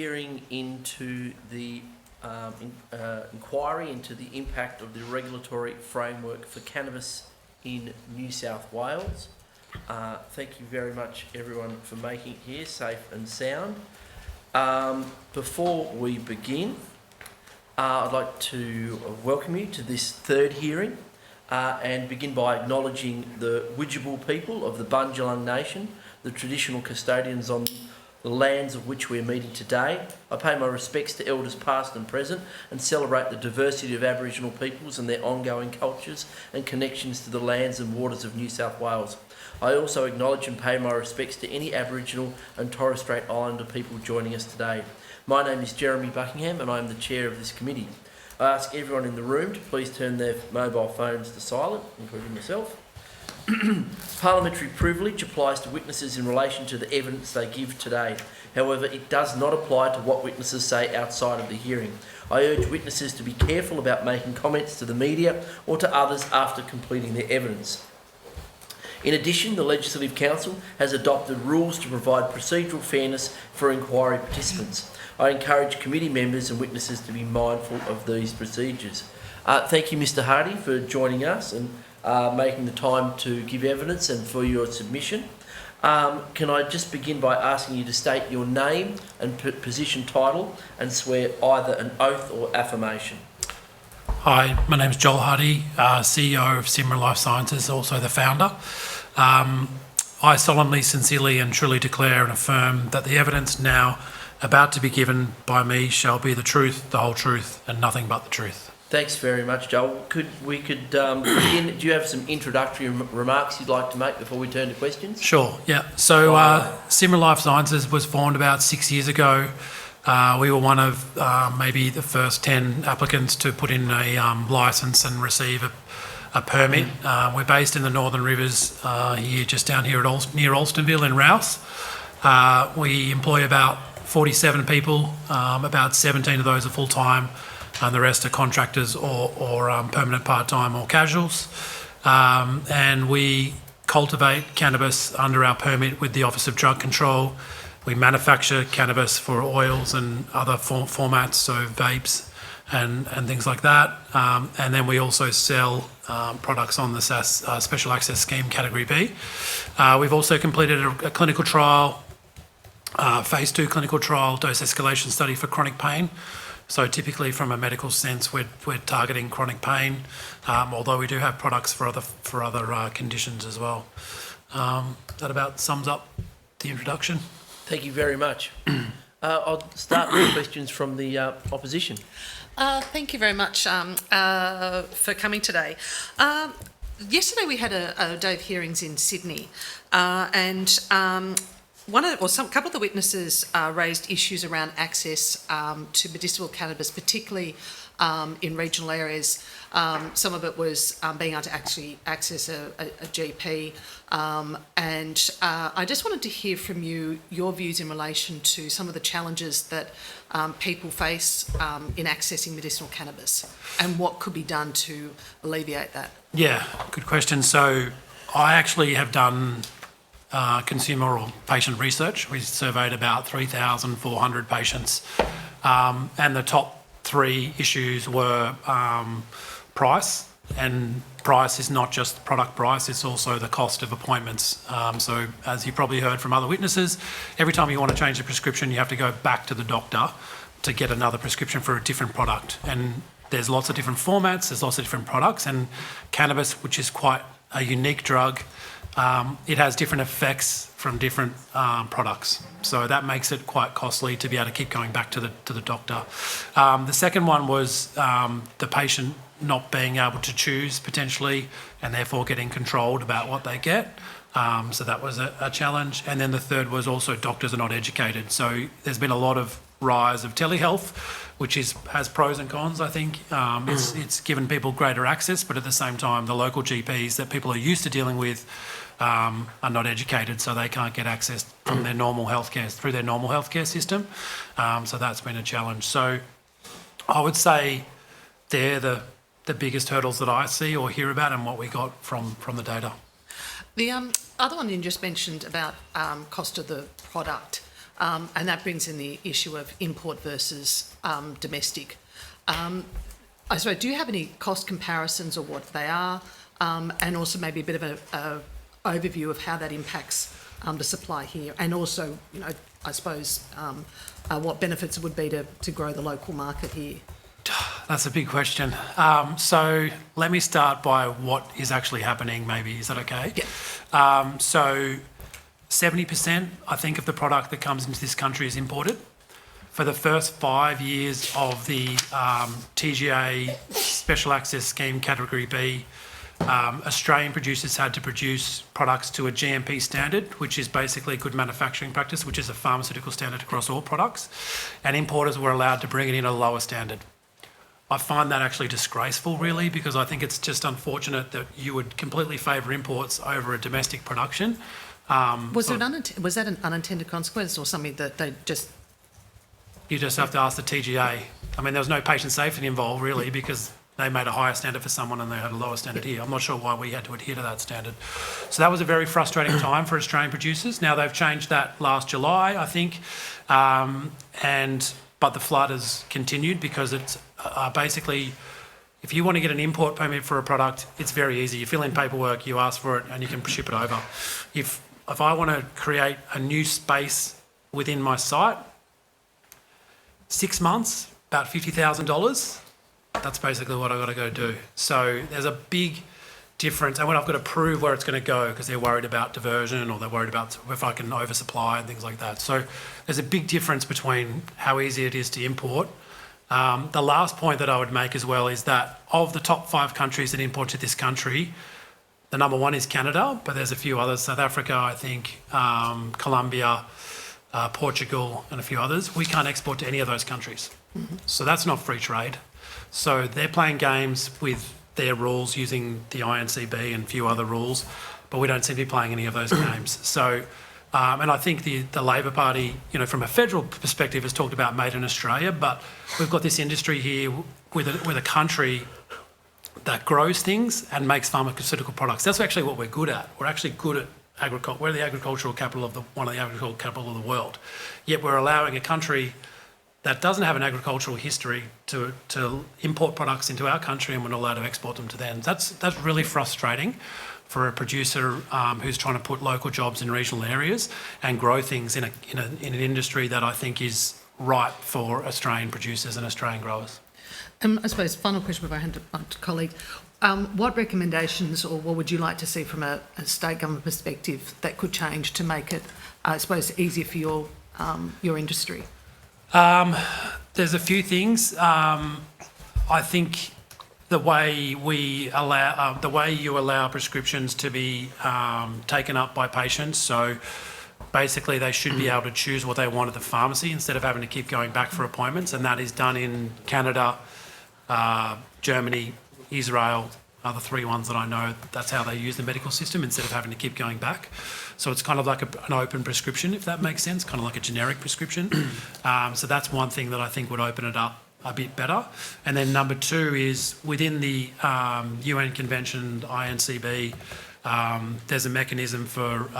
Hearing into the inquiry into the impact of the regulatory framework for cannabis in New South Wales. Thank you very much everyone for making it here safe and sound. Before we begin, I'd like to welcome you to this third hearing and begin by acknowledging the Widjabul people of the Bundjalung Nation, the traditional custodians on the lands of which we are meeting today. I pay my respects to elders past and present and celebrate the diversity of Aboriginal peoples and their ongoing cultures and connections to the lands and waters of New South Wales. I also acknowledge and pay my respects to any Aboriginal and Torres Strait Islander people joining us today. My name is Jeremy Buckingham and I am the chair of this committee. I ask everyone in the room to please turn their mobile phones to silent, including myself. Parliamentary privilege applies to witnesses in relation to the evidence they give today. However, it does not apply to what witnesses say outside of the hearing. I urge witnesses to be careful about making comments to the media or to others after completing their evidence. In addition, the Legislative Council has adopted rules to provide procedural fairness for inquiry participants. I encourage committee members and witnesses to be mindful of these procedures. Thank you, Mr. Hardy, for joining us and making the time to give evidence and for your submission. Can I just begin by asking you to state your name and position title and swear either an oath or affirmation? Hi, my name is Joel Hardy, CEO of Simra Life Sciences, also the founder. I solemnly, sincerely and truly declare and affirm that the evidence now about to be given by me shall be the truth, the whole truth and nothing but the truth. Thanks very much, Joel. Could begin? Do you have some introductory remarks you'd like to make before we turn to questions? Sure, yeah. So Simra Life Sciences was formed about 6 years ago. We were one of maybe the first 10 applicants to put in a licence and receive a permit. We're based in the Northern Rivers here, just down here near Alstonville in Rouse. We employ about 47 people, about 17 of those are full-time, and the rest are contractors or permanent part-time or casuals. And we cultivate cannabis under our permit with the Office of Drug Control. We manufacture cannabis for oils and other formats, so vapes and things like that. And then we also sell products on the Special Access Scheme Category B. We've also completed a clinical trial, phase 2 clinical trial, dose escalation study for chronic pain. So typically from a medical sense, we're targeting chronic pain, although we do have products for other conditions as well. That about sums up the introduction. Thank you very much. I'll start with questions from the opposition. Thank you very much for coming today. Yesterday we had a day of hearings in Sydney, and a couple of the witnesses raised issues around access to medicinal cannabis, particularly in regional areas. Some of it was being able to actually access a GP, and I just wanted to hear from you your views in relation to some of the challenges that people face in accessing medicinal cannabis and what could be done to alleviate that. Yeah, good question. So I actually have done consumer or patient research. We surveyed about 3,400 patients, and the top 3 issues were price, and price is not just the product price, it's also the cost of appointments. So as you probably heard from other witnesses, every time you want to change a prescription, you have to go back to the doctor to get another prescription for a different product. And there's lots of different formats, there's lots of different products, and cannabis, which is quite a unique drug, it has different effects from different products. So that makes it quite costly to be able to keep going back to the doctor. The second one was the patient not being able to choose potentially and therefore getting controlled about what they get. So that was a challenge. And then the third was also doctors are not educated. So there's been a lot of rise of telehealth, which has pros and cons, I think. It's given people greater access, but at the same time, the local GPs that people are used to dealing with are not educated, so they can't get access from their normal healthcare system. So that's been a challenge. So I would say they're the biggest hurdles that I see or hear about and what we got from the data. The other one you just mentioned about cost of the product. And that brings in the issue of import versus domestic. I suppose, do you have any cost comparisons or what they are? And also maybe a bit of a overview of how that impacts the supply here, and also, I suppose, what benefits it would be to grow the local market here. That's a big question. So let me start by what is actually happening, maybe. Is that okay? Yeah. So 70%, I think, of the product that comes into this country is imported. For the first 5 years of the TGA Special Access Scheme Category B, Australian producers had to produce products to a GMP standard, which is basically good manufacturing practice, which is a pharmaceutical standard across all products, and importers were allowed to bring it in at a lower standard. I find that actually disgraceful, really, because I think it's just unfortunate that you would completely favour imports over a domestic production. Was that an unintended consequence, or something that they just... You just have to ask the TGA. I mean, there was no patient safety involved, really, because they made a higher standard for someone and they had a lower standard here. I'm not sure why we had to adhere to that standard. So that was a very frustrating time for Australian producers. Now they've changed that last July, I think, but the flood has continued because it's basically, if you want to get an import permit for a product, it's very easy. You fill in paperwork, you ask for it, and you can ship it over. If I want to create a new space within my site, 6 months, about $50,000. That's basically what I've got to go do. So there's a big difference. And when I've got to prove where it's going to go, because they're worried about diversion or they're worried about if I can oversupply and things like that. So there's a big difference between how easy it is to import. The last point that I would make as well is that of the top 5 countries that import to this country, the number 1 is Canada, but there's a few others. South Africa, I think, Colombia, Portugal and a few others. We can't export to any of those countries. Mm-hmm. So that's not free trade. So they're playing games with their rules using the INCB and a few other rules, but we don't seem to be playing any of those games. So, and I think the Labor Party, from a federal perspective, has talked about made in Australia, but we've got this industry here with a country that grows things and makes pharmaceutical products. That's actually what we're good at. We're actually good at agriculture. We're the agricultural capital of one of the agricultural capital of the world. Yet we're allowing a country that doesn't have an agricultural history to import products into our country, and we're not allowed to export them to them. That's really frustrating for a producer who's trying to put local jobs in regional areas and grow things in an industry that I think is right for Australian producers and Australian growers. I suppose final question before I hand to colleague. What recommendations or what would you like to see from a state government perspective that could change to make it, I suppose, easier for your industry? There's a few things. I think the way you allow prescriptions to be taken up by patients. So basically, they should be able to choose what they want at the pharmacy instead of having to keep going back for appointments, and that is done in Canada, Germany, Israel are the 3 ones that I know. That's how they use the medical system instead of having to keep going back. So it's kind of like an open prescription, if that makes sense, kind of like a generic prescription. So that's one thing that I think would open it up a bit better. And then number 2 is within the UN Convention, INCB, there's a mechanism for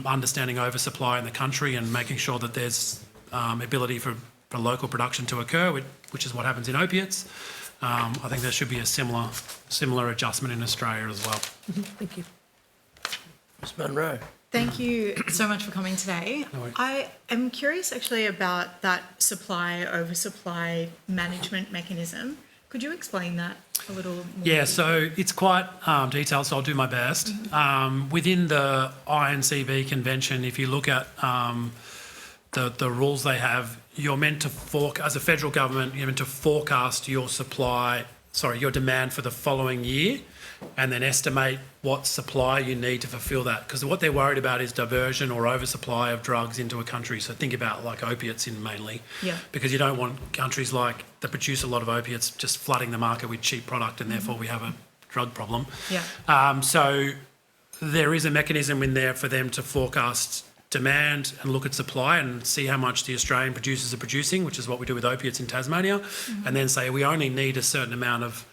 understanding oversupply in the country and making sure that there's ability for local production to occur, which is what happens in opiates. I think there should be a similar adjustment in Australia as well. Mm-hmm. Thank you. Ms Munro. Thank you so much for coming today. No worries. I am curious actually about that oversupply management mechanism. Could you explain that a little more? Yeah, so it's quite detailed, so I'll do my best. Mm-hmm. Within the INCB convention, if you look at the rules they have, you're meant to as a federal government, you're meant to forecast your demand for the following year and then estimate what supply you need to fulfill that. Because what they're worried about is diversion or oversupply of drugs into a country. So think about like opiates mainly. Yeah. Because you don't want countries that produce a lot of opiates just flooding the market with cheap product, and therefore we have a drug problem. Yeah. So there is a mechanism in there for them to forecast demand and look at supply and see how much the Australian producers are producing, which is what we do with opiates in Tasmania, and then say we only need a certain amount of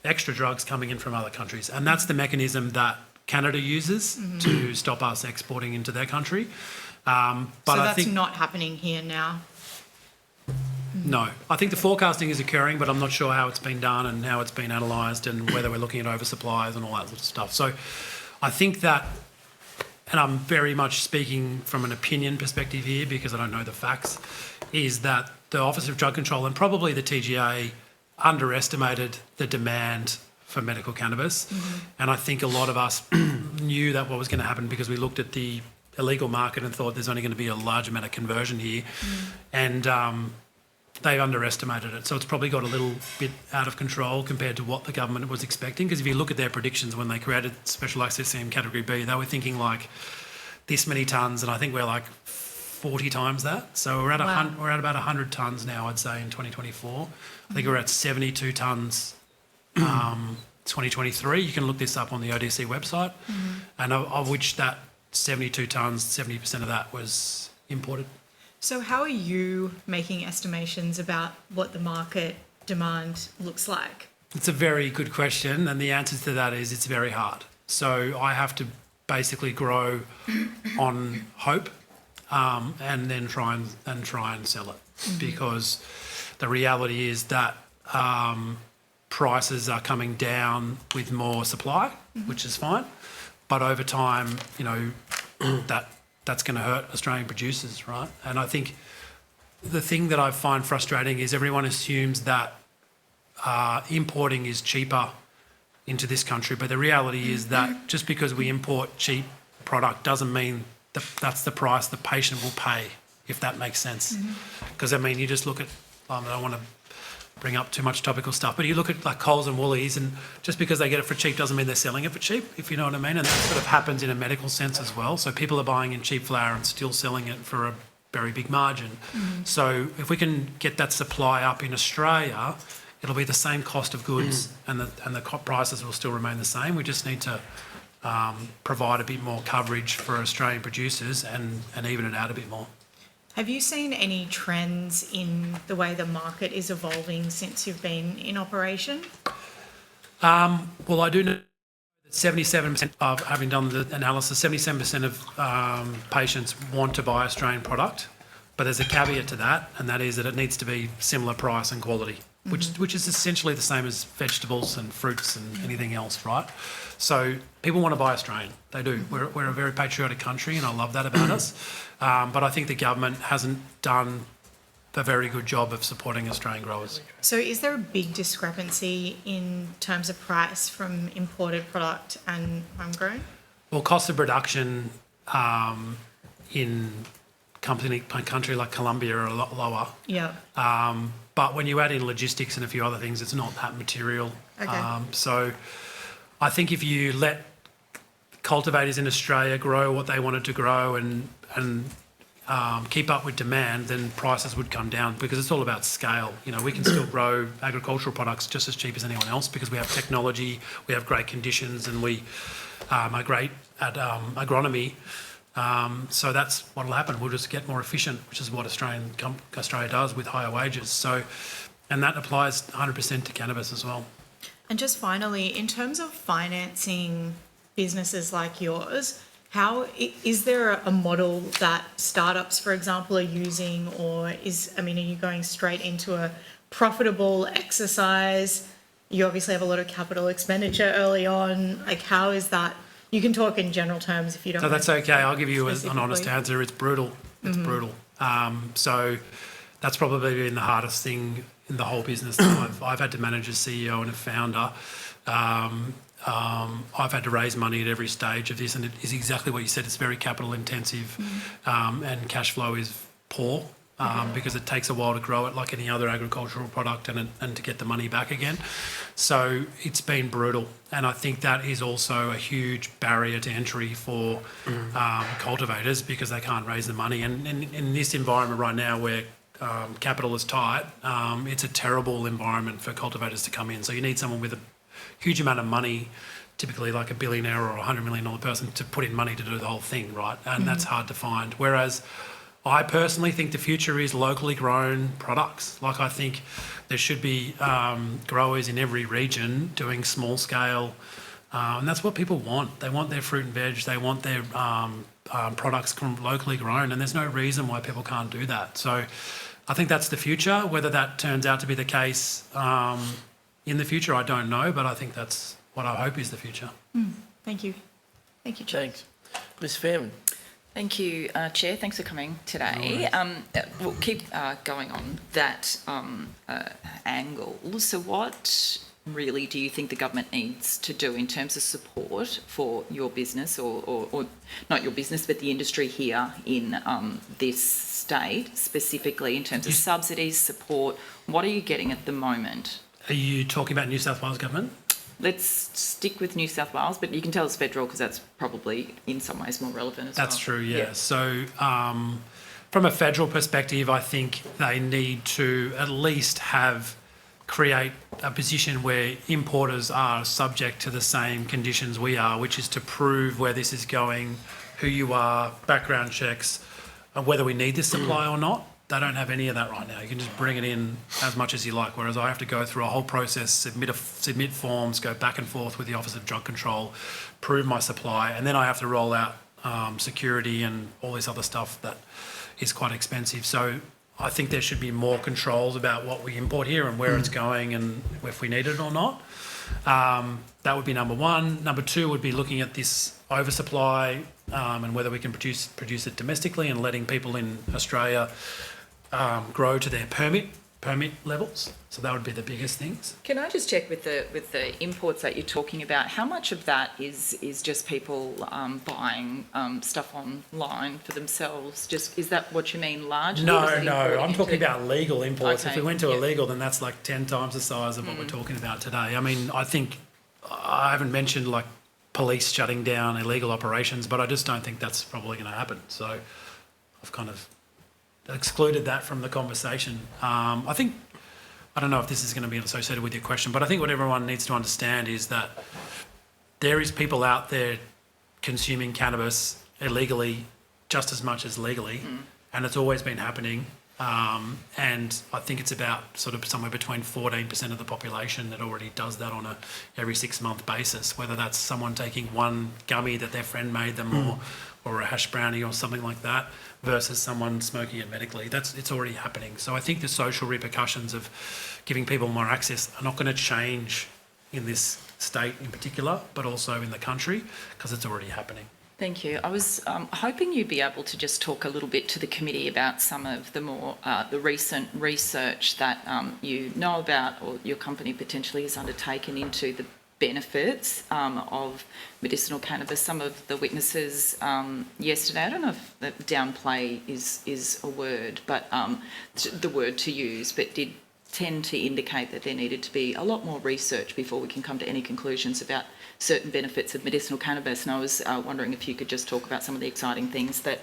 extra drugs coming in from other countries. And that's the mechanism that Canada uses to stop us exporting into their country. But So I that's think not happening here now. no. I think the forecasting is occurring, but I'm not sure how it's been done and how it's been analysed and whether we're looking at oversupplies and all that sort of stuff. So I think that, and I'm very much speaking from an opinion perspective here because I don't know the facts, is that the Office of Drug Control and probably the TGA underestimated the demand for medical cannabis. And I think a lot of us knew that what was going to happen because we looked at the illegal market and thought there's only going to be a large amount of conversion here. And they underestimated it. So it's probably got a little bit out of control compared to what the government was expecting. Because if you look at their predictions when they created Special Access Scheme Category B, they were thinking like this many tonnes, and I think we're like 40 times that. So we're at about 100 tonnes now, I'd say, in 2024. I think we're at 72 tonnes 2023. You can look this up on the ODC website. And of which that 72 tonnes, 70% of that was imported. So how are you making estimations about what the market demand looks like? It's a very good question, and the answer to that is it's very hard. So I have to basically grow on hope, and then try and sell it, because the reality is that prices are coming down with more supply, which is fine, but over time, you know, that's going to hurt Australian producers, right? And I think the thing that I find frustrating is everyone assumes that importing is cheaper into this country, but the reality is that just because we import cheap product doesn't mean that that's the price the patient will pay, if that makes sense. Because, I mean, you just look at, I don't want to bring up too much topical stuff, but you look at like Coles and Woolies, and just because they get it for cheap doesn't mean they're selling it for cheap, if you know what I mean. And that sort of happens in a medical sense as well. So people are buying in cheap flour and still selling it for a very big margin. So if we can get that supply up in Australia, it'll be the same cost of goods, and the prices will still remain the same. We just need to provide a bit more coverage for Australian producers and even it out a bit more. Have you seen any trends in the way the market is evolving since you've been in operation? Well, I do know that 77% of, having done the analysis, 77% of patients want to buy Australian product, but there's a caveat to that, and that is that it needs to be similar price and quality, which is essentially the same as vegetables and fruits and anything else, right? So people want to buy Australian. They do. We're a very patriotic country, and I love that about us. But I think the government hasn't done a very good job of supporting Australian growers. So is there a big discrepancy in terms of price from imported product and homegrown? Well, cost of production in a country like Colombia are a lot lower. Yeah. But when you add in logistics and a few other things, it's not that material. Okay. So I think if you let cultivators in Australia grow what they wanted to grow and keep up with demand, then prices would come down, because it's all about scale. You know, we can still grow agricultural products just as cheap as anyone else because we have technology, we have great conditions, and we are great at agronomy. So that's what will happen. We'll just get more efficient, which is what Australia does with higher wages. So, and that applies 100% to cannabis as well. And just finally, in terms of financing businesses like yours, how is there a model that startups, for example, are using, or are you going straight into a profitable exercise? You obviously have a lot of capital expenditure early on. Like, how is that? You can talk in general terms if you don't. So that's okay. I'll give you an honest specifically. answer. It's brutal. It's brutal. So that's probably been the hardest thing in the whole business that I've had to manage as CEO and a founder. I've had to raise money at every stage of this, and it is exactly what you said. It's very capital intensive, and cash flow is poor. Because it takes a while to grow it like any other agricultural product and to get the money back again. So it's been brutal. And I think that is also a huge barrier to entry for cultivators, because they can't raise the money. And in this environment right now where capital is tight, it's a terrible environment for cultivators to come in. So you need someone with a huge amount of money, typically like a billionaire or a $100 million person, to put in money to do the whole thing, right? And that's hard to find. Whereas I personally think the future is locally grown products. Like, I think there should be growers in every region doing small scale, and that's what people want. They want their fruit and veg, they want their products locally grown, and there's no reason why people can't do that. So I think that's the future. Whether that turns out to be the case in the future, I don't know, but I think that's what I hope is the future. Thank you. Thank you, Chair. Thanks. Ms Fairman. Thank you, Chair. Thanks for coming today. We'll keep going on that angle. So what really do you think the government needs to do in terms of support for your business or not your business, but the industry here in this state, specifically in terms of subsidies, support? What are you getting at the moment? Are you talking about New South Wales government? Let's stick with New South Wales, but you can tell us federal because that's probably in some ways more relevant as well. That's true, yeah. So from a federal perspective, I think they need to at least create a position where importers are subject to the same conditions we are, which is to prove where this is going, who you are, background checks, whether we need this supply or not. They don't have any of that right now. You can just bring it in as much as you like, whereas I have to go through a whole process, submit forms, go back and forth with the Office of Drug Control, prove my supply, and then I have to roll out security and all this other stuff that is quite expensive. So I think there should be more controls about what we import here and where it's going and if we need it or not. That would be number one. Number two would be looking at this oversupply and whether we can produce it domestically and letting people in Australia grow to their permit levels. So that would be the biggest things. Can I just check with the imports that you're talking about? How much of that is just people buying stuff online for themselves? Just is that what you mean largely? No. I'm talking about legal imports. Okay, if we went to illegal, then that's like 10 times the size of what we're talking about today. I mean, I think I haven't mentioned like police shutting down illegal operations, but I just don't think that's probably going to happen. So I've kind of excluded that from the conversation. I don't know if this is going to be associated with your question, but I think what everyone needs to understand is that there is people out there consuming cannabis illegally just as much as legally, and it's always been happening. And I think it's about sort of somewhere between 14% of the population that already does that on a every 6-month basis, whether that's someone taking one gummy that their friend made them or a hash brownie or something like that versus someone smoking it medically. It's already happening. So I think the social repercussions of giving people more access are not going to change in this state in particular, but also in the country because it's already happening. Thank you. I was hoping you'd be able to just talk a little bit to the committee about some of the more the recent research that you know about or your company potentially has undertaken into the benefits of medicinal cannabis. Some of the witnesses yesterday, I don't know if downplay is a word, but the word to use, but did tend to indicate that there needed to be a lot more research before we can come to any conclusions about certain benefits of medicinal cannabis. And I was wondering if you could just talk about some of the exciting things that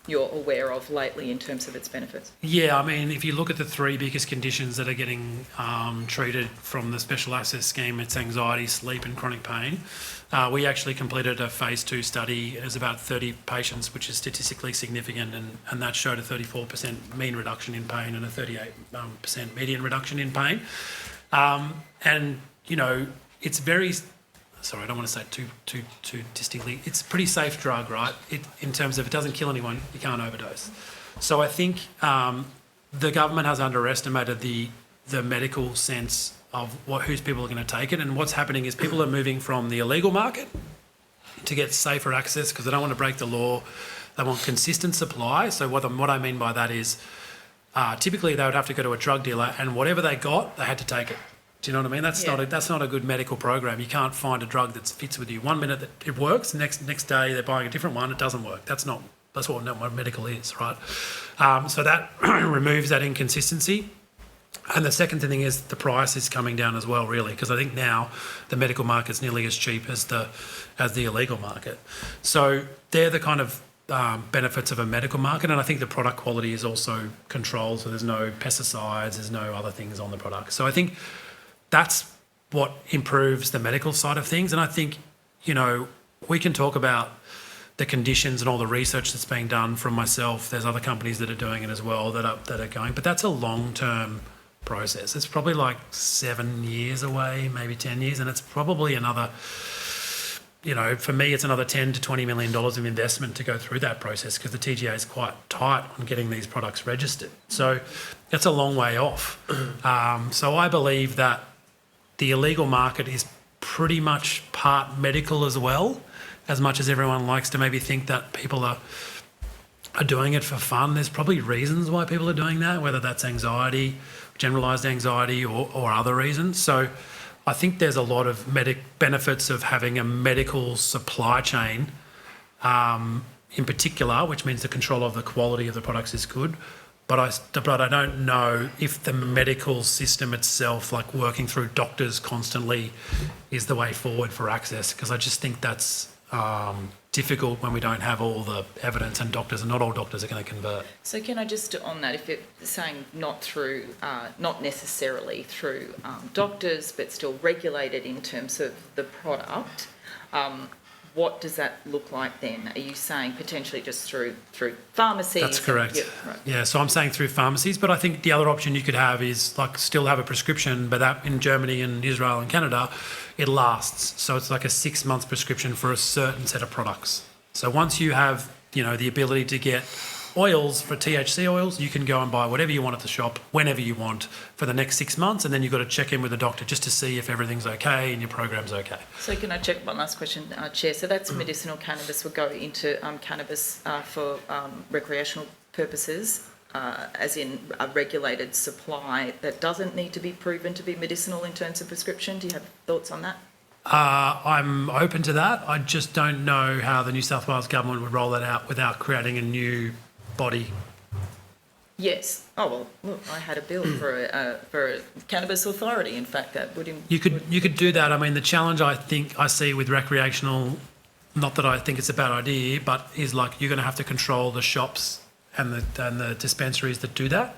you're aware of lately in terms of its benefits. Yeah, I mean, if you look at the three biggest conditions that are getting treated from the Special Access Scheme, it's anxiety, sleep and chronic pain. We actually completed a phase 2 study. It was about 30 patients, which is statistically significant, and that showed a 34% mean reduction in pain and a 38% median reduction in pain. And, you know, it's very... Sorry, I don't want to say it too distinctly. It's a pretty safe drug, right? In terms of it doesn't kill anyone, you can't overdose. So I think the government has underestimated the medical sense of whose people are going to take it. And what's happening is people are moving from the illegal market to get safer access because they don't want to break the law. They want consistent supply. So what I mean by that is typically they would have to go to a drug dealer and whatever they got, they had to take it. Do you know what I mean? That's not a good medical program. You can't find a drug that fits with you. 1 minute that it works, next day they're buying a different one, it doesn't work. That's what medical is, right? So that removes that inconsistency. And the second thing is the price is coming down as well, really, because I think now the medical market's nearly as cheap as the illegal market. So they're the kind of benefits of a medical market, and I think the product quality is also controlled, so there's no pesticides, there's no other things on the product. So I think that's what improves the medical side of things. And I think, you know, we can talk about the conditions and all the research that's being done from myself. There's other companies that are doing it as well that are going, but that's a long-term process. It's probably like 7 years away, maybe 10 years, and it's probably another for me, it's another $10 to $20 million of investment to go through that process because the TGA is quite tight on getting these products registered. So that's a long way off. So I believe that the illegal market is pretty much part medical as well, as much as everyone likes to maybe think that people are doing it for fun. There's probably reasons why people are doing that, whether that's anxiety, generalised anxiety or other reasons. So I think there's a lot of benefits of having a medical supply chain in particular, which means the control of the quality of the products is good. But I don't know if the medical system itself, like working through doctors constantly, is the way forward for access, because I just think that's difficult when we don't have all the evidence, and not all doctors are going to convert. So can I just, on that, if it's saying not necessarily through doctors, but still regulated in terms of the product, what does that look like then? Are you saying potentially just through pharmacies? That's correct. Right. Yeah, so I'm saying through pharmacies, but I think the other option you could have is like still have a prescription, but that in Germany and Israel and Canada, it lasts. So it's like a 6-month prescription for a certain set of products. So once you have, the ability to get oils for THC oils, you can go and buy whatever you want at the shop, whenever you want, for the next 6 months, and then you've got to check in with the doctor just to see if everything's okay and your program's okay. So can I check one last question, Chair? So that's medicinal cannabis would go into cannabis for recreational purposes, as in a regulated supply that doesn't need to be proven to be medicinal in terms of prescription. Do you have thoughts on that? I'm open to that. I just don't know how the New South Wales government would roll that out without creating a new body. Yes. Oh well, look, I had a bill for a cannabis authority. In fact, that would. You could do that. I mean, the challenge I think I see with recreational, not that I think it's a bad idea, but is like you're going to have to control the shops and the dispensaries that do that.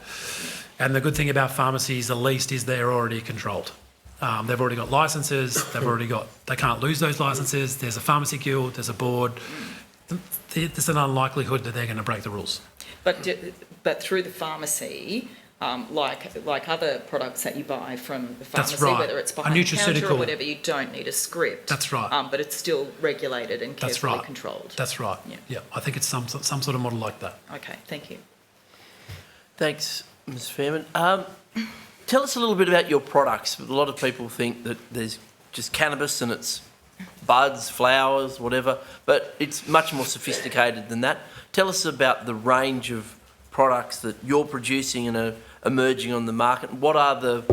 And the good thing about pharmacies, at least, is they're already controlled. They've already got licences. They can't lose those licences. There's a pharmacy guild. There's a board. There's an unlikelihood that they're going to break the rules. But through the pharmacy, like other products that you buy from the pharmacy, That's right. whether it's behind the counter or whatever, you don't need a script. That's right. But it's still regulated and That's carefully right. controlled. That's right. Yeah. I think it's some sort of model like that. Okay, thank you. Thanks, Ms. Fairman. Tell us a little bit about your products. A lot of people think that there's just cannabis and it's buds, flowers, whatever, but it's much more sophisticated than that. Tell us about the range of products that you're producing and are emerging on the market. What are the,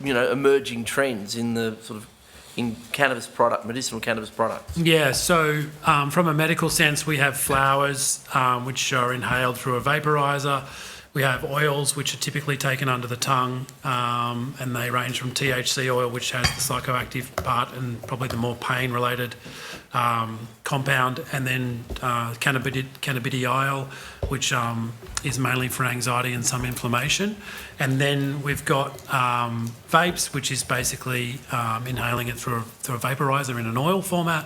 emerging trends in the in medicinal cannabis products? Yeah, so from a medical sense, we have flowers, which are inhaled through a vaporizer. We have oils, which are typically taken under the tongue, and they range from THC oil, which has the psychoactive part and probably the more pain-related compound, and then cannabidiol, which is mainly for anxiety and some inflammation. And then we've got vapes, which is basically inhaling it through a vaporizer in an oil format.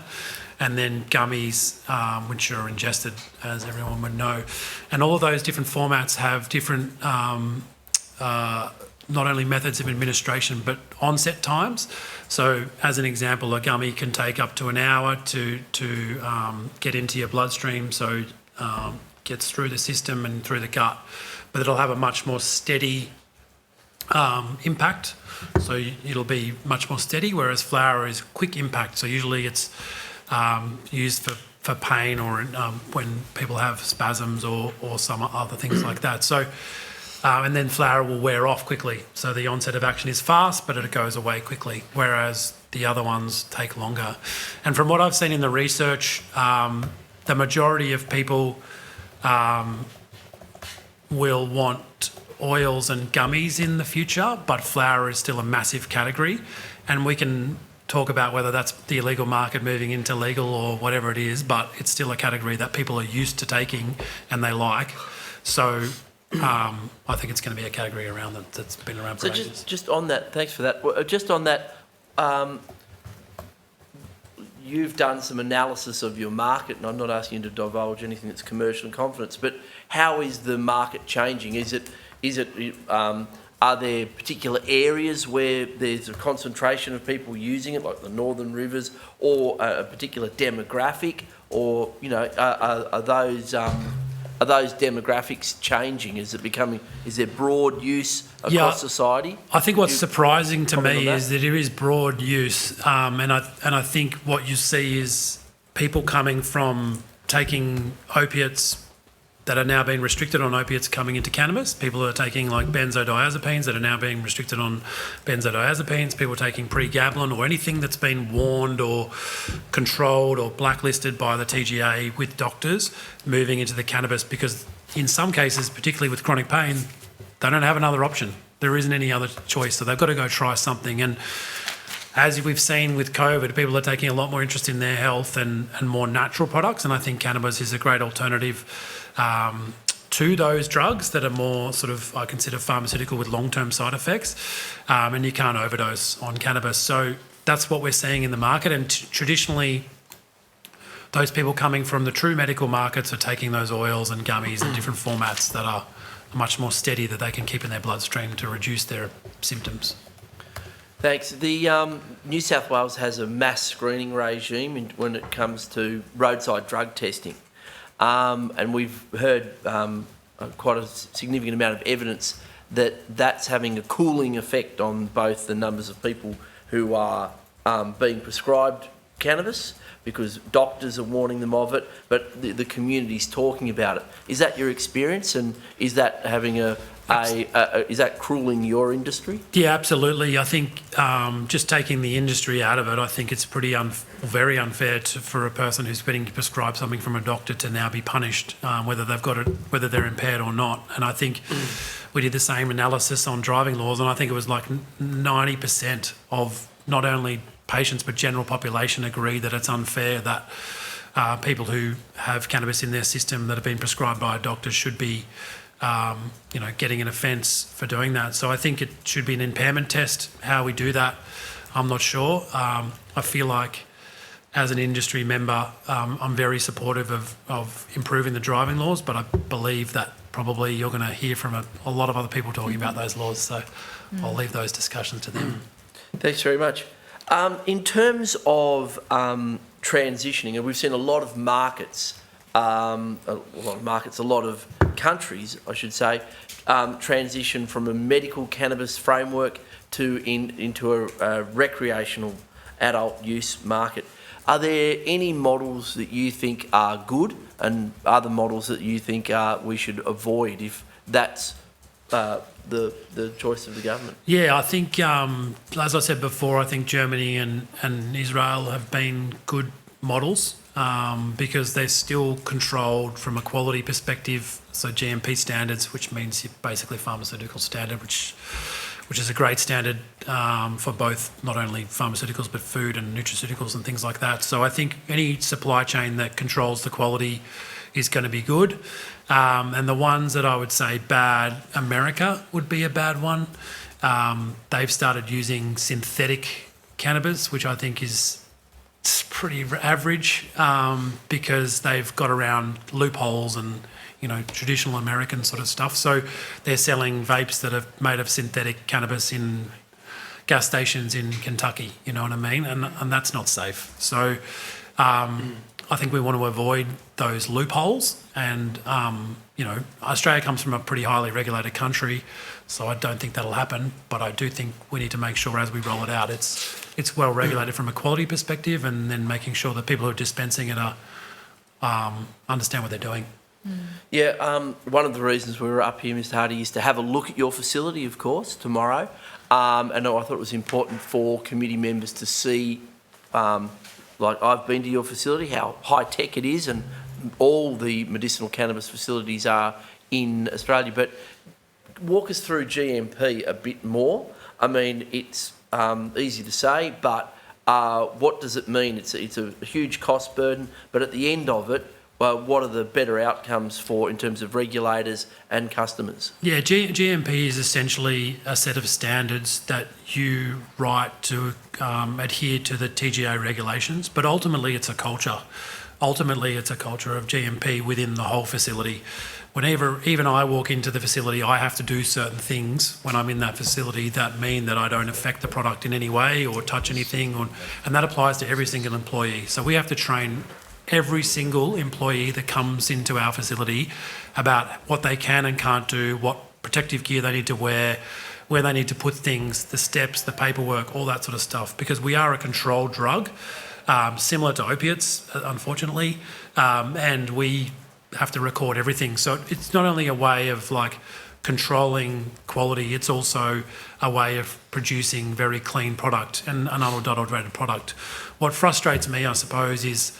And then gummies, which are ingested, as everyone would know. And all of those different formats have different, not only methods of administration, but onset times. So as an example, a gummy can take up to an hour to get into your bloodstream, so gets through the system and through the gut. But it'll have a much more steady impact. So it'll be much more steady, whereas flower is quick impact. So usually it's used for pain or when people have spasms or some other things like that. So, and then flower will wear off quickly. So the onset of action is fast, but it goes away quickly, whereas the other ones take longer. And from what I've seen in the research, the majority of people will want oils and gummies in the future, but flower is still a massive category. And we can talk about whether that's the illegal market moving into legal or whatever it is, but it's still a category that people are used to taking and they like. So I think it's going to be a category around that's been around for ages. So just on that, thanks for that. Just on that, you've done some analysis of your market, and I'm not asking you to divulge anything that's commercial in confidence, but how is the market changing? Is it Are there particular areas where there's a concentration of people using it, like the Northern Rivers, or a particular demographic, or are those demographics changing? Is there broad use across society? I think what's surprising to comment on me that? is that there is broad use, and I think what you see is people coming from taking opiates that are now being restricted on opiates coming into cannabis. People who are taking like benzodiazepines that are now being restricted on benzodiazepines. People taking pregabalin or anything that's been warned or controlled or blacklisted by the TGA with doctors moving into the cannabis, because in some cases, particularly with chronic pain, they don't have another option. There isn't any other choice, so they've got to go try something. And as we've seen with COVID, people are taking a lot more interest in their health and more natural products, and I think cannabis is a great alternative to those drugs that are more sort of, I consider, pharmaceutical with long-term side effects, and you can't overdose on cannabis. So that's what we're seeing in the market, and traditionally those people coming from the true medical markets are taking those oils and gummies in different formats that are much more steady, that they can keep in their bloodstream to reduce their symptoms. Thanks. The New South Wales has a mass screening regime when it comes to roadside drug testing. And we've heard quite a significant amount of evidence that that's having a cooling effect on both the numbers of people who are being prescribed cannabis, because doctors are warning them of it, but the community's talking about it. Is that your experience, and is that having is that cooling your industry? Yeah, absolutely. I think just taking the industry out of it, I think it's pretty very unfair for a person who's getting prescribed something from a doctor to now be punished, whether they've got it, whether they're impaired or not. And I think we did the same analysis on driving laws, and I think it was like 90% of not only patients but general population agree that it's unfair that people who have cannabis in their system that have been prescribed by a doctor should be getting an offence for doing that. So I think it should be an impairment test. How we do that, I'm not sure. I feel like as an industry member, I'm very supportive of improving the driving laws, but I believe that probably you're going to hear from a lot of other people talking about those laws. So I'll leave those discussions to them. Thanks very much. In terms of transitioning, and we've seen a lot of markets, a lot of countries, I should say, transition from a medical cannabis framework into a recreational adult use market. Are there any models that you think are good, and other models that you think we should avoid if that's the choice of the government? Yeah, I think, as I said before, I think Germany and Israel have been good models because they're still controlled from a quality perspective. So GMP standards, which means basically pharmaceutical standard, which is a great standard for both not only pharmaceuticals but food and nutraceuticals and things like that. So I think any supply chain that controls the quality is going to be good. And the ones that I would say bad, America would be a bad one. They've started using synthetic cannabis, which I think is pretty average because they've got around loopholes and traditional American sort of stuff. So they're selling vapes that are made of synthetic cannabis in gas stations in Kentucky, you know what I mean? And that's not safe. So I think we want to avoid those loopholes. And, Australia comes from a pretty highly regulated country, so I don't think that'll happen. But I do think we need to make sure as we roll it out, it's well regulated from a quality perspective, and then making sure that people who are dispensing it understand what they're doing. Yeah, one of the reasons we were up here, Mr. Hardy, is to have a look at your facility, of course, tomorrow. And I thought it was important for committee members to see, like I've been to your facility, how high-tech it is, and all the medicinal cannabis facilities are in Australia. But walk us through GMP a bit more. I mean, it's easy to say, but what does it mean? It's a huge cost burden, but at the end of it, what are the better outcomes in terms of regulators and customers? Yeah, GMP is essentially a set of standards that you write to adhere to the TGA regulations, but ultimately it's a culture. Ultimately, it's a culture of GMP within the whole facility. whenever even I walk into the facility, I have to do certain things when I'm in that facility that mean that I don't affect the product in any way or touch anything, and that applies to every single employee. So we have to train every single employee that comes into our facility about what they can and can't do, what protective gear they need to wear, where they need to put things, the steps, the paperwork, all that sort of stuff, because we are a controlled drug, similar to opiates, unfortunately, and we have to record everything. So it's not only a way of like controlling quality, it's also a way of producing very clean product and an unadulterated product. What frustrates me, I suppose, is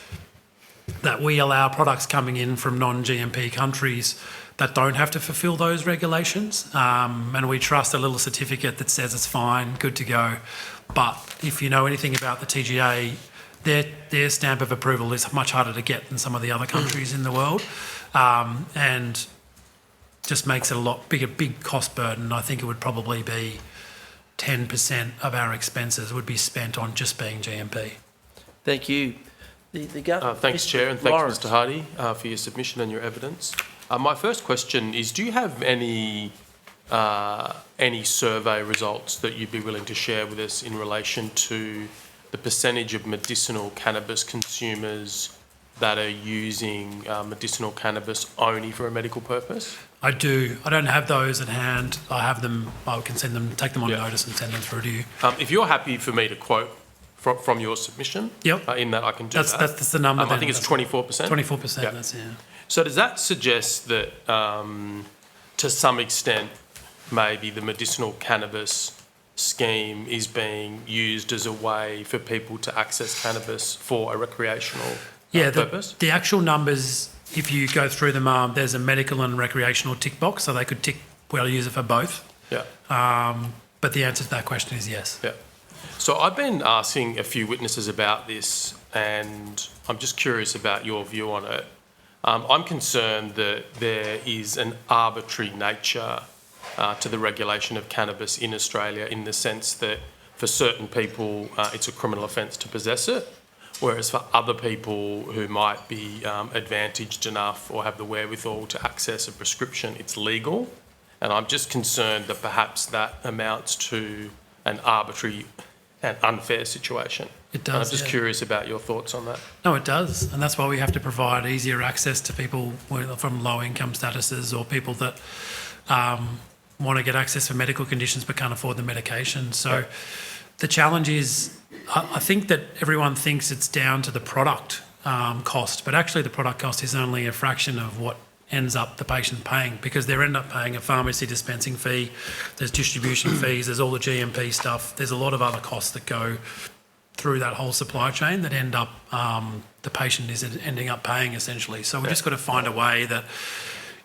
that we allow products coming in from non-GMP countries that don't have to fulfil those regulations, and we trust a little certificate that says it's fine, good to go. But if you know anything about the TGA, their stamp of approval is much harder to get than some of the other countries in the world, and just makes it a lot bigger, big cost burden. I think it would probably be 10% of our expenses would be spent on just being GMP. Thank you. Thanks, Chair, and thanks, Mr Hardy, for your submission and your evidence. My first question is, do you have any survey results that you'd be willing to share with us in relation to the percentage of medicinal cannabis consumers that are using medicinal cannabis only for a medical purpose? I do. I don't have those at hand. I have them. I can send them, take them on notice and send them through to you. If you're happy for me to quote from your submission, in that I can do that. That's the number. I think it's 24%. 24%. Yeah. That's So does that suggest that, to some extent, maybe the medicinal cannabis scheme is being used as a way for people to access cannabis for a recreational purpose? The actual numbers, if you go through them, there's a medical and recreational tick box, so they could tick whether to use it for both. Yeah. But the answer to that question is yes. Yeah. So I've been asking a few witnesses about this, and I'm just curious about your view on it. I'm concerned that there is an arbitrary nature to the regulation of cannabis in Australia, in the sense that for certain people it's a criminal offence to possess it, whereas for other people who might be advantaged enough or have the wherewithal to access a prescription, it's legal. And I'm just concerned that perhaps that amounts to an arbitrary and unfair situation. It does. And I'm just curious about your thoughts on that. No, it does. And that's why we have to provide easier access to people from low income statuses or people that want to get access for medical conditions but can't afford the medication. So the challenge is, I think that everyone thinks it's down to the product cost, but actually the product cost is only a fraction of what ends up the patient paying, because they end up paying a pharmacy dispensing fee, there's distribution fees, there's all the GMP stuff, there's a lot of other costs that go through that whole supply chain that end up, the patient is ending up paying essentially. So we've just got to find a way that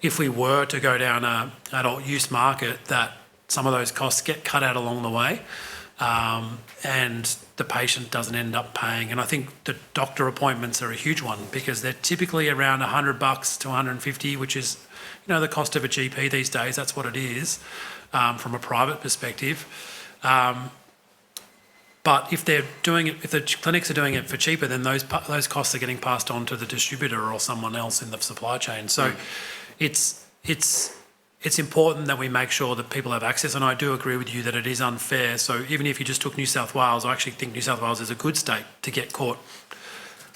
if we were to go down a adult use market, that some of those costs get cut out along the way, and the patient doesn't end up paying. And I think the doctor appointments are a huge one, because they're typically around $100 to $150, which is, the cost of a GP these days. That's what it is from a private perspective. But if they're doing it, if the clinics are doing it for cheaper, then those costs are getting passed on to the distributor or someone else in the supply chain. So it's important that we make sure that people have access, and I do agree with you that it is unfair. So even if you just took New South Wales, I actually think New South Wales is a good state to get caught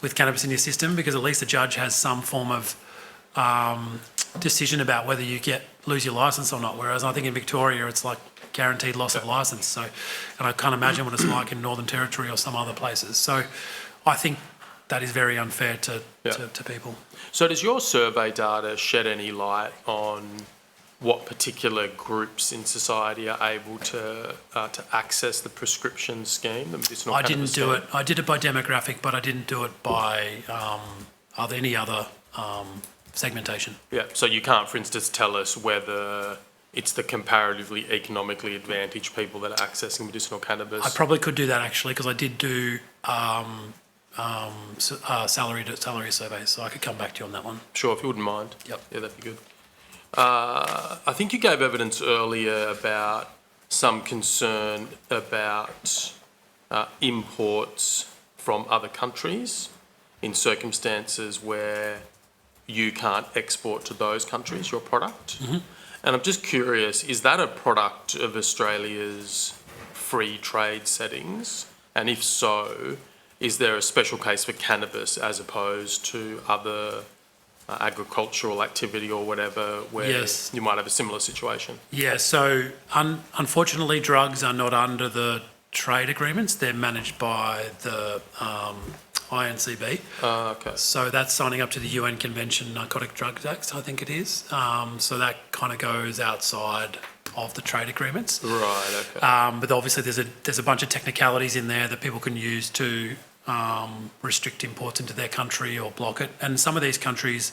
with cannabis in your system, because at least the judge has some form of decision about whether you lose your licence or not, whereas I think in Victoria it's like guaranteed loss of licence. So, and I can't imagine what it's like in Northern Territory or some other places. So I think that is very unfair to people. So does your survey data shed any light on what particular groups in society are able to access the prescription scheme, the medicinal cannabis scheme? I didn't do it. I did it by demographic, but I didn't do it by any other segmentation. Yeah, so you can't, for instance, tell us whether it's the comparatively economically advantaged people that are accessing medicinal cannabis? I probably could do that actually, because I did do salary surveys, so I could come back to you on that one. Sure, if you wouldn't mind. Yep. Yeah, that'd be good. I think you gave evidence earlier about some concern about imports from other countries in circumstances where you can't export to those countries your product. Mm-hmm. And I'm just curious, is that a product of Australia's free trade settings? And if so, is there a special case for cannabis as opposed to other agricultural activity or whatever where Yes. you might have a similar situation? Yeah, so unfortunately, drugs are not under the trade agreements. They're managed by the INCB. Okay. So that's signing up to the UN Convention Narcotic Drugs Act, I think it is. So that kind of goes outside of the trade agreements. Right, okay. But obviously there's a bunch of technicalities in there that people can use to restrict imports into their country or block it. And some of these countries,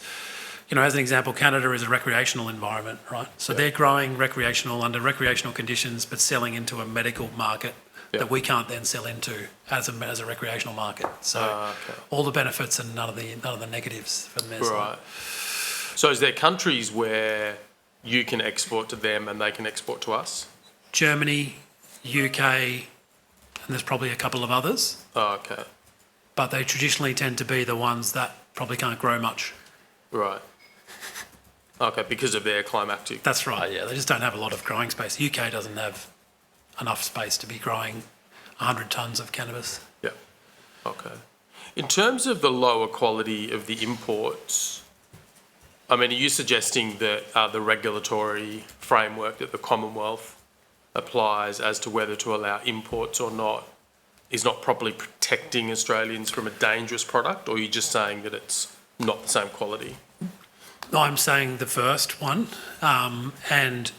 you know, as an example, Canada is a recreational environment, right? So they're growing recreational under recreational conditions, but selling into a medical market that we can't then sell into as a recreational market. So all the benefits and none of the negatives from their side. Right. So is there countries where you can export to them and they can export to us? Germany, UK, and there's probably a couple of others. Okay. But they traditionally tend to be the ones that probably can't grow much. Right. Okay, because of their climactic. That's right, yeah. They just don't have a lot of growing space. UK doesn't have enough space to be growing 100 tonnes of cannabis. Yeah. Okay. In terms of the lower quality of the imports, I mean, are you suggesting that the regulatory framework that the Commonwealth applies as to whether to allow imports or not is not properly protecting Australians from a dangerous product, or are you just saying that it's not the same quality? I'm saying the first one, and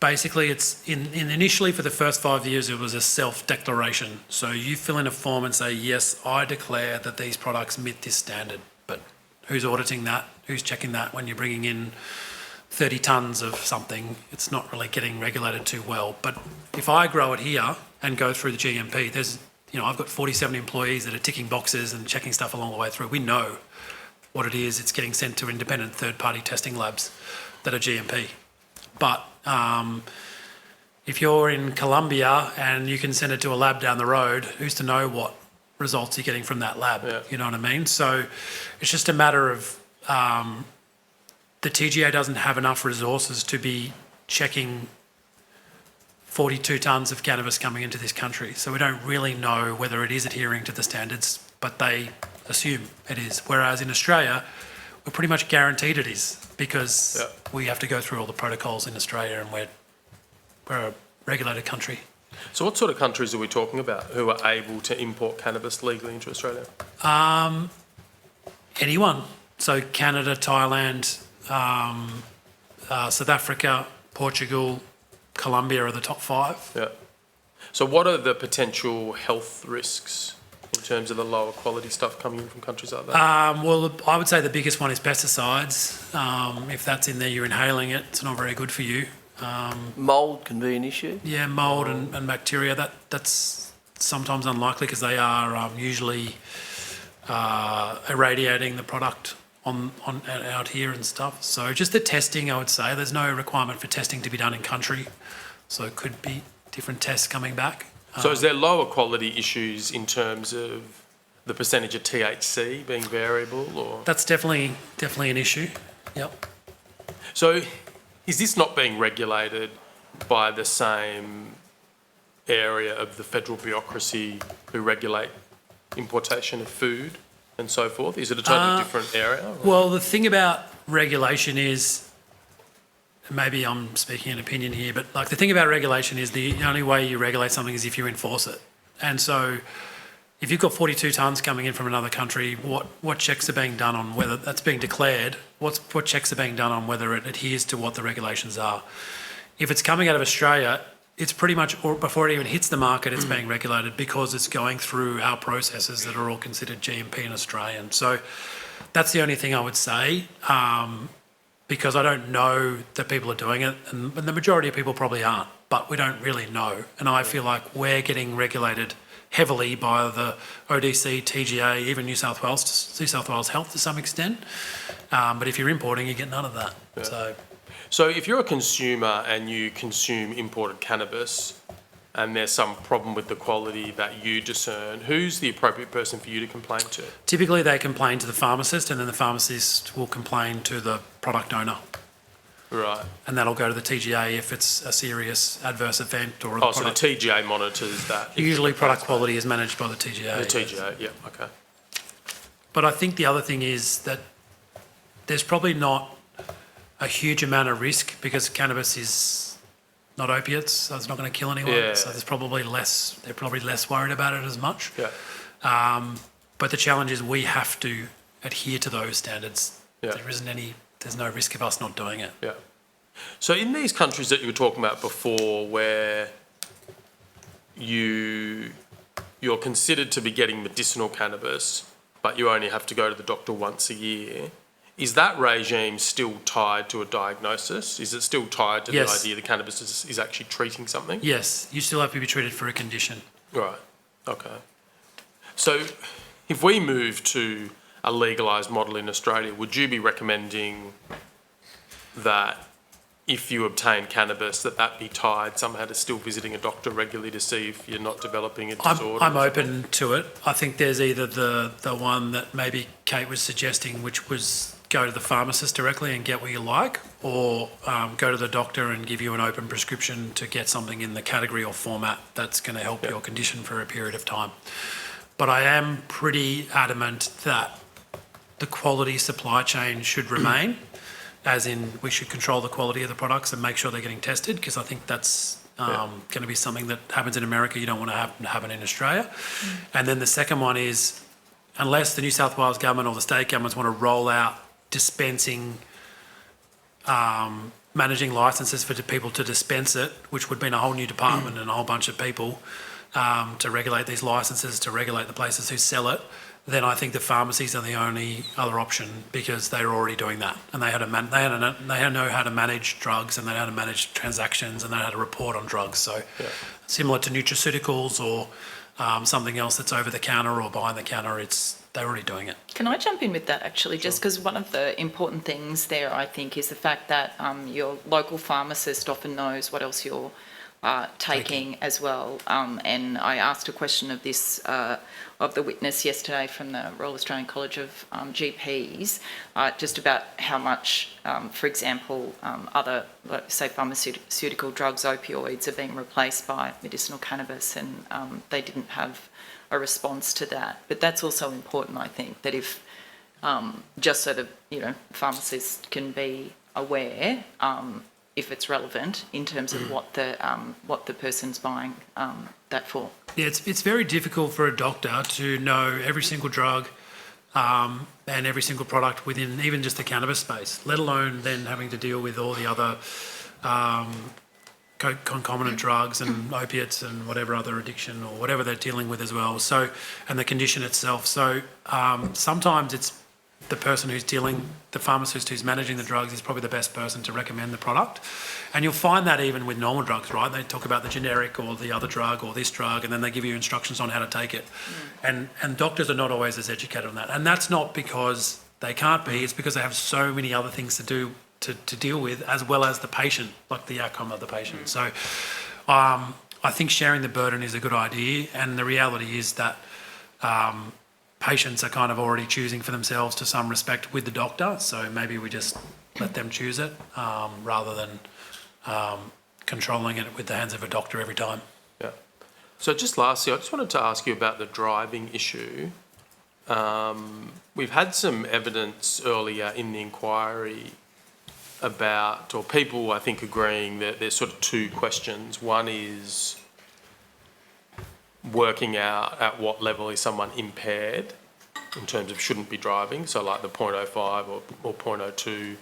basically it's initially for the first 5 years it was a self-declaration. So you fill in a form and say, yes, I declare that these products meet this standard. But who's auditing that? Who's checking that when you're bringing in 30 tonnes of something? It's not really getting regulated too well. But if I grow it here and go through the GMP, I've got 47 employees that are ticking boxes and checking stuff along the way through. We know what it is. It's getting sent to independent third-party testing labs that are GMP. But if you're in Colombia and you can send it to a lab down the road, who's to know what results you're getting from that lab? Yeah. You know what I mean? So it's just a matter of the TGA doesn't have enough resources to be checking 42 tonnes of cannabis coming into this country. So we don't really know whether it is adhering to the standards, but they assume it is. Whereas in Australia, we're pretty much guaranteed it is because we have to go through all the protocols in Australia and we're a regulated country. So what sort of countries are we talking about who are able to import cannabis legally into Australia? Anyone. So Canada, Thailand, South Africa, Portugal, Colombia are the top 5. Yeah. So what are the potential health risks in terms of the lower quality stuff coming in from countries like that? Well, I would say the biggest one is pesticides. If that's in there, you're inhaling it. It's not very good for you. Mould can be an issue. Yeah, mould and bacteria. That's sometimes unlikely because they are usually irradiating the product on out here and stuff. So just the testing, I would say. There's no requirement for testing to be done in country. So it could be different tests coming back. So is there lower quality issues in terms of the percentage of THC being variable, or? That's definitely an issue. Yep. So is this not being regulated by the same area of the federal bureaucracy who regulate importation of food and so forth? Is it a totally different area? Or? Well, the thing about regulation is, maybe I'm speaking an opinion here, but like the thing about regulation is the only way you regulate something is if you enforce it. And so if you've got 42 tonnes coming in from another country, what checks are being done on whether that's being declared? What checks are being done on whether it adheres to what the regulations are? If it's coming out of Australia, it's pretty much, or before it even hits the market, it's being regulated because it's going through our processes that are all considered GMP in Australian. So that's the only thing I would say, because I don't know that people are doing it, and the majority of people probably aren't, but we don't really know. And I feel like we're getting regulated heavily by the ODC, TGA, even New South Wales Health to some extent. But if you're importing, you get none of that. Yeah. So if you're a consumer and you consume imported cannabis, and there's some problem with the quality that you discern, who's the appropriate person for you to complain to? Typically, they complain to the pharmacist, and then the pharmacist will complain to the product owner. Right. And that'll go to the TGA if it's a serious adverse event or Oh, so the TGA monitors that? Usually product quality is managed by the TGA. The TGA, yeah, okay. But I think the other thing is that there's probably not a huge amount of risk because cannabis is not opiates, so it's not going to kill anyone. Yeah. So they're probably less worried about it as much. Yeah. But the challenge is we have to adhere to those standards. Yeah. There's no risk of us not doing it. Yeah. So in these countries that you were talking about before, where you're considered to be getting medicinal cannabis, but you only have to go to the doctor once a year, is that regime still tied to a diagnosis? Is it still tied to Yes. the idea that cannabis is actually treating something? Yes, you still have to be treated for a condition. Right. Okay. So if we move to a legalised model in Australia, would you be recommending that if you obtain cannabis, that be tied somehow to still visiting a doctor regularly to see if you're not developing a disorder? I'm open to it. I think there's either the one that maybe Kate was suggesting, which was go to the pharmacist directly and get what you like, or go to the doctor and give you an open prescription to get something in the category or format that's going to help your condition for a period of time. But I am pretty adamant that the quality supply chain should remain, as in we should control the quality of the products and make sure they're getting tested, because I think that's going to be something that happens in America you don't want to happen in Australia. And then the second one is, unless the New South Wales government or the state governments want to roll out dispensing, managing licences for people to dispense it, which would mean a whole new department and a whole bunch of people to regulate these licences, to regulate the places who sell it, then I think the pharmacies are the only other option, because they're already doing that, and they know how to manage drugs, and they know how to manage transactions, and they know how to report on drugs. So similar to nutraceuticals or something else that's over the counter or behind the counter, they're already doing it. Can I jump in with that actually? Just because one of the important things there, I think, is the fact that your local pharmacist often knows what else you're taking as well. And I asked a question of this of the witness yesterday from the Royal Australian College of GPs, just about how much, for example, other, say, pharmaceutical drugs, opioids, are being replaced by medicinal cannabis, and they didn't have a response to that. But that's also important, I think, that if just so that pharmacists can be aware if it's relevant in terms of what the person's buying that for. Yeah, it's very difficult for a doctor to know every single drug and every single product within even just the cannabis space, let alone then having to deal with all the other concomitant drugs and opiates and whatever other addiction or whatever they're dealing with as well. So, and the condition itself. So sometimes it's the person the pharmacist who's managing the drugs is probably the best person to recommend the product. And you'll find that even with normal drugs, right? They talk about the generic or the other drug or this drug, and then they give you instructions on how to take it. And doctors are not always as educated on that. And that's not because they can't be, it's because they have so many other things to do to deal with, as well as the patient, like the outcome of the patient. So I think sharing the burden is a good idea, and the reality is that patients are kind of already choosing for themselves to some respect with the doctor, so maybe we just let them choose it rather than controlling it with the hands of a doctor every time. Yeah. So just lastly, I just wanted to ask you about the driving issue. We've had some evidence earlier in the inquiry about, or people I think agreeing that there's sort of two questions. One is working out at what level is someone impaired in terms of shouldn't be driving, so like the 0.05 or 0.02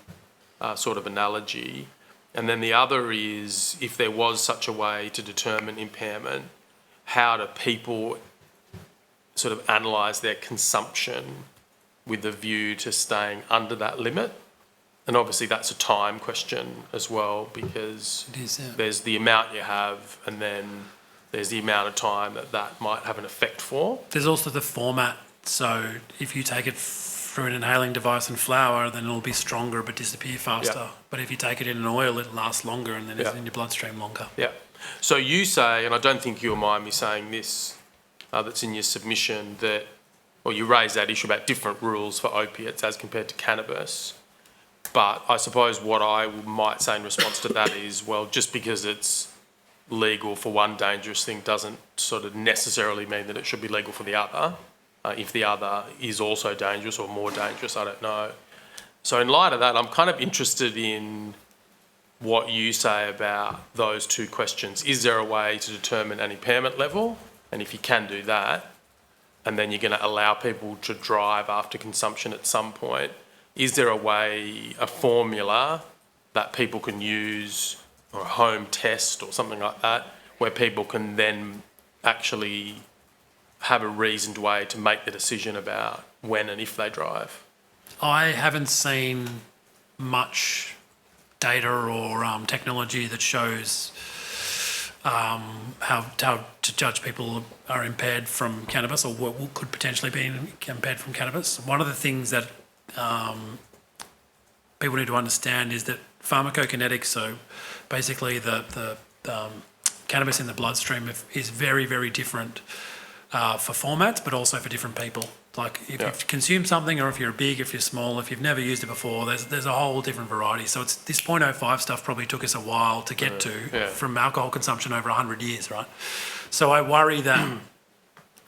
sort of analogy. And then the other is, if there was such a way to determine impairment, how do people sort of analyse their consumption with a view to staying under that limit? And obviously that's a time question as well, because It is, yeah. there's the amount you have, and then there's the amount of time that might have an effect for. There's also the format. So if you take it through an inhaling device and flower, then it'll be stronger but disappear faster. Yeah. But if you take it in an oil, it lasts longer and then it's Yeah. in your bloodstream longer. Yeah. So you say, and I don't think you'll mind me saying this, that's in your submission, that, or you raise that issue about different rules for opiates as compared to cannabis. But I suppose what I might say in response to that is, well, just because it's legal for one dangerous thing doesn't sort of necessarily mean that it should be legal for the other. If the other is also dangerous or more dangerous, I don't know. So in light of that, I'm kind of interested in what you say about those two questions. Is there a way to determine an impairment level? And if you can do that, and then you're going to allow people to drive after consumption at some point, is there a way, a formula that people can use, or a home test or something like that, where people can then actually have a reasoned way to make the decision about when and if they drive? I haven't seen much data or technology that shows how to judge people are impaired from cannabis, or what could potentially be impaired from cannabis. One of the things that people need to understand is that pharmacokinetics, so basically the cannabis in the bloodstream, is very, very different for formats, but also for different people. Like if you've consumed something, or if you're big, if you're small, if you've never used it before, there's a whole different variety. So it's this 0.05 stuff probably took us a while to get to from alcohol consumption over 100 years, right? So I worry that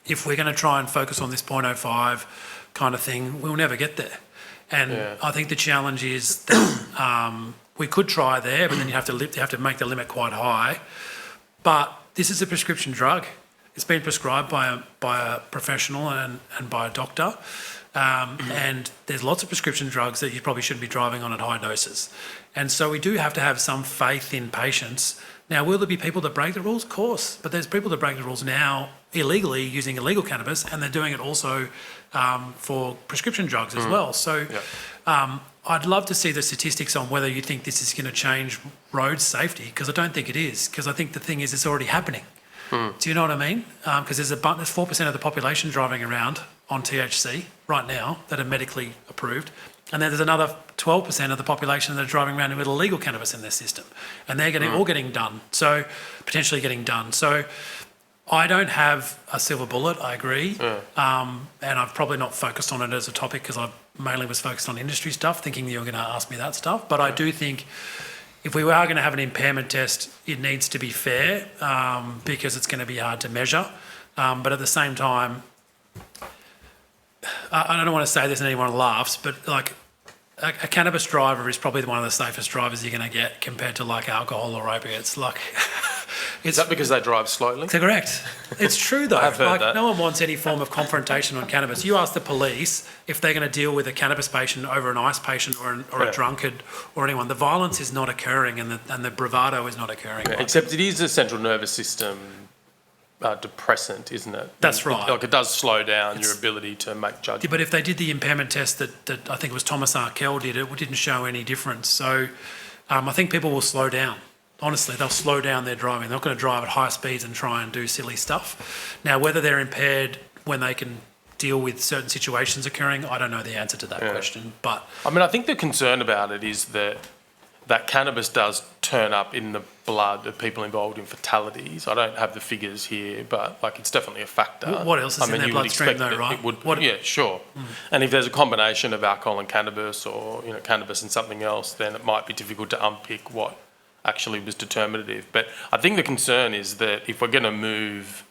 if we're going to try and focus on this 0.05 kind of thing, we'll never get there. And I think the challenge is that we could try there, but then you have to make the limit quite high. But this is a prescription drug. It's been prescribed by a professional and by a doctor. And there's lots of prescription drugs that you probably shouldn't be driving on at high doses. And so we do have to have some faith in patients. Now, will there be people that break the rules? Of course. But there's people that break the rules now illegally using illegal cannabis, and they're doing it also for prescription drugs as well. So I'd love to see the statistics on whether you think this is going to change road safety, because I don't think it is. Because I think the thing is, it's already happening. Do you know what I mean? Because there's 4% of the population driving around on THC right now that are medically approved. And then there's another 12% of the population that are driving around with illegal cannabis in their system. And they're all getting done. So potentially getting done. So I don't have a silver bullet, I agree. And I've probably not focused on it as a topic because I mainly was focused on industry stuff, thinking you were going to ask me that stuff. But I do think if we are going to have an impairment test, it needs to be fair because it's going to be hard to measure. But at the same time, I don't want to say this and anyone laughs, but like a cannabis driver is probably one of the safest drivers you're going to get compared to like alcohol or opiates. Like, Is that because they drive slowly? Correct. It's true though. I've heard that. No one wants any form of confrontation on cannabis. You ask the police if they're going to deal with a cannabis patient over an ice patient or a drunkard or anyone. The violence is not occurring and the bravado is not occurring. Yeah, except it is a central nervous system depressant, isn't it? That's right. Like it does slow down your ability to make judgments. But if they did the impairment test that I think it was Thomas Arkell did, it didn't show any difference. So I think people will slow down. Honestly, they'll slow down their driving. They're not going to drive at high speeds and try and do silly stuff. Now, whether they're impaired when they can deal with certain situations occurring, I don't know the answer to that question. But I mean, I think the concern about it is that cannabis does turn up in the blood of people involved in fatalities. I don't have the figures here, but like it's definitely a factor. What else is in their bloodstream though, right? It would, yeah, sure. And if there's a combination of alcohol and cannabis, or cannabis and something else, then it might be difficult to unpick what actually was determinative. But I think the concern is that if we're going to move,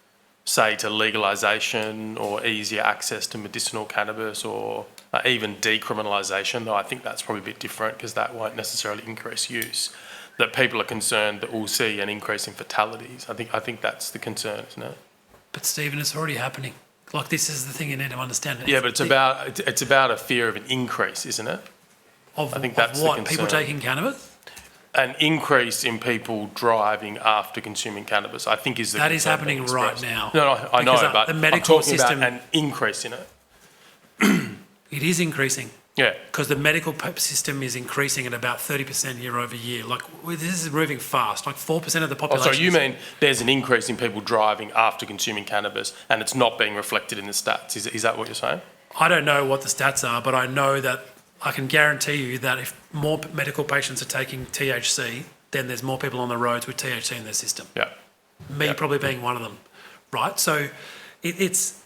say, to legalisation or easier access to medicinal cannabis or even decriminalisation, though I think that's probably a bit different because that won't necessarily increase use, that people are concerned that we'll see an increase in fatalities. I think that's the concern, isn't it? But Stephen, it's already happening. Like this is the thing you need to understand. Yeah, but it's about a fear of an increase, isn't it? I think that's what? the concern. People taking cannabis? An increase in people driving after consuming cannabis, I think, is the concern. That is happening right now. No, I know, Because, but the I'm medical talking system, about an increase in it. it is increasing. Yeah. Because the medical system is increasing at about 30% year over year. Like this is moving fast. Like 4% of the population. So you mean there's an increase in people driving after consuming cannabis, and it's not being reflected in the stats? Is that what you're saying? I don't know what the stats are, but I know that I can guarantee you that if more medical patients are taking THC, then there's more people on the roads with THC in their system. Yeah. Me probably being one of them, right? So it's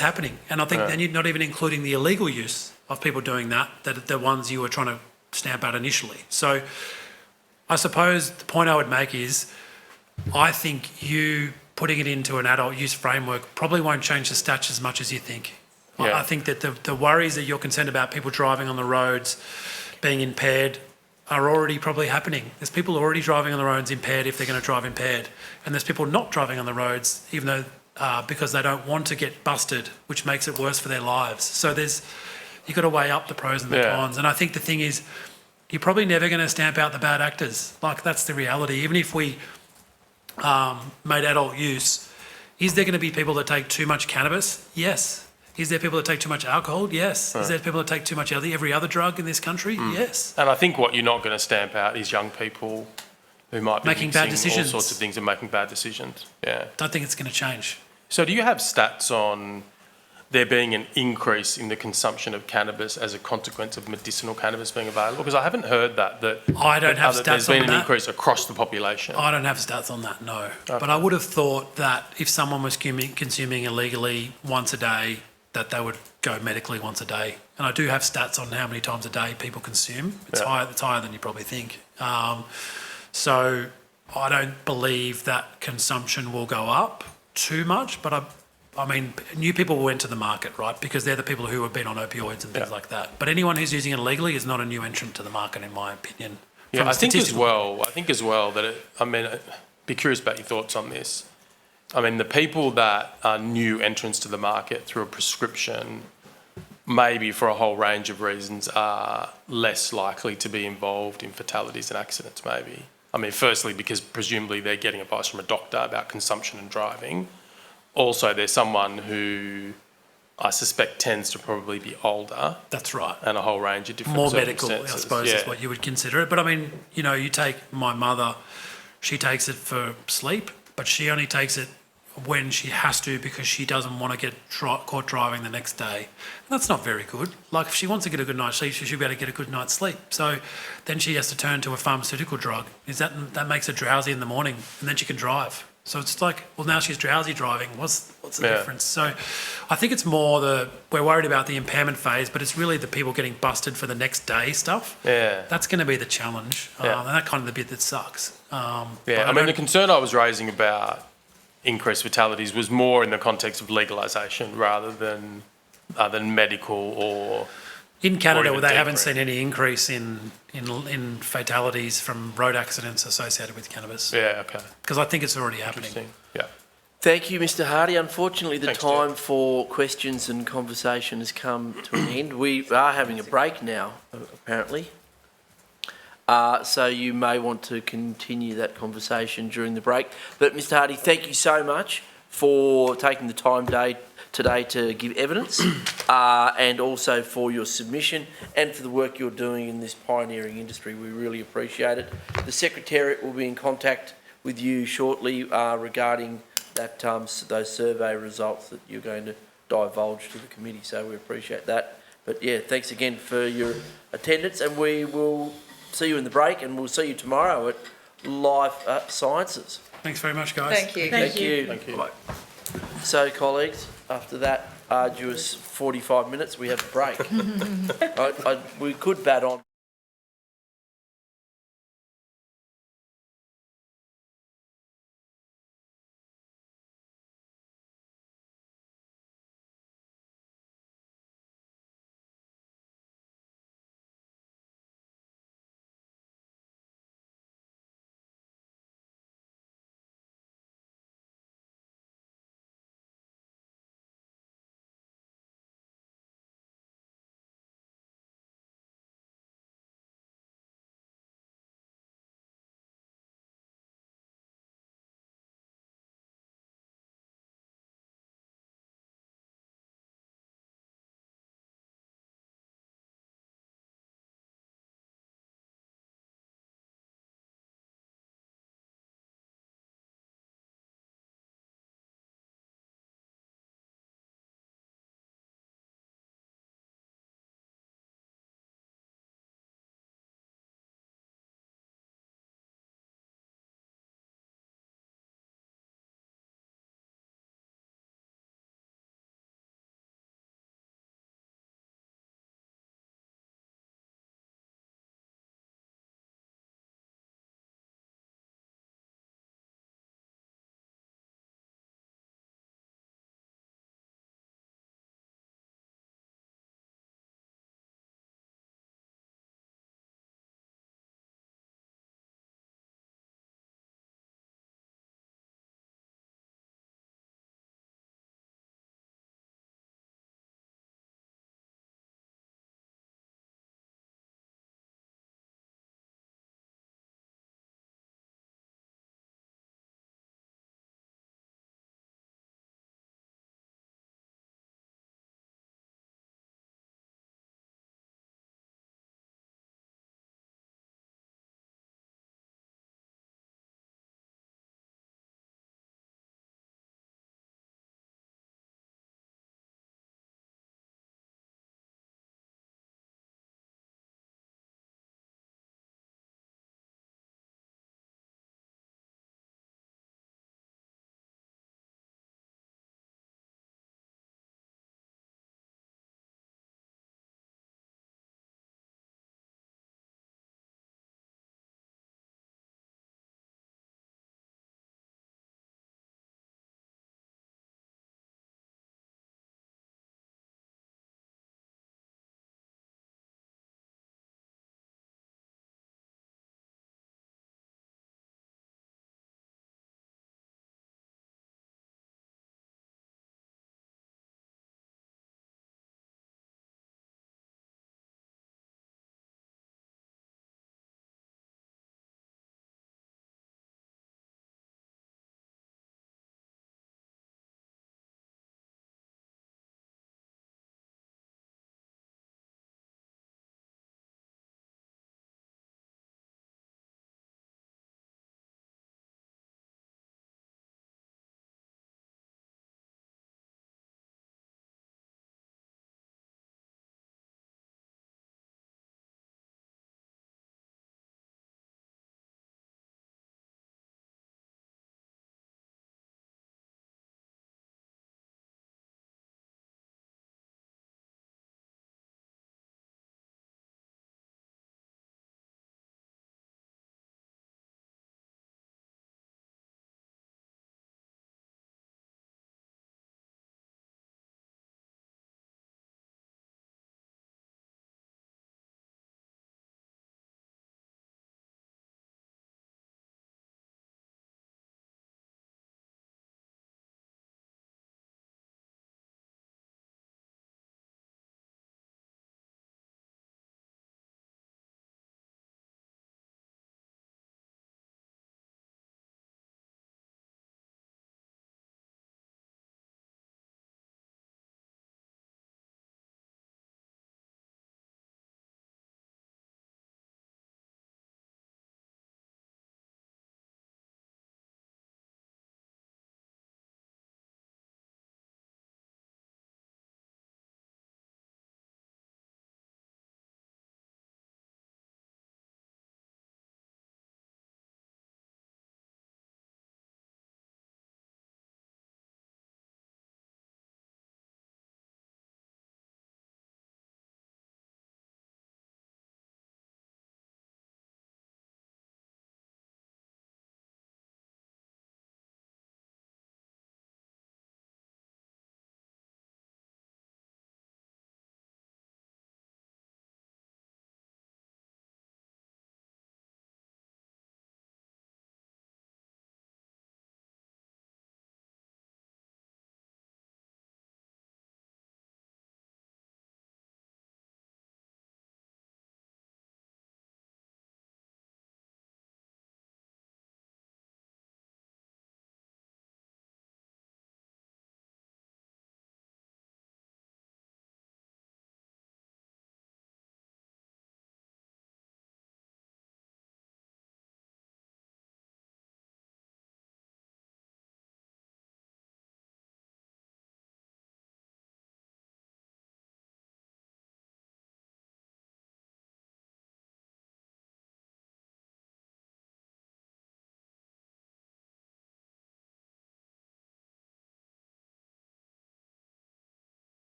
happening. And I think then you're not even including the illegal use of people doing that are the ones you were trying to stamp out initially. So I suppose the point I would make is I think you putting it into an adult use framework probably won't change the stats as much as you think. Yeah. I think that the worries that you're concerned about people driving on the roads being impaired are already probably happening. There's people already driving on the roads impaired if they're going to drive impaired. And there's people not driving on the roads even though because they don't want to get busted, which makes it worse for their lives. So you've got to weigh up the pros and the cons. And I think the thing is, you're probably never going to stamp out the bad actors. Like, that's the reality. Even if we made adult use, is there going to be people that take too much cannabis? Yes. Is there people that take too much alcohol? Yes. Is there people that take too much every other drug in this country? Yes. And I think what you're not going to stamp out is young people who might be Making bad mixing all decisions. sorts of things and making bad decisions. Yeah. Don't think it's going to change. So do you have stats on there being an increase in the consumption of cannabis as a consequence of medicinal cannabis being available? Because I haven't heard that I don't have there's stats been on an that. increase across the population. I don't have stats on that, no. But I would have thought that if someone was consuming illegally once a day, that they would go medically once a day. And I do have stats on how many times a day people consume. It's higher than you probably think. So I don't believe that consumption will go up too much, but I mean, new people will enter the market, right? Because they're the people who have been on opioids and things like that. But anyone who's using it illegally is not a new entrant to the market, in my opinion. Yeah, I think as well that I'd be curious about your thoughts on this. I mean, the people that are new entrants to the market through a prescription, maybe for a whole range of reasons, are less likely to be involved in fatalities and accidents, maybe. I mean, firstly, because presumably they're getting advice from a doctor about consumption and driving. Also, there's someone who I suspect tends to probably be older. That's right. And a whole range of different More medical, I circumstances. suppose, is what you would consider it. But I mean, you take my mother, she takes it for sleep, but she only takes it when she has to because she doesn't want to get caught driving the next day. And that's not very good. Like, if she wants to get a good night's sleep, she should be able to get a good night's sleep. So then she has to turn to a pharmaceutical drug. That makes her drowsy in the morning, and then she can drive. So it's like, well, now she's drowsy driving. What's the difference? So I think it's more we're worried about the impairment phase, but it's really the people getting busted for the next day stuff. Yeah. That's going to be the challenge. And that kind of the bit that sucks. I mean, the concern I was raising about increased fatalities was more in the context of legalisation rather than medical or... In Canada, even they haven't deeper. seen any increase in fatalities from road accidents associated with cannabis. Yeah, okay. Because I think it's already happening. Interesting. Yeah. Thank you, Mr. Hardy. Unfortunately, the Thanks, time Jeff. for questions and conversation has come to an end. We are having a break now, apparently. So you may want to continue that conversation during the break. But Mr. Hardy, thank you so much for taking the time today to give evidence and also for your submission and for the work you're doing in this pioneering industry. We really appreciate it. The Secretariat will be in contact with you shortly regarding that those survey results that you're going to divulge to the committee, so we appreciate that. But yeah, thanks again for your attendance, and we will see you in the break, and we'll see you tomorrow at Life Sciences. Thanks very much, guys. Thank you. Thank you. Thank you. Bye. So, colleagues, after that arduous 45 minutes, we have a break. We could bat on.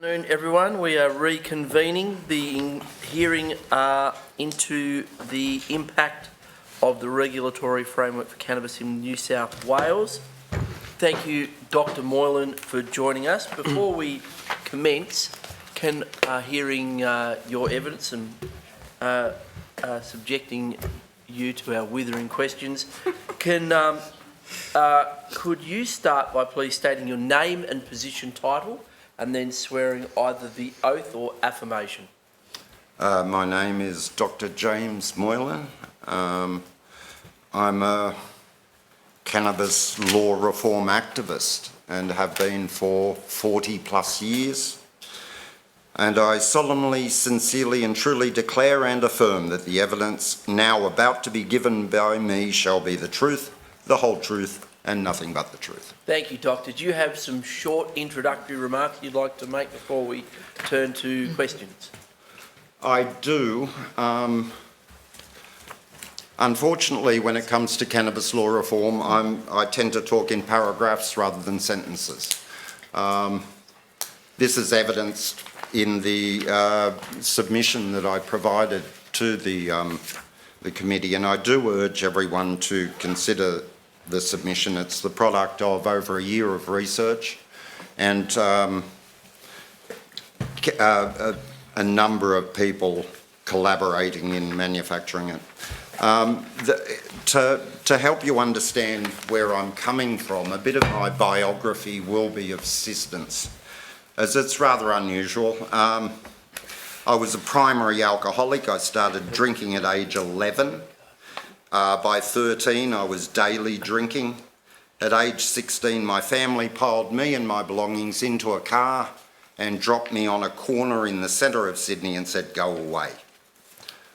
Good afternoon, everyone. We are reconvening the hearing into the impact of the regulatory framework for cannabis in New South Wales. Thank you, Dr. Moylan, for joining us. Before we commence, hearing your evidence and subjecting you to our withering questions, could you start by please stating your name and position title, and then swearing either the oath or affirmation? My name is Dr. James Moylan. I'm a cannabis law reform activist and have been for 40 plus years. And I solemnly, sincerely and truly declare and affirm that the evidence now about to be given by me shall be the truth, the whole truth, and nothing but the truth. Thank you, Doctor. Do you have some short introductory remarks you'd like to make before we turn to questions? I do. Unfortunately, when it comes to cannabis law reform, I tend to talk in paragraphs rather than sentences. This is evidenced in the submission that I provided to the committee, and I do urge everyone to consider the submission. It's the product of over a year of research and a number of people collaborating in manufacturing it. To help you understand where I'm coming from, a bit of my biography will be of assistance, as it's rather unusual. I was a primary alcoholic. I started drinking at age 11. By 13, I was daily drinking. At age 16, my family piled me and my belongings into a car and dropped me on a corner in the centre of Sydney and said, "Go away."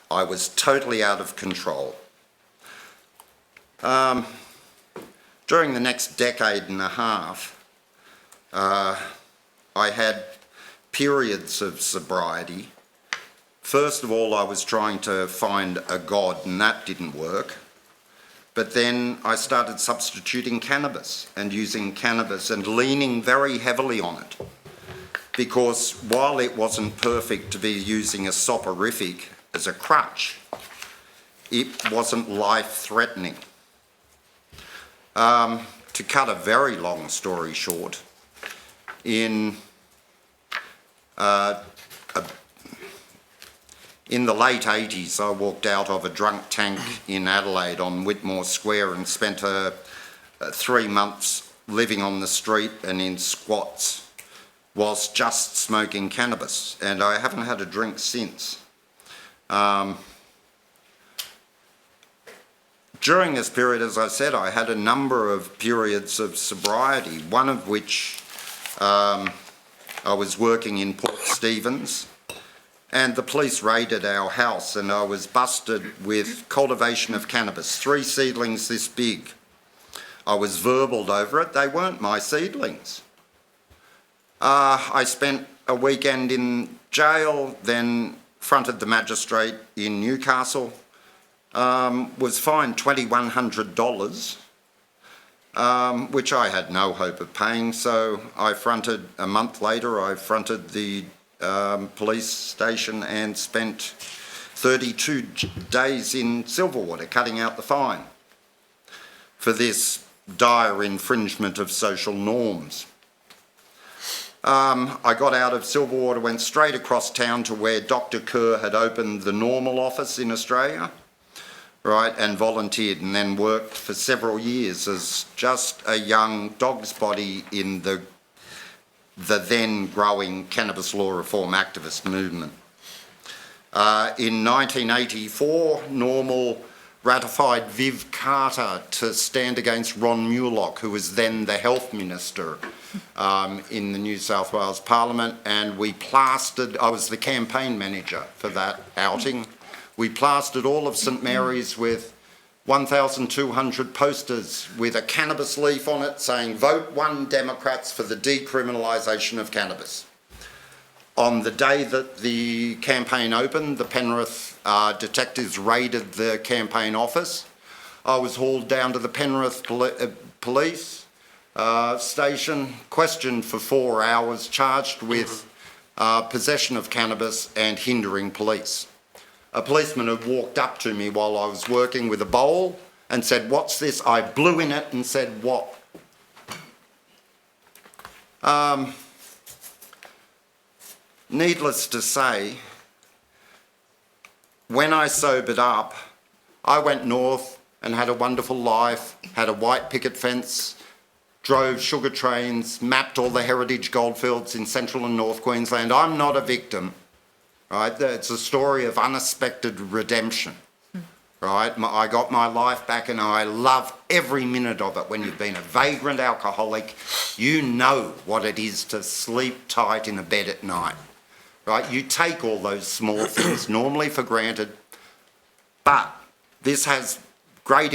I was totally out of control. During the next decade and a half, I had periods of sobriety. First of all, I was trying to find a God, and that didn't work. But then I started substituting cannabis and using cannabis and leaning very heavily on it. Because while it wasn't perfect to be using a soporific as a crutch, it wasn't life-threatening. To cut a very long story short, in the late 80s, I walked out of a drunk tank in Adelaide on Whitmore Square and spent 3 months living on the street and in squats whilst just smoking cannabis, and I haven't had a drink since. During this period, as I said, I had a number of periods of sobriety, one of which I was working in Port Stephens, and the police raided our house and I was busted with cultivation of cannabis, 3 seedlings this big. I was verballed over it. They weren't my seedlings. I spent a weekend in jail, then fronted the magistrate in Newcastle, was fined $2,100, which I had no hope of paying, so a month later, I fronted the police station and spent 32 days in Silverwater cutting out the fine for this dire infringement of social norms. I got out of Silverwater, went straight across town to where Dr. Kerr had opened the normal office in Australia, right, and volunteered, and then worked for several years as just a young dog's body in the then growing cannabis law reform activist movement. In 1984, Normal ratified Viv Carter to stand against Ron Mulock, who was then the health minister in the New South Wales Parliament, and I was the campaign manager for that outing. We plastered all of St Mary's with 1,200 posters with a cannabis leaf on it saying, "Vote 1 Democrats for the decriminalisation of cannabis." On the day that the campaign opened, the Penrith detectives raided the campaign office. I was hauled down to the Penrith police station, questioned for 4 hours, charged with possession of cannabis and hindering police. A policeman had walked up to me while I was working with a bowl and said, "What's this?" I blew in it and said, "What?" Needless to say, when I sobered up, I went north and had a wonderful life, had a white picket fence, drove sugar trains, mapped all the heritage goldfields in central and north Queensland. I'm not a victim, right? It's a story of unexpected redemption, right? I got my life back and I love every minute of it. When you've been a vagrant alcoholic, you know what it is to sleep tight in a bed at night, right? You take all those small things normally for granted, but this has great,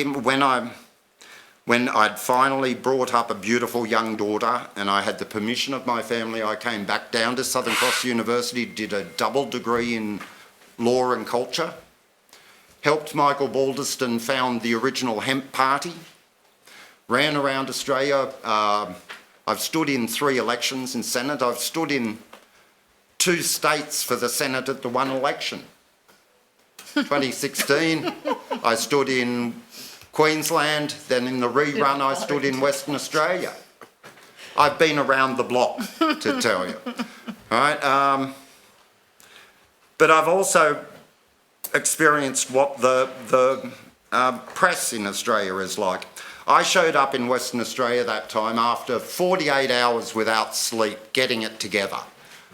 when I'd finally brought up a beautiful young daughter and I had the permission of my family, I came back down to Southern Cross University, did a double degree in law and culture, helped Michael Balderston found the original hemp party, ran around Australia. I've stood in 3 elections in Senate. I've stood in 2 states for the Senate at the one election. 2016, I stood in Queensland, then in the rerun I stood in Western Australia. I've been around the block, to tell you. All right? But I've also experienced what the press in Australia is like. I showed up in Western Australia that time after 48 hours without sleep, getting it together.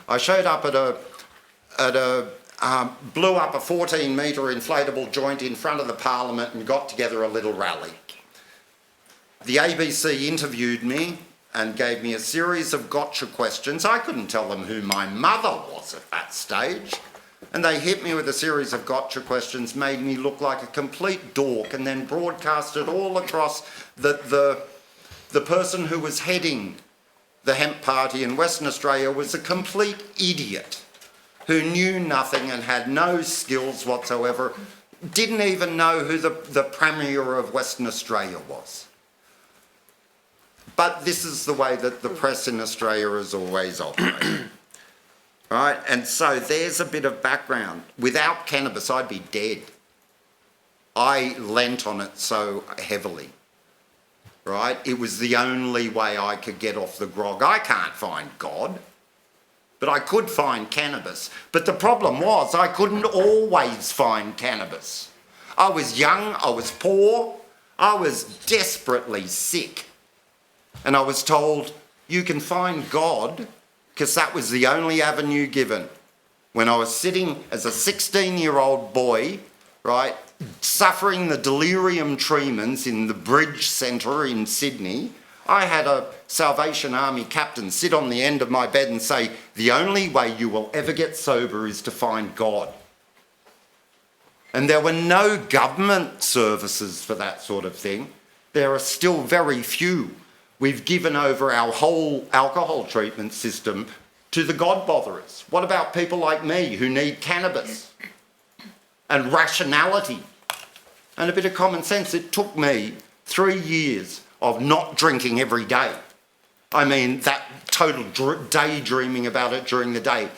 I showed up blew up a 14-metre inflatable joint in front of the Parliament and got together a little rally. The ABC interviewed me and gave me a series of gotcha questions. I couldn't tell them who my mother was at that stage. And they hit me with a series of gotcha questions, made me look like a complete dork, and then broadcast it all across the person who was heading the hemp party in Western Australia was a complete idiot who knew nothing and had no skills whatsoever, didn't even know who the Premier of Western Australia was. But this is the way that the press in Australia has always operated. Right? And so there's a bit of background. Without cannabis, I'd be dead. I lent on it so heavily. Right? It was the only way I could get off the grog. I can't find God, but I could find cannabis. But the problem was I couldn't always find cannabis. I was young, I was poor, I was desperately sick. And I was told, you can find God, because that was the only avenue given. When I was sitting as a 16-year-old boy, right, suffering the delirium tremens in the Bridge Centre in Sydney, I had a Salvation Army captain sit on the end of my bed and say, the only way you will ever get sober is to find God. And there were no government services for that sort of thing. There are still very few. We've given over our whole alcohol treatment system to the God-botherers. What about people like me who need cannabis and rationality and a bit of common sense? It took me 3 years of not drinking every day. I mean, that total daydreaming about it during the day,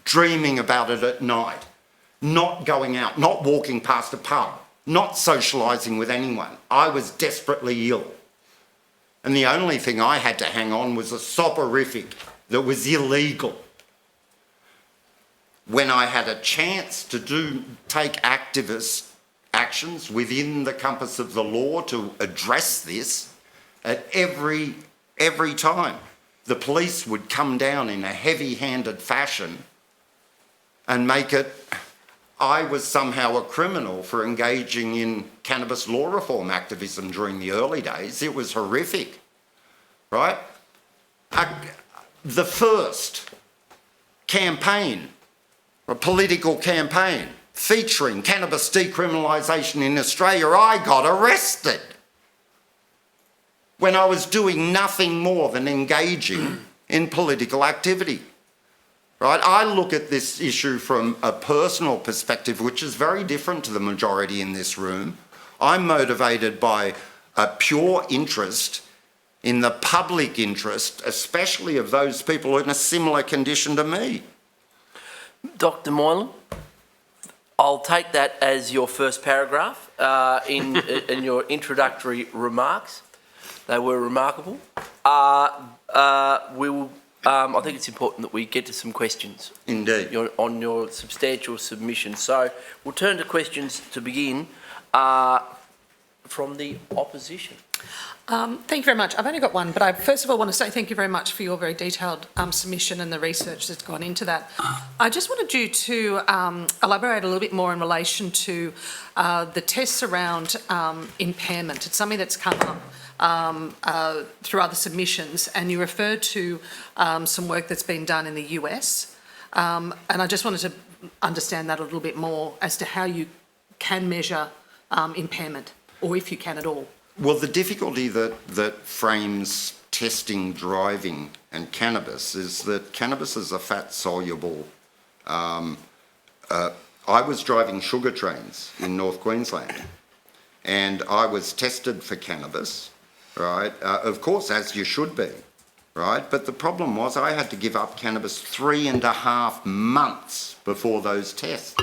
dreaming about it at night, not going out, not walking past a pub, not socialising with anyone. I was desperately ill. And the only thing I had to hang on was a soporific that was illegal. When I had a chance to take activist actions within the compass of the law to address this, at every time the police would come down in a heavy-handed fashion and make it I was somehow a criminal for engaging in cannabis law reform activism during the early days. It was horrific, right? The first campaign, a political campaign featuring cannabis decriminalisation in Australia, I got arrested when I was doing nothing more than engaging in political activity. Right? I look at this issue from a personal perspective, which is very different to the majority in this room. I'm motivated by a pure interest in the public interest, especially of those people in a similar condition to me. Dr. Moylan, I'll take that as your first paragraph in your introductory remarks. They were remarkable. I think it's important that we get to some questions. Indeed. On your substantial submission. So we'll turn to questions to begin from the opposition. Thank you very much. I've only got one, but I first of all want to say thank you very much for your very detailed submission and the research that's gone into that. I just wanted you to elaborate a little bit more in relation to the tests around impairment. It's something that's come up through other submissions, and you referred to some work that's been done in the US. And I just wanted to understand that a little bit more as to how you can measure impairment, or if you can at all. Well, the difficulty that frames testing driving and cannabis is that cannabis is a fat-soluble... I was driving sugar trains in North Queensland, and I was tested for cannabis, right? Of course, as you should be, right? But the problem was I had to give up cannabis 3.5 months before those tests.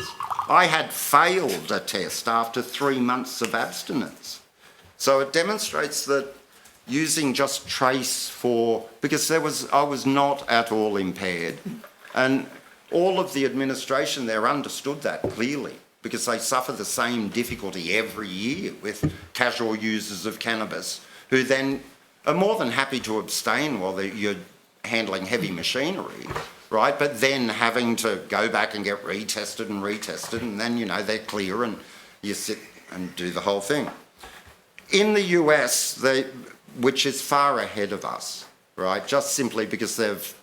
I had failed a test after 3 months of abstinence. So it demonstrates that using just trace because I was not at all impaired, and all of the administration there understood that clearly, because they suffer the same difficulty every year with casual users of cannabis, who then are more than happy to abstain while you're handling heavy machinery, right? But then having to go back and get retested, and then, they're clear and you sit and do the whole thing. In the US, which is far ahead of us, right, just simply because they've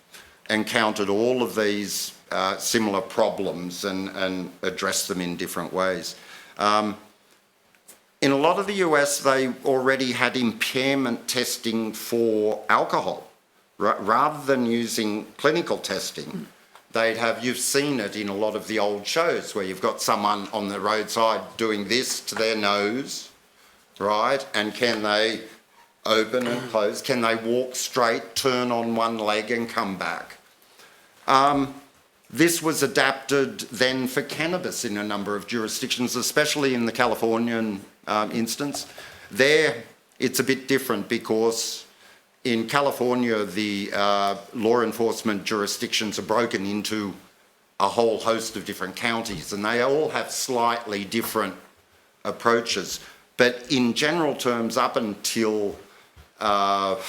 encountered all of these similar problems and addressed them in different ways. In a lot of the US, they already had impairment testing for alcohol. Rather than using clinical testing, they'd have, you've seen it in a lot of the old shows where you've got someone on the roadside doing this to their nose, right? And can they open and close? Can they walk straight, turn on one leg and come back? This was adapted then for cannabis in a number of jurisdictions, especially in the Californian instance. There, it's a bit different because in California, the law enforcement jurisdictions are broken into a whole host of different counties, and they all have slightly different approaches. But in general terms, up until about,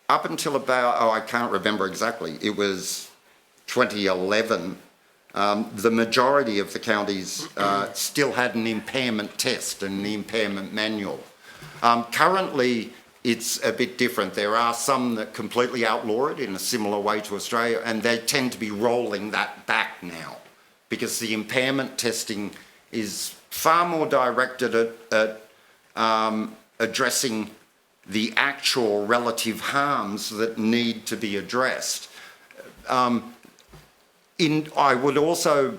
I can't remember exactly, it was 2011, the majority of the counties still had an impairment test and an impairment manual. Currently, it's a bit different. There are some that completely outlaw it in a similar way to Australia, and they tend to be rolling that back now because the impairment testing is far more directed at addressing the actual relative harms that need to be addressed. I would also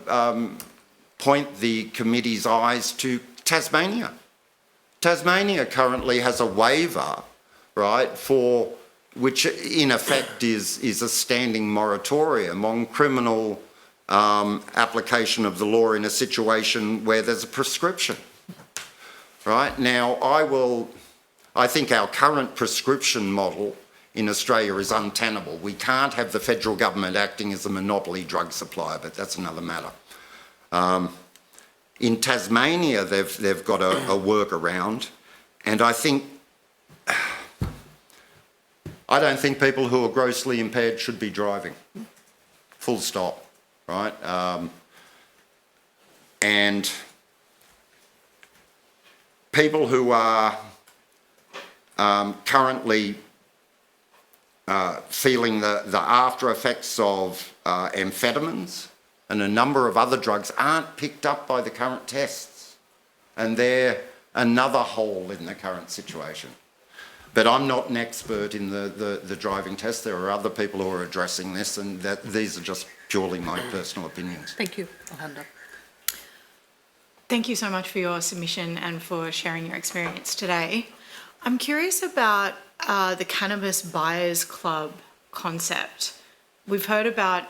point the committee's eyes to Tasmania. Tasmania currently has a waiver, right, for which in effect is a standing moratorium on criminal application of the law in a situation where there's a prescription, right? Now, I think our current prescription model in Australia is untenable. We can't have the federal government acting as a monopoly drug supplier, but that's another matter. In Tasmania, they've got a workaround, and I don't think people who are grossly impaired should be driving. Full stop, right? And people who are currently feeling the after effects of amphetamines and a number of other drugs aren't picked up by the current tests, and they're another hole in the current situation. But I'm not an expert in the driving test. There are other people who are addressing this, and these are just purely my personal opinions. Thank you. I'll hand up. Thank you so much for your submission and for sharing your experience today. I'm curious about the Cannabis Buyers Club concept. we've heard about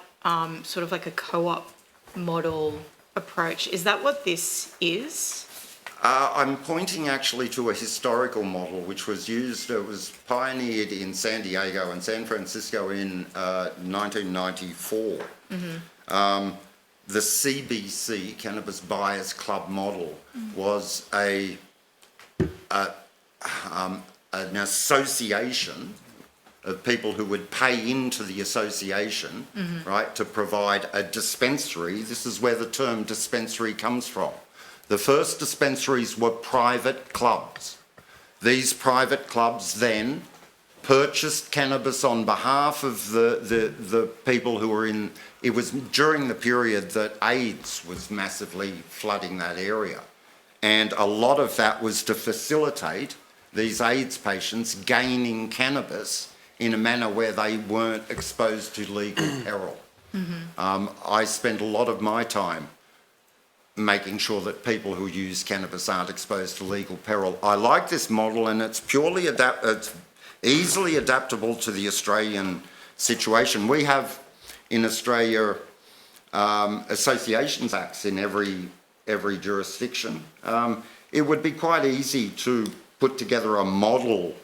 sort of like a co-op model approach. Is that what this is? I'm pointing actually to a historical model which was used, it was pioneered in San Diego and San Francisco in 1994. The CBC, Cannabis Buyers Club model, was an association of people who would pay into the association, right, to provide a dispensary. This is where the term dispensary comes from. The first dispensaries were private clubs. These private clubs then purchased cannabis on behalf of the people who were in. It was during the period that AIDS was massively flooding that area. And a lot of that was to facilitate these AIDS patients gaining cannabis in a manner where they weren't exposed to legal peril. I spent a lot of my time making sure that people who use cannabis aren't exposed to legal peril. I like this model, and it's purely it's easily adaptable to the Australian situation. We have in Australia associations acts in every jurisdiction. It would be quite easy to put together a model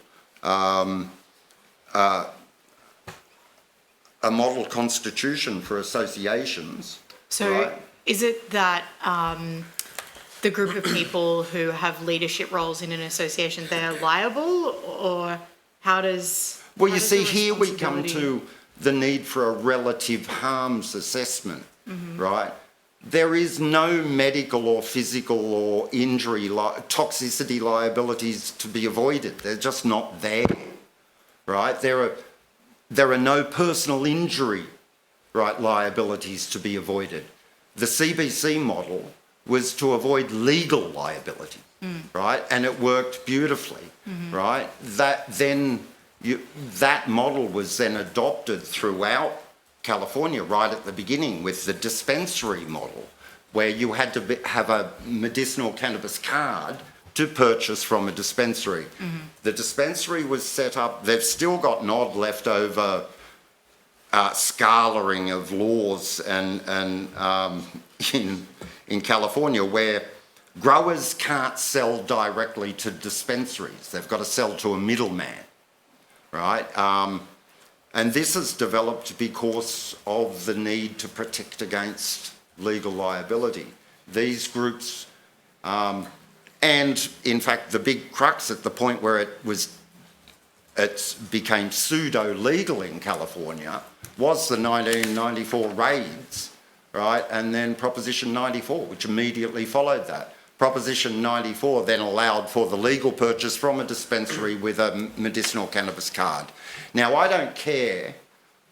constitution for associations. So right? is it that the group of people who have leadership roles in an association, they're liable, or how does... Well, how you does see, the here we come responsibility- to the need for a relative harms assessment, right? There is no medical or physical or injury, toxicity liabilities to be avoided. They're just not there, right? There are no personal injury, right, liabilities to be avoided. The CBC model was to avoid legal liability, right? And it worked beautifully, right? That model was then adopted throughout California right at the beginning with the dispensary model, where you had to have a medicinal cannabis card to purchase from a dispensary. The dispensary was set up, they've still got an odd leftover scarring of laws and in California, where growers can't sell directly to dispensaries. They've got to sell to a middleman, right? And this has developed because of the need to protect against legal liability. These groups, and in fact, the big crux at the point where it became pseudo-legal in California was the 1994 raids, right? And then Proposition 94, which immediately followed that. Proposition 94 then allowed for the legal purchase from a dispensary with a medicinal cannabis card. Now, I don't care,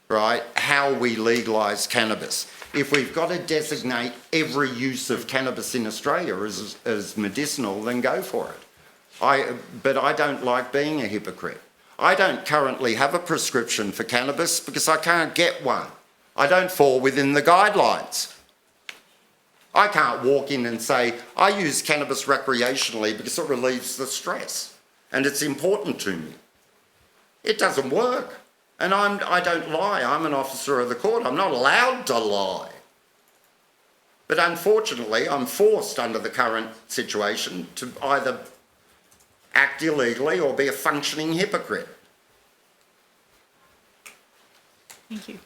right, how we legalise cannabis. If we've got to designate every use of cannabis in Australia as medicinal, then go for it. But I don't like being a hypocrite. I don't currently have a prescription for cannabis because I can't get one. I don't fall within the guidelines. I can't walk in and say, I use cannabis recreationally because it relieves the stress and it's important to me. It doesn't work. And I don't lie. I'm an officer of the court. I'm not allowed to lie. But unfortunately, I'm forced under the current situation to either act illegally or be a functioning hypocrite. Thank you.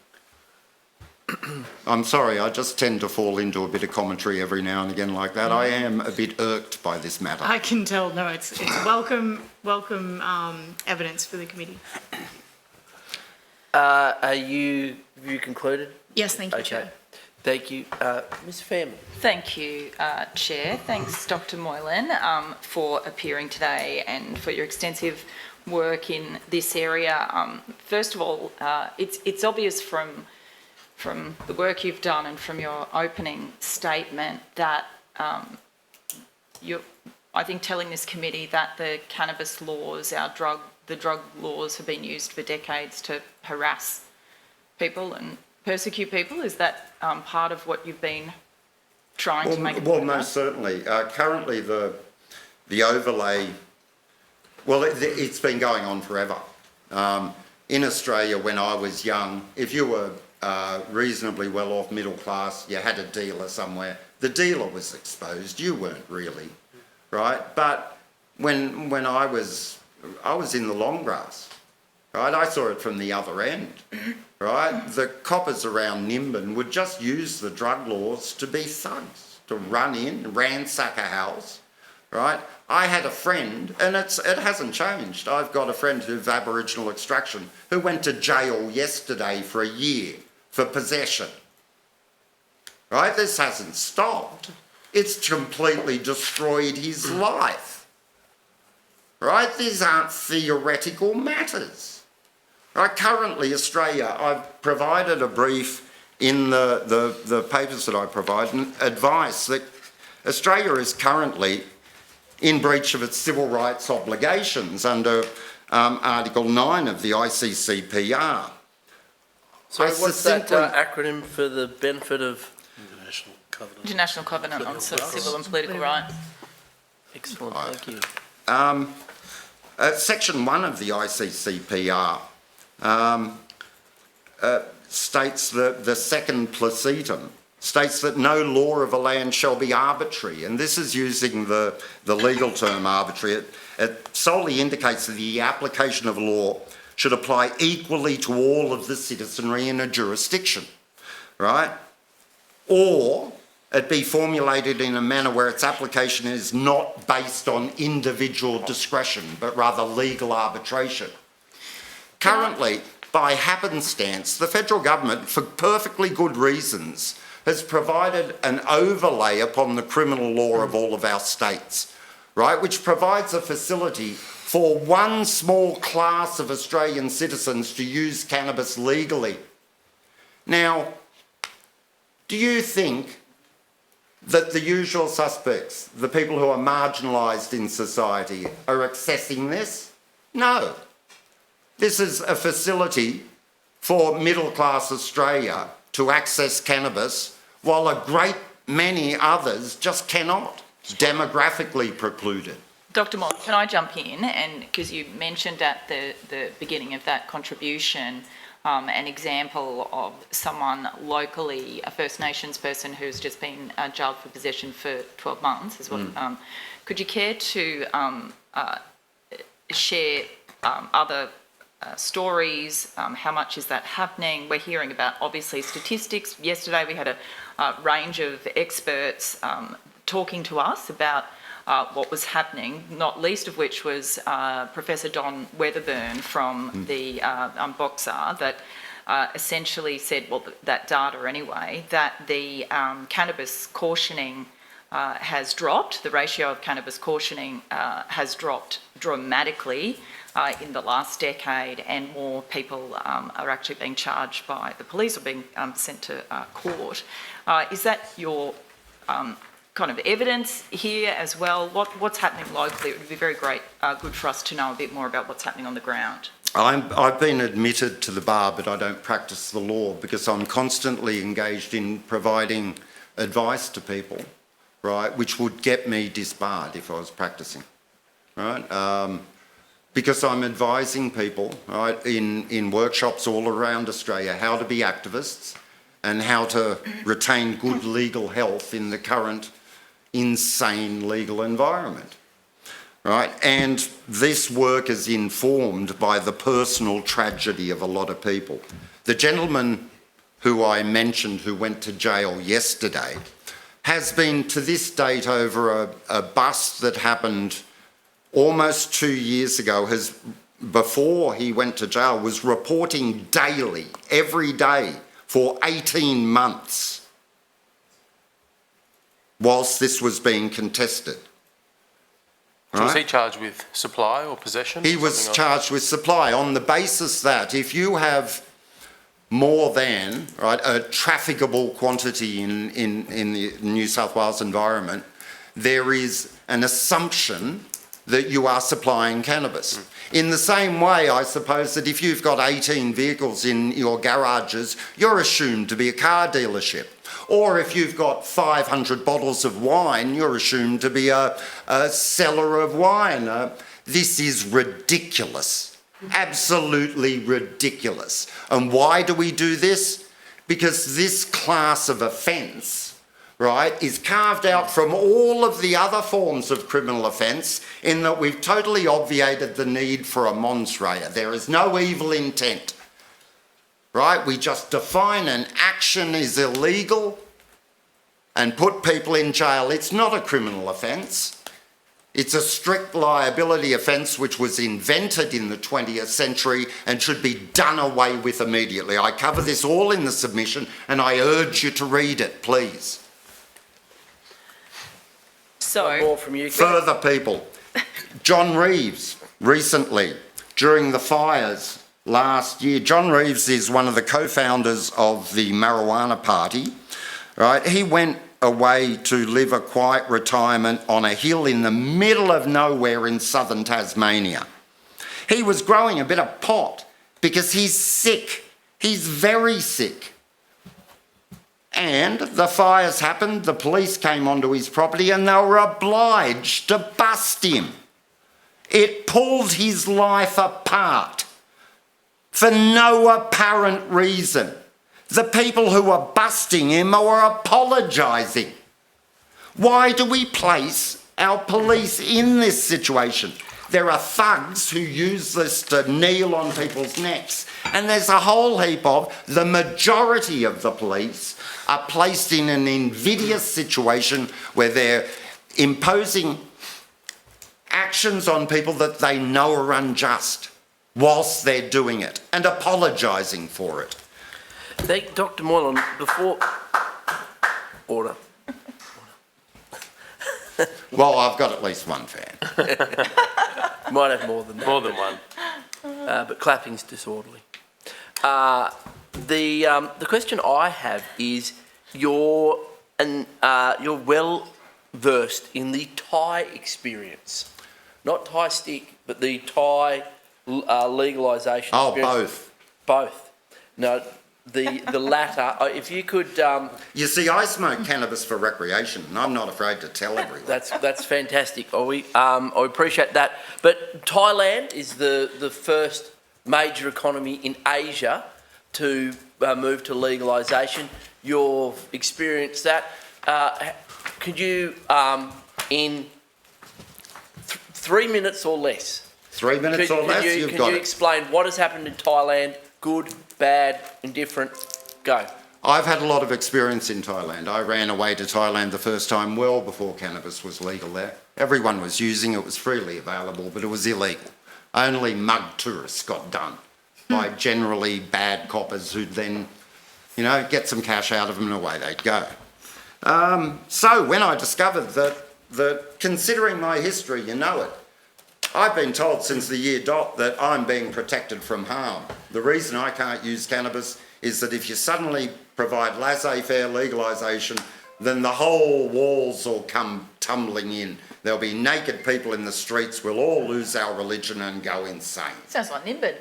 I'm sorry, I just tend to fall into a bit of commentary every now and again like that. I am a bit irked by this matter. I can tell. No, it's welcome evidence for the committee. Are you concluded? Yes, thank you, Okay. Chair. Thank you. Ms. Fairman. Thank you, Chair. Thanks, Dr. Moylan, for appearing today and for your extensive work in this area. First of all, it's obvious from the work you've done and from your opening statement that you're, I think, telling this committee that the cannabis laws, the drug laws have been used for decades to harass people and persecute people. Is that part of what you've been trying to make a Well, point most certainly. Currently, the overlay, well, it's been going on forever. In Australia, when I was young, if you were reasonably well-off, middle class, you had a dealer somewhere. The dealer was exposed, you weren't really, right? But when I was in the long grass, right, I saw it from the other end, right? The coppers around Nimbin would just use the drug laws to be thugs, to run in, ransack a house, right? I had a friend, and it hasn't changed. I've got a friend of Aboriginal extraction who went to jail yesterday for a year for possession. Right? This hasn't stopped. It's completely destroyed his life. Right? These aren't theoretical matters. Right? Currently, Australia, I've provided a brief in the papers that I provide, and advice that Australia is currently in breach of its civil rights obligations under Article 9 of the ICCPR. So what's that acronym for the benefit of? International Covenant on Civil and Political Rights. Excellent, thank you. Section 1 of the ICCPR states that the second placetum states that no law of a land shall be arbitrary, and this is using the legal term arbitrary. It solely indicates that the application of law should apply equally to all of the citizenry in a jurisdiction, right? Or it be formulated in a manner where its application is not based on individual discretion, but rather legal arbitration. Currently, by happenstance, the federal government, for perfectly good reasons, has provided an overlay upon the criminal law of all of our states, right, which provides a facility for one small class of Australian citizens to use cannabis legally. Now, do you think that the usual suspects, the people who are marginalised in society, are accessing this? No. This is a facility for middle-class Australia to access cannabis, while a great many others just cannot, demographically precluded. Dr. Moore, can I jump in? And because you mentioned at the beginning of that contribution an example of someone locally, a First Nations person who's just been jailed for possession for 12 months. Is what, could you care to share other stories? How much is that happening? We're hearing about, obviously, statistics. Yesterday we had a range of experts talking to us about what was happening, not least of which was Professor Don Weatherburn from the Boxer, that essentially said, well, that data anyway, that the cannabis cautioning has dropped, the ratio of cannabis cautioning has dropped dramatically in the last decade, and more people are actually being charged by the police or being sent to court. Is that your kind of evidence here as well? What's happening locally? It would be very good for us to know a bit more about what's happening on the ground. I've been admitted to the bar, but I don't practice the law because I'm constantly engaged in providing advice to people, right, which would get me disbarred if I was practicing, right? Because I'm advising people, right, in workshops all around Australia how to be activists and how to retain good legal health in the current insane legal environment, right? And this work is informed by the personal tragedy of a lot of people. The gentleman who I mentioned who went to jail yesterday has been to this date over a bust that happened almost 2 years ago, before he went to jail, was reporting daily, every day, for 18 months, whilst this was being contested. So was he charged with supply or possession? He was charged with supply on the basis that if you have more than, right, a trafficable quantity in the New South Wales environment, there is an assumption that you are supplying cannabis. In the same way, I suppose that if you've got 18 vehicles in your garages, you're assumed to be a car dealership. Or if you've got 500 bottles of wine, you're assumed to be a seller of wine. This is ridiculous, absolutely ridiculous. And why do we do this? because this class of offence, right, is carved out from all of the other forms of criminal offence in that we've totally obviated the need for a mens rea. There is no evil intent, right? We just define an action is illegal and put people in jail. It's not a criminal offence. It's a strict liability offence which was invented in the 20th century and should be done away with immediately. I cover this all in the submission and I urge you to read it, please. So, More from you. Further people. John Reeves, recently, during the fires last year, John Reeves is one of the co-founders of the Marijuana Party, right? He went away to live a quiet retirement on a hill in the middle of nowhere in southern Tasmania. He was growing a bit of pot because he's sick. He's very sick. And the fires happened, the police came onto his property and they were obliged to bust him. It pulled his life apart for no apparent reason. The people who were busting him were apologising. Why do we place our police in this situation? There are thugs who use this to kneel on people's necks, and there's a whole heap of, the majority of the police are placed in an invidious situation where they're imposing actions on people that they know are unjust whilst they're doing it and apologising for it. Dr. Moylan, before... Order. Well, I've got at least one fan. Might have more than that. More than one. But clapping's disorderly. The question I have is you're well versed in the Thai experience, not Thai stick, but the Thai legalisation. Oh, experience. Both. No, the latter. If you could. You see, I smoke cannabis for recreation, and I'm not afraid to tell everyone. That's fantastic. I appreciate that. But Thailand is the first major economy in Asia to move to legalisation. You've experienced that. Could you, in 3 minutes or less... 3 minutes or less, you've got it. Can you explain what has happened in Thailand? Good, bad, indifferent? Go. I've had a lot of experience in Thailand. I ran away to Thailand the first time well before cannabis was legal there. Everyone was using it, was freely available, but it was illegal. Only mug tourists got done by generally bad coppers who'd then, get some cash out of them and away they'd go. So when I discovered that considering my history, I've been told since the year dot that I'm being protected from harm. The reason I can't use cannabis is that if you suddenly provide laissez-faire legalisation, then the whole walls will come tumbling in. There'll be naked people in the streets, we'll all lose our religion and go insane. sounds like Nimbin.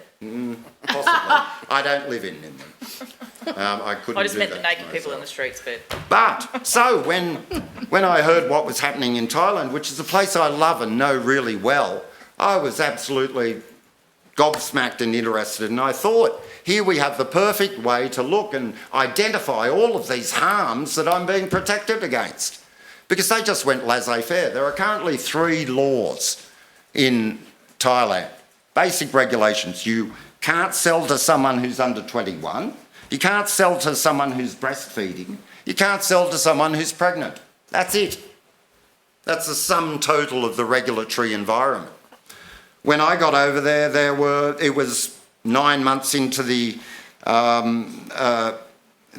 Possibly. I don't live in Nimbin. I couldn't I just do meant the that naked to people in myself. the streets, but... But, so when I heard what was happening in Thailand, which is a place I love and know really well, I was absolutely gobsmacked and interested, and I thought, here we have the perfect way to look and identify all of these harms that I'm being protected against. Because they just went laissez-faire. There are currently 3 laws in Thailand, basic regulations. You can't sell to someone who's under 21, you can't sell to someone who's breastfeeding, you can't sell to someone who's pregnant. That's it. That's the sum total of the regulatory environment. When I got over there, it was 9 months into the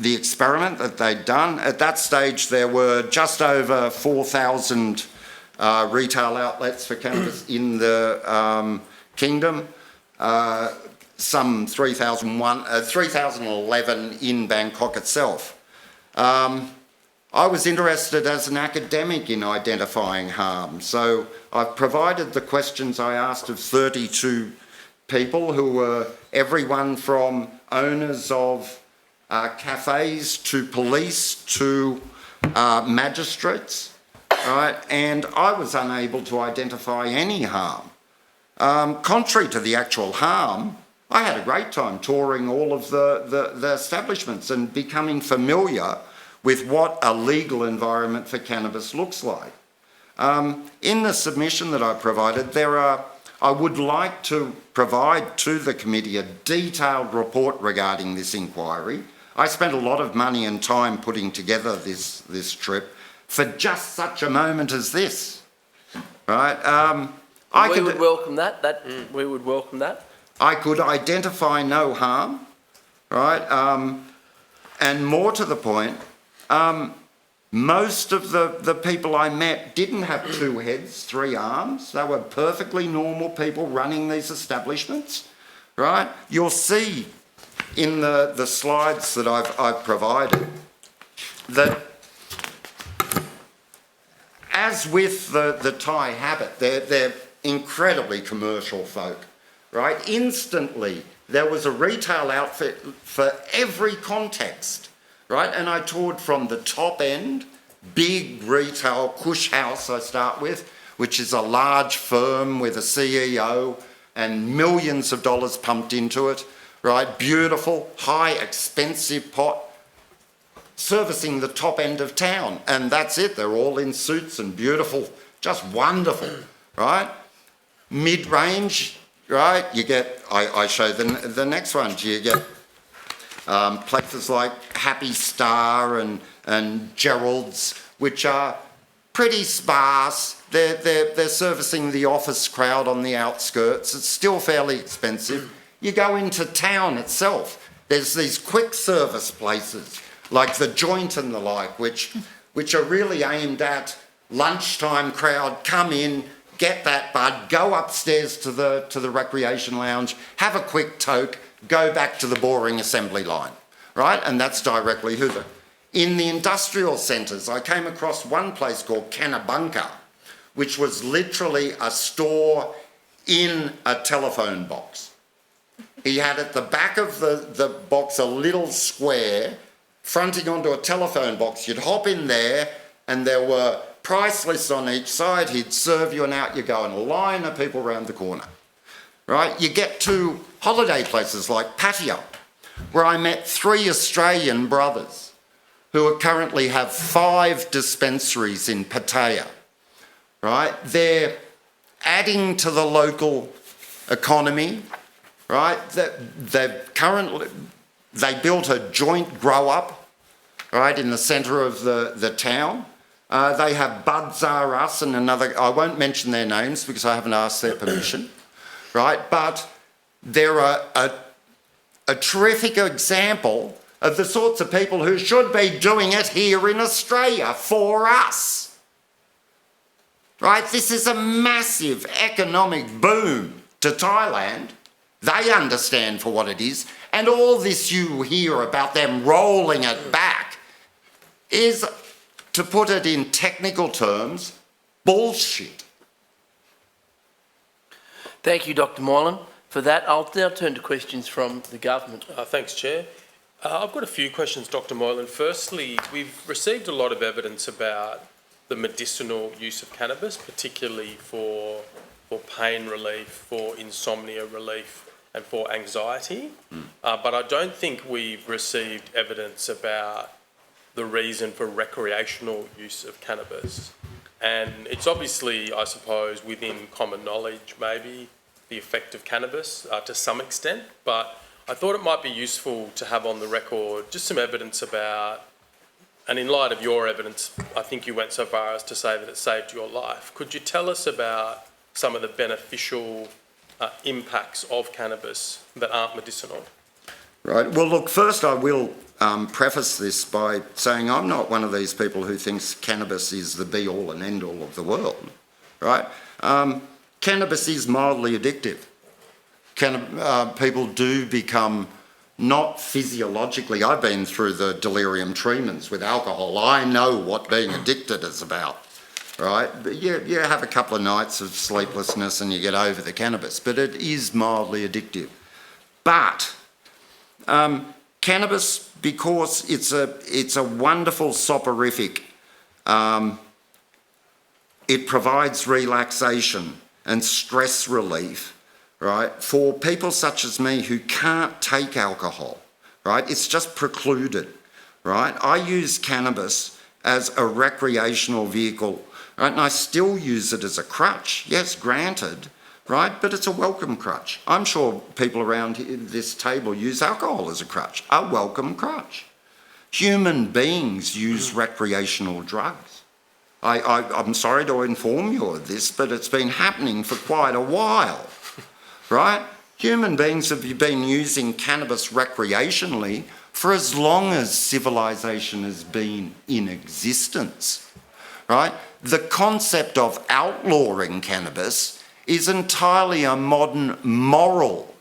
experiment that they'd done. At that stage, there were just over 4,000 retail outlets for cannabis in the kingdom, some 3,011 in Bangkok itself. I was interested as an academic in identifying harm, so I've provided the questions I asked of 32 people who were everyone from owners of cafes to police to magistrates, right? And I was unable to identify any harm. Contrary to the actual harm, I had a great time touring all of the establishments and becoming familiar with what a legal environment for cannabis looks like. In the submission that I provided, I would like to provide to the committee a detailed report regarding this inquiry. I spent a lot of money and time putting together this trip for just such a moment as this, right? We would welcome that. We would welcome that. I could identify no harm, right? And more to the point, most of the people I met didn't have two heads, three arms. They were perfectly normal people running these establishments, right? You'll see in the slides that I've provided that as with the Thai habit, they're incredibly commercial folk, right? Instantly, there was a retail outfit for every context, right? And I toured from the top end, big retail, Kush House I start with, which is a large firm with a CEO and millions of dollars pumped into it, right? Beautiful, high, expensive pot, servicing the top end of town. And that's it, they're all in suits and beautiful, just wonderful, right? Mid-range, right? You get, I show the next one, you get places like Happy Star and Gerald's, which are pretty sparse. They're servicing the office crowd on the outskirts. It's still fairly expensive. You go into town itself, there's these quick service places like the Joint and the like, which are really aimed at lunchtime crowd, come in, get that bud, go upstairs to the recreation lounge, have a quick toke, go back to the boring assembly line, right? And that's directly Hoover. In the industrial centres, I came across one place called Cannabunka, which was literally a store in a telephone box. He had at the back of the box a little square fronting onto a telephone box. You'd hop in there and there were price lists on each side. He'd serve you and out you go, and a line of people round the corner, right? You get to holiday places like Pattaya, where I met 3 Australian brothers who currently have 5 dispensaries in Pattaya, right? They're adding to the local economy, right? They built a joint grow-up, right, in the centre of the town. They have Budzar Us and another, I won't mention their names because I haven't asked their permission, right? But they're a terrific example of the sorts of people who should be doing it here in Australia for us, right? This is a massive economic boom to Thailand. They understand for what it is. And all this you hear about them rolling it back is, to put it in technical terms, bullshit. Thank you, Dr. Moylan. For that, I'll now turn to questions from the government. Thanks, Chair. I've got a few questions, Dr. Moylan. Firstly, we've received a lot of evidence about the medicinal use of cannabis, particularly for pain relief, for insomnia relief, and for anxiety. But I don't think we've received evidence about the reason for recreational use of cannabis. And it's obviously, I suppose, within common knowledge, maybe, the effect of cannabis to some extent, but I thought it might be useful to have on the record just some evidence about, and in light of your evidence, I think you went so far as to say that it saved your life. Could you tell us about some of the beneficial impacts of cannabis that aren't medicinal? Right. Well, look, first I will preface this by saying I'm not one of these people who thinks cannabis is the be-all and end-all of the world, right? Cannabis is mildly addictive. People do become not physiologically. I've been through the delirium tremens with alcohol. I know what being addicted is about, right? But you have a couple of nights of sleeplessness and you get over the cannabis, but it is mildly addictive. But cannabis, because it's a wonderful soporific, it provides relaxation and stress relief, right, for people such as me who can't take alcohol, right, it's just precluded, right? I use cannabis as a recreational vehicle, right, and I still use it as a crutch, yes, granted, right, but it's a welcome crutch. I'm sure people around this table use alcohol as a crutch, a welcome crutch. Human beings use recreational drugs. I'm sorry to inform you of this, but it's been happening for quite a while, right? Human beings have been using cannabis recreationally for as long as civilization has been in existence, right? The concept of outlawing cannabis is entirely a modern moral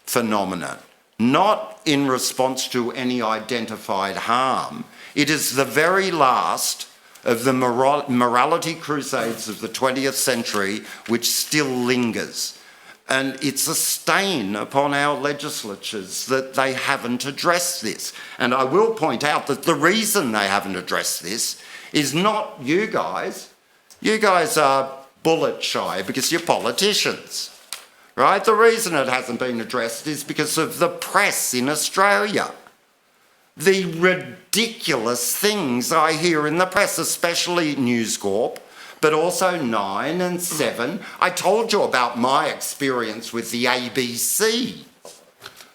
phenomenon, not in response to any identified harm. It is the very last of the morality crusades of the 20th century which still lingers. And it's a stain upon our legislatures that they haven't addressed this. And I will point out that the reason they haven't addressed this is not you guys. You guys are bullet shy because you're politicians, right? The reason it hasn't been addressed is because of the press in Australia. The ridiculous things I hear in the press, especially News Corp, but also 9 and 7. I told you about my experience with the ABC,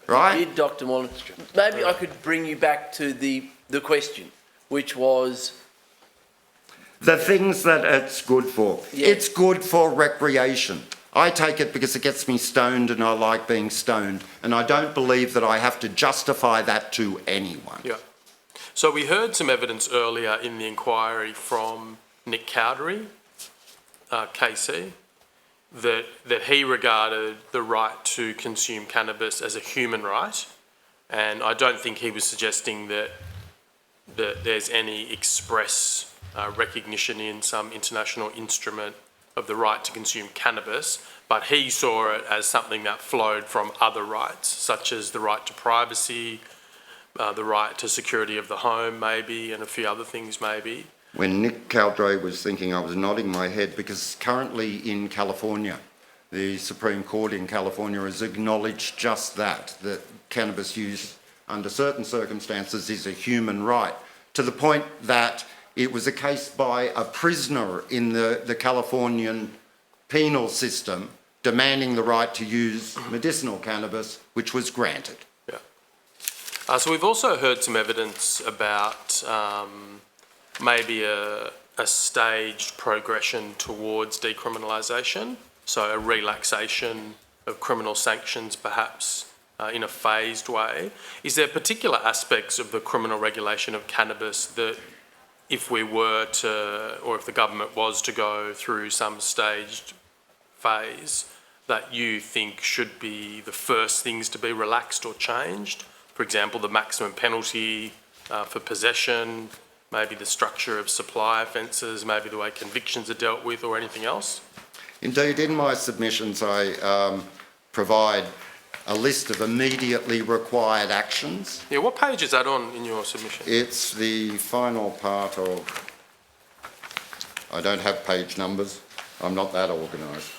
right? You did, Dr. Molan. Maybe I could bring you back to the question, which was... The things that it's good for. Yeah. It's good for recreation. I take it because it gets me stoned and I like being stoned. And I don't believe that I have to justify that to anyone. Yeah. So we heard some evidence earlier in the inquiry from Nick Cowdery, KC, that he regarded the right to consume cannabis as a human right. And I don't think he was suggesting that there's any express recognition in some international instrument of the right to consume cannabis, but he saw it as something that flowed from other rights, such as the right to privacy, the right to security of the home maybe, and a few other things maybe. When Nick Cowdery was thinking, I was nodding my head because currently in California, the Supreme Court in California has acknowledged just that cannabis use under certain circumstances is a human right, to the point that it was a case by a prisoner in the Californian penal system demanding the right to use medicinal cannabis, which was granted. Yeah. So we've also heard some evidence about maybe a staged progression towards decriminalisation, so a relaxation of criminal sanctions perhaps in a phased way. Is there particular aspects of the criminal regulation of cannabis that if we were to, or if the government was to go through some staged phase, that you think should be the first things to be relaxed or changed? For example, the maximum penalty for possession, maybe the structure of supply offences, maybe the way convictions are dealt with, or anything else? Indeed, in my submissions, I provide a list of immediately required actions. Yeah, what page is that on in your submission? It's the final part of... I don't have page numbers. I'm not that organised.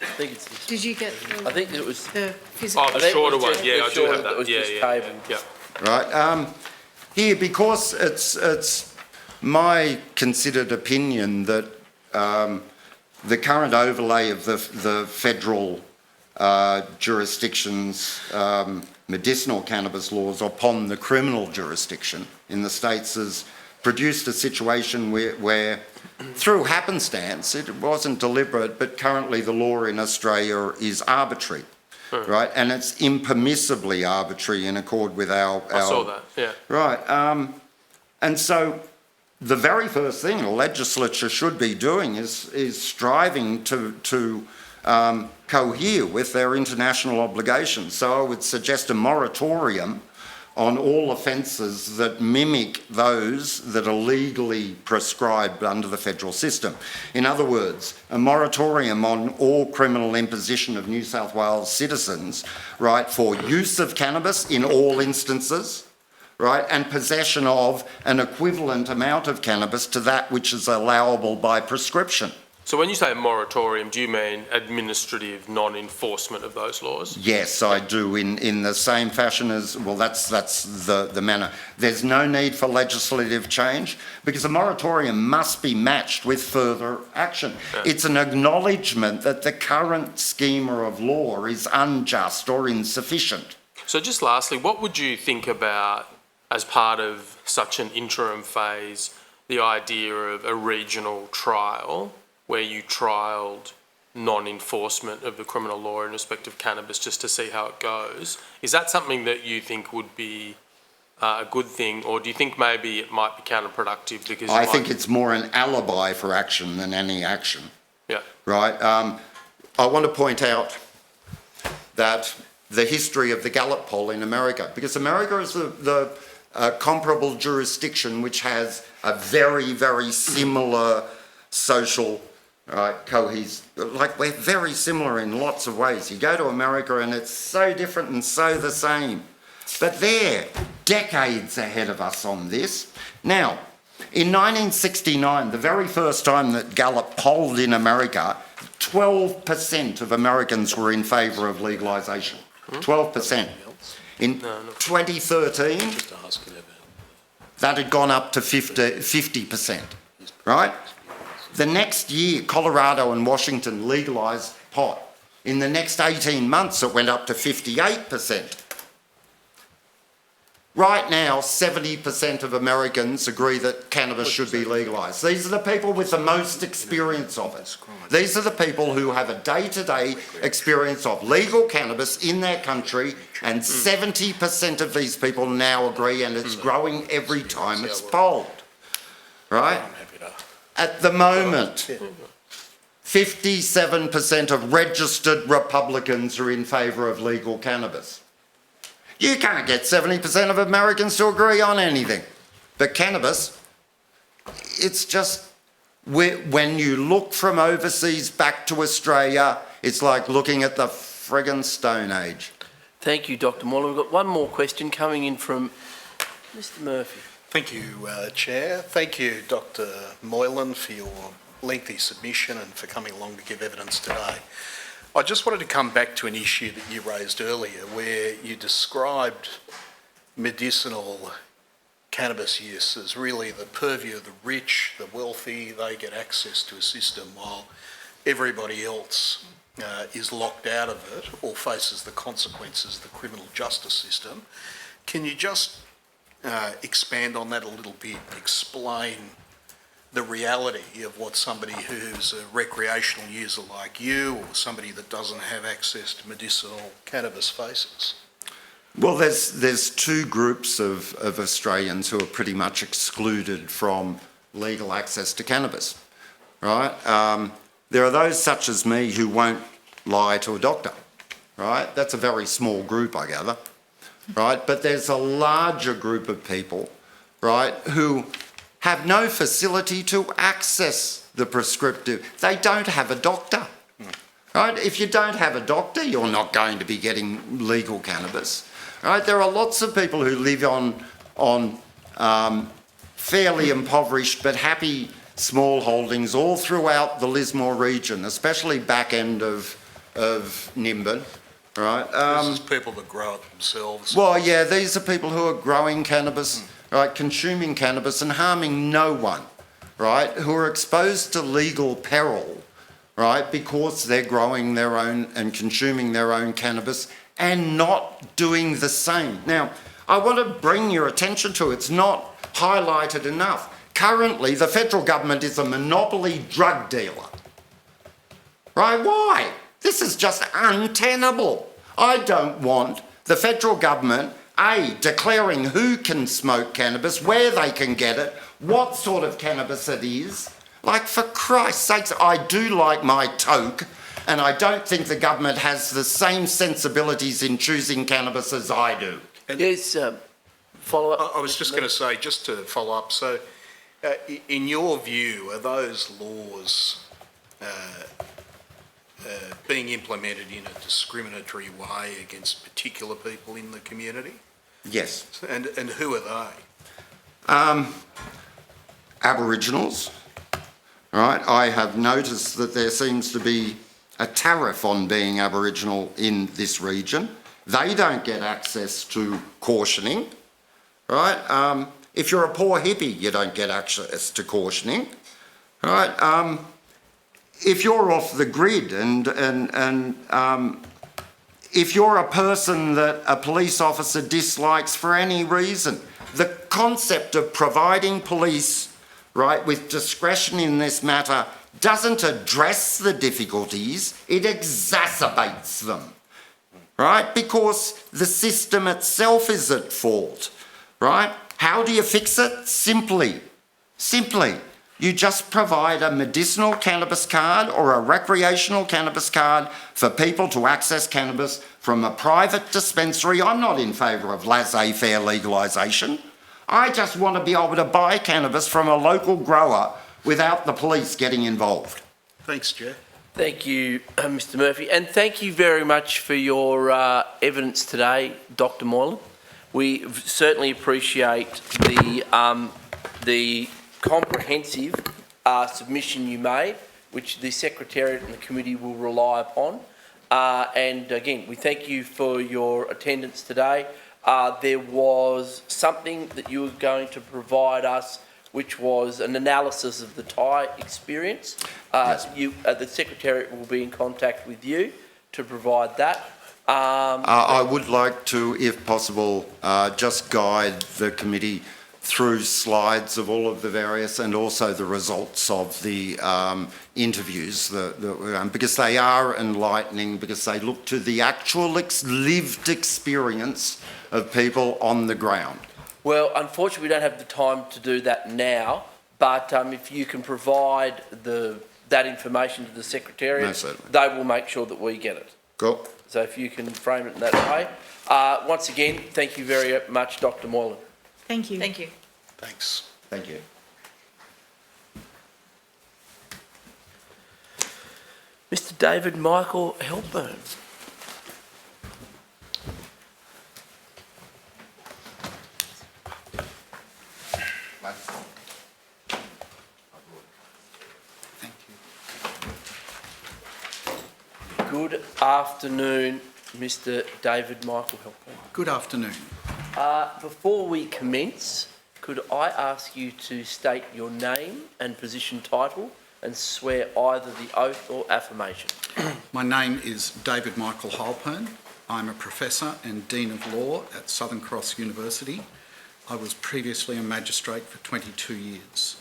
I think it's this. Did you get I think it was... the physical? Oh, the shorter one. Yeah, I do have that. It was just Yeah. tabled. Yeah. Right. Here, because it's my considered opinion that the current overlay of the federal jurisdictions' medicinal cannabis laws upon the criminal jurisdiction in the states has produced a situation where through happenstance, it wasn't deliberate, but currently the law in Australia is arbitrary, right? And it's impermissibly arbitrary in accord with our... I saw that, yeah. Right. And so the very first thing a legislature should be doing is striving to cohere with their international obligations. So I would suggest a moratorium on all offences that mimic those that are legally prescribed under the federal system. In other words, a moratorium on all criminal imposition of New South Wales citizens, right, for use of cannabis in all instances, right, and possession of an equivalent amount of cannabis to that which is allowable by prescription. So when you say a moratorium, do you mean administrative non-enforcement of those laws? Yes, I do, in the same fashion as, well, that's the manner. There's no need for legislative change because a moratorium must be matched with further action. Yeah. It's an acknowledgement that the current schema of law is unjust or insufficient. So just lastly, what would you think about, as part of such an interim phase, the idea of a regional trial where you trialled non-enforcement of the criminal law in respect of cannabis just to see how it goes? Is that something that you think would be a good thing, or do you think maybe it might be counterproductive because... I think it's more an alibi for action than any action. Yeah. Right? I want to point out that the history of the Gallup poll in America, because America is the comparable jurisdiction which has a very, very similar social like we're very similar in lots of ways. You go to America and it's so different and so the same. But they're decades ahead of us on this. Now, in 1969, the very first time that Gallup polled in America, 12% of Americans were in favour of legalisation. 12%. In 2013, that had gone up to 50%, right? The next year, Colorado and Washington legalised pot. In the next 18 months, it went up to 58%. Right now, 70% of Americans agree that cannabis should be legalised. These are the people with the most experience of it. These are the people who have a day-to-day experience of legal cannabis in their country, and 70% of these people now agree, and it's growing every time it's polled. Right? At the moment, 57% of registered Republicans are in favour of legal cannabis. You can't get 70% of Americans to agree on anything. But cannabis, it's just, when you look from overseas back to Australia, it's like looking at the friggin' Stone Age. Thank you, Dr. Moylan. We've got one more question coming in from Mr. Murphy. Thank you, Chair. Thank you, Dr. Moylan, for your lengthy submission and for coming along to give evidence today. I just wanted to come back to an issue that you raised earlier where you described medicinal cannabis use as really the purview of the rich, the wealthy. They get access to a system while everybody else is locked out of it or faces the consequences of the criminal justice system. Can you just expand on that a little bit, explain the reality of what somebody who's a recreational user like you or somebody that doesn't have access to medicinal cannabis faces? Well, there's two groups of Australians who are pretty much excluded from legal access to cannabis, right? There are those such as me who won't lie to a doctor, right? That's a very small group, I gather, right? But there's a larger group of people, right, who have no facility to access the prescriptive. They don't have a doctor, right? If you don't have a doctor, you're not going to be getting legal cannabis, right? There are lots of people who live on fairly impoverished but happy small holdings all throughout the Lismore region, especially back end of Nimbin, right? This is people that grow it themselves. Well, yeah, these are people who are growing cannabis, right, consuming cannabis and harming no one, right, who are exposed to legal peril, right, because they're growing their own and consuming their own cannabis and not doing the same. Now, I want to bring your attention to, it's not highlighted enough. Currently, the federal government is a monopoly drug dealer, right? Why? This is just untenable. I don't want the federal government, A, declaring who can smoke cannabis, where they can get it, what sort of cannabis it is. Like, for Christ's sakes, I do like my toke, and I don't think the government has the same sensibilities in choosing cannabis as I do. Yes, follow up. I was just going to say, just to follow up, so in your view, are those laws being implemented in a discriminatory way against particular people in the community? Yes. And who are they? Aboriginals, right? I have noticed that there seems to be a tariff on being Aboriginal in this region. They don't get access to cautioning, right? If you're a poor hippie, you don't get access to cautioning, right? If you're off the grid and if you're a person that a police officer dislikes for any reason, the concept of providing police, right, with discretion in this matter doesn't address the difficulties, it exacerbates them, right? Because the system itself is at fault, right? How do you fix it? Simply. You just provide a medicinal cannabis card or a recreational cannabis card for people to access cannabis from a private dispensary. I'm not in favour of laissez-faire legalisation. I just want to be able to buy cannabis from a local grower without the police getting involved. Thanks, Chair. Thank you, Mr Murphy, and thank you very much for your evidence today, Dr Moylan. We certainly appreciate the comprehensive submission you made, which the Secretariat and the committee will rely upon. And again, we thank you for your attendance today. There was something that you were going to provide us, which was an analysis of the Thai experience. Yes. The Secretariat will be in contact with you to provide that. I would like to, if possible, just guide the committee through slides of all of the various and also the results of the interviews because they are enlightening, because they look to the actual lived experience of people on the ground. Well, unfortunately, we don't have the time to do that now, but if you can provide that information to the Secretariat, No, certainly. they will make sure that we get it. Cool. So if you can frame it in that way. Once again, thank you very much, Dr Moylan. Thank you. Thank you. Thanks. Thank you. Mr David Michael Halpern. Good afternoon, Mr David Michael Halpern. Good afternoon. Before we commence, could I ask you to state your name and position title and swear either the oath or affirmation? My name is David Michael Halpern. I'm a professor and Dean of Law at Southern Cross University. I was previously a magistrate for 22 years.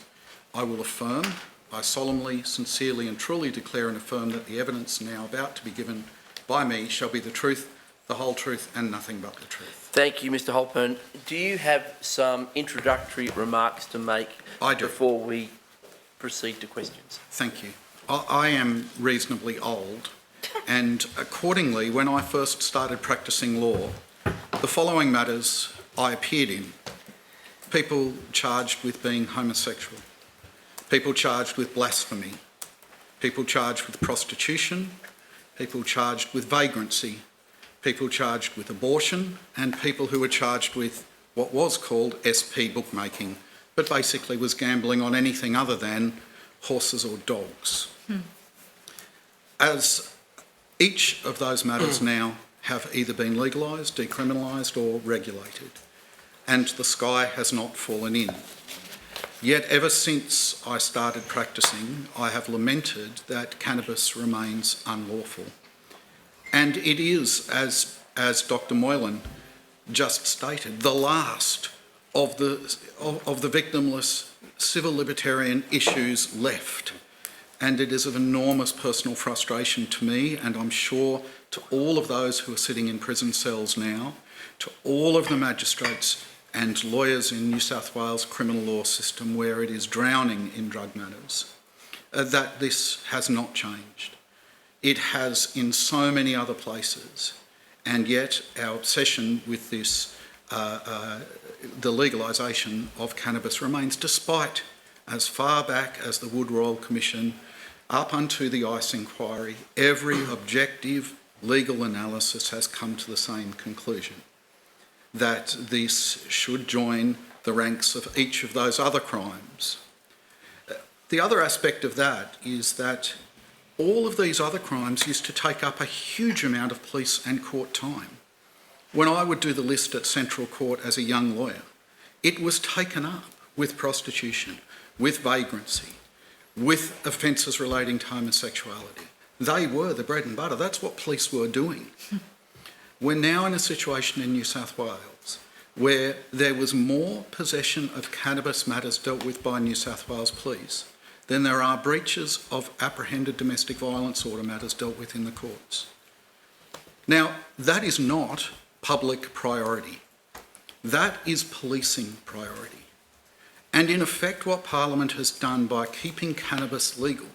I will affirm, I solemnly, sincerely and truly declare and affirm that the evidence now about to be given by me shall be the truth, the whole truth and nothing but the truth. Thank you, Mr Halpern. Do you have some introductory remarks to make I do. before we proceed to questions? Thank you. I am reasonably old, and accordingly, when I first started practicing law, the following matters I appeared in. People charged with being homosexual, people charged with blasphemy, people charged with prostitution, people charged with vagrancy, people charged with abortion, and people who were charged with what was called SP bookmaking, but basically was gambling on anything other than horses or dogs. As each of those matters now have either been legalised, decriminalised or regulated, and the sky has not fallen in. Yet ever since I started practicing, I have lamented that cannabis remains unlawful. And it is, as Dr Moylan just stated, the last of the victimless civil libertarian issues left. And it is of enormous personal frustration to me, and I'm sure to all of those who are sitting in prison cells now, to all of the magistrates and lawyers in New South Wales criminal law system where it is drowning in drug matters, that this has not changed. It has in so many other places, and yet our obsession with this, the legalisation of cannabis remains, despite as far back as the Wood Royal Commission up unto the ICE inquiry, every objective legal analysis has come to the same conclusion, that this should join the ranks of each of those other crimes. The other aspect of that is that all of these other crimes used to take up a huge amount of police and court time. When I would do the list at Central Court as a young lawyer, it was taken up with prostitution, with vagrancy, with offences relating to homosexuality. They were the bread and butter. That's what police were doing. We're now in a situation in New South Wales where there was more possession of cannabis matters dealt with by New South Wales police than there are breaches of apprehended domestic violence order matters dealt with in the courts. Now, that is not public priority. That is policing priority. And in effect, what Parliament has done by keeping cannabis legal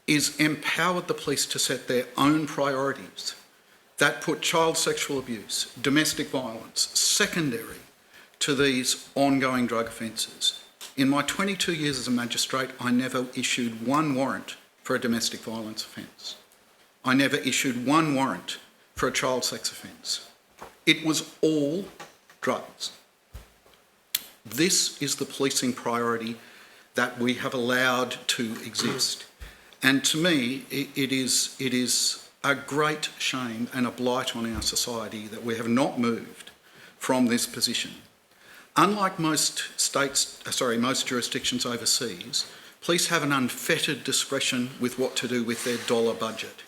is empowered the police to set their own priorities that put child sexual abuse, domestic violence, secondary to these ongoing drug offences. In my 22 years as a magistrate, I never issued one warrant for a domestic violence offence. I never issued one warrant for a child sex offence. It was all drugs. This is the policing priority that we have allowed to exist. And to me, it is a great shame and a blight on our society that we have not moved from this position. Unlike most jurisdictions overseas, police have an unfettered discretion with what to do with their dollar budget.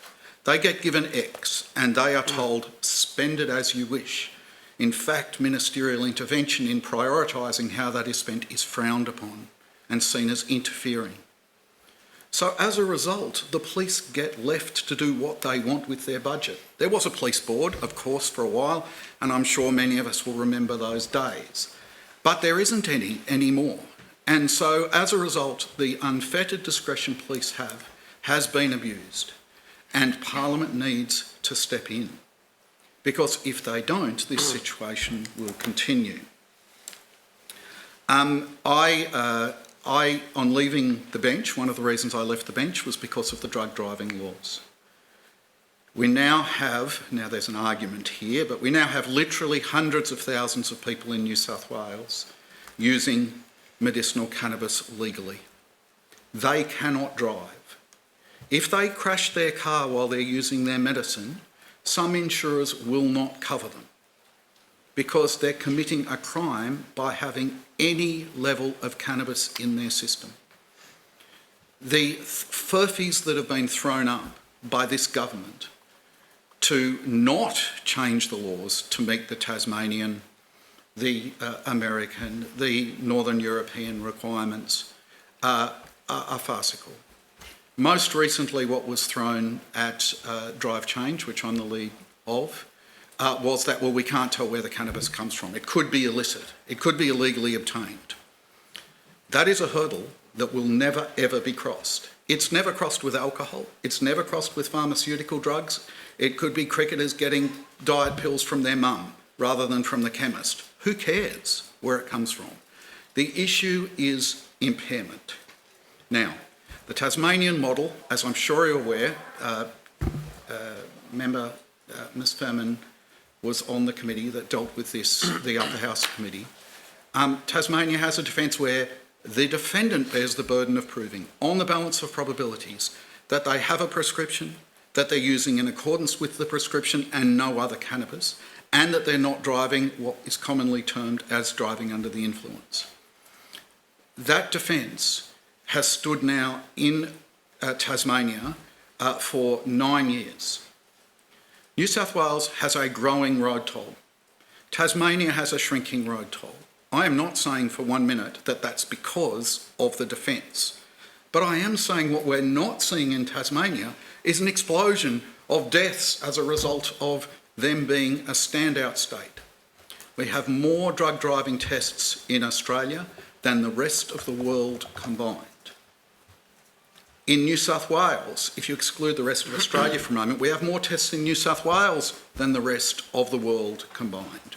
They get given X and they are told, spend it as you wish. In fact, ministerial intervention in prioritising how that is spent is frowned upon and seen as interfering. So as a result, the police get left to do what they want with their budget. There was a police board, of course, for a while, and I'm sure many of us will remember those days. But there isn't any anymore. And so as a result, the unfettered discretion police have has been abused, and Parliament needs to step in. Because if they don't, this situation will continue. On leaving the bench, one of the reasons I left the bench was because of the drug driving laws. We now have, now there's an argument here, but we now have literally hundreds of thousands of people in New South Wales using medicinal cannabis legally. They cannot drive. If they crash their car while they're using their medicine, some insurers will not cover them because they're committing a crime by having any level of cannabis in their system. The furphies that have been thrown up by this government to not change the laws to meet the Tasmanian, the American, the Northern European requirements are farcical. Most recently, what was thrown at Drive Change, which I'm the lead of, was that, well, we can't tell where the cannabis comes from. It could be illicit. It could be illegally obtained. That is a hurdle that will never, ever be crossed. It's never crossed with alcohol. It's never crossed with pharmaceutical drugs. It could be cricketers getting diet pills from their mum rather than from the chemist. Who cares where it comes from? The issue is impairment. Now, the Tasmanian model, as I'm sure you're aware, member Ms Furman was on the committee that dealt with this, the Upper House committee. Tasmania has a defence where the defendant bears the burden of proving, on the balance of probabilities, that they have a prescription, that they're using in accordance with the prescription and no other cannabis, and that they're not driving what is commonly termed as driving under the influence. That defence has stood now in Tasmania for 9 years. New South Wales has a growing road toll. Tasmania has a shrinking road toll. I am not saying for 1 minute that that's because of the defence, but I am saying what we're not seeing in Tasmania is an explosion of deaths as a result of them being a standout state. We have more drug driving tests in Australia than the rest of the world combined. In New South Wales, if you exclude the rest of Australia for a moment, we have more tests in New South Wales than the rest of the world combined.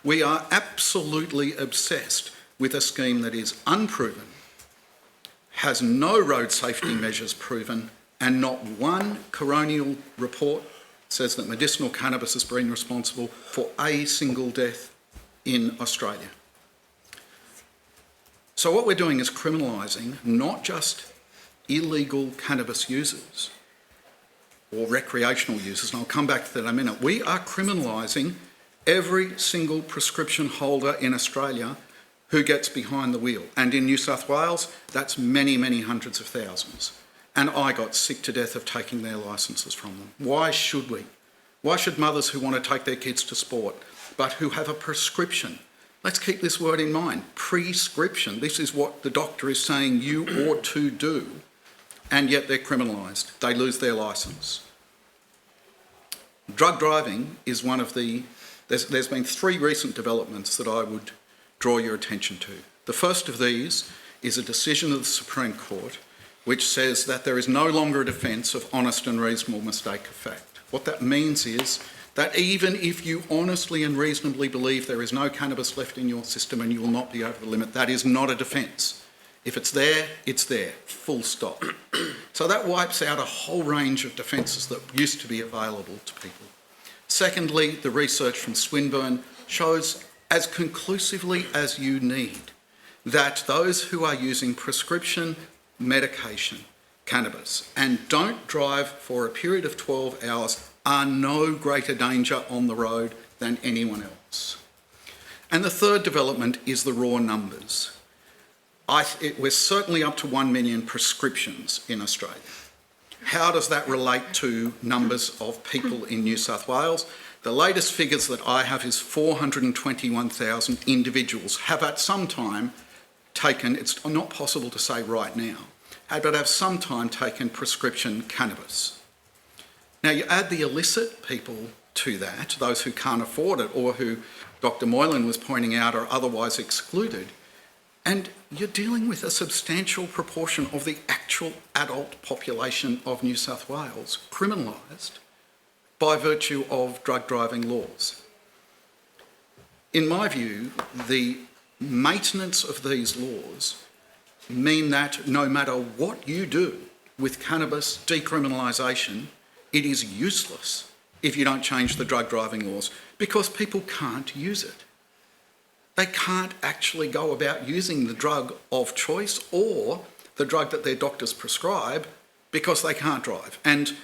We are absolutely obsessed with a scheme that is unproven, has no road safety measures proven, and not one coronial report says that medicinal cannabis has been responsible for a single death in Australia. So what we're doing is criminalising not just illegal cannabis users or recreational users, and I'll come back to that in a minute. We are criminalising every single prescription holder in Australia who gets behind the wheel. And in New South Wales, that's many, many hundreds of thousands. And I got sick to death of taking their licences from them. Why should we? Why should mothers who want to take their kids to sport, but who have a prescription? Let's keep this word in mind, prescription. This is what the doctor is saying you ought to do, and yet they're criminalised. They lose their licence. Drug driving is one of the... There's been 3 recent developments that I would draw your attention to. The first of these is a decision of the Supreme Court which says that there is no longer a defence of honest and reasonable mistake of fact. What that means is that even if you honestly and reasonably believe there is no cannabis left in your system and you will not be over the limit, that is not a defence. If it's there, full stop. So that wipes out a whole range of defences that used to be available to people. Secondly, the research from Swinburne shows as conclusively as you need that those who are using prescription medication, cannabis, and don't drive for a period of 12 hours are no greater danger on the road than anyone else. And the third development is the raw numbers. We're certainly up to 1 million prescriptions in Australia. How does that relate to numbers of people in New South Wales? The latest figures that I have is 421,000 individuals have at some time taken, it's not possible to say right now, but have some time taken prescription cannabis. Now you add the illicit people to that, those who can't afford it or who Dr. Moylan was pointing out are otherwise excluded, and you're dealing with a substantial proportion of the actual adult population of New South Wales criminalised by virtue of drug driving laws. In my view, the maintenance of these laws mean that no matter what you do with cannabis decriminalisation, it is useless if you don't change the drug driving laws because people can't use it. They can't actually go about using the drug of choice or the drug that their doctors prescribe because they can't drive. And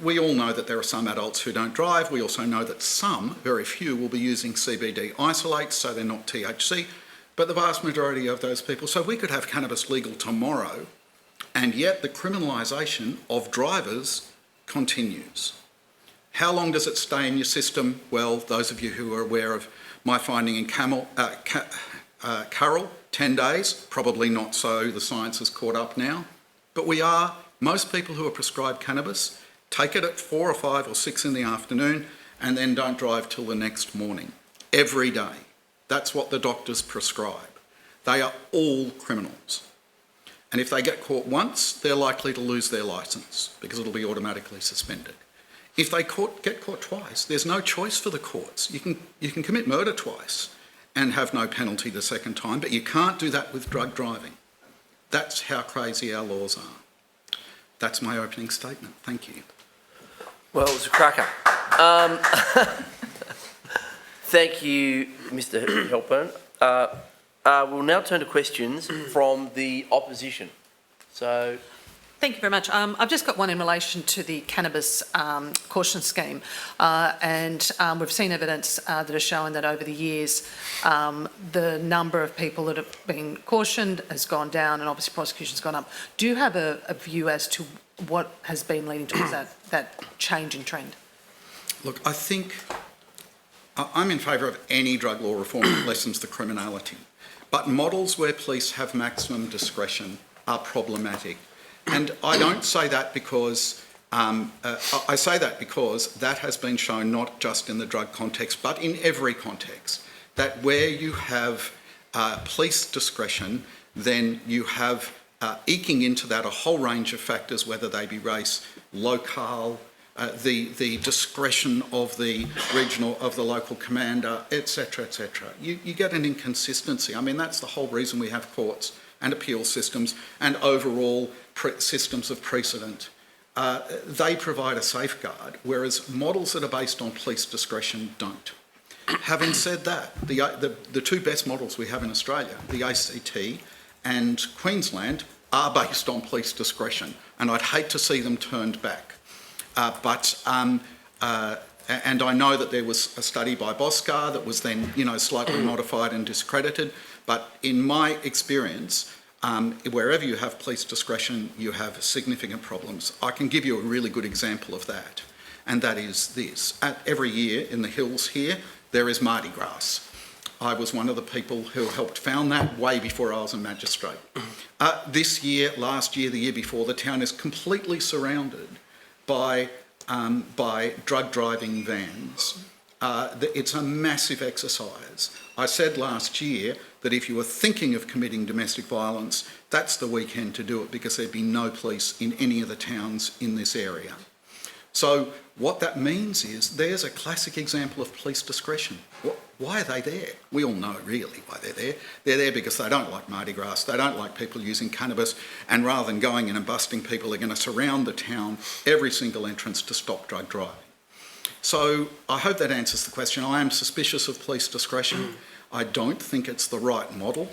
we all know that there are some adults who don't drive. We also know that some, very few, will be using CBD isolates, so they're not THC, but the vast majority of those people. So we could have cannabis legal tomorrow, and yet the criminalisation of drivers continues. How long does it stay in your system? Well, those of you who are aware of my finding in Carroll, 10 days, probably not so, the science has caught up now. But most people who are prescribed cannabis take it at 4 or 5 or 6 in the afternoon and then don't drive till the next morning, every day. That's what the doctors prescribe. They are all criminals. And if they get caught once, they're likely to lose their licence because it'll be automatically suspended. If they get caught twice, there's no choice for the courts. You can commit murder twice and have no penalty the second time, but you can't do that with drug driving. That's how crazy our laws are. That's my opening statement. Thank you. Well, it was a cracker. Thank you, Mr. Halpern. We'll now turn to questions from the opposition. So, Thank you very much. I've just got one in relation to the cannabis caution scheme, and we've seen evidence that has shown that over the years the number of people that have been cautioned has gone down and obviously prosecution's gone up. Do you have a view as to what has been leading towards that change in trend? Look, I think I'm in favour of any drug law reform that lessens the criminality, but models where police have maximum discretion are problematic. And I don't say that because, I say that because that has been shown not just in the drug context, but in every context, that where you have police discretion, then you have eking into that a whole range of factors, whether they be race, locale, the discretion of the regional, of the local commander, etc., etc. You get an inconsistency. I mean, that's the whole reason we have courts and appeal systems and overall systems of precedent. They provide a safeguard, whereas models that are based on police discretion don't. Having said that, the two best models we have in Australia, the ACT and Queensland are based on police discretion, and I'd hate to see them turned back. And I know that there was a study by Boscar that was then, slightly modified and discredited, but in my experience, wherever you have police discretion, you have significant problems. I can give you a really good example of that, and that is this. Every year in the hills here, there is Mardi Gras. I was one of the people who helped found that way before I was a magistrate. This year, last year, the year before, the town is completely surrounded by drug driving vans. It's a massive exercise. I said last year that if you were thinking of committing domestic violence, that's the weekend to do it, because there'd be no police in any of the towns in this area. So what that means is there's a classic example of police discretion. Why are they there? We all know really why they're there. They're there because they don't like Mardi Gras, they don't like people using cannabis, and rather than going in and busting people, they're going to surround the town, every single entrance, to stop drug driving. So I hope that answers the question. I am suspicious of police discretion. I don't think it's the right model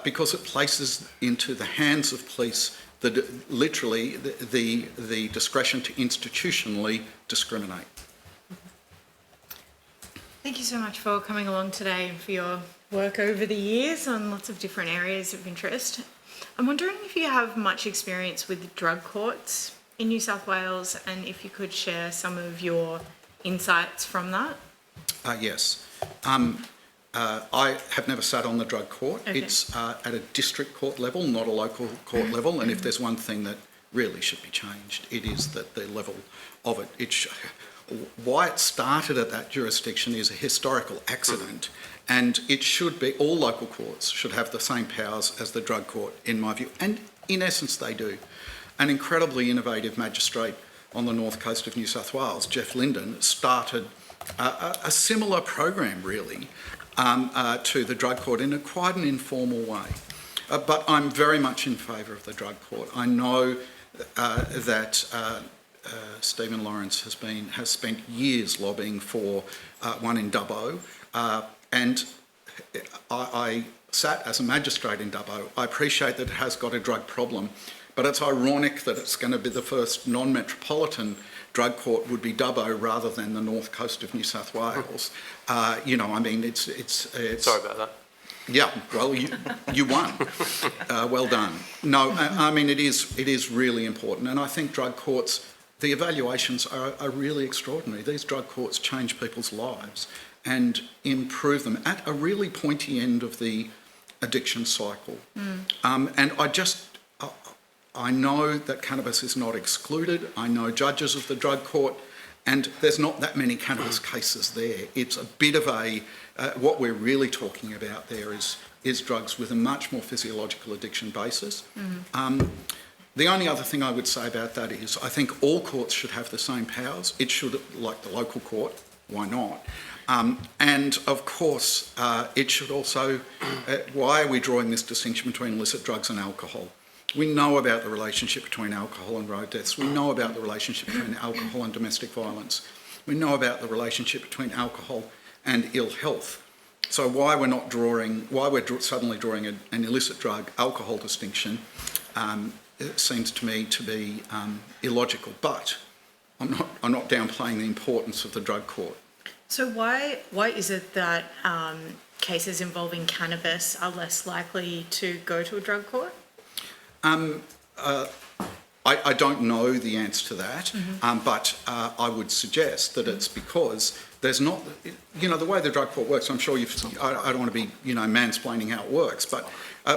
because it places into the hands of police literally the discretion to institutionally discriminate. Thank you so much for coming along today and for your work over the years on lots of different areas of interest. I'm wondering if you have much experience with drug courts in New South Wales, and if you could share some of your insights from that. Yes. I have never sat on the drug court. Okay. It's at a district court level, not a local court level, and if there's one thing that really should be changed, it is that the level of it. Why it started at that jurisdiction is a historical accident, and it should be, all local courts should have the same powers as the drug court, in my view, and in essence they do. An incredibly innovative magistrate on the north coast of New South Wales, Jeff Linden, started a similar program really to the drug court in quite an informal way. But I'm very much in favour of the drug court. I know that Stephen Lawrence has spent years lobbying for one in Dubbo, and I sat as a magistrate in Dubbo. I appreciate that it has got a drug problem, but it's ironic that it's going to be the first non-metropolitan drug court would be Dubbo rather than the north coast of New South Wales. It's Sorry about that. Yeah, well, you won. Well done. No, I mean, it is really important, and I think drug courts, the evaluations are really extraordinary. These drug courts change people's lives and improve them at a really pointy end of the addiction cycle. And I know that cannabis is not excluded. I know judges of the drug court, and there's not that many cannabis cases there. It's a bit of what we're really talking about there is drugs with a much more physiological addiction basis. The only other thing I would say about that is I think all courts should have the same powers. It should, like the local court, why not? And of course, it should also, why are we drawing this distinction between illicit drugs and alcohol? We know about the relationship between alcohol and road deaths. We know about the relationship between alcohol and domestic violence. We know about the relationship between alcohol and ill health. So why we're suddenly drawing an illicit drug alcohol distinction it seems to me to be illogical. But I'm not downplaying the importance of the drug court. So why is it that cases involving cannabis are less likely to go to a drug court? I don't know the answer to that, but I would suggest that it's because there's not, the way the drug court works, I'm sure I don't want to be, mansplaining how it works, but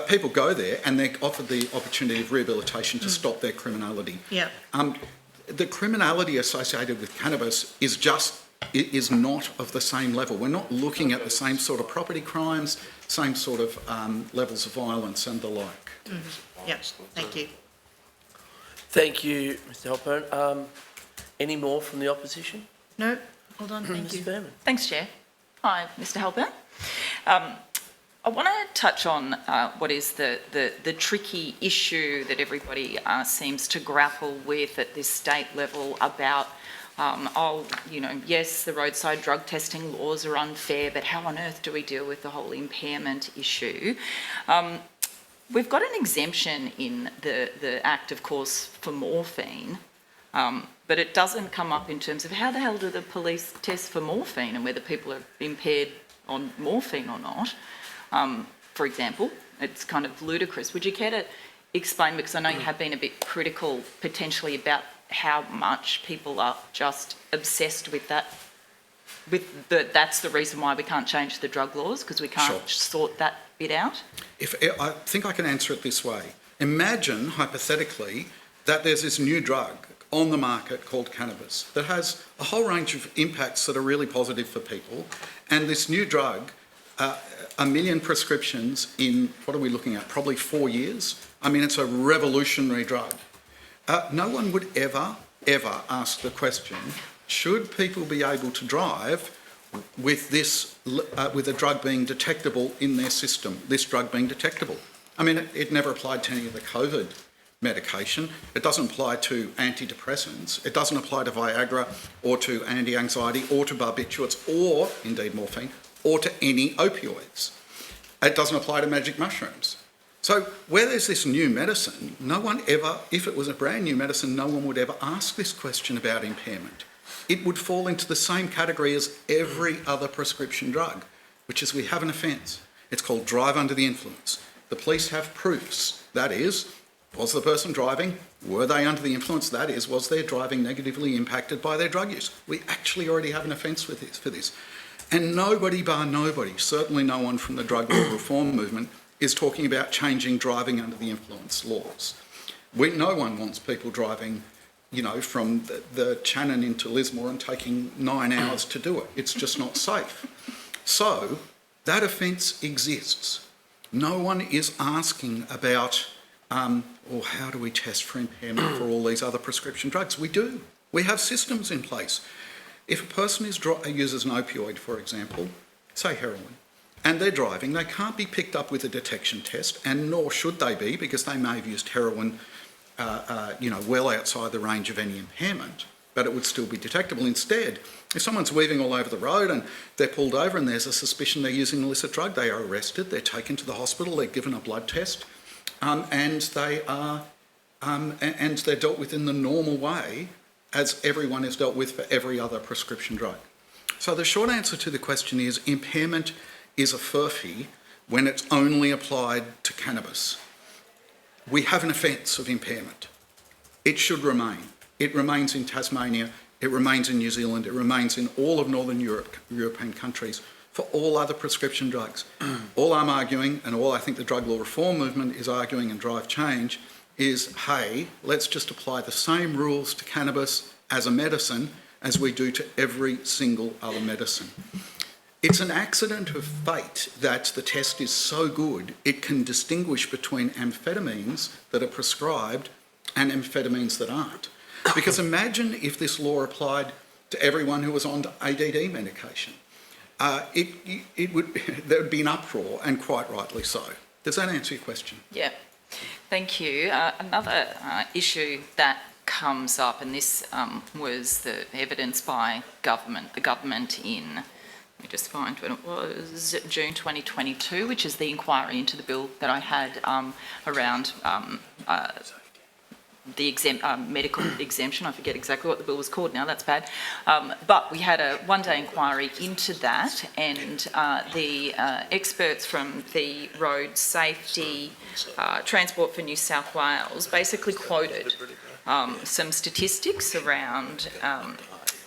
people go there and they're offered the opportunity of rehabilitation to stop their criminality. Yeah. The criminality associated with cannabis is not of the same level. We're not looking at the same sort of property crimes, same sort of levels of violence and the like. Yep, thank you. Thank you, Mr Halpern. Any more from the opposition? No, hold on, thank you. Ms. Fairman. Thanks, Chair. Hi, Mr Halpern. I want to touch on what is the tricky issue that everybody seems to grapple with at this state level about, yes, the roadside drug testing laws are unfair, but how on earth do we deal with the whole impairment issue? we've got an exemption in the Act, of course, for morphine, but it doesn't come up in terms of how the hell do the police test for morphine and whether people are impaired on morphine or not, for example. It's kind of ludicrous. Would you care to explain, because I know you have been a bit critical potentially about how much people are just obsessed with that, that's the reason why we can't change the drug laws, because we can't sort that bit out? I think I can answer it this way. Imagine, hypothetically, that there's this new drug on the market called cannabis that has a whole range of impacts that are really positive for people, and this new drug, 1 million prescriptions in, what are we looking at, probably 4 years? I mean, it's a revolutionary drug. No one would ever ask the question, should people be able to drive with this, with a drug being detectable in their system, this drug being detectable? I mean, it never applied to any of the COVID medication. It doesn't apply to antidepressants. It doesn't apply to Viagra or to anti-anxiety or to barbiturates or, indeed, morphine, or to any opioids. It doesn't apply to magic mushrooms. So where there's this new medicine, no one ever, if it was a brand new medicine, no one would ever ask this question about impairment. It would fall into the same category as every other prescription drug, which is we have an offence. It's called drive under the influence. The police have proofs. That is, was the person driving? Were they under the influence? That is, was their driving negatively impacted by their drug use? We actually already have an offence for this. And nobody bar nobody, certainly no one from the drug law reform movement, is talking about changing driving under the influence laws. No one wants people driving, you know, from the Channon into Lismore and taking 9 hours to do it. It's just not safe. So that offence exists. No one is asking about, or how do we test for impairment for all these other prescription drugs? We do. We have systems in place. If a person uses an opioid, for example, say heroin, and they're driving, they can't be picked up with a detection test, and nor should they be, because they may have used heroin, well outside the range of any impairment, but it would still be detectable. Instead, if someone's weaving all over the road and they're pulled over and there's a suspicion they're using an illicit drug, they are arrested, they're taken to the hospital, they're given a blood test, and they're dealt with in the normal way as everyone is dealt with for every other prescription drug. So the short answer to the question is impairment is a furphy when it's only applied to cannabis. We have an offence of impairment. It should remain. It remains in Tasmania, it remains in New Zealand, it remains in all of Northern European countries for all other prescription drugs. All I'm arguing, and all I think the drug law reform movement is arguing and drive change, is, hey, let's just apply the same rules to cannabis as a medicine as we do to every single other medicine. It's an accident of fate that the test is so good it can distinguish between amphetamines that are prescribed and amphetamines that aren't. Because imagine if this law applied to everyone who was on ADD medication. There would be an uproar, and quite rightly so. Does that answer your question? Yeah, thank you. Another issue that comes up, and this was the evidence by government, the government in, let me just find when it was, June 2022, which is the inquiry into the bill that I had around the medical exemption. I forget exactly what the bill was called now, that's bad. But we had a one-day inquiry into that, and the experts from the Road Safety Transport for New South Wales basically quoted some statistics around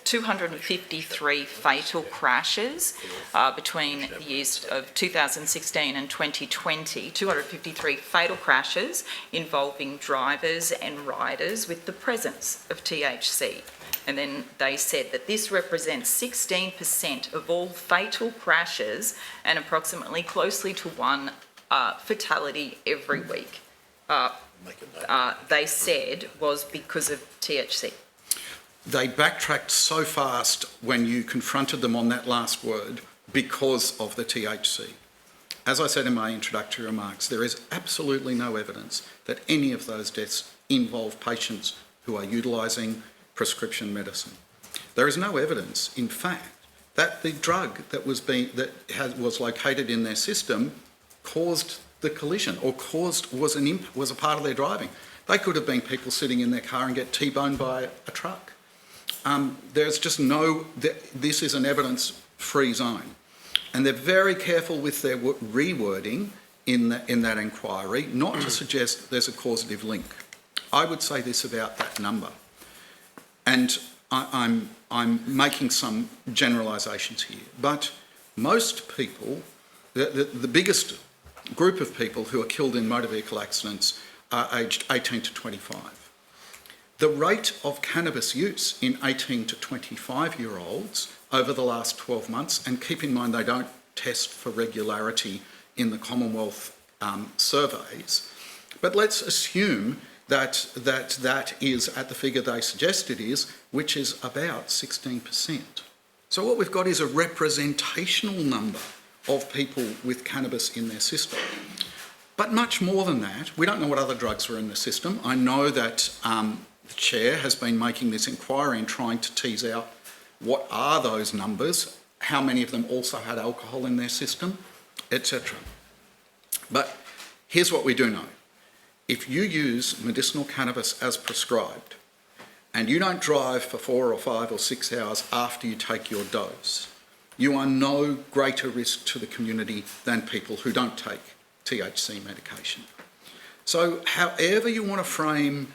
253 fatal crashes between the years of 2016 and 2020, 253 fatal crashes involving drivers and riders with the presence of THC. And then they said that this represents 16% of all fatal crashes and approximately closely to one fatality every week. They said was because of THC. They backtracked so fast when you confronted them on that last word because of the THC. As I said in my introductory remarks, there is absolutely no evidence that any of those deaths involve patients who are utilising prescription medicine. There is no evidence, in fact, that the drug that was located in their system caused the collision or was a part of their driving. They could have been people sitting in their car and get T-boned by a truck. There's just this is an evidence-free zone. And they're very careful with their rewording in that inquiry, not to suggest that there's a causative link. I would say this about that number. And I'm making some generalisations here, but most people, the biggest group of people who are killed in motor vehicle accidents are aged 18 to 25. The rate of cannabis use in 18 to 25-year-olds over the last 12 months, and keep in mind they don't test for regularity in the Commonwealth surveys, but let's assume that is at the figure they suggest it is, which is about 16%. So what we've got is a representational number of people with cannabis in their system. But much more than that, we don't know what other drugs are in the system. I know that the Chair has been making this inquiry and trying to tease out what are those numbers, how many of them also had alcohol in their system, etc. But here's what we do know. If you use medicinal cannabis as prescribed and you don't drive for 4 or 5 or 6 hours after you take your dose, you are no greater risk to the community than people who don't take THC medication. So however you want to frame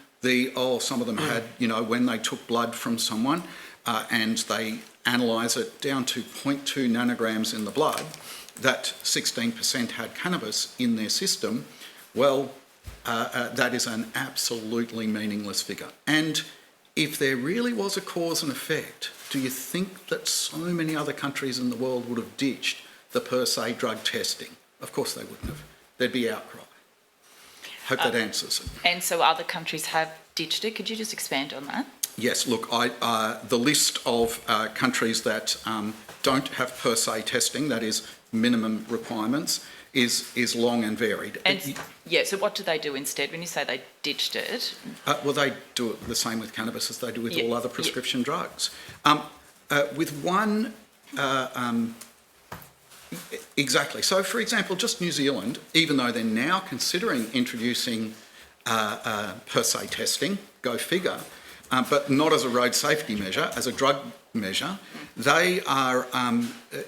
some of them had, when they took blood from someone and they analyse it down to 0.2 nanograms in the blood, that 16% had cannabis in their system, well, that is an absolutely meaningless figure. And if there really was a cause and effect, do you think that so many other countries in the world would have ditched the per se drug testing? Of course they wouldn't have. There'd be outcry. Hope that answers it. And so other countries have ditched it. Could you just expand on that? Yes, look, the list of countries that don't have per se testing, that is minimum requirements, is long and varied. And so what do they do instead when you say they ditched it? Well, they do it the same with cannabis as they do with all other prescription drugs. With one, exactly. So, for example, just New Zealand, even though they're now considering introducing per se testing, go figure, but not as a road safety measure, as a drug measure, they are,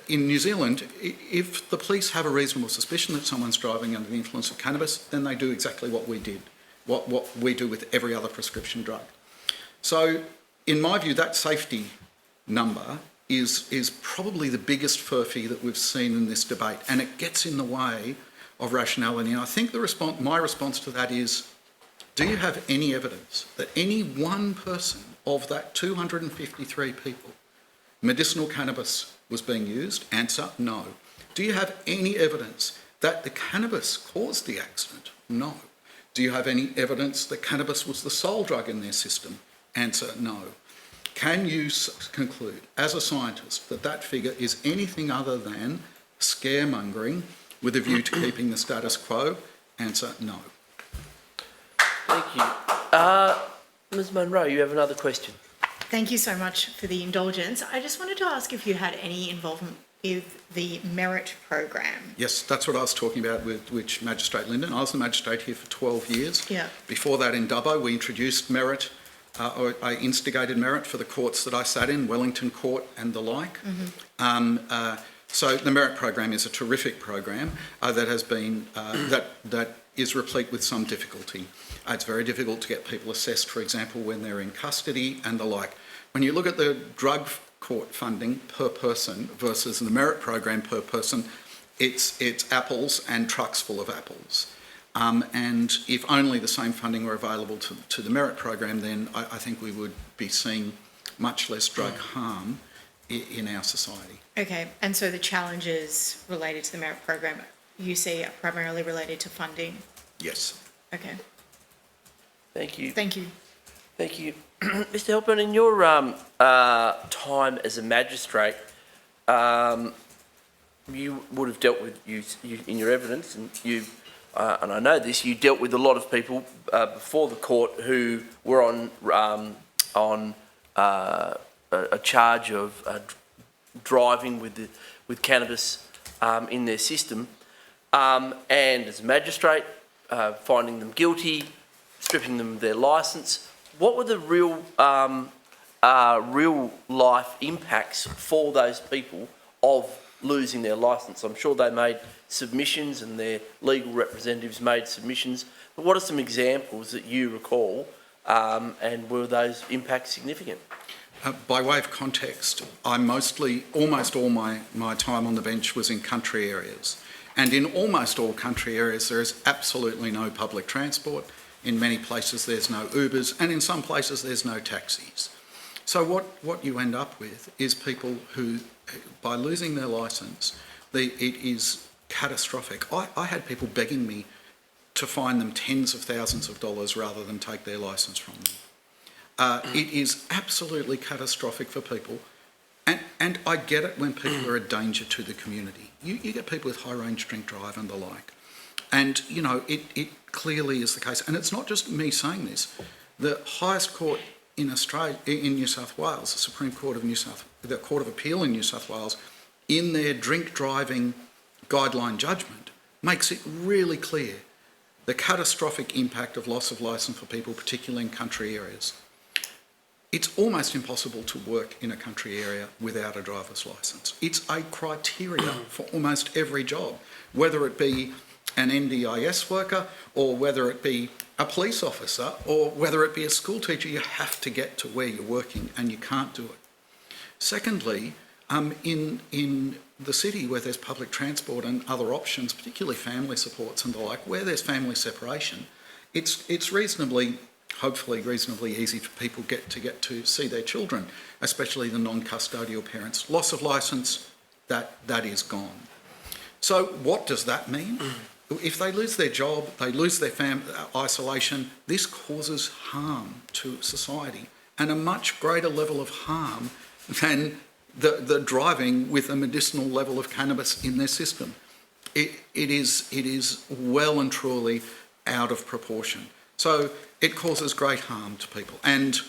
in New Zealand, if the police have a reasonable suspicion that someone's driving under the influence of cannabis, then they do exactly what we did, what we do with every other prescription drug. So, in my view, that safety number is probably the biggest furphy that we've seen in this debate, and it gets in the way of rationality. And I think my response to that is, do you have any evidence that any one person of that 253 people, medicinal cannabis was being used? Answer, no. Do you have any evidence that the cannabis caused the accident? No. Do you have any evidence that cannabis was the sole drug in their system? Answer, no. Can you conclude, as a scientist, that that figure is anything other than scaremongering with a view to keeping the status quo? Answer, no. Thank you. Ms Munro, you have another question. Thank you so much for the indulgence. I just wanted to ask if you had any involvement with the merit program. Yes, that's what I was talking about with Magistrate Linden. I was the magistrate here for 12 years. Yeah. Before that in Dubbo, we introduced merit, or I instigated merit for the courts that I sat in, Wellington Court and the like. Mm-hmm. So the merit program is a terrific program that has been, that is replete with some difficulty. It's very difficult to get people assessed, for example, when they're in custody and the like. When you look at the drug court funding per person versus the merit program per person, it's apples and trucks full of apples. And if only the same funding were available to the merit program, then I think we would be seeing much less drug harm in our society. Okay, and so the challenges related to the merit program you see are primarily related to funding? Yes. Okay. Thank you. Thank you. Thank you. Mr Halpern, in your time as a magistrate, you would have dealt with, you in your evidence, and and I know this, you dealt with a lot of people before the court who were on a charge of driving with cannabis in their system. and as a magistrate, finding them guilty, stripping them of their licence. What were the real life impacts for those people of losing their licence? I'm sure they made submissions and their legal representatives made submissions, but what are some examples that you recall, and were those impacts significant? By way of context, almost all my time on the bench was in country areas. And in almost all country areas, there is absolutely no public transport. In many places, there's no Ubers, and in some places, there's no taxis. So what you end up with is people who, by losing their licence, it is catastrophic. I had people begging me to fine them tens of thousands of dollars rather than take their licence from them. It is absolutely catastrophic for people. And I get it when people are a danger to the community. You get people with high-range drink drive and the like. And, you know, it clearly is the case. And it's not just me saying this. The highest court in Australia, in New South Wales, the Supreme Court of the Court of Appeal in New South Wales, in their drink driving guideline judgment, makes it really clear the catastrophic impact of loss of licence for people, particularly in country areas. It's almost impossible to work in a country area without a driver's licence. It's a criteria for almost every job, whether it be an NDIS worker or whether it be a police officer or whether it be a school teacher. You have to get to where you're working and you can't do it. Secondly, in the city where there's public transport and other options, particularly family supports and the like, where there's family separation, it's hopefully reasonably easy for people to get to see their children, especially the non-custodial parents. Loss of licence, that is gone. So what does that mean? If they lose their job, they lose their isolation, this causes harm to society, and a much greater level of harm than the driving with a medicinal level of cannabis in their system. It is well and truly out of proportion. So it causes great harm to people. And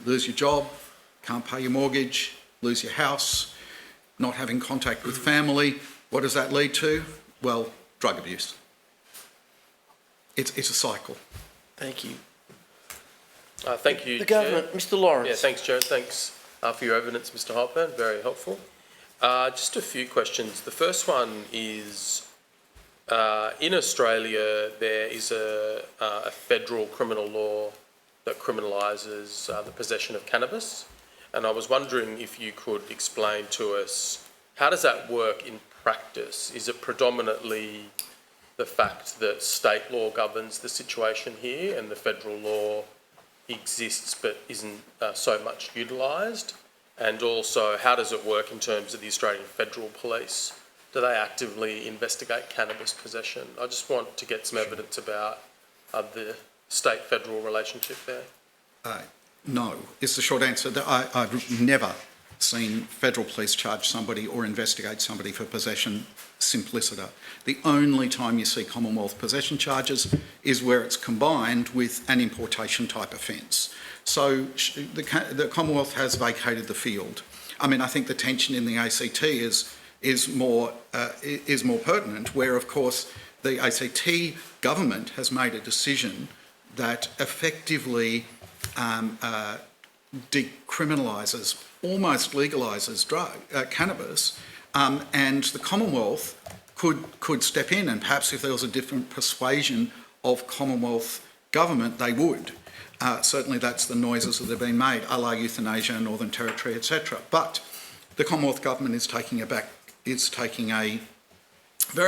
lose your job, can't pay your mortgage, lose your house, not having contact with family. What does that lead to? Well, drug abuse. It's a cycle. Thank you. Thank you, The government, Chair. Mr. Lawrence. Yeah, thanks, Chair. Thanks for your evidence, Mr. Hopburn. Very helpful. Just a few questions. The first one is, in Australia, there is a federal criminal law that criminalises the possession of cannabis. And I was wondering if you could explain to us, how does that work in practice? Is it predominantly the fact that state law governs the situation here and the federal law exists but isn't so much utilised? And also, how does it work in terms of the Australian Federal Police? Do they actively investigate cannabis possession? I just want to get some evidence about the state-federal relationship there. No, is the short answer. I've never seen federal police charge somebody or investigate somebody for possession simpliciter. The only time you see Commonwealth possession charges is where it's combined with an importation type offence. So the Commonwealth has vacated the field. I mean, I think the tension in the ACT is more pertinent, where of course the ACT government has made a decision that effectively decriminalises, almost legalises cannabis, and the Commonwealth could step in, and perhaps if there was a different persuasion of Commonwealth government, they would. Certainly that's the noises that have been made, a la euthanasia, Northern Territory, etc. But the Commonwealth government is taking very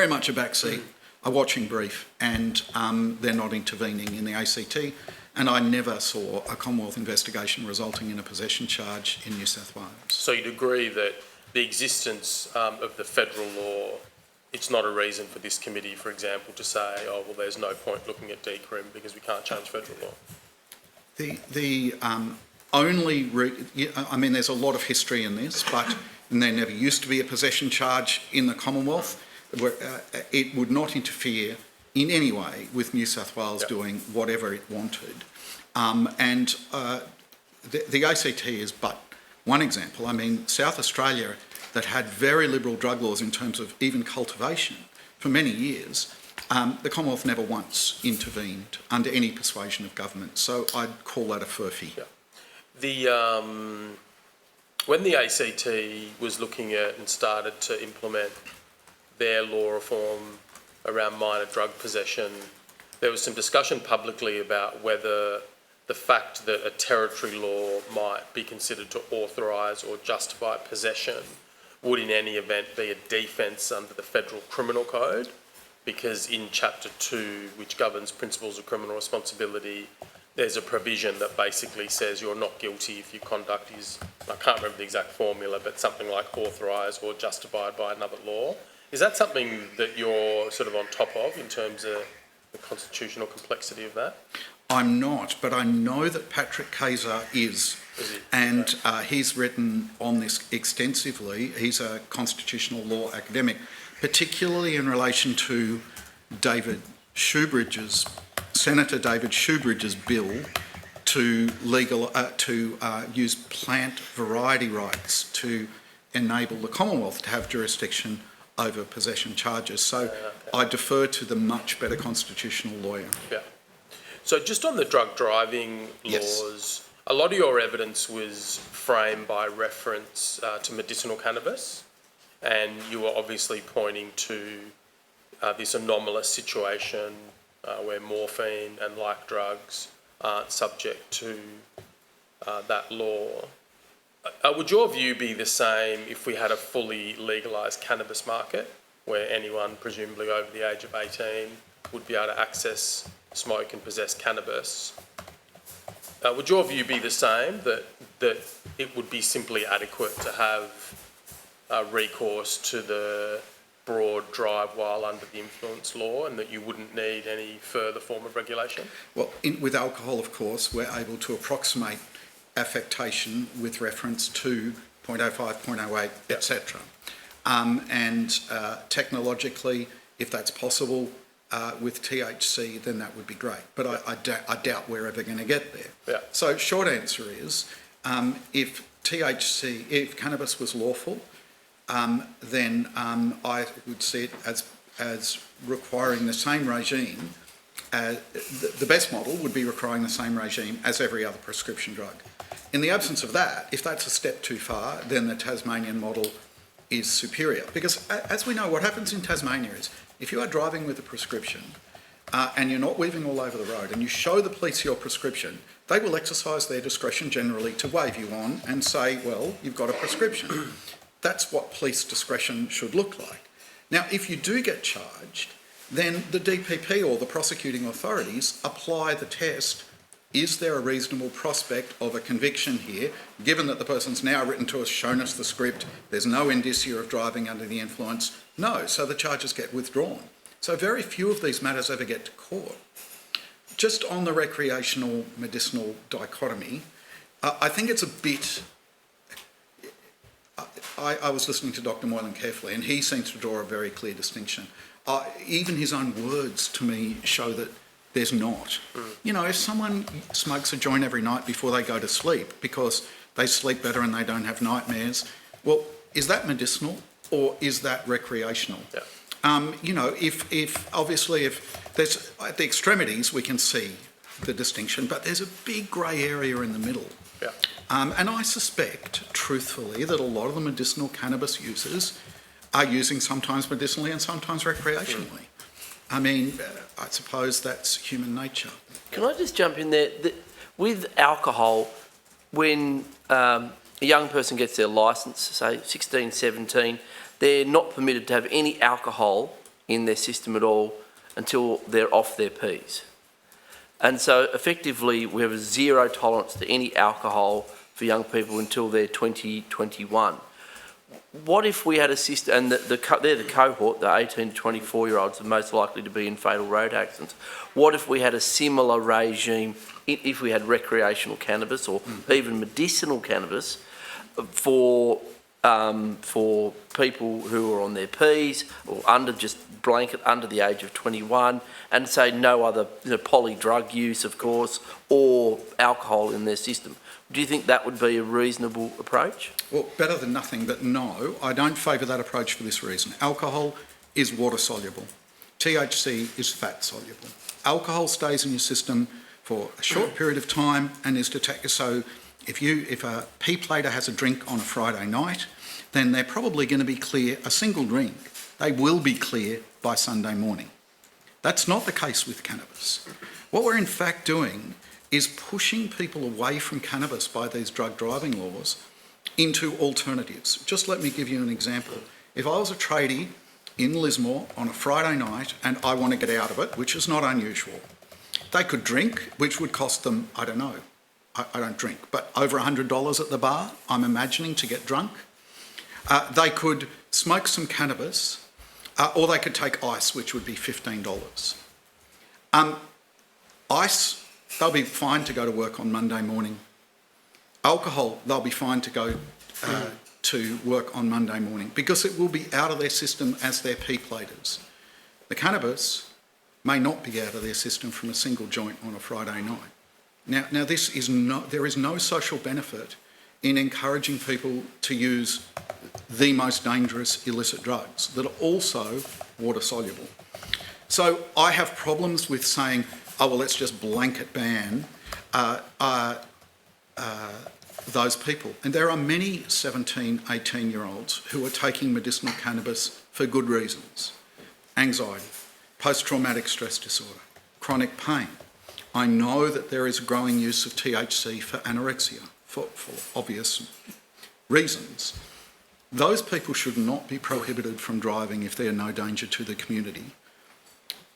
much a backseat, a watching brief, and they're not intervening in the ACT. And I never saw a Commonwealth investigation resulting in a possession charge in New South Wales. So you'd agree that the existence of the federal law, it's not a reason for this committee, for example, to say, oh, well, there's no point looking at decrim because we can't change federal law? I mean, there's a lot of history in this, but there never used to be a possession charge in the Commonwealth. Where, it would not interfere in any way with New South Wales doing whatever it wanted. The ACT is but one example. I mean, South Australia, that had very liberal drug laws in terms of even cultivation, for many years, the Commonwealth never once intervened under any persuasion of government. So I'd call that a furphy. Yeah. When the ACT was looking at and started to implement their law reform around minor drug possession, there was some discussion publicly about whether the fact that a territory law might be considered to authorise or justify possession would in any event be a defence under the Federal Criminal Code, because in Chapter 2, which governs principles of criminal responsibility, there's a provision that basically says you're not guilty if your conduct is, I can't remember the exact formula, but something like authorised or justified by another law. Is that something that you're sort of on top of in terms of the constitutional complexity of that? I'm not, but I know that Patrick Kayser is. And he's written on this extensively. He's a constitutional law academic, particularly in relation to Senator David Shoebridge's bill to use plant variety rights to enable the Commonwealth to have jurisdiction over possession charges. So I defer to the much better constitutional lawyer. Yeah. So just on the drug driving laws, a lot of your evidence was framed by reference to medicinal cannabis, and you were obviously pointing to this anomalous situation where morphine and like drugs aren't subject to that law. Would your view be the same if we had a fully legalised cannabis market where anyone presumably over the age of 18 would be able to access, smoke and possess cannabis? Would your view be the same, that it would be simply adequate to have recourse to the broad drive while under the influence law, and that you wouldn't need any further form of regulation? Well, with alcohol, of course, we're able to approximate affectation with reference to 0.05, 0.08, etc. And technologically, if that's possible, with THC, then that would be great. But I doubt we're ever going to get there. Yeah. So short answer is, if cannabis was lawful, then I would see it as requiring the same regime. The best model would be requiring the same regime as every other prescription drug. In the absence of that, if that's a step too far, then the Tasmanian model is superior. Because as we know, what happens in Tasmania is, if you are driving with a prescription and you're not weaving all over the road and you show the police your prescription, they will exercise their discretion generally to wave you on and say, well, you've got a prescription. That's what police discretion should look like. Now, if you do get charged, then the DPP or the prosecuting authorities apply the test. Is there a reasonable prospect of a conviction here, given that the person's now written to us, shown us the script, there's no indicia of driving under the influence? No, so the charges get withdrawn. So very few of these matters ever get to court. Just on the recreational medicinal dichotomy, I think it's a bit... I was listening to Dr. Moylan carefully, and he seems to draw a very clear distinction. Even his own words to me show that there's not. You know, if someone smokes a joint every night before they go to sleep because they sleep better and they don't have nightmares, well, is that medicinal or is that recreational? Yeah. You know, if there's at the extremities we can see the distinction, but there's a big grey area in the middle. Yeah. And I suspect, truthfully, that a lot of the medicinal cannabis users are using sometimes medicinally and sometimes recreationally. I mean, I suppose that's human nature. Can I just jump in there? With alcohol, when a young person gets their licence, say 16, 17, they're not permitted to have any alcohol in their system at all until they're off their Ps. And so effectively we have a zero tolerance to any alcohol for young people until they're 20, 21. What if we had a system, and they're the cohort, the 18 to 24-year-olds are most likely to be in fatal road accidents. What if we had a similar regime, if we had recreational cannabis or even medicinal cannabis for people who are on their Ps or under the age of 21, and say no other poly drug use, of course, or alcohol in their system? Do you think that would be a reasonable approach? Well, better than nothing, but no, I don't favour that approach for this reason. Alcohol is water soluble. THC is fat soluble. Alcohol stays in your system for a short period of time and is detected. So if a P-plater has a drink on a Friday night, then they're probably going to be clear, a single drink, they will be clear by Sunday morning. That's not the case with cannabis. What we're in fact doing is pushing people away from cannabis by these drug driving laws into alternatives. Just let me give you an example. If I was a tradie in Lismore on a Friday night and I want to get out of it, which is not unusual, they could drink, which would cost them, I don't know, I don't drink, but over $100 at the bar, I'm imagining, to get drunk. They could smoke some cannabis, or they could take ice, which would be $15. Ice, they'll be fine to go to work on Monday morning. Alcohol, they'll be fine to go to work on Monday morning because it will be out of their system as their P-platers. The cannabis may not be out of their system from a single joint on a Friday night. Now there is no social benefit in encouraging people to use the most dangerous illicit drugs that are also water soluble. So I have problems with saying, oh, well, let's just blanket ban those people. And there are many 17, 18-year-olds who are taking medicinal cannabis for good reasons. Anxiety, post-traumatic stress disorder, chronic pain. I know that there is growing use of THC for anorexia, for obvious reasons. Those people should not be prohibited from driving if they are no danger to the community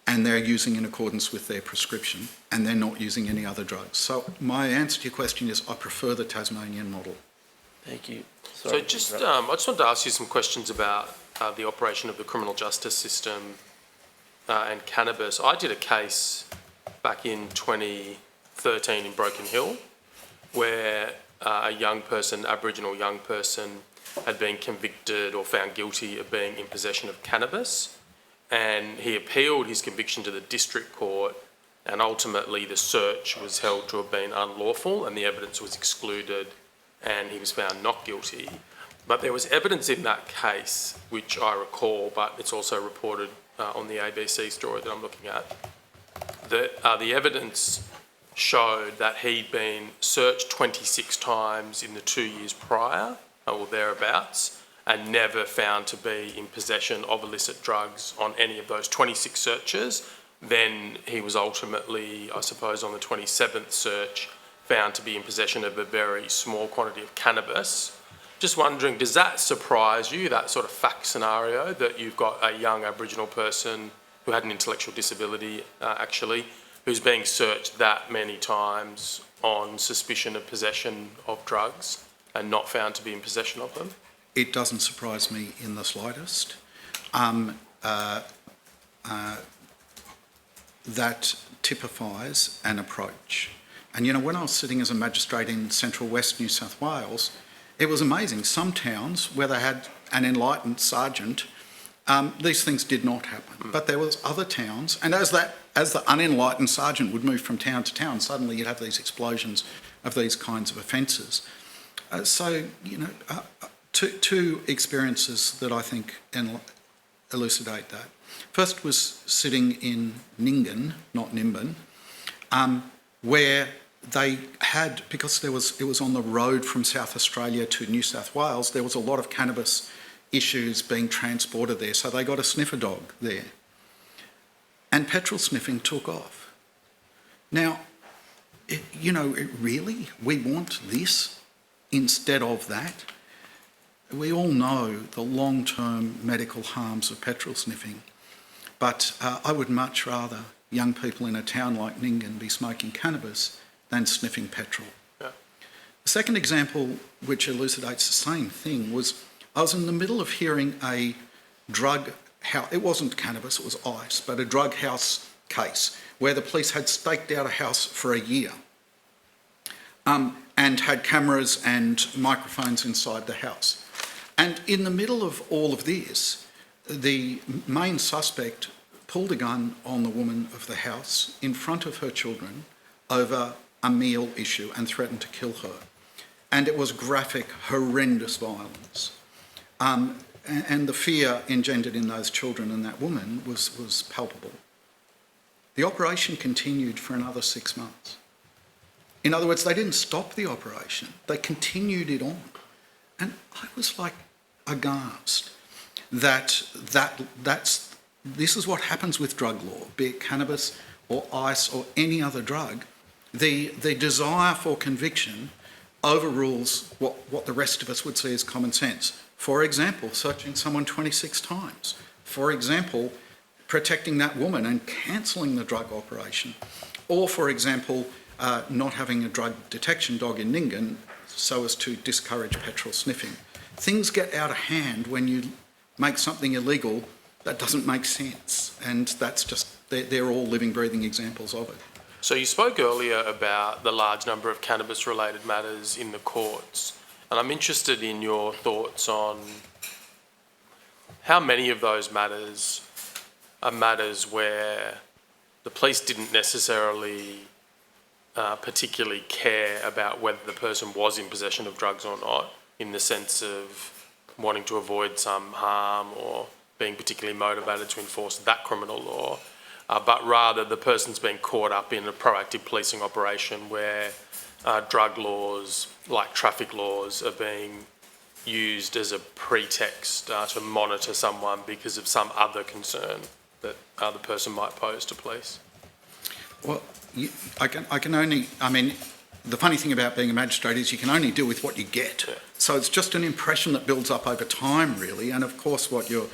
and they're using in accordance with their prescription and they're not using any other drugs. So my answer to your question is I prefer the Tasmanian model. Thank you. So I just wanted to ask you some questions about the operation of the criminal justice system and cannabis. I did a case back in 2013 in Broken Hill where a young person, Aboriginal young person, had been convicted or found guilty of being in possession of cannabis, and he appealed his conviction to the district court, and ultimately the search was held to have been unlawful and the evidence was excluded and he was found not guilty. But there was evidence in that case, which I recall, but it's also reported on the ABC story that I'm looking at, that the evidence showed that he'd been searched 26 times in the 2 years prior, or thereabouts, and never found to be in possession of illicit drugs on any of those 26 searches. Then he was ultimately, I suppose, on the 27th search, found to be in possession of a very small quantity of cannabis. Just wondering, does that surprise you, that sort of fact scenario, that you've got a young Aboriginal person who had an intellectual disability, actually, who's being searched that many times on suspicion of possession of drugs and not found to be in possession of them? It doesn't surprise me in the slightest. That typifies an approach. And, you know, when I was sitting as a magistrate in Central West New South Wales, it was amazing. Some towns where they had an enlightened sergeant, these things did not happen. But there was other towns, and as the unenlightened sergeant would move from town to town, suddenly you'd have these explosions of these kinds of offences. So, you know, two experiences that I think elucidate that. First was sitting in Nyngan, not Nimbin, where they had, because it was on the road from South Australia to New South Wales, there was a lot of cannabis issues being transported there, so they got a sniffer dog there. And petrol sniffing took off. Now, really, we want this instead of that? We all know the long-term medical harms of petrol sniffing, but I would much rather young people in a town like Nyngan be smoking cannabis than sniffing petrol. Yeah. The second example, which elucidates the same thing, was I was in the middle of hearing a drug house, it wasn't cannabis, it was ice, but a drug house case where the police had staked out a house for a year and had cameras and microphones inside the house. And in the middle of all of this, the main suspect pulled a gun on the woman of the house in front of her children over a meal issue and threatened to kill her. And it was graphic, horrendous violence. and the fear engendered in those children and that woman was palpable. The operation continued for another 6 months. In other words, they didn't stop the operation, they continued it on. And I was like aghast that this is what happens with drug law, be it cannabis or ice or any other drug. The desire for conviction overrules what the rest of us would see as common sense. For example, searching someone 26 times. For example, protecting that woman and cancelling the drug operation. Or, for example, not having a drug detection dog in Nyngan so as to discourage petrol sniffing. Things get out of hand when you make something illegal that doesn't make sense. And that's just, they're all living, breathing examples of it. So you spoke earlier about the large number of cannabis-related matters in the courts, and I'm interested in your thoughts on how many of those matters are matters where the police didn't necessarily particularly care about whether the person was in possession of drugs or not, in the sense of wanting to avoid some harm or being particularly motivated to enforce that criminal law, but rather the person's been caught up in a proactive policing operation where drug laws, like traffic laws, are being used as a pretext to monitor someone because of some other concern that the person might pose to police? Well, I can only, I mean, the funny thing about being a magistrate is you can only deal with what you get. Yeah. So it's just an impression that builds up over time, really. And of course, what you're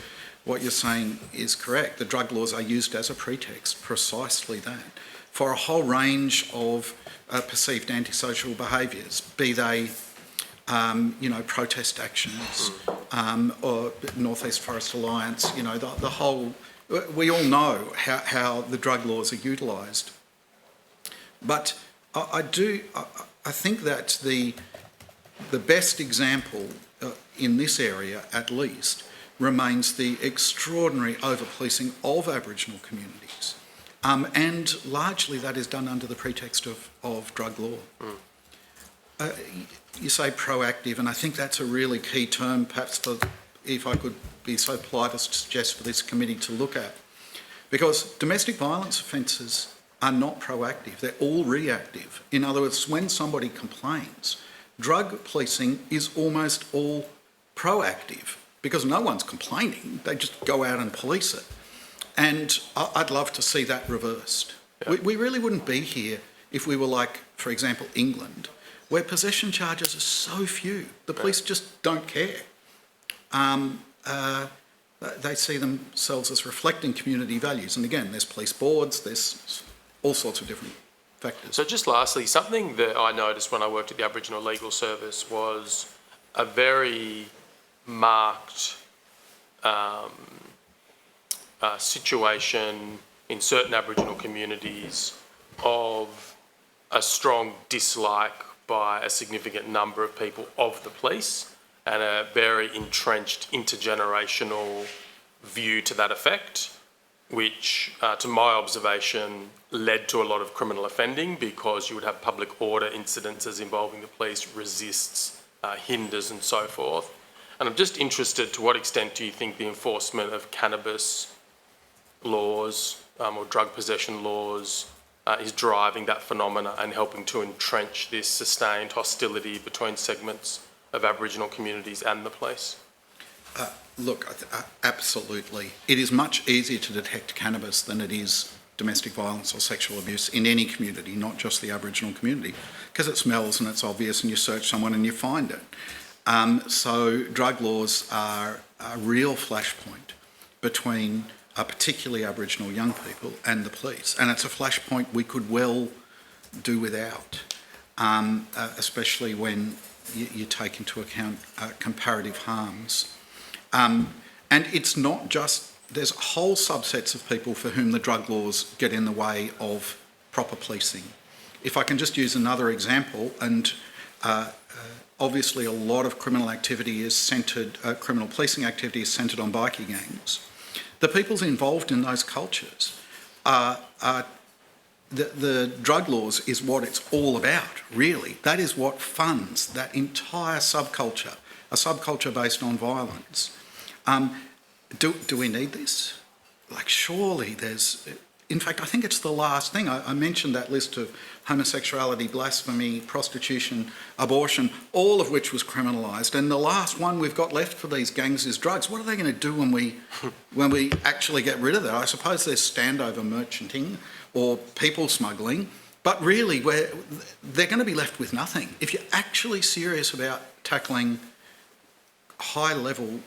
saying is correct. The drug laws are used as a pretext, precisely that, for a whole range of perceived antisocial behaviours, be they, protest actions or North East Forest Alliance, the whole. We all know how the drug laws are utilised. But I think that the best example in this area, at least, remains the extraordinary over-policing of Aboriginal communities. And largely that is done under the pretext of drug law. You say proactive, and I think that's a really key term, perhaps if I could be so polite as to suggest for this committee to look at. Because domestic violence offences are not proactive, they're all reactive. In other words, when somebody complains, drug policing is almost all proactive because no one's complaining, they just go out and police it. And I'd love to see that reversed. Yeah. We really wouldn't be here if we were like, for example, England, where possession charges are so few. The police just don't care. They see themselves as reflecting community values. And again, there's police boards, there's all sorts of different factors. So just lastly, something that I noticed when I worked at the Aboriginal Legal Service was a very marked situation in certain Aboriginal communities of a strong dislike by a significant number of people of the police and a very entrenched intergenerational view to that effect, which, to my observation, led to a lot of criminal offending because you would have public order incidences involving the police, resists, hinders and so forth. And I'm just interested, to what extent do you think the enforcement of cannabis laws or drug possession laws is driving that phenomena and helping to entrench this sustained hostility between segments of Aboriginal communities and the police? Look, absolutely. It is much easier to detect cannabis than it is domestic violence or sexual abuse in any community, not just the Aboriginal community, because it smells and it's obvious and you search someone and you find it. So drug laws are a real flashpoint between particularly Aboriginal young people and the police. And it's a flashpoint we could well do without, especially when you take into account comparative harms. And it's not just, there's whole subsets of people for whom the drug laws get in the way of proper policing. If I can just use another example, and obviously a lot of criminal activity is centred, criminal policing activity is centred on bikie gangs. The peoples involved in those cultures the drug laws is what it's all about, really. That is what funds that entire subculture, a subculture based on violence. Do we need this? Like, surely there's... In fact, I think it's the last thing. I mentioned that list of homosexuality, blasphemy, prostitution, abortion, all of which was criminalised. And the last one we've got left for these gangs is drugs. What are they going to do when we actually get rid of that? I suppose there's standover merchanting or people smuggling, but really they're going to be left with nothing. If you're actually serious about tackling high-level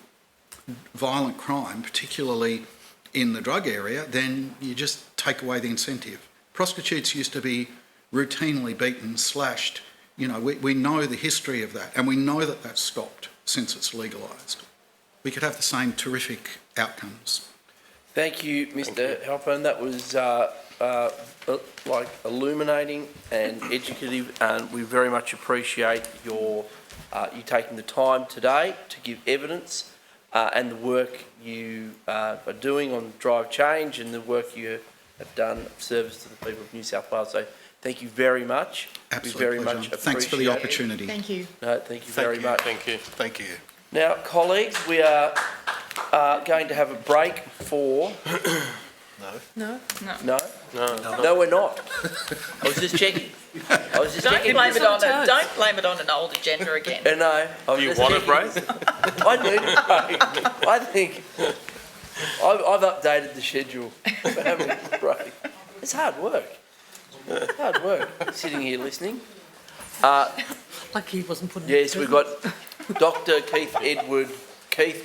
violent crime, particularly in the drug area, then you just take away the incentive. Prostitutes used to be routinely beaten, slashed. You know, we know the history of that, and we know that that's stopped since it's legalised. We could have the same terrific outcomes. Thank you, Mr. Halpern. That was like illuminating and educative, and we very much appreciate you taking the time today to give evidence and the work you are doing on Drive Change and the work you have done of service to the people of New South Wales. So thank you very much. Absolute we very pleasure. much Thanks for the appreciate it. opportunity. Thank you. No, thank you very much. Thank you. Thank you. Now, colleagues, we are going to have a break for... No. No, we're not. I was just checking. Don't blame it on an old agenda again. No. Do you want a break? I need a break. I think I've updated the schedule for having a break. It's hard work. Hard work, sitting here listening. Like he wasn't putting. Yes, we've got Dr. Keith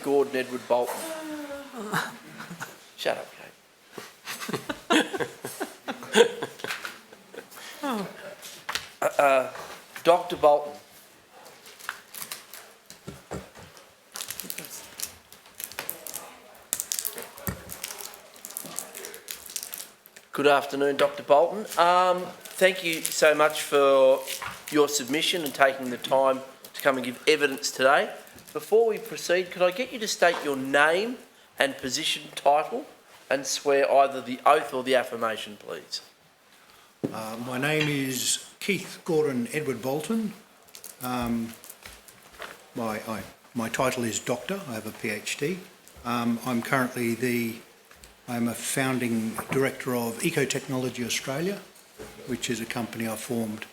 Gordon Edward Bolton. Shut up, Kate. Dr. Bolton. Good afternoon, Dr. Bolton. Thank you so much for your submission and taking the time to come and give evidence today. Before we proceed, could I get you to state your name and position title and swear either the oath or the affirmation, please? My name is Keith Gordon Edward Bolton. My title is Doctor. I have a PhD. I'm currently I'm a founding director of Ecotechnology Australia, which is a company I formed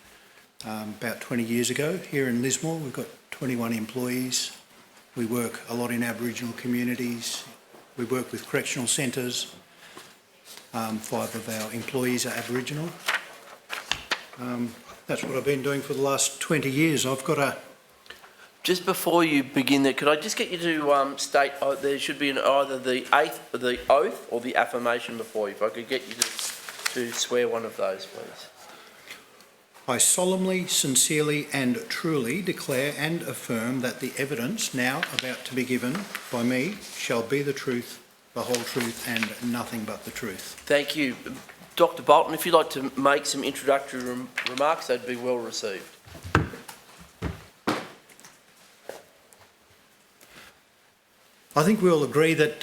about 20 years ago here in Lismore. We've got 21 employees. We work a lot in Aboriginal communities. We work with correctional centres. 5 of our employees are Aboriginal. That's what I've been doing for the last 20 years. I've got a... Just before you begin there, could I just get you to state there should be either the oath or the affirmation before you. If I could get you to swear one of those, please. I solemnly, sincerely and truly declare and affirm that the evidence now about to be given by me shall be the truth, the whole truth and nothing but the truth. Thank you. Dr. Bolton, if you'd like to make some introductory remarks, they'd be well received. I think we all agree that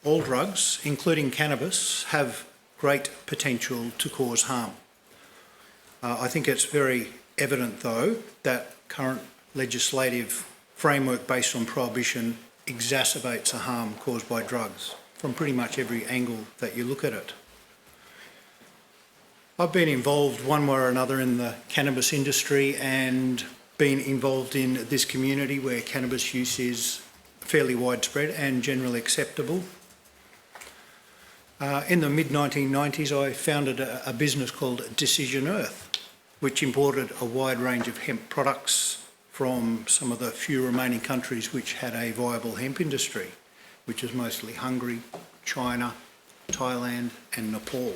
all drugs, including cannabis, have great potential to cause harm. I think it's very evident, though, that current legislative framework based on prohibition exacerbates the harm caused by drugs from pretty much every angle that you look at it. I've been involved one way or another in the cannabis industry and been involved in this community where cannabis use is fairly widespread and generally acceptable. In the mid-1990s, I founded a business called Decision Earth, which imported a wide range of hemp products from some of the few remaining countries which had a viable hemp industry, which is mostly Hungary, China, Thailand and Nepal.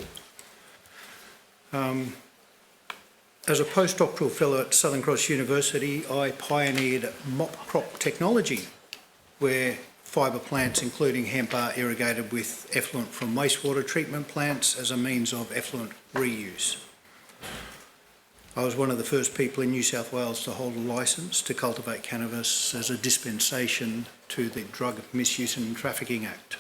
As a postdoctoral fellow at Southern Cross University, I pioneered mop crop technology, where fibre plants, including hemp, are irrigated with effluent from wastewater treatment plants as a means of effluent reuse. I was one of the first people in New South Wales to hold a licence to cultivate cannabis as a dispensation to the Drug Misuse and Trafficking Act.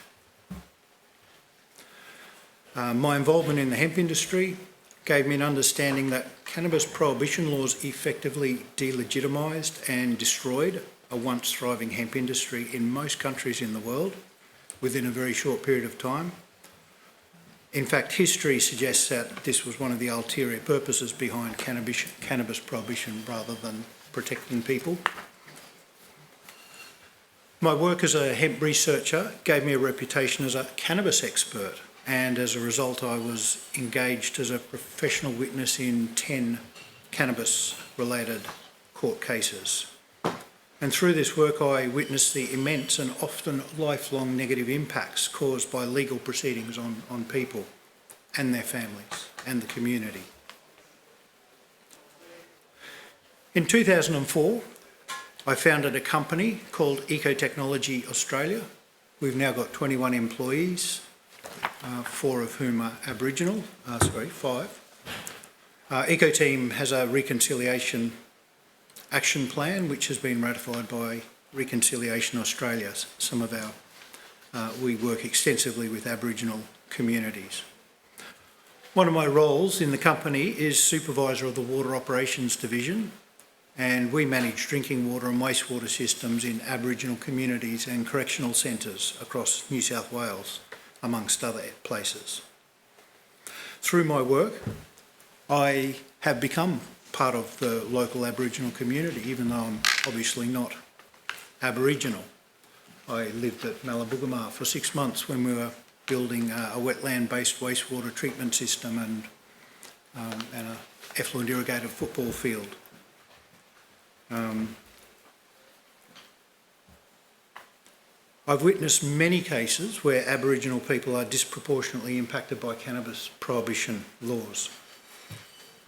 My involvement in the hemp industry gave me an understanding that cannabis prohibition laws effectively delegitimised and destroyed a once thriving hemp industry in most countries in the world within a very short period of time. In fact, history suggests that this was one of the ulterior purposes behind cannabis prohibition rather than protecting people. My work as a hemp researcher gave me a reputation as a cannabis expert, and as a result I was engaged as a professional witness in 10 cannabis-related court cases. And through this work I witnessed the immense and often lifelong negative impacts caused by legal proceedings on people and their families and the community. In 2004, I founded a company called Ecotechnology Australia. We've now got 21 employees, 4 of whom are Aboriginal, 5. Ecoteam has a reconciliation action plan which has been ratified by Reconciliation Australia. We work extensively with Aboriginal communities. One of my roles in the company is Supervisor of the Water Operations Division, and we manage drinking water and wastewater systems in Aboriginal communities and correctional centres across New South Wales, amongst other places. Through my work, I have become part of the local Aboriginal community, even though I'm obviously not Aboriginal. I lived at Malaboogamah for 6 months when we were building a wetland-based wastewater treatment system and an effluent irrigated football field. I've witnessed many cases where Aboriginal people are disproportionately impacted by cannabis prohibition laws.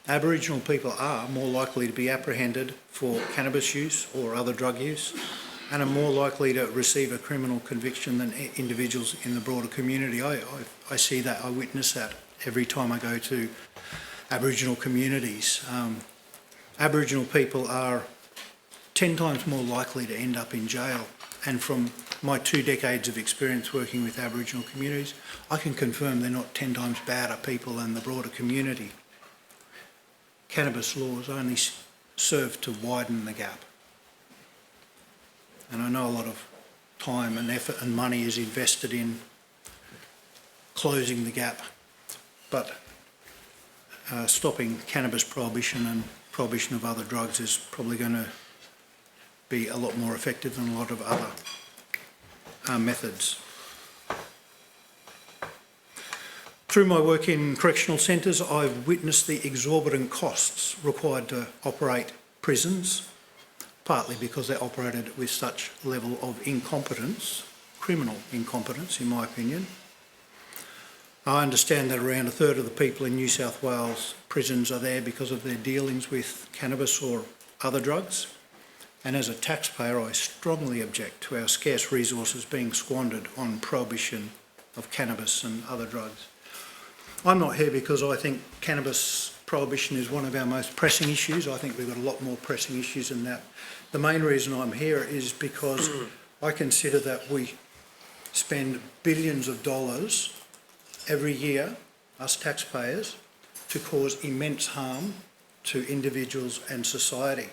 Aboriginal people are more likely to be apprehended for cannabis use or other drug use and are more likely to receive a criminal conviction than individuals in the broader community. I see that, I witness that every time I go to Aboriginal communities. Aboriginal people are 10 times more likely to end up in jail, and from my 2 decades of experience working with Aboriginal communities, I can confirm they're not 10 times badder people than the broader community. Cannabis laws only serve to widen the gap. And I know a lot of time and effort and money is invested in closing the gap, but stopping cannabis prohibition and prohibition of other drugs is probably going to be a lot more effective than a lot of other methods. Through my work in correctional centres, I've witnessed the exorbitant costs required to operate prisons, partly because they're operated with such level of incompetence, criminal incompetence in my opinion. I understand that around a third of the people in New South Wales prisons are there because of their dealings with cannabis or other drugs. And as a taxpayer, I strongly object to our scarce resources being squandered on prohibition of cannabis and other drugs. I'm not here because I think cannabis prohibition is one of our most pressing issues. I think we've got a lot more pressing issues than that. The main reason I'm here is because I consider that we spend billions of dollars every year, us taxpayers, to cause immense harm to individuals and society.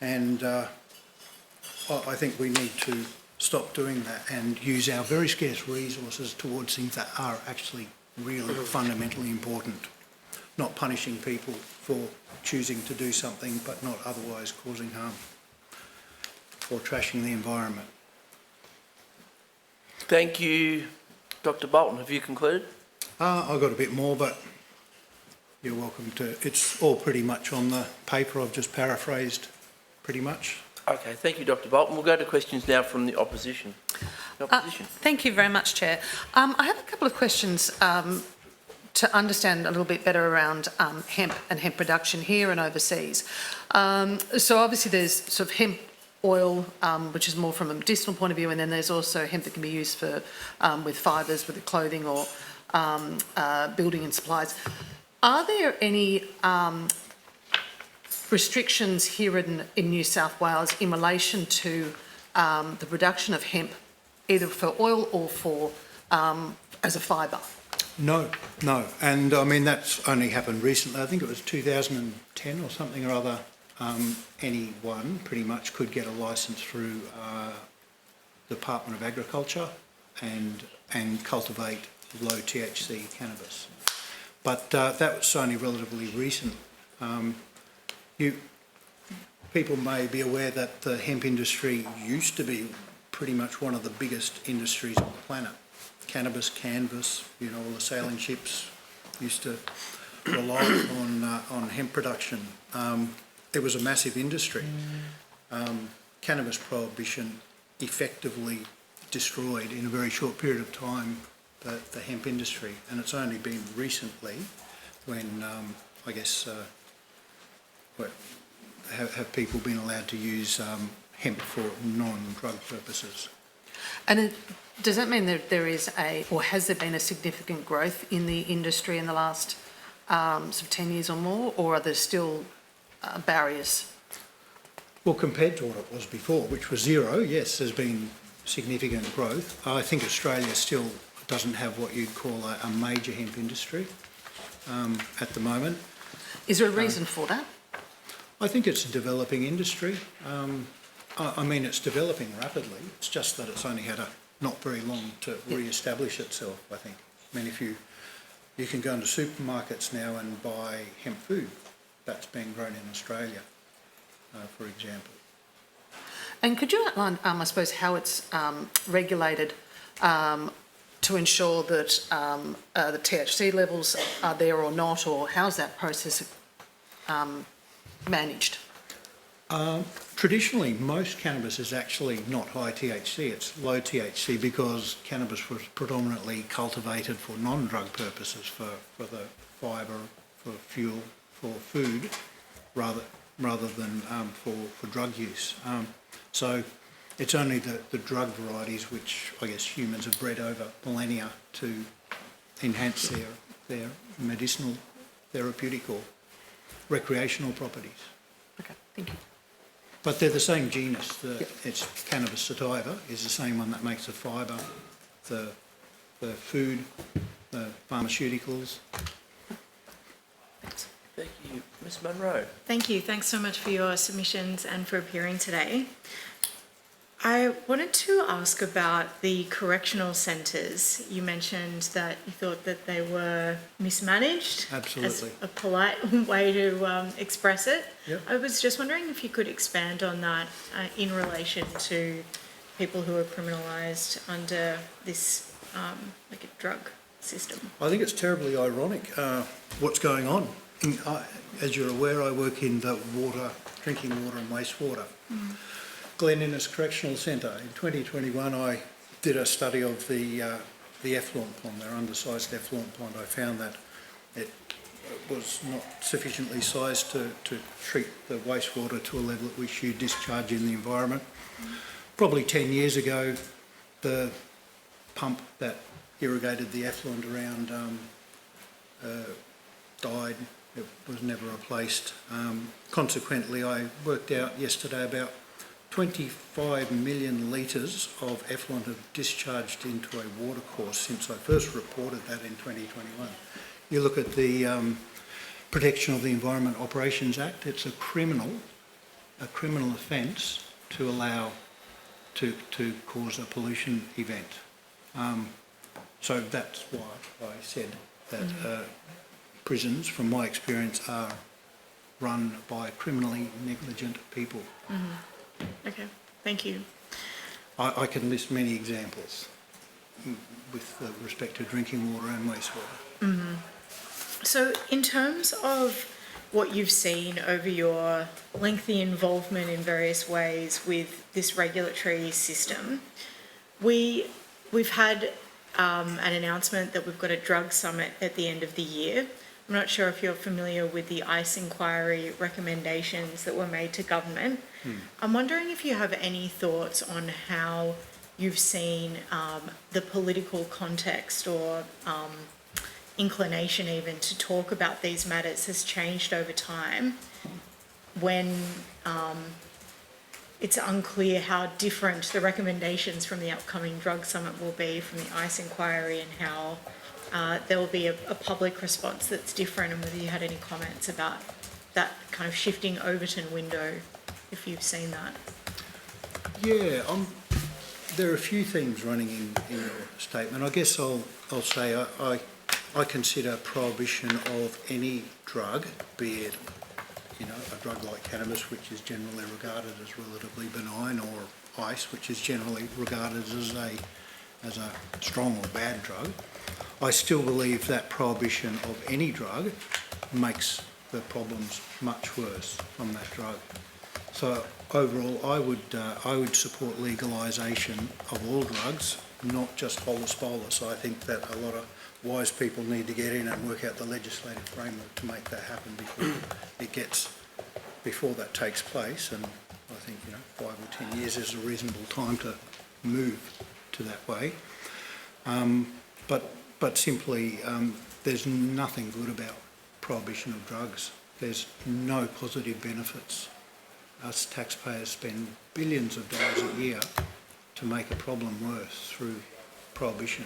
And I think we need to stop doing that and use our very scarce resources towards things that are actually really fundamentally important, not punishing people for choosing to do something but not otherwise causing harm or trashing the environment. Thank you, Dr. Bolton. Have you concluded? I've got a bit more, but you're welcome to. It's all pretty much on the paper. I've just paraphrased pretty much. Okay, thank you, Dr. Bolton. We'll go to questions now from the opposition. The opposition. Thank you very much, Chair. I have a couple of questions to understand a little bit better around hemp and hemp production here and overseas. So obviously there's sort of hemp oil, which is more from a medicinal point of view, and then there's also hemp that can be used for with fibres, with the clothing or building and supplies. Are there any restrictions here in New South Wales in relation to the production of hemp, either for oil or for as a fibre? No. And I mean, that's only happened recently. I think it was 2010 or something or other. anyone pretty much could get a licence through Department of Agriculture and cultivate low THC cannabis. But that was only relatively recent. People may be aware that the hemp industry used to be pretty much one of the biggest industries on the planet. Cannabis, canvas, all the sailing ships used to rely on hemp production. It was a massive industry. Cannabis prohibition effectively destroyed in a very short period of time the hemp industry, and it's only been recently when have people been allowed to use hemp for non-drug purposes. And does that mean that there is has there been a significant growth in the industry in the last sort of 10 years or more, or are there still barriers? Well, compared to what it was before, which was zero, yes, there's been significant growth. I think Australia still doesn't have what you'd call a major hemp industry at the moment. Is there a reason for that? I think it's a developing industry. I mean, it's developing rapidly. It's just that it's only had not very long to re-establish itself, I think. I mean, if you can go into supermarkets now and buy hemp food that's being grown in Australia, for example. And could you outline, I suppose, how it's regulated to ensure that the THC levels are there or not, or how's that process managed? Traditionally, most cannabis is actually not high THC, it's low THC because cannabis was predominantly cultivated for non-drug purposes, for the fibre, for fuel, for food, rather than for drug use. So it's only the drug varieties which I guess humans have bred over millennia to enhance their medicinal, therapeutic or recreational properties. Okay, thank you. But they're the same genus. It's cannabis sativa is the same one that makes the fibre, the food, the pharmaceuticals. Thanks. Thank you. Ms Munro. Thank you. Thanks so much for your submissions and for appearing today. I wanted to ask about the correctional centres. You mentioned that you thought that they were mismanaged. Absolutely. As a polite way to express it. Yep. I was just wondering if you could expand on that in relation to people who are criminalised under this like a drug system. I think it's terribly ironic what's going on. As you're aware, I work in the drinking water and wastewater. Glen Innes Correctional Centre. In 2021, I did a study of the effluent pond, their undersized effluent pond. I found that it was not sufficiently sized to treat the wastewater to a level at which you discharge in the environment. Probably 10 years ago, the pump that irrigated the effluent around died. It was never replaced. Consequently, I worked out yesterday about 25 million litres of effluent have discharged into a watercourse since I first reported that in 2021. You look at the Protection of the Environment Operations Act, it's a criminal offence to allow to cause a pollution event. So that's why I said that prisons, from my experience, are run by criminally negligent people. Okay, thank you. I can list many examples with respect to drinking water and wastewater. So in terms of what you've seen over your lengthy involvement in various ways with this regulatory system, we've had an announcement that we've got a drug summit at the end of the year. I'm not sure if you're familiar with the ICE inquiry recommendations that were made to government. I'm wondering if you have any thoughts on how you've seen the political context or inclination even to talk about these matters has changed over time when it's unclear how different the recommendations from the upcoming drug summit will be from the ICE inquiry, and how there will be a public response that's different, and whether you had any comments about that kind of shifting Overton window, if you've seen that. Yeah, there are a few things running in your statement. I guess I'll say I consider prohibition of any drug, be it a drug like cannabis, which is generally regarded as relatively benign, or ice, which is generally regarded as a strong or bad drug. I still believe that prohibition of any drug makes the problems much worse from that drug. So overall, I would support legalisation of all drugs, not just holus bolus. I think that a lot of wise people need to get in and work out the legislative framework to make that happen before that takes place. And I think 5 or 10 years is a reasonable time to move to that way. But simply, there's nothing good about prohibition of drugs. There's no positive benefits. Us taxpayers spend billions of dollars a year to make a problem worse through prohibition.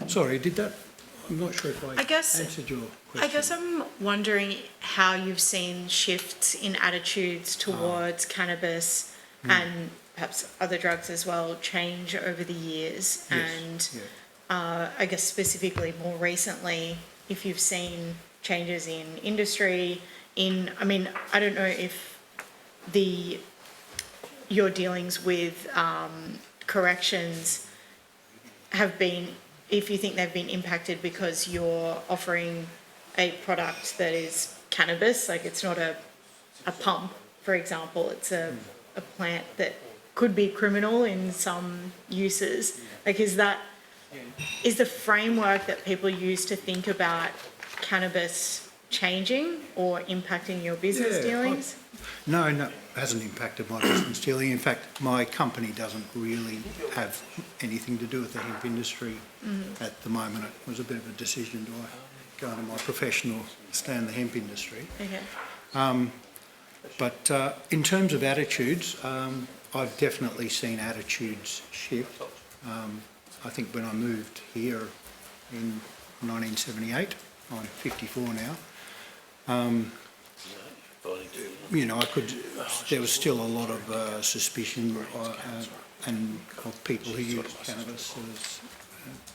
Sorry, I'm not sure if I answered your question. I guess I'm wondering how you've seen shifts in attitudes towards cannabis and perhaps other drugs as well change over the years. Yes, And I guess specifically more recently, if you've seen changes in industry, I don't know if your dealings with corrections have been, if you think they've been impacted because you're offering a product that is cannabis, like it's not a pump, for example, it's a plant that could be criminal in some uses. Like, is the framework that people use to think about cannabis changing or impacting your business dealings? No, it hasn't impacted my business dealing. In fact, my company doesn't really have anything to do with the hemp industry at the moment. It was a bit of a decision, do I go into my professional, stay in the hemp industry? Okay. But in terms of attitudes, I've definitely seen attitudes shift. I think when I moved here in 1978, I'm 54 now, there was still a lot of suspicion and of people who use cannabis. There was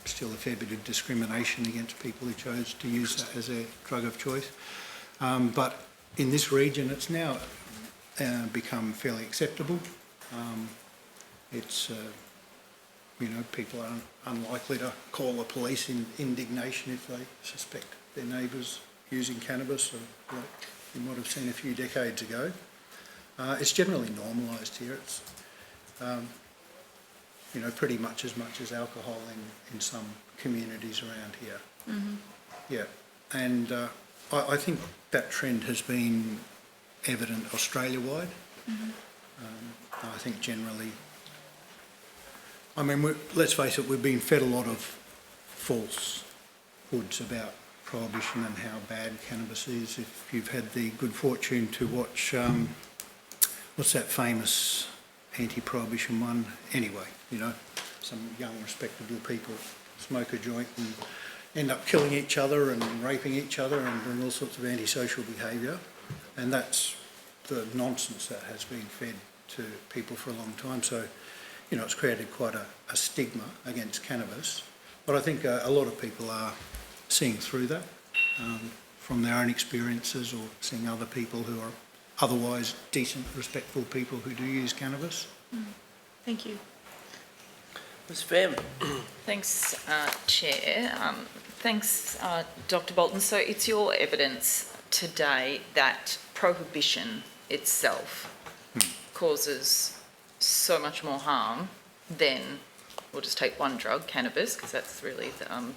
still a fair bit of discrimination against people who chose to use that as their drug of choice. But in this region, it's now become fairly acceptable. It's people are unlikely to call the police in indignation if they suspect their neighbours using cannabis, or like you might have seen a few decades ago. It's generally normalised here. It's pretty much as alcohol in some communities around here. Mm-hmm. Yeah, and I think that trend has been evident Australia-wide. Mm-hmm. I think generally, let's face it, we've been fed a lot of falsehoods about prohibition and how bad cannabis is. If you've had the good fortune to watch, what's that famous anti-prohibition one? Anyway, some young respectable people smoke a joint and end up killing each other and raping each other and doing all sorts of antisocial behaviour. And that's the nonsense that has been fed to people for a long time. So, it's created quite a stigma against cannabis. But I think a lot of people are seeing through that from their own experiences, or seeing other people who are otherwise decent, respectful people who do use cannabis. Thank you. Ms. Pham. Thanks, Chair. Thanks, Dr. Bolton. So it's your evidence today that prohibition itself causes so much more harm than, we'll just take one drug, cannabis, because that's really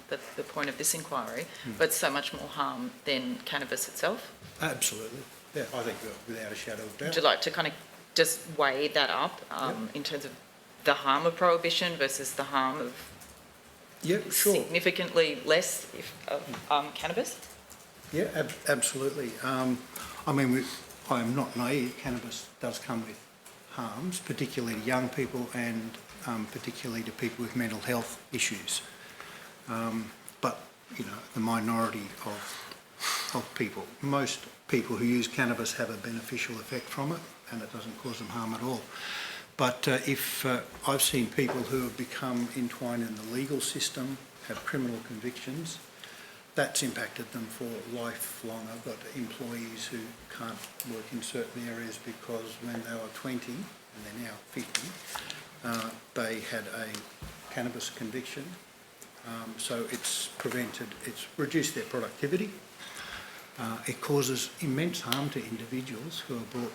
the point of this inquiry, but so much more harm than cannabis itself? Absolutely. Yeah, I think without a shadow of doubt. Would you like to kind of just weigh that up in terms of the harm of prohibition versus the harm of significantly less of cannabis? Yeah, absolutely. I am not naive. Cannabis does come with harms, particularly to young people and particularly to people with mental health issues. But, the minority of of people. Most people who use cannabis have a beneficial effect from it, and it doesn't cause them harm at all. But if I've seen people who have become entwined in the legal system, have criminal convictions, that's impacted them for lifelong. I've got employees who can't work in certain areas because when they were 20, and they're now 50, they had a cannabis conviction. So it's reduced their productivity. It causes immense harm to individuals who are brought,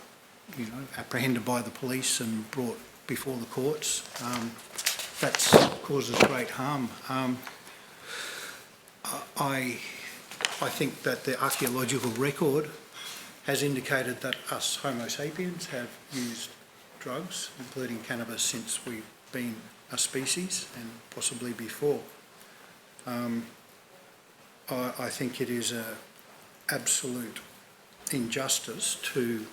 apprehended by the police and brought before the courts. That causes great harm. I think that the archaeological record has indicated that us Homo sapiens have used drugs, including cannabis, since we've been a species and possibly before. I think it is an absolute injustice to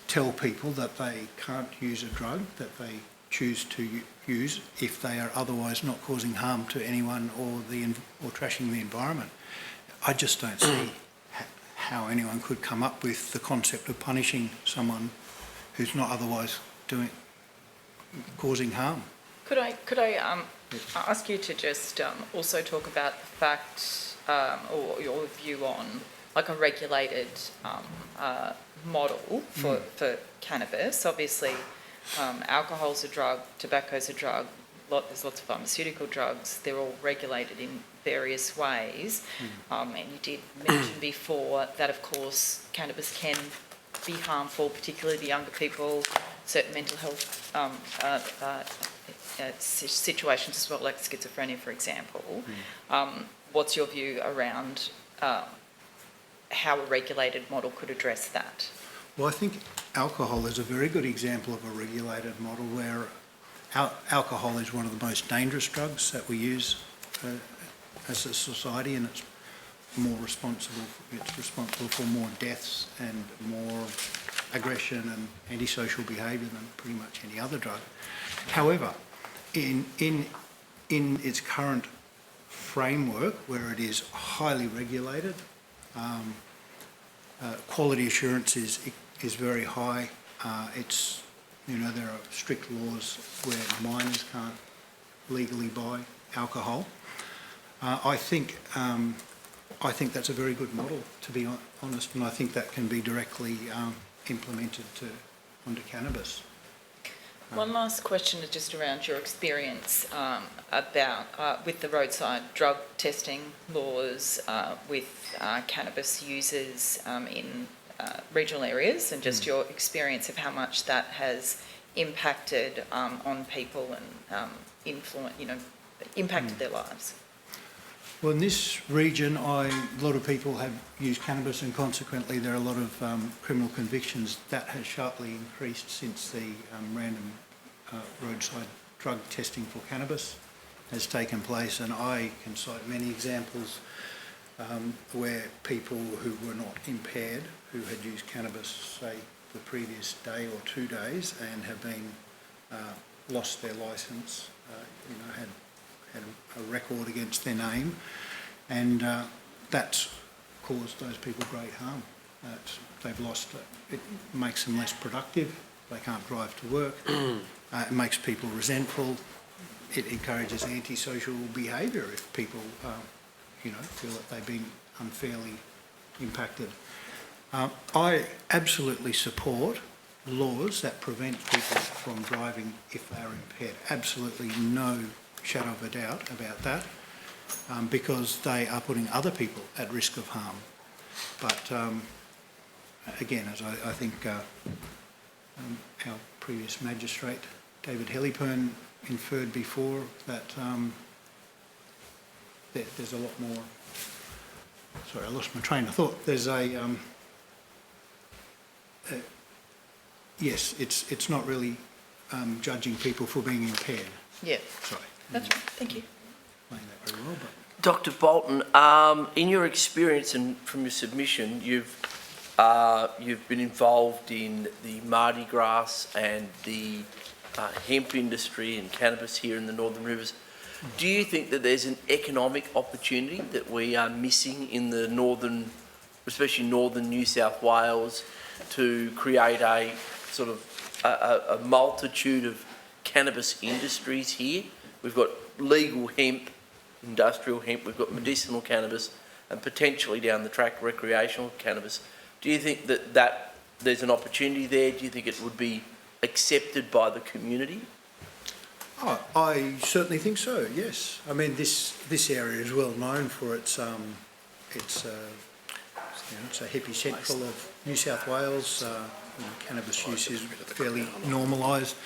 tell people that they can't use a drug that they choose to use if they are otherwise not causing harm to anyone or trashing the environment. I just don't see how anyone could come up with the concept of punishing someone who's not otherwise causing harm. Could I ask you to just also talk about the fact or your view on like a regulated model for cannabis? Obviously, alcohol's a drug, tobacco's a drug, there's lots of pharmaceutical drugs, they're all regulated in various ways. And you did mention before that, of course, cannabis can be harmful, particularly to younger people, certain mental health situations as well, like schizophrenia, for example. What's your view around how a regulated model could address that? Well, I think alcohol is a very good example of a regulated model where alcohol is one of the most dangerous drugs that we use as a society, and it's responsible for more deaths and more aggression and antisocial behaviour than pretty much any other drug. However, in its current framework, where it is highly regulated, quality assurance is very high. There are strict laws where minors can't legally buy alcohol. I think that's a very good model, to be honest, and I think that can be directly implemented onto cannabis. One last question is just around your experience about with the roadside drug testing laws with cannabis users in regional areas, and just your experience of how much that has impacted on people and impacted their lives. Well, in this region, a lot of people have used cannabis, and consequently there are a lot of criminal convictions. That has sharply increased since the random roadside drug testing for cannabis has taken place, and I can cite many examples where people who were not impaired, who had used cannabis, say, the previous day or 2 days, and have been lost their licence, had a record against their name, and that's caused those people great harm. They've lost it. It makes them less productive. They can't drive to work. It makes people resentful. It encourages antisocial behaviour if people, feel that they've been unfairly impacted. I absolutely support laws that prevent people from driving if they are impaired. Absolutely no shadow of a doubt about that, because they are putting other people at risk of harm. But again, as I think our previous magistrate, David Helipern, inferred before, that there's a lot more. Sorry, I lost my train of thought. There's yes, it's not really judging people for being impaired. Yeah. Sorry. That's right. Thank you. Explained that very well, but Dr. Bolton, in your experience and from your submission, you've been involved in the Mardi Gras and the hemp industry and cannabis here in the Northern Rivers. Do you think that there's an economic opportunity that we are missing in the Northern especially northern New South Wales, to create a sort of a multitude of cannabis industries here. We've got legal hemp, industrial hemp, we've got medicinal cannabis, and potentially down the track recreational cannabis. Do you think that there's an opportunity there? Do you think it would be accepted by the community? Oh, I certainly think so, yes. I mean, this area is well known for its it's a epicentral of New South Wales. Cannabis use is fairly normalised.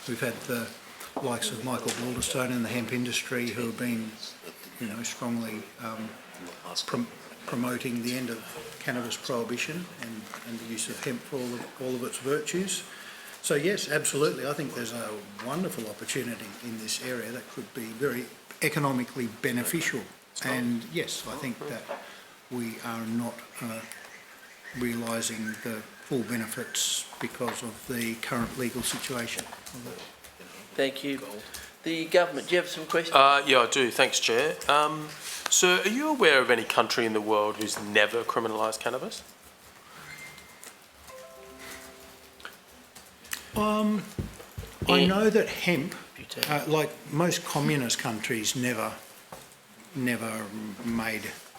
We've had the likes of Michael Balderstone in the hemp industry who have been, strongly promoting the end of cannabis prohibition and the use of hemp for all of its virtues. So yes, absolutely. I think there's a wonderful opportunity in this area that could be very economically beneficial. And yes, I think that we are not realising the full benefits because of the current legal situation. Thank you. The government, do you have some questions? Yeah, I do. Thanks, Chair. So are you aware of any country in the world who's never criminalised cannabis? I know that hemp, like most communist countries, never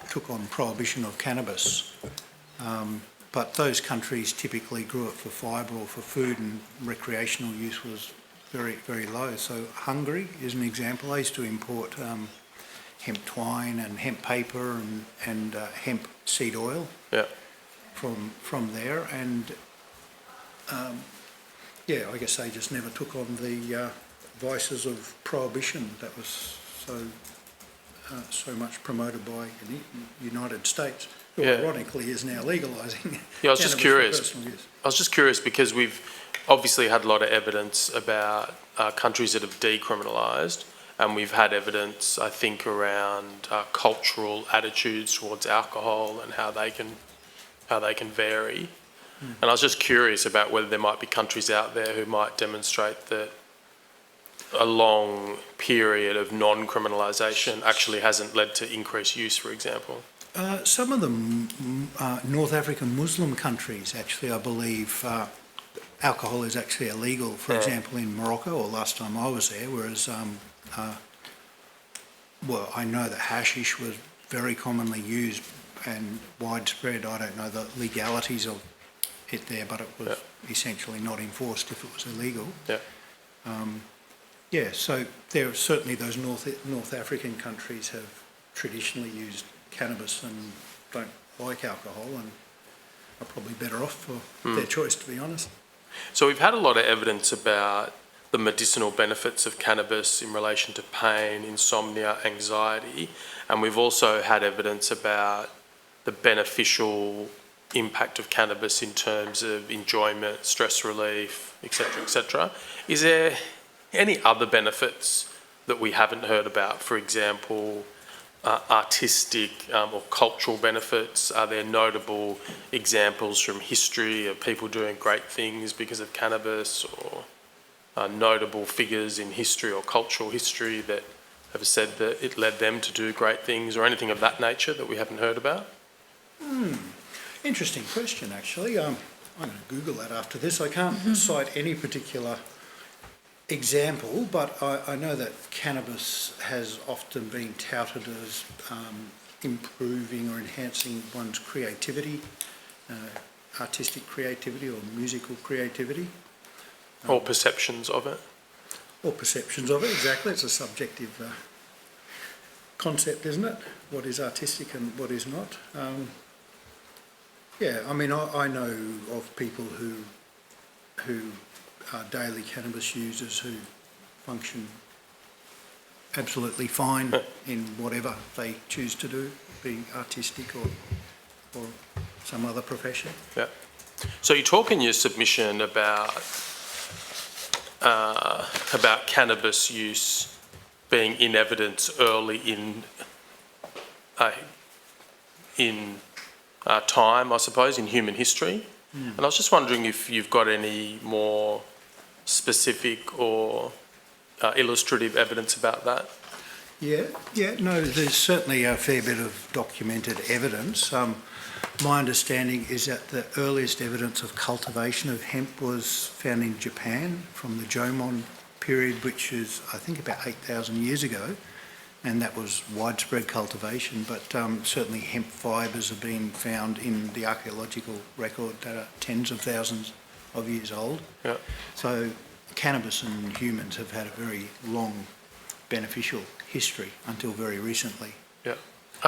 took on prohibition of cannabis. But those countries typically grew it for fibre or for food, and recreational use was very, very low. So Hungary is an example. I used to import hemp twine and hemp paper and hemp seed oil from there. And I guess they just never took on the vices of prohibition that was so much promoted by the United States, who ironically is now legalising. Yeah, I was just curious. I was just curious because we've obviously had a lot of evidence about countries that have decriminalised, and we've had evidence, I think, around cultural attitudes towards alcohol and how they can vary. And I was just curious about whether there might be countries out there who might demonstrate that a long period of non-criminalisation actually hasn't led to increased use, for example. Some of the North African Muslim countries, actually, I believe, alcohol is actually illegal. For example, in Morocco, or last time I was there, whereas, I know that hashish was very commonly used and widespread. I don't know the legalities of it there, but it was essentially not enforced if it was illegal. So there are certainly those North African countries have traditionally used cannabis and don't like alcohol and are probably better off for their choice, to be honest. So we've had a lot of evidence about the medicinal benefits of cannabis in relation to pain, insomnia, anxiety, and we've also had evidence about the beneficial impact of cannabis in terms of enjoyment, stress relief, etc., etc. Is there any other benefits that we haven't heard about? For example, artistic or cultural benefits? Are there notable examples from history of people doing great things because of cannabis, or notable figures in history or cultural history that have said that it led them to do great things, or anything of that nature that we haven't heard about? Interesting question, actually. I'm going to Google that after this. I can't cite any particular example, but I know that cannabis has often been touted as improving or enhancing one's creativity, artistic creativity or musical creativity. Or perceptions of it. Or perceptions of it, exactly. It's a subjective concept, isn't it? What is artistic and what is not. I know of people who are daily cannabis users who function absolutely fine in whatever they choose to do, be artistic or some other profession. Yeah. So you talk in your submission about cannabis use being in evidence early in time, I suppose, in human history. And I was just wondering if you've got any more specific or illustrative evidence about that. No, there's certainly a fair bit of documented evidence. My understanding is that the earliest evidence of cultivation of hemp was found in Japan from the Jomon period, which is, I think, about 8,000 years ago, and that was widespread cultivation, but certainly hemp fibres have been found in the archaeological record that are tens of thousands of years old. Yeah. So cannabis and humans have had a very long beneficial history until very recently. Yeah.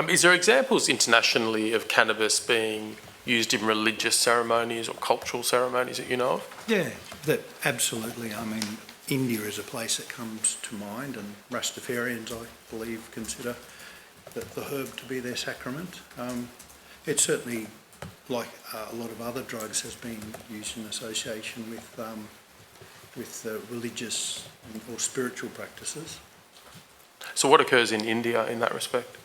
Is there examples internationally of cannabis being used in religious ceremonies or cultural ceremonies that you know of? Yeah, that absolutely. I mean, India is a place that comes to mind, and Rastafarians, I believe, consider the herb to be their sacrament. It certainly, like a lot of other drugs, has been used in association with religious or spiritual practices. So what occurs in India in that respect?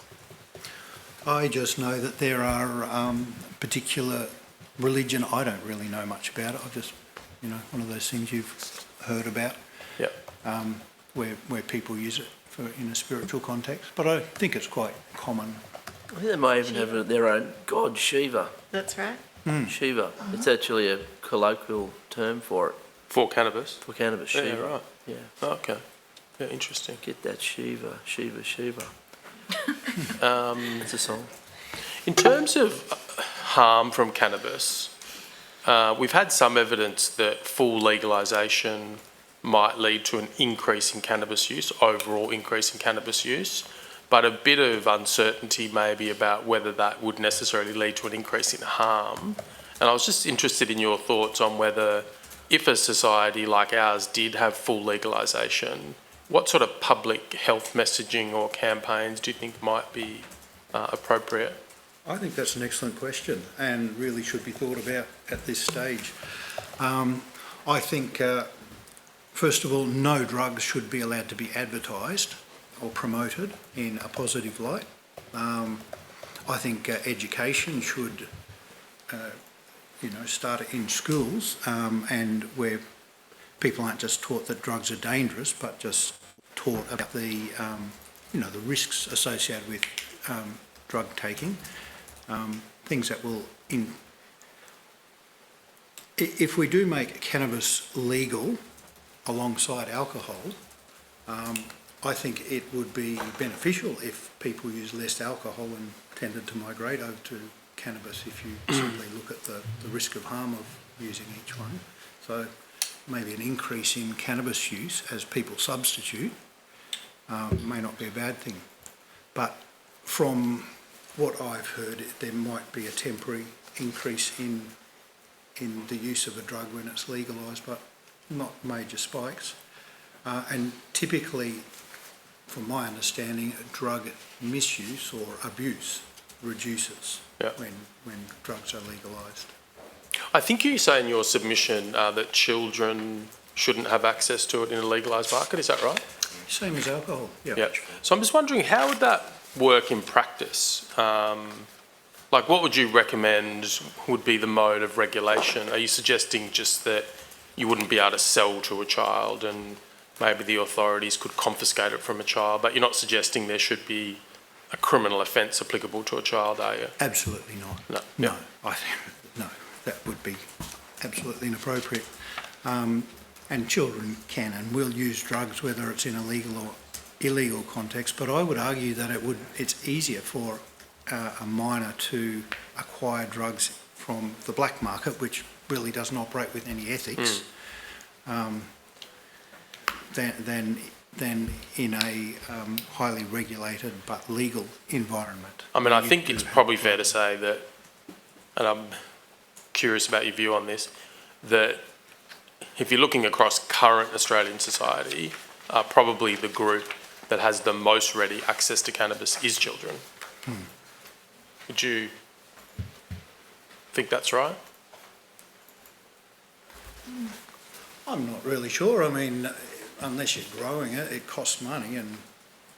I just know that there are particular religion. I don't really know much about it. I've just, one of those things you've heard about. Yeah. Where people use it in a spiritual context, but I think it's quite common. I think they may even have their own god, Shiva. That's right. Shiva. It's actually a colloquial term for it. For cannabis? For cannabis, Yeah, Shiva. right. Yeah. Okay. Yeah, interesting. Get that Shiva, Shiva, Shiva. It's a song. In terms of harm from cannabis, we've had some evidence that full legalisation might lead to an increase in cannabis use, overall increase in cannabis use, but a bit of uncertainty maybe about whether that would necessarily lead to an increase in harm. And I was just interested in your thoughts on whether, if a society like ours did have full legalisation, what sort of public health messaging or campaigns do you think might be appropriate? I think that's an excellent question and really should be thought about at this stage. I think, first of all, no drugs should be allowed to be advertised or promoted in a positive light. I think education should, start in schools and where people aren't just taught that drugs are dangerous, but just taught about the risks associated with drug taking. Things that will, if we do make cannabis legal alongside alcohol, I think it would be beneficial if people use less alcohol and tended to migrate over to cannabis if you simply look at the risk of harm of using each one. So maybe an increase in cannabis use as people substitute may not be a bad thing. But from what I've heard, there might be a temporary increase in the use of a drug when it's legalised, but not major spikes. And typically, from my understanding, drug misuse or abuse reduces when drugs are legalised. I think you say in your submission that children shouldn't have access to it in a legalised market, is that right? Same as alcohol, yeah. Yeah. So I'm just wondering, how would that work in practice? What would you recommend would be the mode of regulation? Are you suggesting just that you wouldn't be able to sell to a child and maybe the authorities could confiscate it from a child, but you're not suggesting there should be a criminal offence applicable to a child, are you? Absolutely not. No. No, that would be absolutely inappropriate. And children can and will use drugs, whether it's in a legal or illegal context, but I would argue that it's easier for a minor to acquire drugs from the black market, which really doesn't operate with any ethics, than in a highly regulated but legal environment. I mean, I think it's probably fair to say that, and I'm curious about your view on this, that if you're looking across current Australian society, probably the group that has the most ready access to cannabis is children. Would you think that's right? I'm not really sure. I mean, unless you're growing it, it costs money, and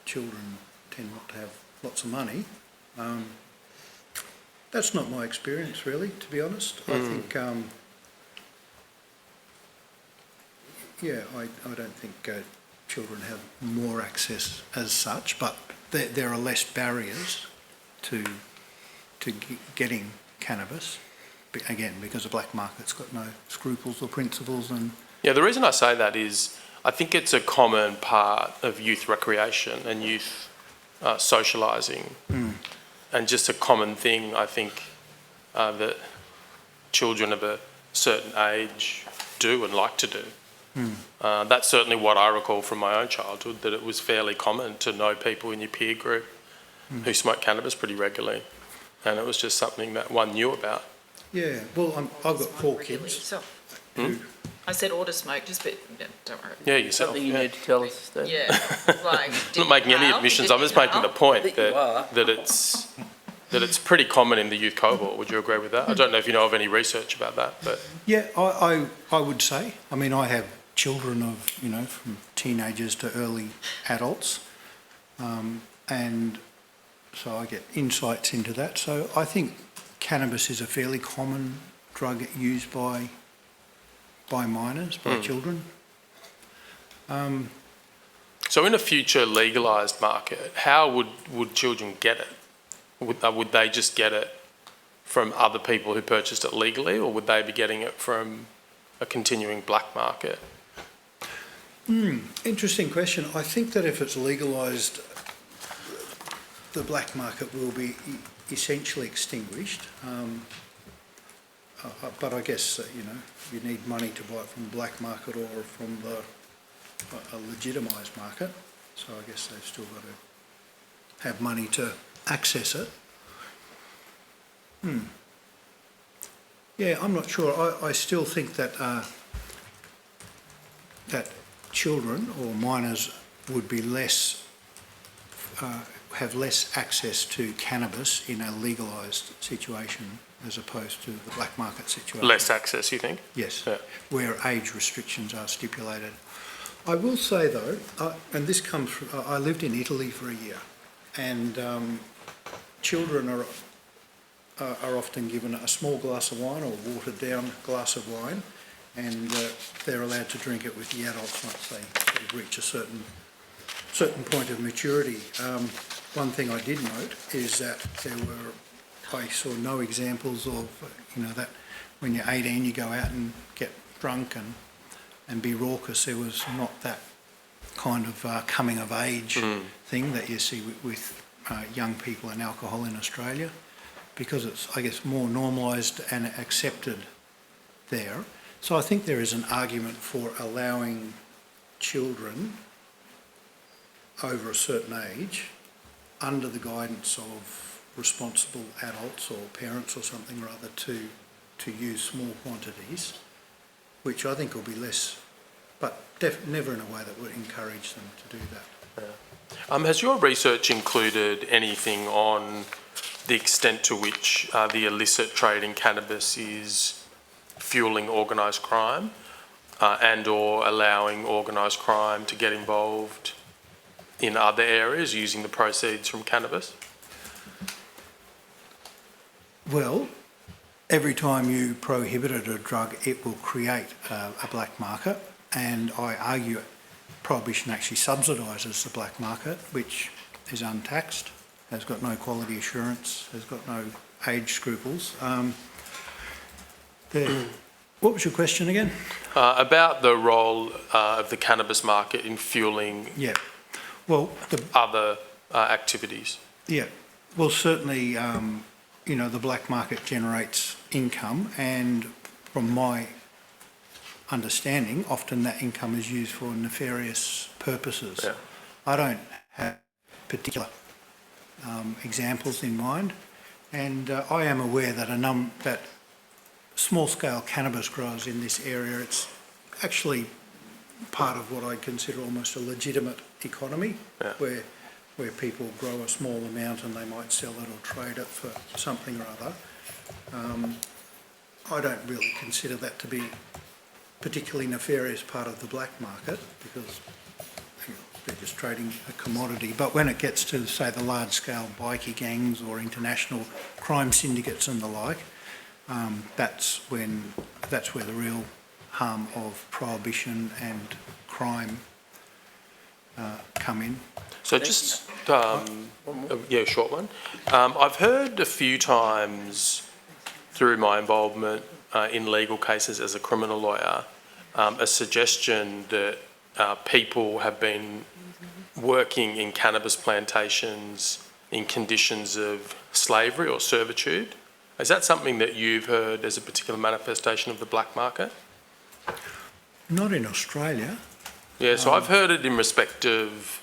children tend not to have lots of money. That's not my experience, really, to be honest. I think, I don't think children have more access as such, but there are less barriers to getting cannabis, again, because the black market's got no scruples or principles. And Yeah, the reason I say that is I think it's a common part of youth recreation and youth socialising, and just a common thing, I think, that children of a certain age do and like to do. That's certainly what I recall from my own childhood, that it was fairly common to know people in your peer group who smoked cannabis pretty regularly, and it was just something that one knew about. yeah, well, I've got 4 kids. So, who- I said order smoke, just but don't worry. Yeah, yourself. Something you Yeah. need to tell us, Steve? Yeah, like. I'm not making any admissions. I'm just making the point think you are. that it's pretty common in the youth cohort. Would you agree with that? I don't know if you know of any research about that, but Yeah, I would say. I mean, I have children of, from teenagers to early adults, and so I get insights into that. So I think cannabis is a fairly common drug used by minors, by children. so in a future legalised market, how would children get it? Would they just get it from other people who purchased it legally, or would they be getting it from a continuing black market? Interesting question. I think that if it's legalised, the black market will be essentially extinguished. But I guess, you need money to buy it from the black market or from a legitimised market. So I guess they've still got to have money to access it. Yeah, I'm not sure. I still think that that children or minors would be have less access to cannabis in a legalised situation as opposed to the black market situation. Less access, you think? Yes, Yeah. where age restrictions are stipulated. I will say though, and this comes from, I lived in Italy for a year, and children are often given a small glass of wine or a watered down glass of wine, and they're allowed to drink it with the adults once they sort of reach a certain point of maturity. One thing I did note is that I saw no examples of, that when you're 18 you go out and get drunk and be raucous. There was not that kind of coming of age thing that you see with young people and alcohol in Australia, because it's, I guess, more normalised and accepted there. So I think there is an argument for allowing children over a certain age, under the guidance of responsible adults or parents or something or other, to use small quantities, which I think will be less, but never in a way that would encourage them to do that. Yeah. Has your research included anything on the extent to which the illicit trade in cannabis is fueling organised crime and or allowing organised crime to get involved in other areas using the proceeds from cannabis? Well, every time you prohibited a drug, it will create a black market, and I argue prohibition actually subsidises the black market, which is untaxed, has got no quality assurance, has got no age scruples. What was your question again? About the role of the cannabis market in fueling other activities. Yeah, well, certainly, the black market generates income, and from my understanding, often that income is used for nefarious purposes. Yeah. I don't have particular examples in mind, and I am aware that that small-scale cannabis growers in this area, it's actually part of what I consider almost a legitimate economy, where people grow a small amount and they might sell it or trade it for something or other. I don't really consider that to be particularly nefarious part of the black market, because they're just trading a commodity. But when it gets to, say, the large-scale bikie gangs or international crime syndicates and the like, that's where the real harm of prohibition and crime come in. So just, short one. I've heard a few times through my involvement in legal cases as a criminal lawyer, a suggestion that people have been working in cannabis plantations in conditions of slavery or servitude. Is that something that you've heard as a particular manifestation of the black market? Not in Australia. Yeah, so I've heard it in respect of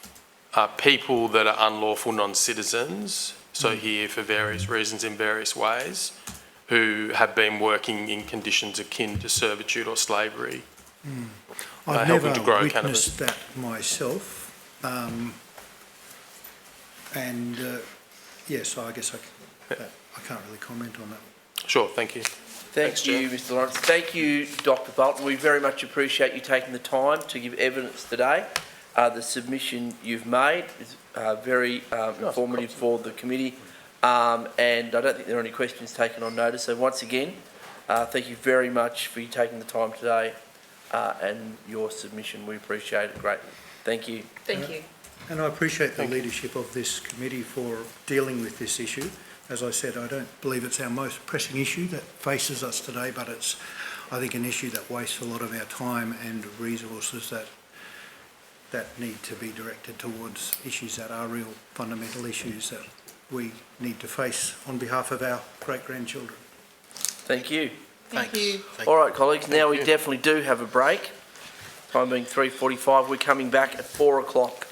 people that are unlawful non-citizens, so here for various reasons in various ways, who have been working in conditions akin to servitude or slavery. I've helping never to grow witnessed cannabis. that myself. Yes, I guess I can't really comment on that. Sure, thank you. Thank you, Mr. Lawrence. Thank you, Dr. Bolton. We very much appreciate you taking the time to give evidence today. The submission you've made is very informative for the committee, and I don't think there are any questions taken on notice. So once again, thank you very much for you taking the time today and your submission. We appreciate it greatly. Thank you. Thank you. And I appreciate the leadership of this committee for dealing with this issue. As I said, I don't believe it's our most pressing issue that faces us today, but it's, I think, an issue that wastes a lot of our time and resources that need to be directed towards issues that are real fundamental issues that we need to face on behalf of our great-grandchildren. Thank you. Thank you. All right, colleagues, now we definitely do have a break. Time being 3:45. We're coming back at 4 o'clock.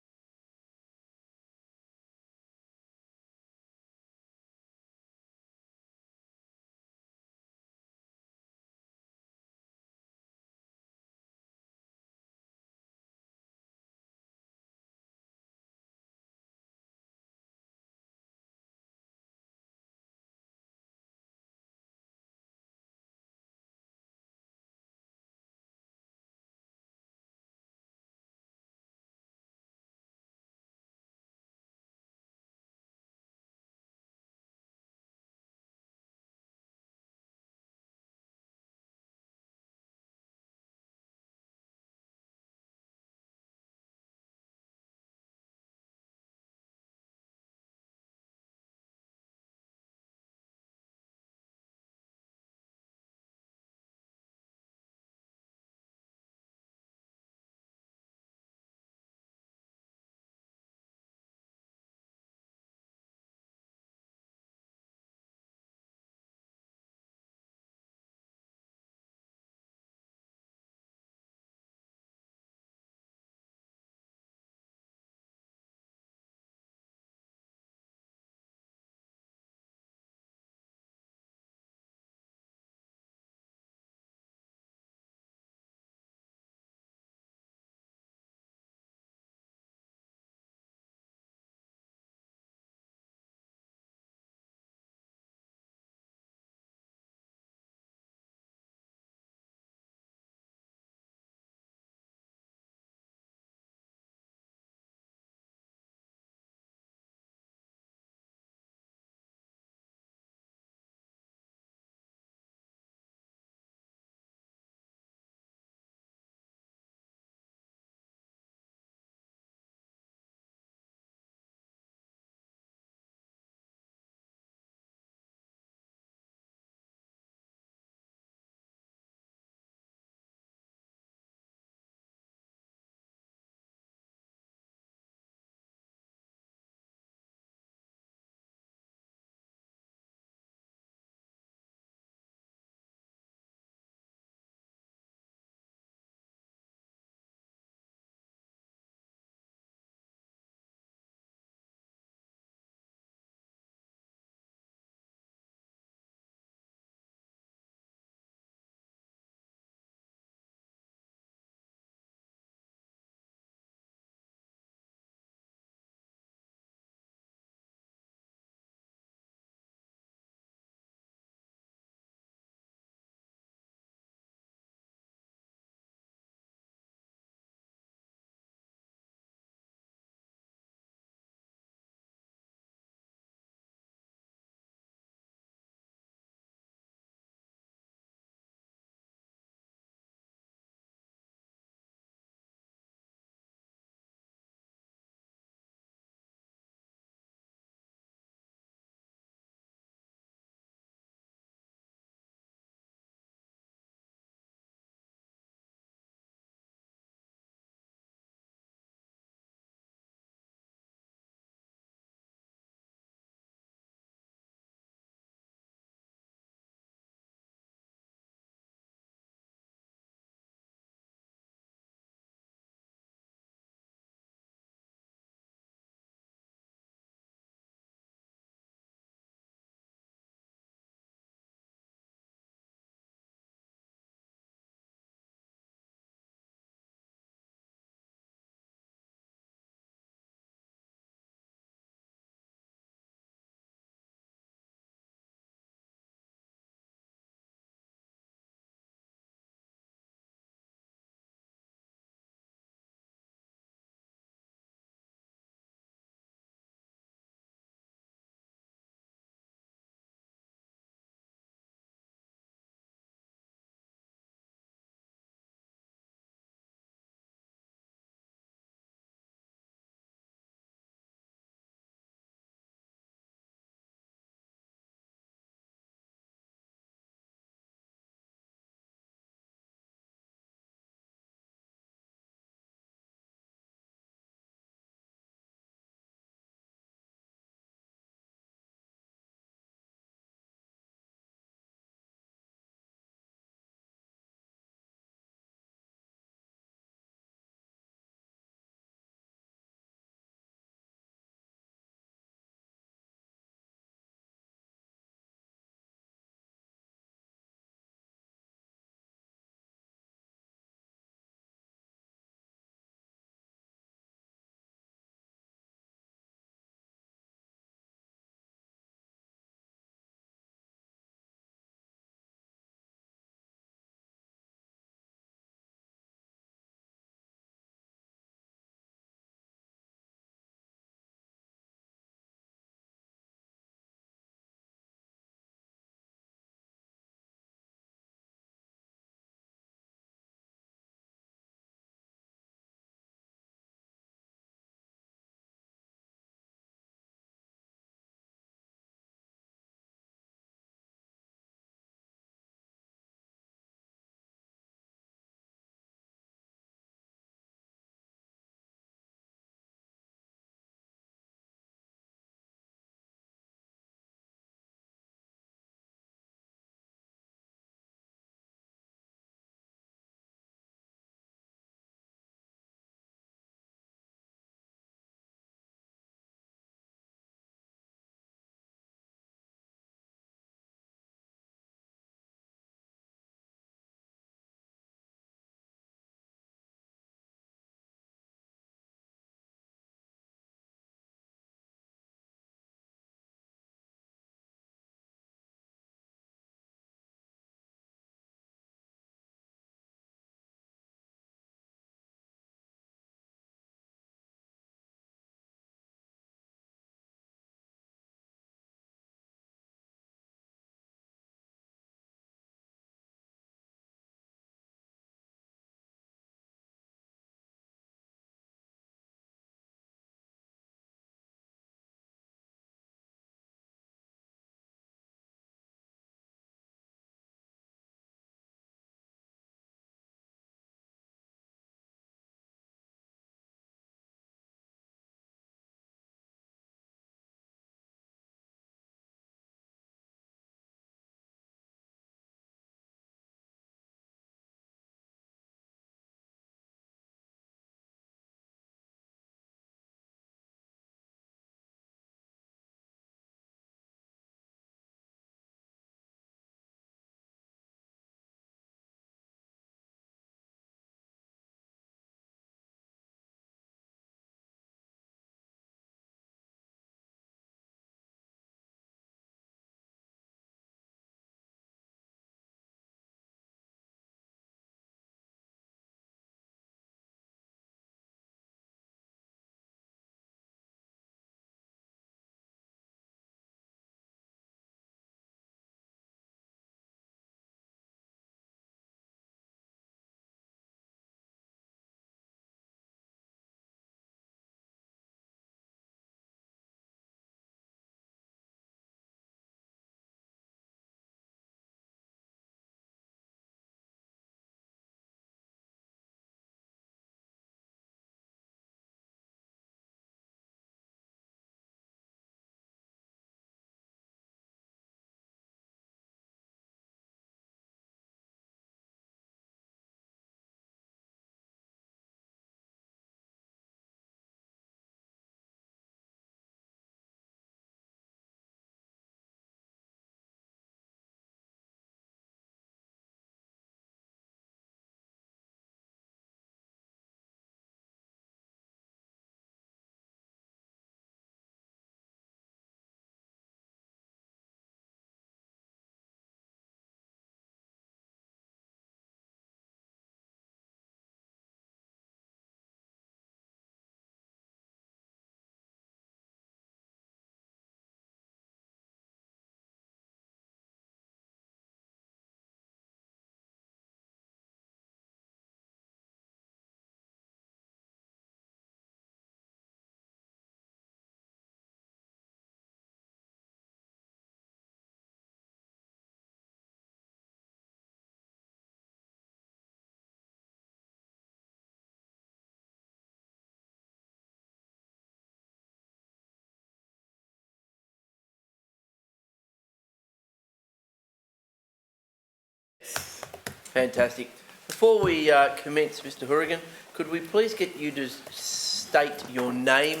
Fantastic. Before we commence, Mr. Hourigan, could we please get you to state your name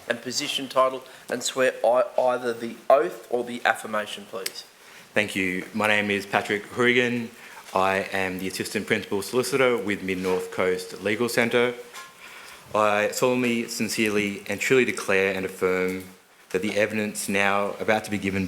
and position title and swear either the oath or the affirmation, please? Thank you. My name is Patrick Hourigan. I am the Assistant Principal Solicitor with Mid-North Coast Legal Centre. I solemnly, sincerely and truly declare and affirm that the evidence now about to be given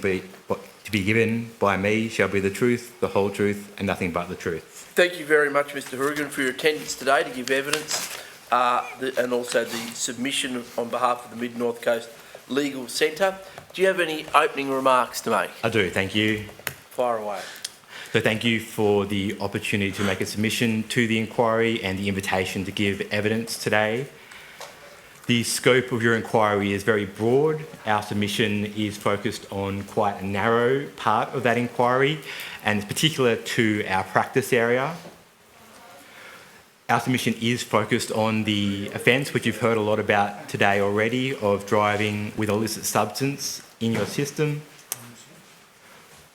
by me shall be the truth, the whole truth and nothing but the truth. Thank you very much, Mr. Hourigan, for your attendance today to give evidence and also the submission on behalf of the Mid-North Coast Legal Centre. Do you have any opening remarks to make? I do, thank you. Fire away. So thank you for the opportunity to make a submission to the inquiry and the invitation to give evidence today. The scope of your inquiry is very broad. Our submission is focused on quite a narrow part of that inquiry and it's particular to our practice area. Our submission is focused on the offence, which you've heard a lot about today already, of driving with illicit substance in your system.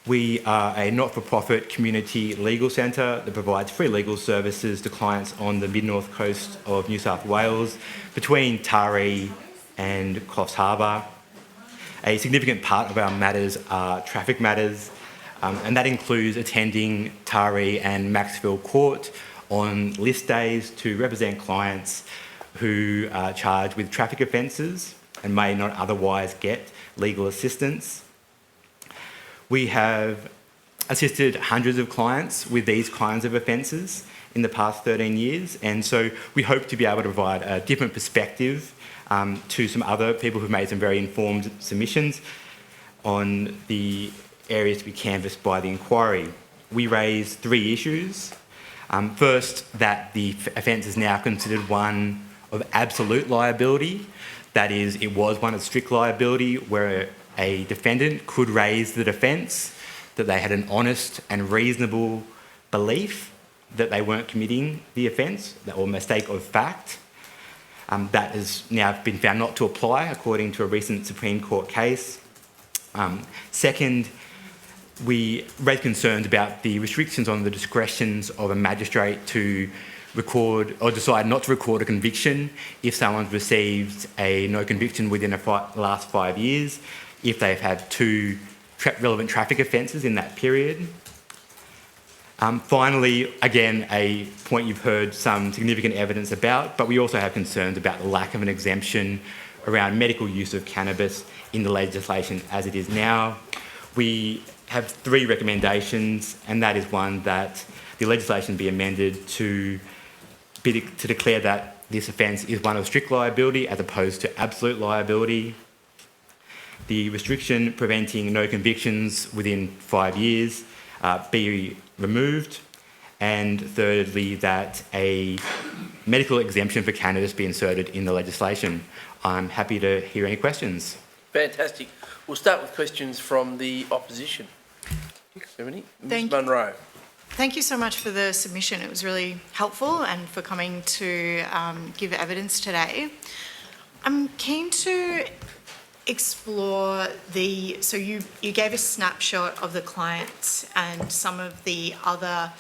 We are a not-for-profit community legal centre that provides free legal services to clients on the mid-north coast of New South Wales between Taree and Coffs Harbour. A significant part of our matters are traffic matters, and that includes attending Taree and Maxfield Court on list days to represent clients who are charged with traffic offences and may not otherwise get legal assistance. We have assisted hundreds of clients with these kinds of offences in the past 13 years, and so we hope to be able to provide a different perspective to some other people who've made some very informed submissions on the areas to be canvassed by the inquiry. We raised 3 issues. First, that the offence is now considered one of absolute liability. That is, it was one of strict liability where a defendant could raise the defence that they had an honest and reasonable belief that they weren't committing the offence or mistake of fact. That has now been found not to apply according to a recent Supreme Court case. Second, we raised concerns about the restrictions on the discretions of a magistrate to record or decide not to record a conviction if someone's received a no conviction within the last 5 years, if they've had 2 relevant traffic offences in that period. Finally, again, a point you've heard some significant evidence about, but we also have concerns about the lack of an exemption around medical use of cannabis in the legislation as it is now. We have 3 recommendations, and that is one, that the legislation be amended to declare that this offence is one of strict liability as opposed to absolute liability. The restriction preventing no convictions within 5 years be removed. And thirdly, that a medical exemption for cannabis be inserted in the legislation. I'm happy to hear any questions. Fantastic. We'll start with questions from the opposition. Ms. Munro. Thank you so much for the submission. It was really helpful and for coming to give evidence today. I'm keen to explore so you gave a snapshot of the clients and some of the other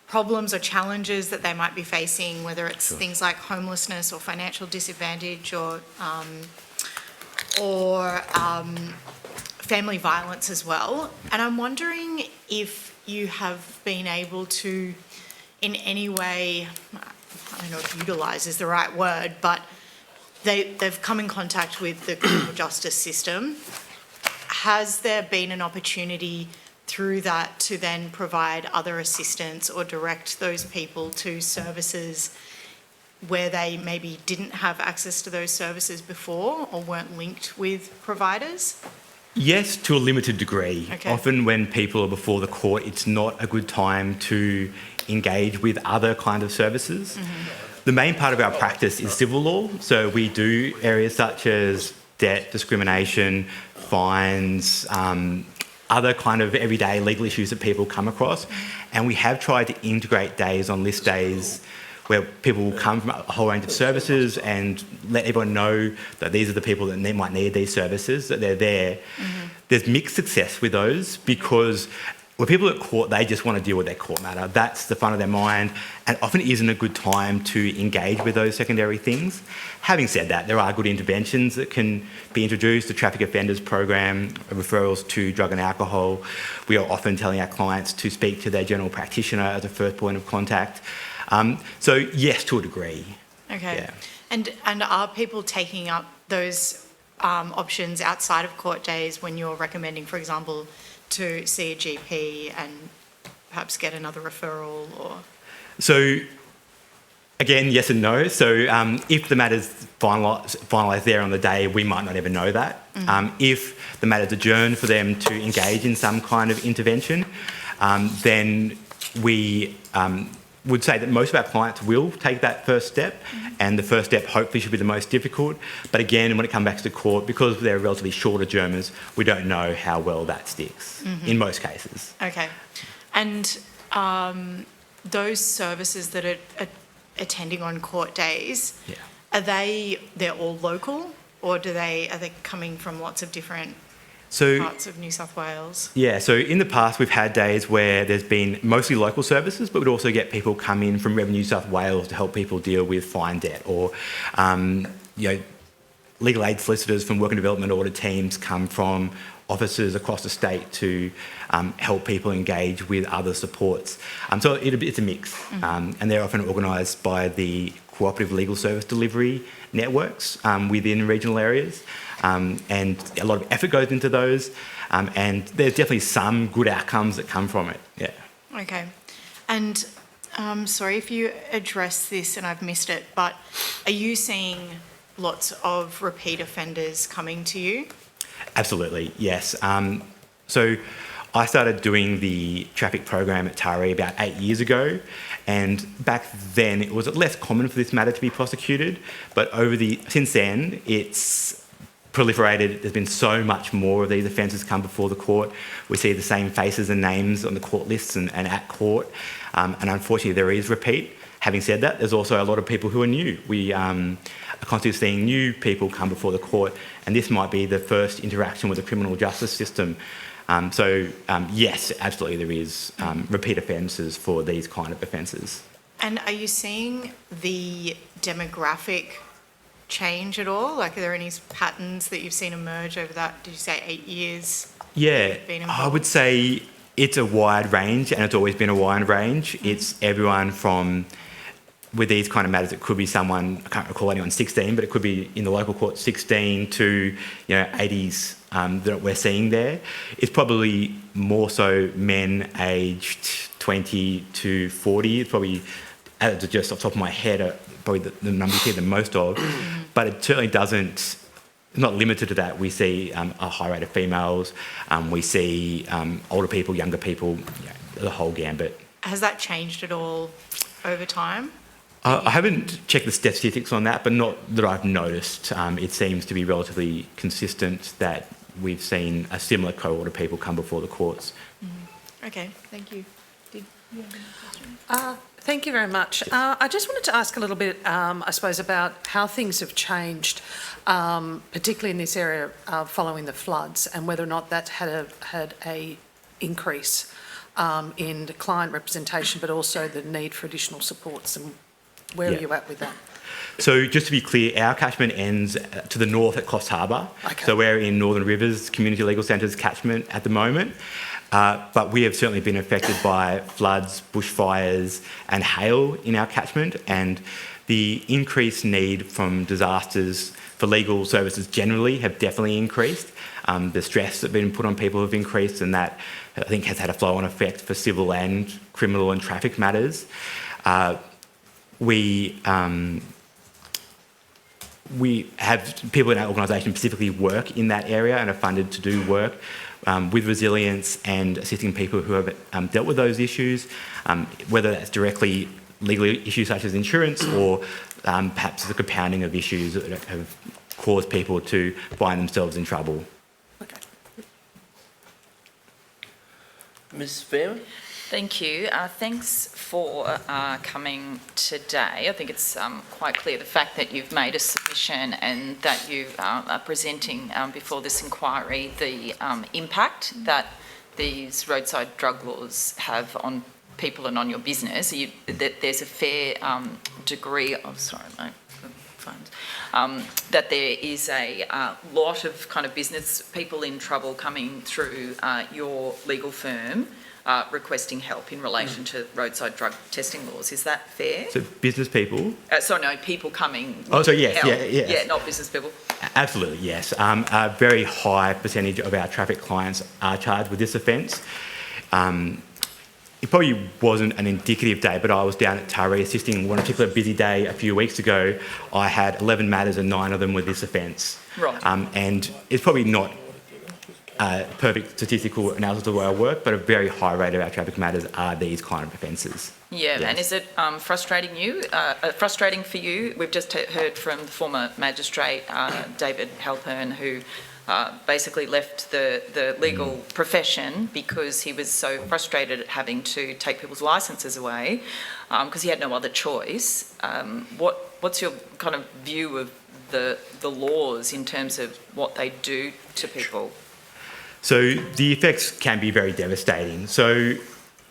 problems or challenges that they might be facing, whether it's things like homelessness or financial disadvantage or family violence as well. And I'm wondering if you have been able to, in any way, I don't know if utilise is the right word, but they've come in contact with the criminal justice system. Has there been an opportunity through that to then provide other assistance or direct those people to services where they maybe didn't have access to those services before or weren't linked with providers? Yes, to a limited degree. Okay. Often when people are before the court, it's not a good time to engage with other kind of services. Mm-hmm. The main part of our practice is civil law, so we do areas such as debt, discrimination, fines, other kind of everyday legal issues that people come across, and we have tried to integrate days on list days where people will come from a whole range of services and let everyone know that these are the people that might need these services, that they're there. Mm-hmm. There's mixed success with those because when people are at court, they just want to deal with their court matter. That's the front of their mind, and often isn't a good time to engage with those secondary things. Having said that, there are good interventions that can be introduced. The Traffic Offenders Program, referrals to drug and alcohol. We are often telling our clients to speak to their general practitioner as a first point of contact. So yes, to a degree. Okay. Yeah. And are people taking up those options outside of court days when you're recommending, for example, to see a GP and perhaps get another referral or? So again, yes and no. So if the matter's finalised there on the day, we might not ever know that. If the matter's adjourned for them to engage in some kind of intervention, then we would say that most of our clients will take that first step, and the first step hopefully should be the most difficult. But again, when it comes back to the court, because they're relatively short adjournments, we don't know how well that sticks in most cases. Okay. And those services that are attending on court days, they're all local, or are they coming from lots of different parts of New South Wales? Yeah, so in the past we've had days where there's been mostly local services, but we'd also get people come in from Revenue New South Wales to help people deal with fine debt, or legal aid solicitors from work and development order teams come from offices across the state to help people engage with other supports. So it's a mix, and they're often organised by the cooperative legal service delivery networks within regional areas. And a lot of effort goes into those, and there's definitely some good outcomes that come from it. Yeah. Okay. And sorry if you address this and I've missed it, but are you seeing lots of repeat offenders coming to you? Absolutely, yes. So I started doing the traffic program at Taree about 8 years ago, and back then it was less common for this matter to be prosecuted, but since then it's proliferated. There's been so much more of these offences come before the court. We see the same faces and names on the court lists and at court, and unfortunately there is repeat. Having said that, there's also a lot of people who are new. We are constantly seeing new people come before the court, and this might be the first interaction with the criminal justice system. Yes, absolutely there is repeat offences for these kind of offences. And are you seeing the demographic change at all? Like, are there any patterns that you've seen emerge over that, did you say 8 years? Yeah, I would say it's a wide range, and it's always been a wide range. It's everyone from, with these kind of matters, it could be someone, I can't recall anyone 16, but it could be in the local court 16 to 80s that we're seeing there. It's probably more so men aged 20 to 40. It's probably, just off the top of my head, probably the number you see the most of. But it certainly doesn't, not limited to that. We see a high rate of females. We see older people, younger people, the whole gambit. Has that changed at all over time? I haven't checked the statistics on that, but not that I've noticed. It seems to be relatively consistent that we've seen a similar cohort of people come before the courts. Okay, thank you. Did you have any questions? Thank you very much. I just wanted to ask a little bit, I suppose, about how things have changed, particularly in this area following the floods, and whether or not that had a increase in client representation, but also the need for additional supports. And where are you at with that? So just to be clear, our catchment ends to the north at Coffs Harbour. Okay. So we're in Northern Rivers Community Legal Centre's catchment at the moment. But we have certainly been affected by floods, bushfires and hail in our catchment, and the increased need from disasters for legal services generally have definitely increased. The stress that's been put on people have increased, and that I think has had a flow-on effect for civil and criminal and traffic matters. We have people in our organisation specifically work in that area and are funded to do work with resilience and assisting people who have dealt with those issues, whether that's directly legal issues such as insurance or perhaps the compounding of issues that have caused people to find themselves in trouble. Okay. Ms. Fairman? Thank you. Thanks for coming today. I think it's quite clear the fact that you've made a submission and that you are presenting before this inquiry the impact that these roadside drug laws have on people and on your business, that there's a fair degree of, that there is a lot of kind of business people in trouble coming through your legal firm requesting help in relation to roadside drug testing laws. Is that fair? So business people? People coming. Oh, so yes, help. yes. Yeah, not business people. Absolutely, yes. A very high percentage of our traffic clients are charged with this offence. It probably wasn't an indicative day, but I was down at Taree assisting one particular busy day a few weeks ago. I had 11 matters and 9 of them were this offence. Right. And it's probably not a perfect statistical analysis of the way I work, but a very high rate of our traffic matters are these kind of offences. Yeah, Yes. and is it frustrating for you? We've just heard from the former magistrate, David Halpern, who basically left the legal profession because he was so frustrated at having to take people's licences away because he had no other choice. What's your kind of view of the laws in terms of what they do to people? So the effects can be very devastating. So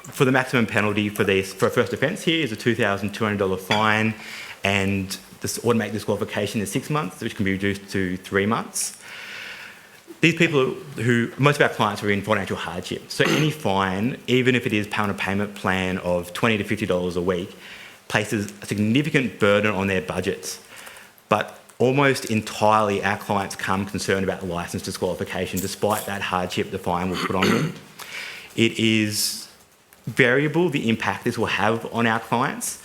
for the maximum penalty for a first offence here is a $2,200 fine, and this automatic disqualification is 6 months, which can be reduced to 3 months. These people most of our clients are in financial hardship. So any fine, even if it is on a payment plan of $20 to $50 a week, places a significant burden on their budgets. But almost entirely our clients come concerned about licence disqualification, despite that hardship the fine will put on them. It is variable, the impact this will have on our clients.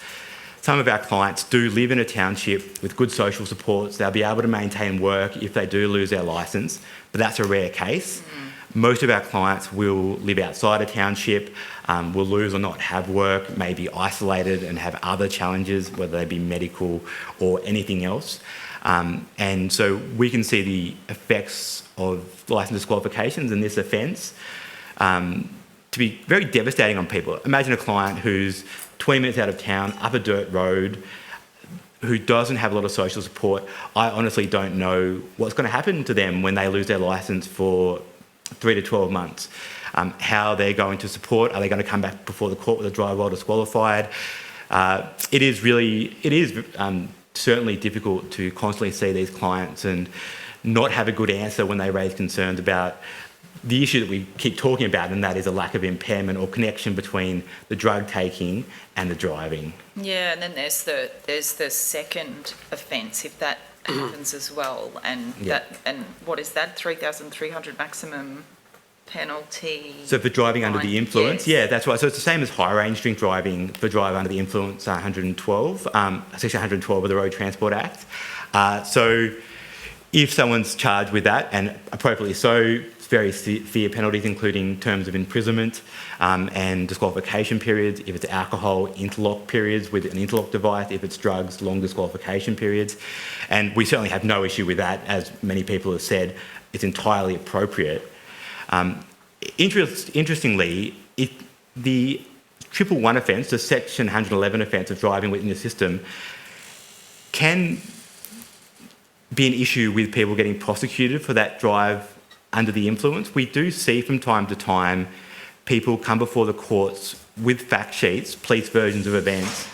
Some of our clients do live in a township with good social supports. They'll be able to maintain work if they do lose their licence, but that's a rare case. Most of our clients will live outside a township, will lose or not have work, may be isolated and have other challenges, whether they be medical or anything else. And so we can see the effects of licence disqualifications in this offence to be very devastating on people. Imagine a client who's 20 minutes out of town, up a dirt road, who doesn't have a lot of social support. I honestly don't know what's going to happen to them when they lose their licence for 3 to 12 months. How they're going to support, are they going to come back before the court with a driver while disqualified? It is certainly difficult to constantly see these clients and not have a good answer when they raise concerns about the issue that we keep talking about, and that is a lack of impairment or connection between the drug taking and the driving. Yeah, and then there's the second offence, if that happens as well, and what is that, 3,300 maximum penalty? So for driving under the influence, yes. yeah, that's right. So it's the same as high range drink driving. For drive under the influence, 112, section 112 of the Road Transport Act. So if someone's charged with that, and appropriately so, very severe penalties, including terms of imprisonment and disqualification periods. If it's alcohol, interlock periods with an interlock device. If it's drugs, long disqualification periods. And we certainly have no issue with that, as many people have said. It's entirely appropriate. Interestingly, the 111 offence, the section 111 offence of driving within the system, can be an issue with people getting prosecuted for that drive under the influence. We do see from time to time people come before the courts with fact sheets, police versions of events,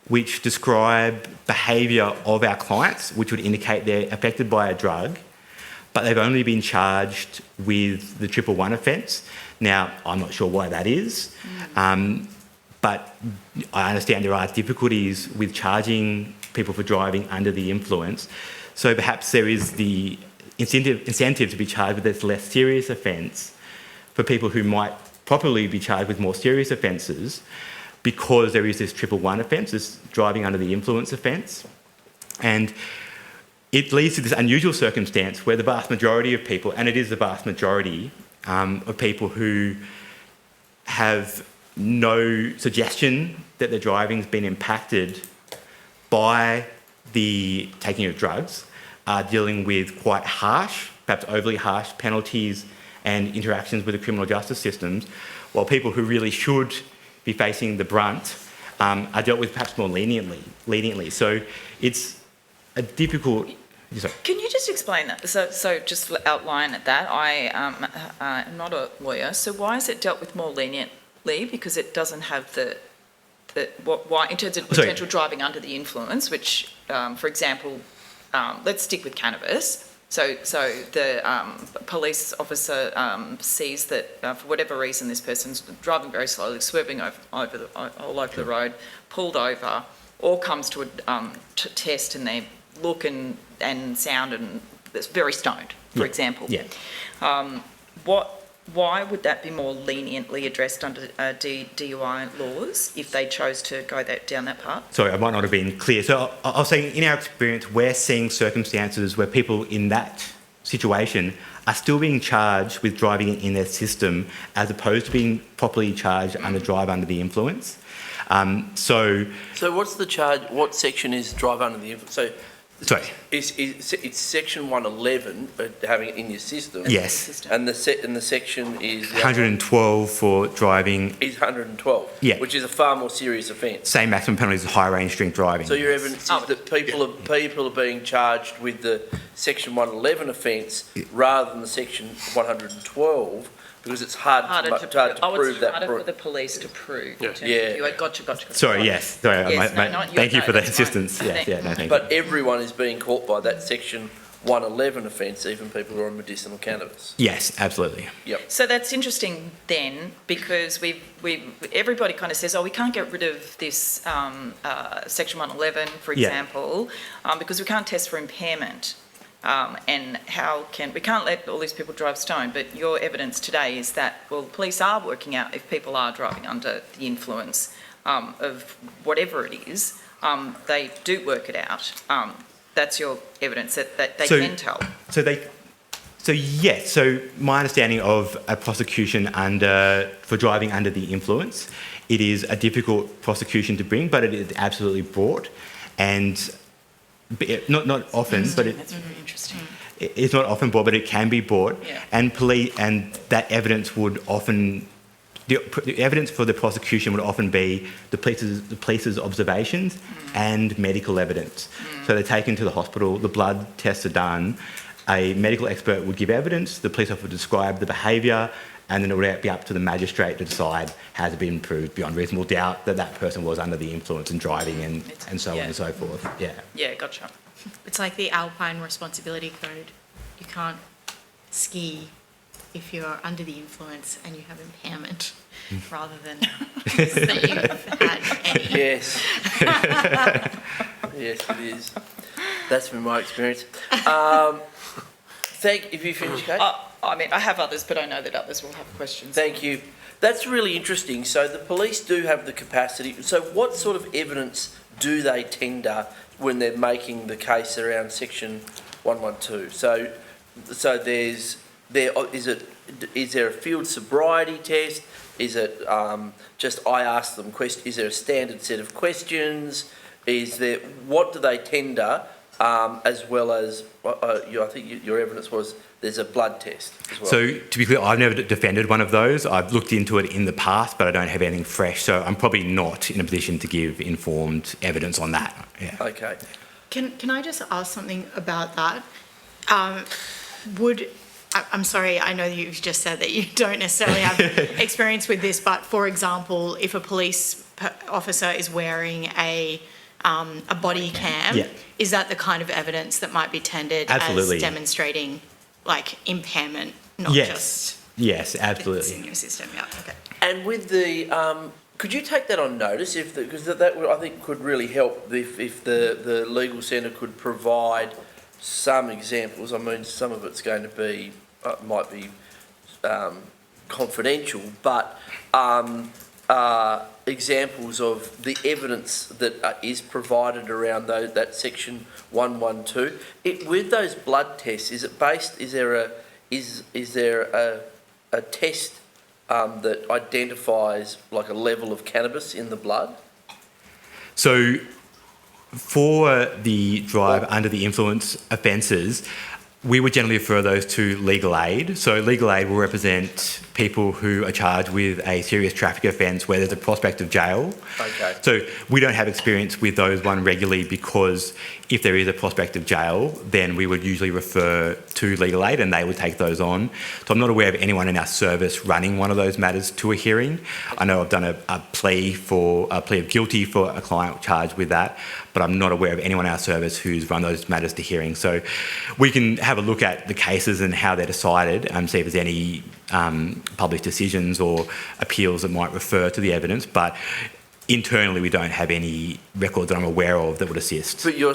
which describe behaviour of our clients, which would indicate they're affected by a drug, but they've only been charged with the 111 offence. Now, I'm not sure why that is, but I understand there are difficulties with charging people for driving under the influence. So perhaps there is the incentive to be charged with this less serious offence for people who might properly be charged with more serious offences, because there is this 111 offence, this driving under the influence offence. And it leads to this unusual circumstance where the vast majority of people, and it is the vast majority of people who have no suggestion that their driving's been impacted by the taking of drugs, are dealing with quite harsh, perhaps overly harsh penalties and interactions with the criminal justice systems, while people who really should be facing the brunt are dealt with perhaps more leniently. So it's a difficult Sorry. Can you just explain that? So just outline that. I am not a lawyer, so why is it dealt with more leniently? Because it doesn't have why in terms of potential driving under the influence, which, for example, let's stick with cannabis. So the police officer sees that for whatever reason this person's driving very slowly, swerving all over the road, pulled over, or comes to a test and they look and sound and it's very stoned, for example. Yeah. Why would that be more leniently addressed under DUI laws if they chose to go down that path? Sorry, I might not have been clear. So I was saying, in our experience, we're seeing circumstances where people in that situation are still being charged with driving in their system as opposed to being properly charged under drive under the influence. So what's the charge? What section is drive under the influence? Sorry. It's section 111, having it in your system. Yes. And the section is 112 for driving. Is 112. Yeah. Which is a far more serious offence. Same maximum penalties as high range drink driving. So your evidence is that people are being charged with the section 111 offence rather than the section 112 because it's hard to prove it's that. harder for the police to prove. Yeah. Gotcha. Sorry, yes. Sorry, Yes, thank you for the that's fine. assistance. Yes, yeah, no, thank you. But everyone is being caught by that section 111 offence, even people who are on medicinal cannabis. Yes, absolutely. Yep. So that's interesting then, because everybody kind of says, we can't get rid of this section 111, for example, because we can't test for impairment. And we can't let all these people drive stoned, but your evidence today is that, the police are working out if people are driving under the influence of whatever it is, they do work it out. That's your evidence that they can tell. So my understanding of a prosecution for driving under the influence, it is a difficult prosecution to bring, but it is absolutely brought, and not often, but that's very interesting. It's not often brought, but it can be brought, and that evidence would often. The evidence for the prosecution would often be the police's observations and medical evidence. So they're taken to the hospital, the blood tests are done, a medical expert would give evidence, the police officer would describe the behaviour, and then it would be up to the magistrate to decide has it been proved beyond reasonable doubt that that person was under the influence and driving and so on and so forth. Yeah. Yeah, gotcha. It's like the Alpine Responsibility Code. You can't ski if you're under the influence and you have impairment, rather than that you've had any. Yes. Yes, it is. That's been my experience. If you finish, Kate? I have others, but I know that others will have questions. Thank you. That's really interesting. So the police do have the capacity. So what sort of evidence do they tender when they're making the case around section 112? So is there a field sobriety test? Is it just I ask them questions? Is there a standard set of questions? What do they tender? As well as I think your evidence was there's a blood test as well. So to be clear, I've never defended one of those. I've looked into it in the past, but I don't have anything fresh. So I'm probably not in a position to give informed evidence on that. Yeah. Okay. Can I just ask something about that? I'm sorry, I know you've just said that you don't necessarily have experience with this, but for example, if a police officer is wearing a body cam, is that the kind of evidence that might be tendered as demonstrating impairment, not just yes, absolutely. it's in your system? Yeah, okay. And with the could you take that on notice because that I think could really help if the legal centre could provide some examples. I mean, some of it's going to be might be confidential, but examples of the evidence that is provided around that section 112. With those blood tests, is it based? Is there a test that identifies like a level of cannabis in the blood? So, for the drive under the influence offences, we would generally refer those to legal aid. So legal aid will represent people who are charged with a serious traffic offence where there's a prospect of jail. Okay. So we don't have experience with those one regularly, because if there is a prospect of jail, then we would usually refer to legal aid and they would take those on. So I'm not aware of anyone in our service running one of those matters to a hearing. I know I've done a plea of guilty for a client charged with that, but I'm not aware of anyone in our service who's run those matters to hearing. So we can have a look at the cases and how they're decided and see if there's any published decisions or appeals that might refer to the evidence, but internally we don't have any records that I'm aware of that would assist. But your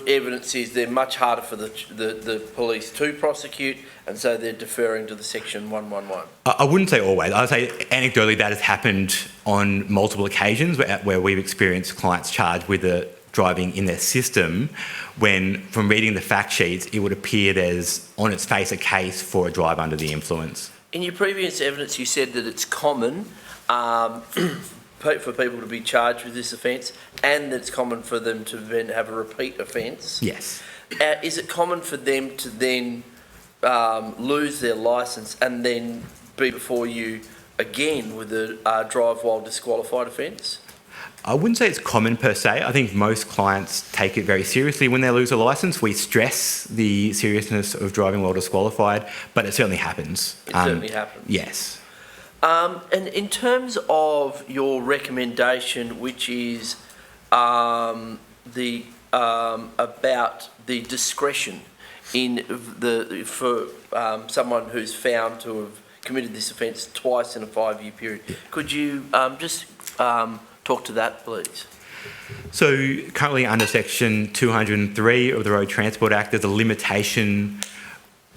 evidence is they're much harder for the police to prosecute, and so they're deferring to the Section 111. I wouldn't say always. I'd say anecdotally that has happened on multiple occasions where we've experienced clients charged with driving in their system, when from reading the fact sheets it would appear there's on its face a case for a drive under the influence. In your previous evidence you said that it's common for people to be charged with this offence, and that it's common for them to then have a repeat offence. Yes. Is it common for them to then lose their licence and then be before you again with a drive while disqualified offence? I wouldn't say it's common per se. I think most clients take it very seriously when they lose a licence. We stress the seriousness of driving while disqualified, but it certainly happens. It certainly happens. Yes. And in terms of your recommendation, which is about the discretion for someone who's found to have committed this offence twice in a 5-year period, could you just talk to that, please? So currently under Section 203 of the Road Transport Act, there's a limitation,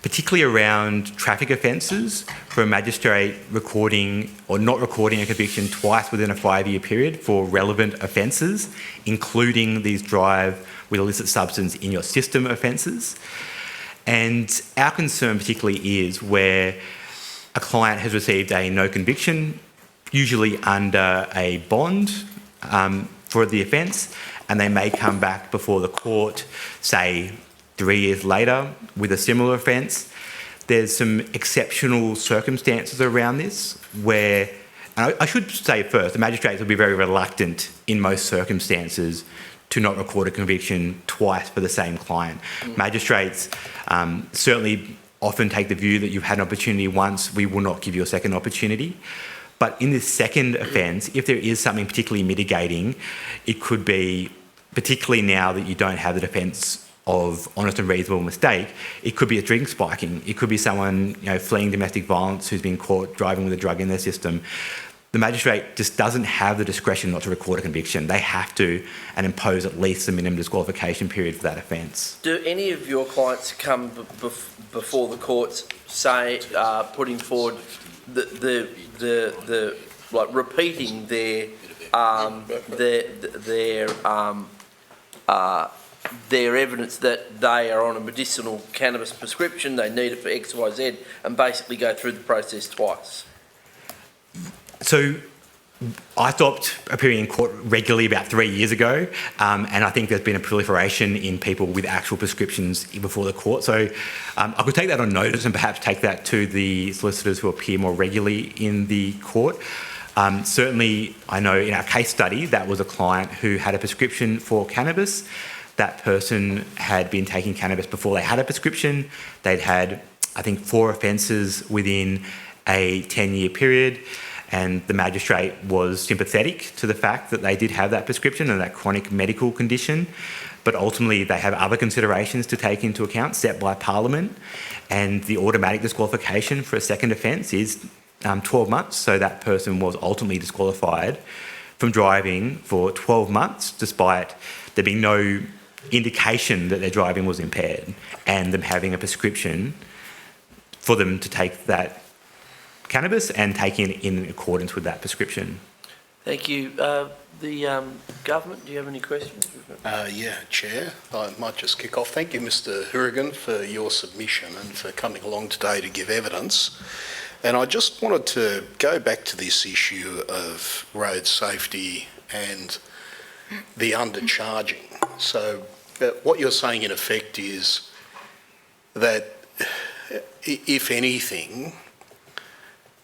particularly around traffic offences, for a magistrate recording or not recording a conviction twice within a 5-year period for relevant offences, including these drive with illicit substance in your system offences. And our concern particularly is where a client has received a no conviction, usually under a bond for the offence, and they may come back before the court, say 3 years later, with a similar offence. There's some exceptional circumstances around this where, and I should say first, the magistrates will be very reluctant in most circumstances to not record a conviction twice for the same client. Magistrates certainly often take the view that you've had an opportunity once, we will not give you a second opportunity. But in this second offence, if there is something particularly mitigating, it could be, particularly now that you don't have the defence of honest and reasonable mistake, it could be a drink spiking. It could be someone fleeing domestic violence who's been caught driving with a drug in their system. The magistrate just doesn't have the discretion not to record a conviction. They have to and impose at least a minimum disqualification period for that offence. Do any of your clients come before the courts, say, putting forward repeating their evidence that they are on a medicinal cannabis prescription, they need it for X, Y, Z, and basically go through the process twice? So I stopped appearing in court regularly about 3 years ago, and I think there's been a proliferation in people with actual prescriptions before the court. So I could take that on notice and perhaps take that to the solicitors who appear more regularly in the court. Certainly, I know in our case study, that was a client who had a prescription for cannabis. That person had been taking cannabis before they had a prescription. They'd had, I think, 4 offences within a 10-year period. And the magistrate was sympathetic to the fact that they did have that prescription and that chronic medical condition. But ultimately, they have other considerations to take into account set by Parliament. And the automatic disqualification for a second offence is 12 months. So that person was ultimately disqualified from driving for 12 months, despite there being no indication that their driving was impaired and them having a prescription for them to take that cannabis and taking it in accordance with that prescription. Thank you. The government, do you have any questions? Yeah, Chair. I might just kick off. Thank you, Mr. Hourigan, for your submission and for coming along today to give evidence. And I just wanted to go back to this issue of road safety and the undercharging. So what you're saying in effect is that, if anything,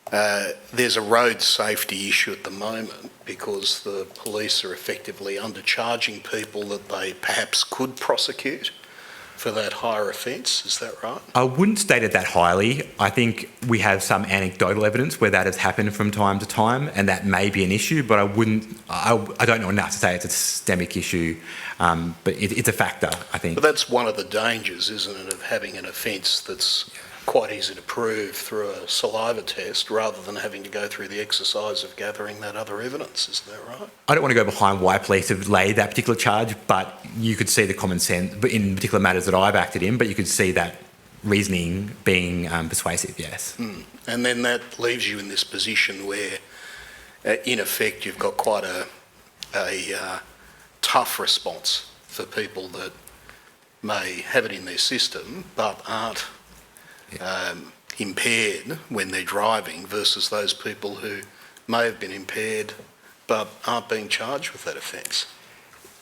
there's a road safety issue at the moment because the police are effectively undercharging people that they perhaps could prosecute for that higher offence. Is that right? I wouldn't state it that highly. I think we have some anecdotal evidence where that has happened from time to time, and that may be an issue, but I don't know enough to say it's a systemic issue, but it's a factor, I think. But that's one of the dangers, isn't it, of having an offence that's quite easy to prove through a saliva test rather than having to go through the exercise of gathering that other evidence. Isn't that right? I don't want to go behind why police have laid that particular charge, but you could see the common sense, but in particular matters that I've acted in, but you could see that reasoning being persuasive, yes. And then that leaves you in this position where, in effect, you've got quite a tough response for people that may have it in their system but aren't impaired when they're driving versus those people who may have been impaired but aren't being charged with that offence.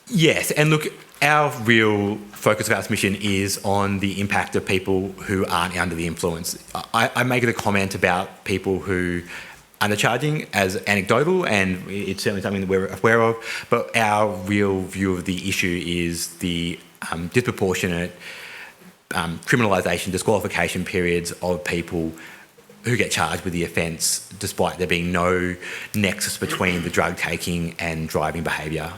Yes, and look, our real focus of our submission is on the impact of people who aren't under the influence. I make a comment about people who undercharging as anecdotal, and it's certainly something that we're aware of, but our real view of the issue is the disproportionate criminalisation, disqualification periods of people who get charged with the offence despite there being no nexus between the drug taking and driving behaviour.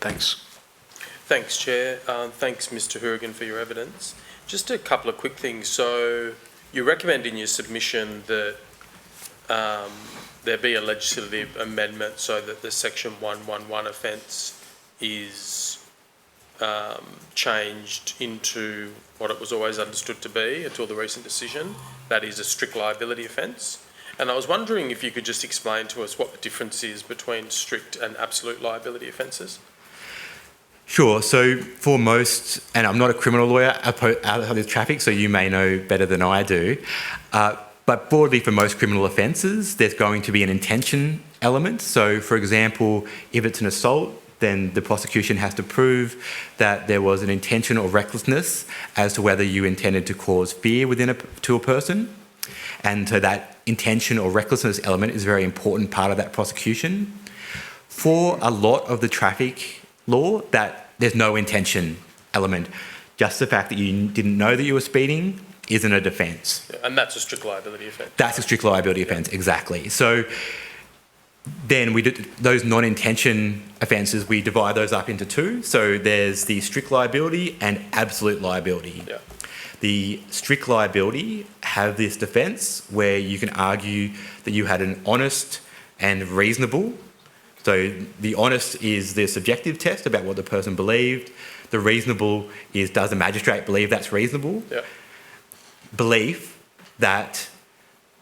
Thanks. Thanks, Chair. Thanks, Mr Hourigan, for your evidence. Just a couple of quick things. So you recommend in your submission that there be a legislative amendment so that the Section 111 offence is changed into what it was always understood to be until the recent decision, that is a strict liability offence. And I was wondering if you could just explain to us what the difference is between strict and absolute liability offences. Sure. So for most, and I'm not a criminal lawyer out of traffic, so you may know better than I do, but broadly for most criminal offences, there's going to be an intention element. So for example, if it's an assault, then the prosecution has to prove that there was an intention or recklessness as to whether you intended to cause fear to a person. And so that intention or recklessness element is a very important part of that prosecution. For a lot of the traffic law, that there's no intention element. Just the fact that you didn't know that you were speeding isn't a defence. Yeah, and that's a strict liability offence. That's a strict liability offence, exactly. So then we do those non-intention offences, we divide those up into two. So there's the strict liability and absolute liability. Yeah. The strict liability have this defence where you can argue that you had an honest and reasonable. So the honest is the subjective test about what the person believed. The reasonable is, does the magistrate believe that's reasonable? Yeah. Belief that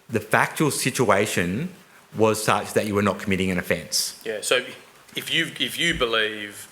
the factual situation was such that you were not committing an offence. Yeah, so if you believe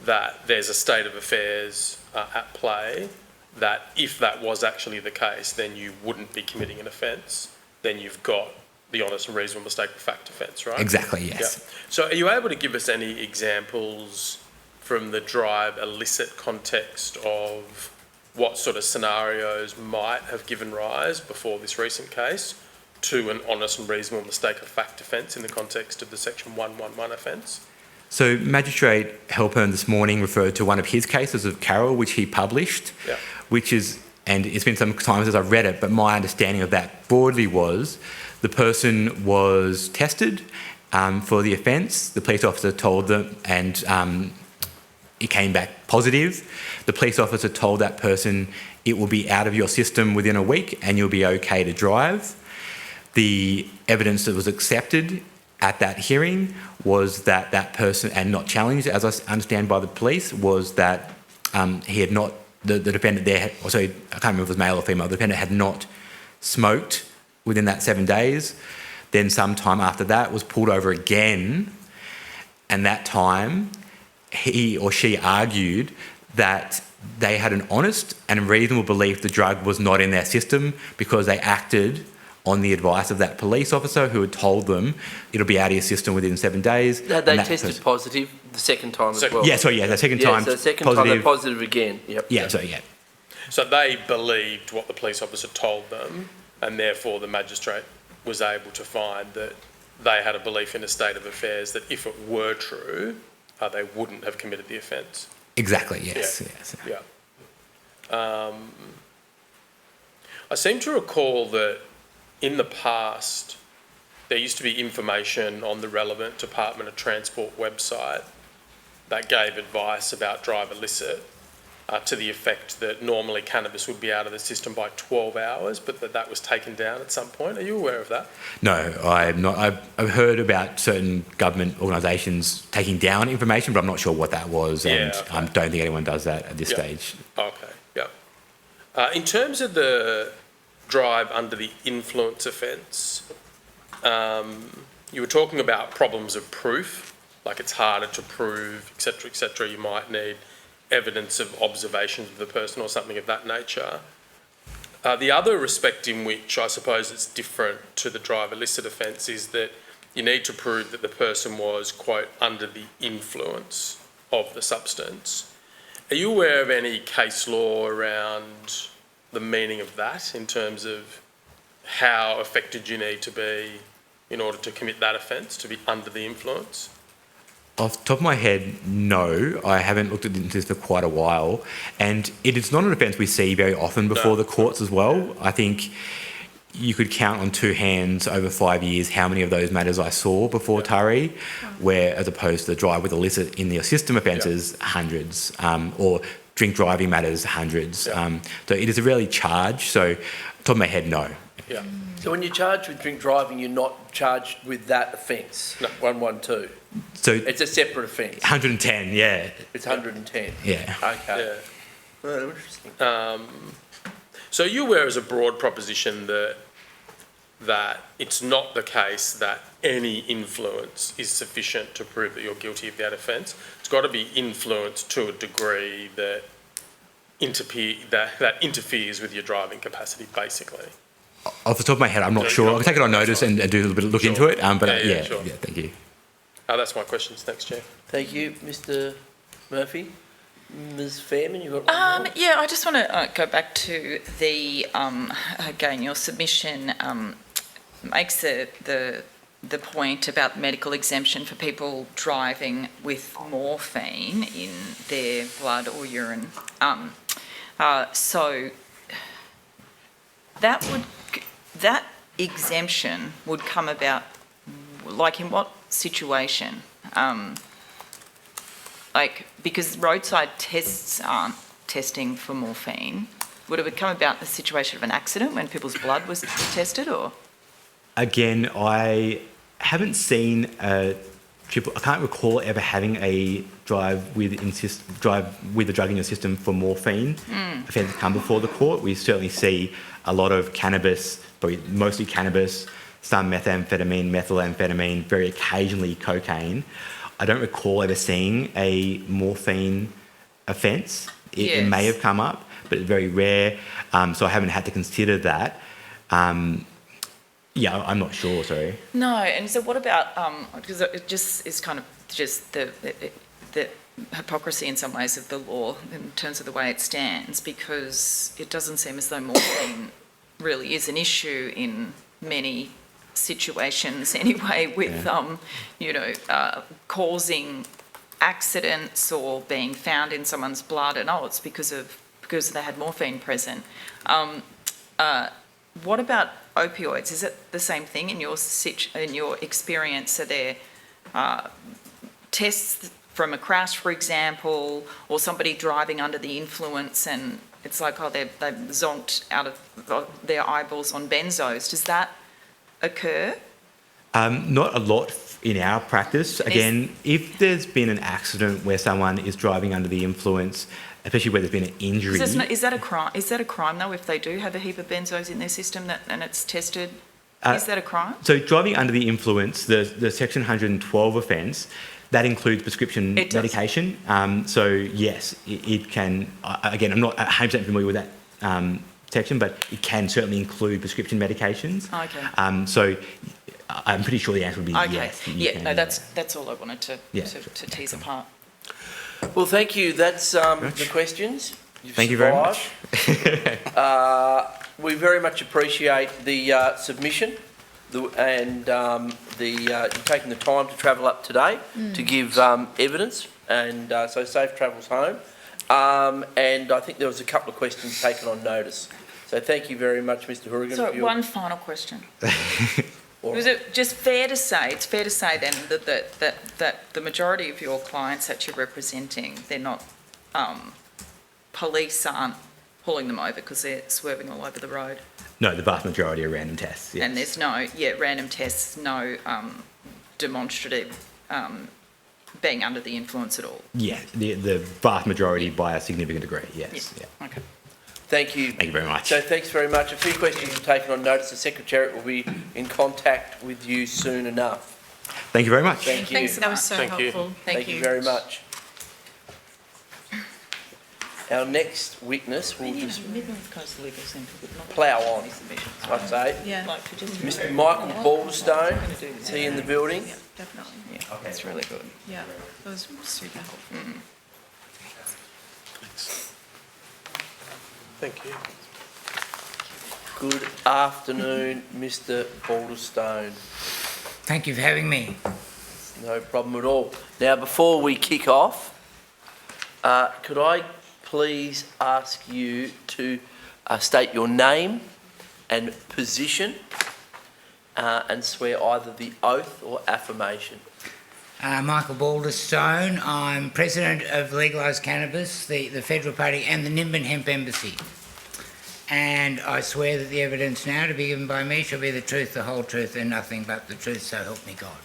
that there's a state of affairs at play, that if that was actually the case, then you wouldn't be committing an offence, then you've got the honest and reasonable mistake of fact offence, right? Exactly, yes. Yeah. So are you able to give us any examples from the drive illicit context of what sort of scenarios might have given rise before this recent case to an honest and reasonable mistake of fact offence in the context of the Section 111 offence? So Magistrate Halpern this morning referred to one of his cases of Carroll, which he published, Yeah. which is, and it's been some time since I've read it, but my understanding of that broadly was the person was tested for the offence. The police officer told them, and it came back positive. The police officer told that person it will be out of your system within a week and you'll be okay to drive. The evidence that was accepted at that hearing was that that person, and not challenged, as I understand by the police, was that he had not, the defendant there, I can't remember if it was male or female, the defendant had not smoked within that 7 days. Then sometime after that was pulled over again, and that time he or she argued that they had an honest and reasonable belief the drug was not in their system because they acted on the advice of that police officer who had told them it'll be out of your system within 7 days. They tested positive the second time as well. Yeah, so yeah, the second time so the second positive. time they're positive again. Yep. Yeah, so yeah. So they believed what the police officer told them, and therefore the magistrate was able to find that they had a belief in a state of affairs that if it were true, they wouldn't have committed the offence. Exactly, yes. Yeah. Yes. Yeah. I seem to recall that in the past, there used to be information on the relevant Department of Transport website that gave advice about drive illicit to the effect that normally cannabis would be out of the system by 12 hours, but that was taken down at some point. Are you aware of that? No, I'm not. I've heard about certain government organisations taking down information, but I'm not sure what that was, and I don't think anyone does that at this stage. Okay, yeah. In terms of the drive under the influence offence, you were talking about problems of proof, like it's harder to prove, etc., etc. You might need evidence of observations of the person or something of that nature. The other respect in which I suppose it's different to the drive illicit offence is that you need to prove that the person was, quote, under the influence of the substance. Are you aware of any case law around the meaning of that in terms of how affected you need to be in order to commit that offence, to be under the influence? Off the top of my head, no. I haven't looked into this for quite a while. And it is not an offence we see very often before the courts as well. I think you could count on two hands over 5 years how many of those matters I saw before Tari, where as opposed to the drive with illicit in the system offences, hundreds, or drink driving matters, hundreds. So it is a rarely charged. So top of my head, no. Yeah. So when you're charged with drink driving, you're not charged with that offence, 112. So It's a separate offence. 110, yeah. It's 110. Yeah. Okay. Yeah. Oh, interesting. So are you aware as a broad proposition that it's not the case that any influence is sufficient to prove that you're guilty of that offence? It's got to be influence to a degree that interferes with your driving capacity, basically. Off the top of my head, I'm not sure. I'll take it on notice and do a little bit of look into it. But Yeah, sure. yeah, thank you. That's my questions. Thanks, Chair. Thank you, Mr. Murphy. Ms. Fairman, you've got one more? Yeah, I just want to go back to the, again, your submission makes the point about medical exemption for people driving with morphine in their blood or urine. So that exemption would come about, like in what situation? Because roadside tests aren't testing for morphine, would it have come about in the situation of an accident when people's blood was tested, or? Again, I haven't seen I can't recall ever having a drive with the drug in your system for morphine offence come before the court. We certainly see a lot of cannabis, probably mostly cannabis, some methamphetamine, methylamphetamine, very occasionally cocaine. I don't recall ever seeing a morphine offence. It may have come up, but it's very rare. So I haven't had to consider that. Yeah, I'm not sure, sorry. No, and so what about, because it just is kind of just the hypocrisy in some ways of the law in terms of the way it stands, because it doesn't seem as though morphine really is an issue in many situations anyway, with causing accidents or being found in someone's blood, and it's because they had morphine present. What about opioids? Is it the same thing in your experience? Are there tests from a crash, for example, or somebody driving under the influence and it's like, they've zonked out of their eyeballs on benzos? Does that occur? Not a lot in our practice. Again, if there's been an accident where someone is driving under the influence, especially where there's been an injury. Is that a crime? Is that a crime though? If they do have a heap of benzos in their system and it's tested, is that a crime? So driving under the influence, the Section 112 offence, that includes prescription medication. So yes, it can. Again, I'm not 100% familiar with that section, but it can certainly include prescription medications. Okay. So I'm pretty sure the answer would be yes. That's all I wanted to tease apart. Well, thank you. That's the questions. You've Thank you very survived. much. We very much appreciate the submission and you taking the time to travel up today to give evidence, and so safe travels home. And I think there was a couple of questions taken on notice. So thank you very much, Mr. Hourigan. So for your... one final question. Was it just fair to say, it's fair to say then that the majority of your clients that you're representing, they're not, police aren't pulling them over because they're swerving all over the road? No, the vast majority are random tests, yes. And there's no, random tests, no demonstrative being under the influence at all? Yeah, the vast majority by a significant degree, yes. Yeah. Okay. Thank you. Thank you very much. So thanks very much. A few questions are taken on notice. The Secretariat will be in contact with you soon enough. Thank you very much. Thank you. That was so Thank you. helpful. Thank you very much. Our next witness will just Mid-North Coast Legal Centre would not plough on, I'd say. Yeah, like to just... Mr. Michael Baldstone, is he in the building? yeah, definitely. Yeah, that's really good. Yeah, that was super helpful. Thank you. Good afternoon, Mr. Baldstone. Thank you for having me. No problem at all. Now, before we kick off, could I please ask you to state your name and position and swear either the oath or affirmation? Michael Balderstone. I'm President of Legalised Cannabis, the Federal Party and the Nimbin Hemp Embassy. And I swear that the evidence now to be given by me shall be the truth, the whole truth and nothing but the truth, so help me God.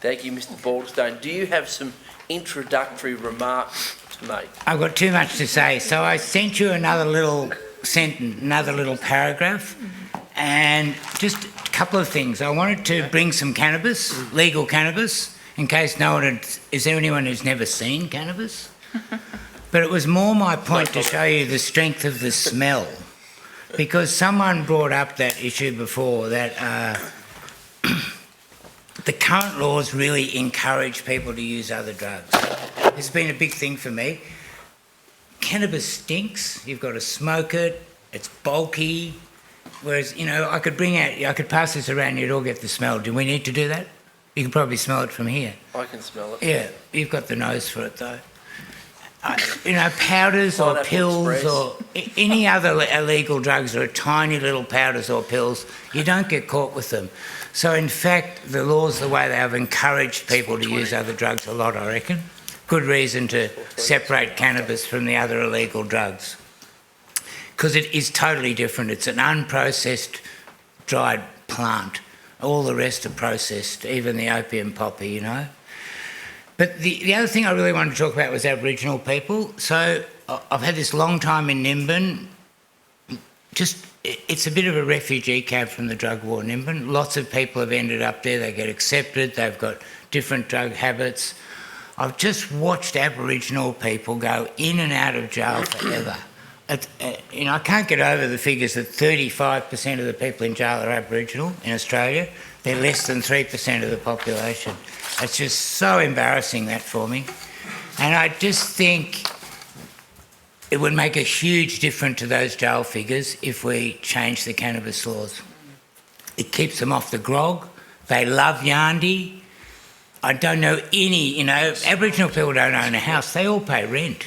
Thank you, Mr. Baldstone. Do you have some introductory remarks to make? I've got too much to say, so I sent you another little sentence, another little paragraph, and just a couple of things. I wanted to bring some cannabis, legal cannabis, in case no one is there anyone who's never seen cannabis? But it was more my point to show you the strength of the smell, because someone brought up that issue before, that the current laws really encourage people to use other drugs. It's been a big thing for me. Cannabis stinks. You've got to smoke it. It's bulky. Whereas, you know, I could pass this around, you'd all get the smell. Do we need to do that? You can probably smell it from here. I can smell it. Yeah, you've got the nose for it though. You know, powders or pills or any other illegal drugs or tiny little powders or pills, you don't get caught with them. So in fact, the laws, the way they have encouraged people to use other drugs a lot, I reckon. Good reason to separate cannabis from the other illegal drugs. Because it is totally different. It's an unprocessed, dried plant. All the rest are processed, even the opium poppy, you know. But the other thing I really wanted to talk about was Aboriginal people. So I've had this long time in Nimbin. It's a bit of a refugee camp from the drug war, Nimbin. Lots of people have ended up there. They get accepted. They've got different drug habits. I've just watched Aboriginal people go in and out of jail forever. You know, I can't get over the figures that 35% of the people in jail are Aboriginal in Australia. They're less than 3% of the population. It's just so embarrassing, that, for me. And I just think it would make a huge difference to those jail figures if we change the cannabis laws. It keeps them off the grog. They love Yandi. I don't know any, you know, Aboriginal people don't own a house. They all pay rent.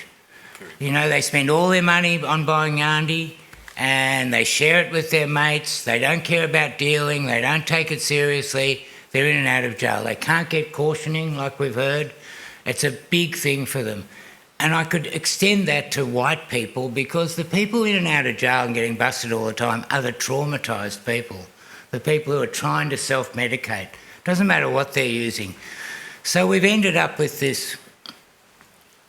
You know, they spend all their money on buying Yandi and they share it with their mates. They don't care about dealing. They don't take it seriously. They're in and out of jail. They can't get cautioning like we've heard. It's a big thing for them. And I could extend that to white people, because the people in and out of jail and getting busted all the time are the traumatised people, the people who are trying to self-medicate. Doesn't matter what they're using. So we've ended up with this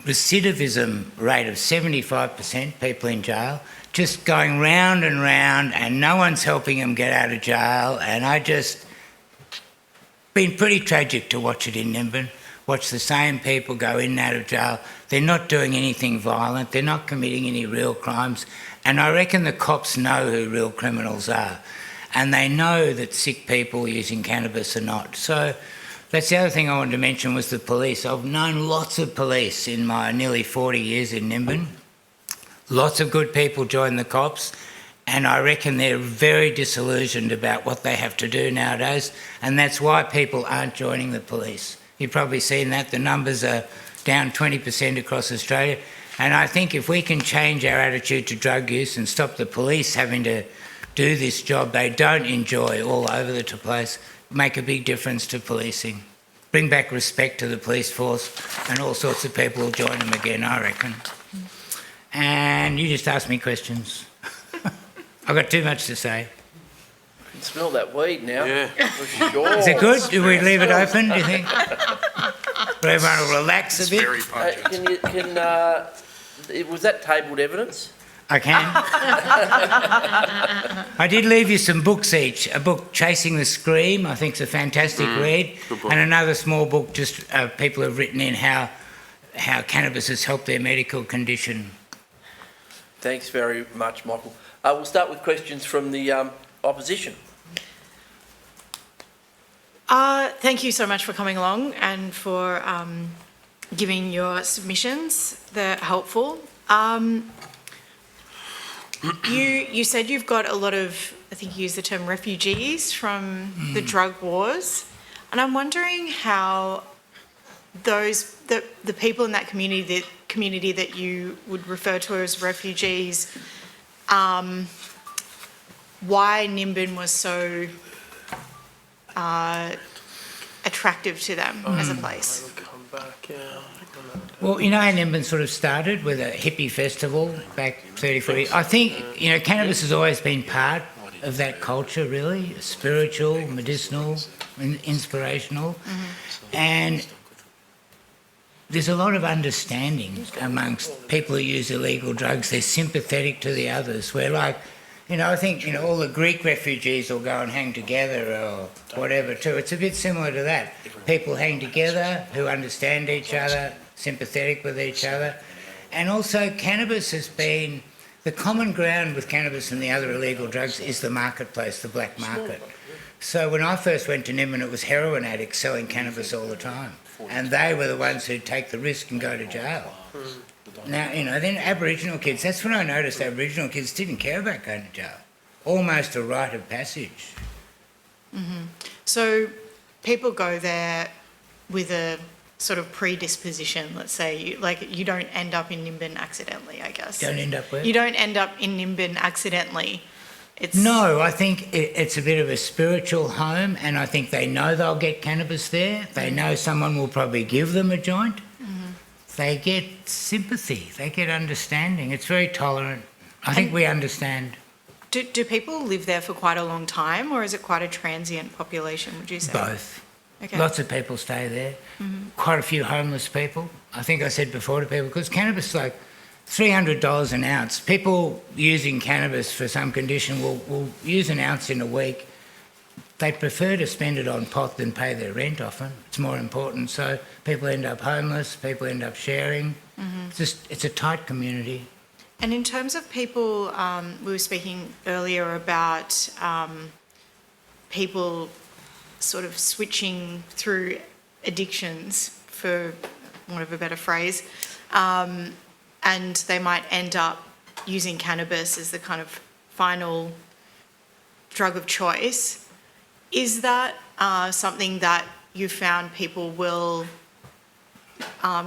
recidivism rate of 75%, people in jail, just going round and round, and no one's helping them get out of jail. And been pretty tragic to watch it in Nimbin, watch the same people go in and out of jail. They're not doing anything violent, they're not committing any real crimes, and I reckon the cops know who real criminals are, and they know that sick people using cannabis are not. So that's the other thing I wanted to mention, was the police. I've known lots of police in my nearly 40 years in Nimbin, Lots of good people join the cops, and I reckon they're very disillusioned about what they have to do nowadays, and that's why people aren't joining the police. You've probably seen that. The numbers are down 20% across Australia, and I think if we can change our attitude to drug use and stop the police having to do this job they don't enjoy all over the place, make a big difference to policing. Bring back respect to the police force, and all sorts of people will join them again, I reckon. And you just ask me questions. I've got too much to say. I can smell that weed now. Yeah. For sure. Is it good? Do we leave it open, do you think? Where everyone will relax a It's bit? very pungent. Was that tabled evidence? I can. I did leave you some books each. A book, Chasing the Scream, I think is a fantastic read. Good book. And another small book, just people have written in how cannabis has helped their medical condition. Thanks very much, Michael. We'll start with questions from the opposition. Thank you so much for coming along and for giving your submissions. They're helpful. You said you've got a lot of, I think you used the term refugees from the drug wars, and I'm wondering how the people in that community that you would refer to as refugees, why Nimbin was so attractive to them as a place. Well, you know how Nimbin sort of started with a hippie festival back 30, 40. I think, cannabis has always been part of that culture, really, spiritual, medicinal, inspirational. And there's a lot of understanding amongst people who use illegal drugs. They're sympathetic to the others. We're like, I think, all the Greek refugees will go and hang together or whatever too. It's a bit similar to that. People hang together who understand each other, sympathetic with each other. And also cannabis has been, the common ground with cannabis and the other illegal drugs is the marketplace, the black market. So when I first went to Nimbin, it was heroin addicts selling cannabis all the time. And they were the ones who'd take the risk and go to jail. Now, then Aboriginal kids, that's when I noticed Aboriginal kids didn't care about going to jail. Almost a rite of passage. So people go there with a sort of predisposition, let's say, you don't end up in Nimbin accidentally, I guess. Don't end up where? You don't end up in Nimbin accidentally. No, I think it's a bit of a spiritual home, and I think they know they'll get cannabis there. They know someone will probably give them a joint. They get sympathy, they get understanding. It's very tolerant. I think we understand. Do people live there for quite a long time, or is it quite a transient population, would you say? Both. Okay. Lots of people stay there. Quite a few homeless people. I think I said before to people, because cannabis is like $300 an ounce. People using cannabis for some condition will use an ounce in a week. They prefer to spend it on pot than pay their rent often. It's more important. So people end up homeless, people end up sharing. It's a tight community. And in terms of people, we were speaking earlier about people sort of switching through addictions, for want of a better phrase, and they might end up using cannabis as the kind of final drug of choice. Is that something that you found people will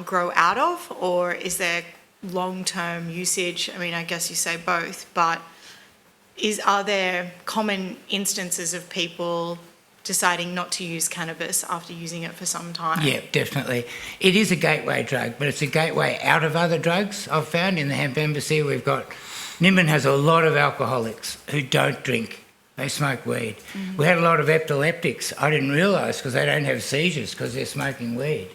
grow out of, or is there long-term usage? I mean, I guess you say both, but are there common instances of people deciding not to use cannabis after using it for some time? Yeah, definitely. It is a gateway drug, but it's a gateway out of other drugs. I've found in the Hemp Embassy Nimbin has a lot of alcoholics who don't drink. They smoke weed. We had a lot of epileptics. I didn't realise, because they don't have seizures because they're smoking weed.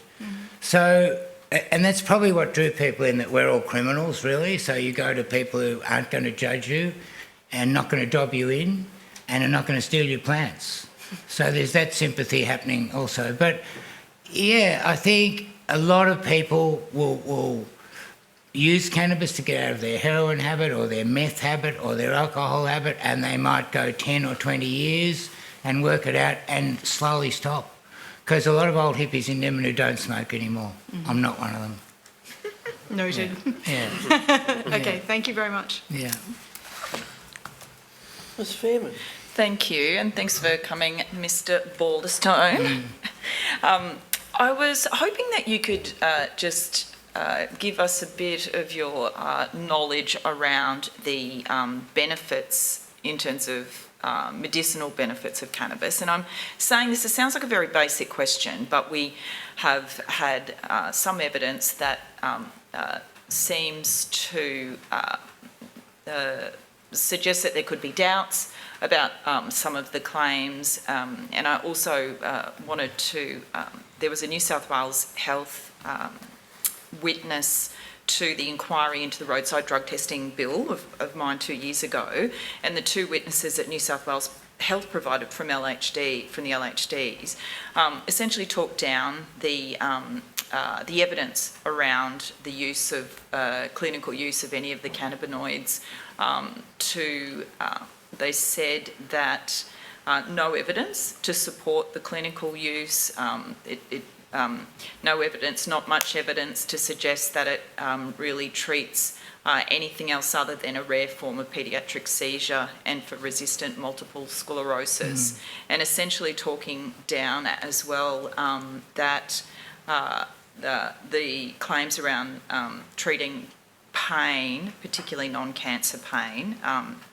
So, and that's probably what drew people in, that we're all criminals, really. So you go to people who aren't going to judge you and not going to dob you in and are not going to steal your plants. So there's that sympathy happening also. But yeah, I think a lot of people will use cannabis to get out of their heroin habit or their meth habit or their alcohol habit, and they might go 10 or 20 years and work it out and slowly stop. Because a lot of old hippies in Nimbin who don't smoke anymore. I'm not one of them. Noted. Yeah. Okay, thank you very much. Yeah. Ms Fairman. Thank you, and thanks for coming, Mr. Balderstone. I was hoping that you could just give us a bit of your knowledge around the benefits in terms of medicinal benefits of cannabis. And I'm saying this, it sounds like a very basic question, but we have had some evidence that seems to suggest that there could be doubts about some of the claims. And I also wanted to, there was a New South Wales Health witness to the inquiry into the roadside drug testing bill of mine 2 years ago, and the two witnesses that New South Wales Health provided from the LHDs, essentially talked down the evidence around the use of clinical use of any of the cannabinoids. They said that no evidence to support the clinical use. No evidence, not much evidence to suggest that it really treats anything else other than a rare form of paediatric seizure and for resistant multiple sclerosis. And essentially talking down as well that the claims around treating pain, particularly non-cancer pain,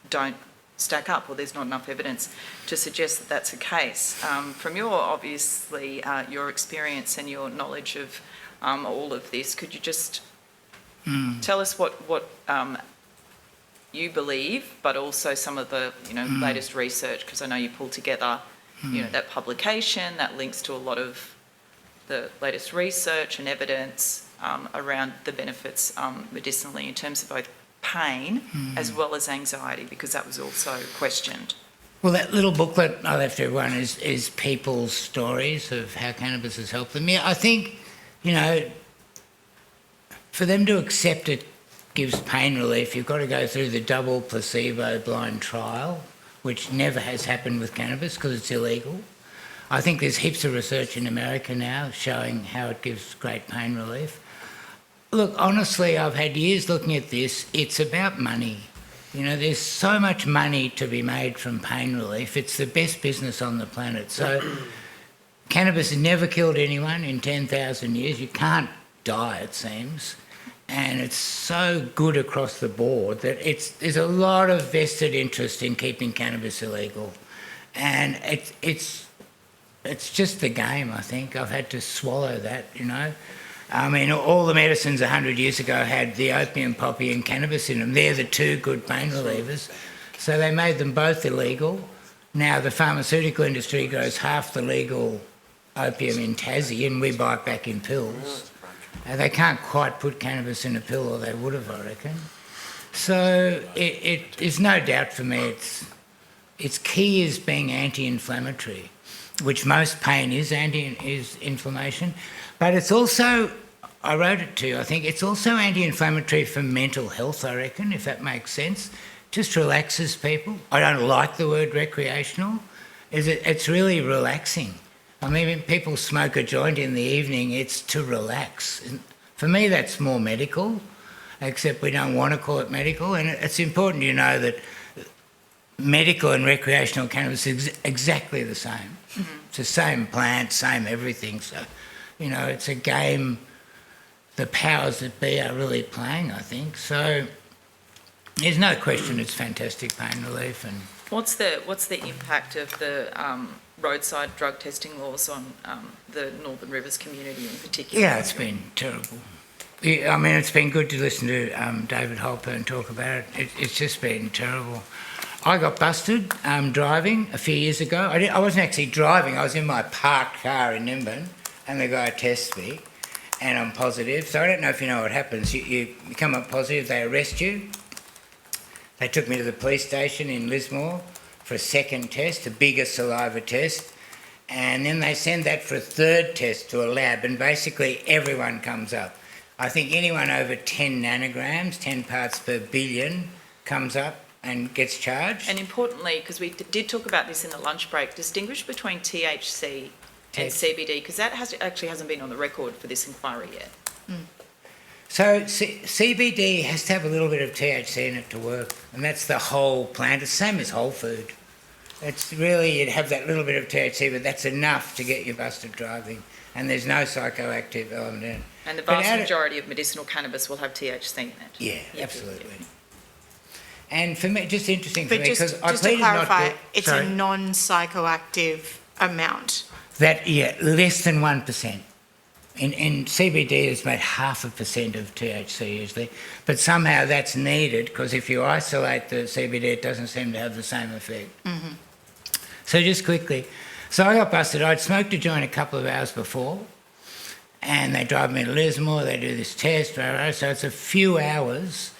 don't stack up, or there's not enough evidence to suggest that that's the case. From your, obviously, your experience and your knowledge of all of this, could you just tell us what you believe, but also some of the latest research, because I know you pulled together that publication that links to a lot of the latest research and evidence around the benefits medicinally in terms of both pain as well as anxiety, because that was also questioned. Well, that little booklet I left everyone is people's stories of how cannabis has helped them. Yeah, I think, for them to accept it gives pain relief, you've got to go through the double placebo blind trial, which never has happened with cannabis because it's illegal. I think there's heaps of research in America now showing how it gives great pain relief. Look, honestly, I've had years looking at this. It's about money. There's so much money to be made from pain relief. It's the best business on the planet. So cannabis has never killed anyone in 10,000 years. You can't die, it seems. And it's so good across the board that there's a lot of vested interest in keeping cannabis illegal. And it's just the game, I think. I've had to swallow that, I mean, all the medicines 100 years ago had the opium poppy and cannabis in them. They're the two good pain relievers. So they made them both illegal. Now the pharmaceutical industry grows half the legal opium in Tassie and we buy it back in pills. They can't quite put cannabis in a pill, or they would have, I reckon. So it is no doubt for me its key is being anti-inflammatory, which most pain is inflammation. But it's also, I wrote it too, I think, it's also anti-inflammatory for mental health, I reckon, if that makes sense. Just relaxes people. I don't like the word recreational. It's really relaxing. I mean, when people smoke a joint in the evening, it's to relax. And for me, that's more medical, except we don't want to call it medical. And it's important you know that medical and recreational cannabis is exactly the same. It's the same plant, same everything. So, it's a game the powers that be are really playing, I think. So there's no question it's fantastic pain relief. And what's the impact of the roadside drug testing laws on the Northern Rivers community in particular? Yeah, it's been terrible. I mean, it's been good to listen to David Holpern talk about it. It's just been terrible. I got busted driving a few years ago. I wasn't actually driving. I was in my parked car in Nimbin, and the guy tests me, and I'm positive. So I don't know if you know what happens. You come up positive, they arrest you. They took me to the police station in Lismore for a second test, a bigger saliva test, and then they send that for a third test to a lab, and basically everyone comes up. I think anyone over 10 nanograms, 10 parts per billion, comes up and gets charged. And importantly, because we did talk about this in the lunch break, distinguish between THC and CBD, because that actually hasn't been on the record for this inquiry yet. So CBD has to have a little bit of THC in it to work, and that's the whole plant. It's the same as whole food. It's really, you'd have that little bit of THC, but that's enough to get you busted driving, and there's no psychoactive element in it. And the vast majority of medicinal cannabis will have THC in it. Yeah, absolutely. And for me, just interesting for But me, because I just to pleaded not clarify, guilty. it's a non-psychoactive amount. That, yeah, less than 1%. In CBD, it's about 0.5% of THC usually, but somehow that's needed because if you isolate the CBD, it doesn't seem to have the same effect. Mm-hmm. So just quickly, so I got busted. I'd smoked a joint a couple of hours before, and they drive me to Lismore. They do this test, so it's a few hours,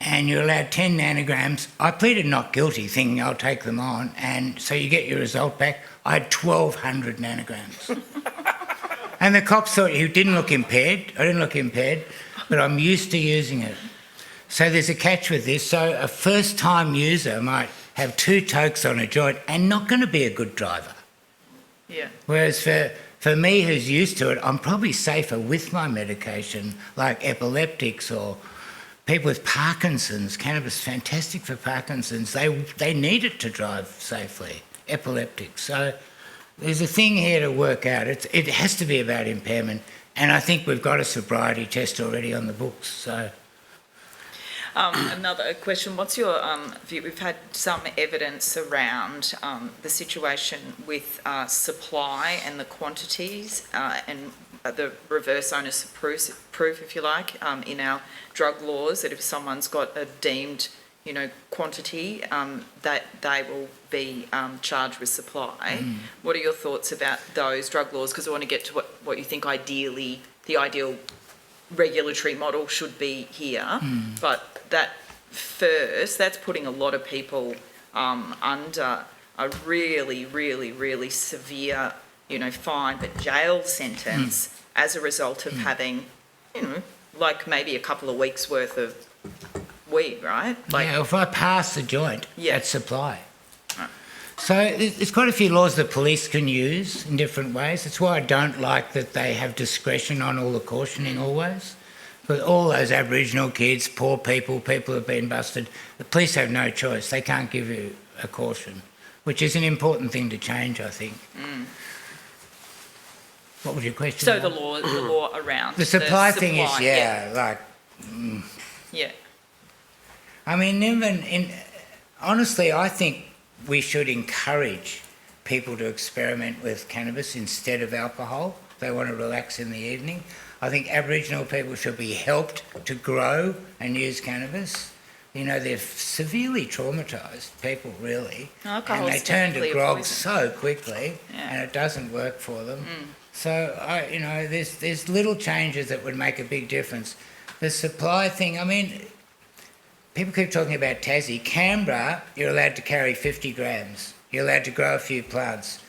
and you're allowed 10 nanograms. I pleaded not guilty, thinking I'll take them on, and so you get your result back. I had 1,200 nanograms. And the cops thought you didn't look impaired. I didn't look impaired, but I'm used to using it. So there's a catch with this. So a first-time user might have 2 tokes on a joint and not going to be a good driver. Yeah. Whereas for me who's used to it, I'm probably safer with my medication, like epileptics or people with Parkinson's. Cannabis is fantastic for Parkinson's. They need it to drive safely, epileptics. So there's a thing here to work out. It has to be about impairment, and I think we've got a sobriety test already on the books. So, another question. What's your view? We've had some evidence around the situation with supply and the quantities and the reverse onus of proof, if you like, in our drug laws, that if someone's got a deemed quantity, that they will be charged with supply. What are your thoughts about those drug laws? Because I want to get to what you think ideally, the ideal regulatory model should be here. But that first, that's putting a lot of people under a really, really, really severe, fine, but jail sentence as a result of having, like maybe a couple of weeks worth of weed, right? yeah, if I pass the joint, Yeah. that's supply. So there's quite a few laws that police can use in different ways. That's why I don't like that they have discretion on all the cautioning always. But all those Aboriginal kids, poor people who have been busted, the police have no choice. They can't give you a caution, which is an important thing to change, I think. What was your question? So the law around The supply thing is, yeah. Yeah. I mean, honestly, I think we should encourage people to experiment with cannabis instead of alcohol if they want to relax in the evening. I think Aboriginal people should be helped to grow and use cannabis. They're severely traumatised people, really. Alcohol's and they turn to definitely a grog poison. so quickly, and it doesn't work for them. So, there's little changes that would make a big difference. The supply thing, I mean, people keep talking about Tassie. Canberra, you're allowed to carry 50 grams. You're allowed to grow a few plants.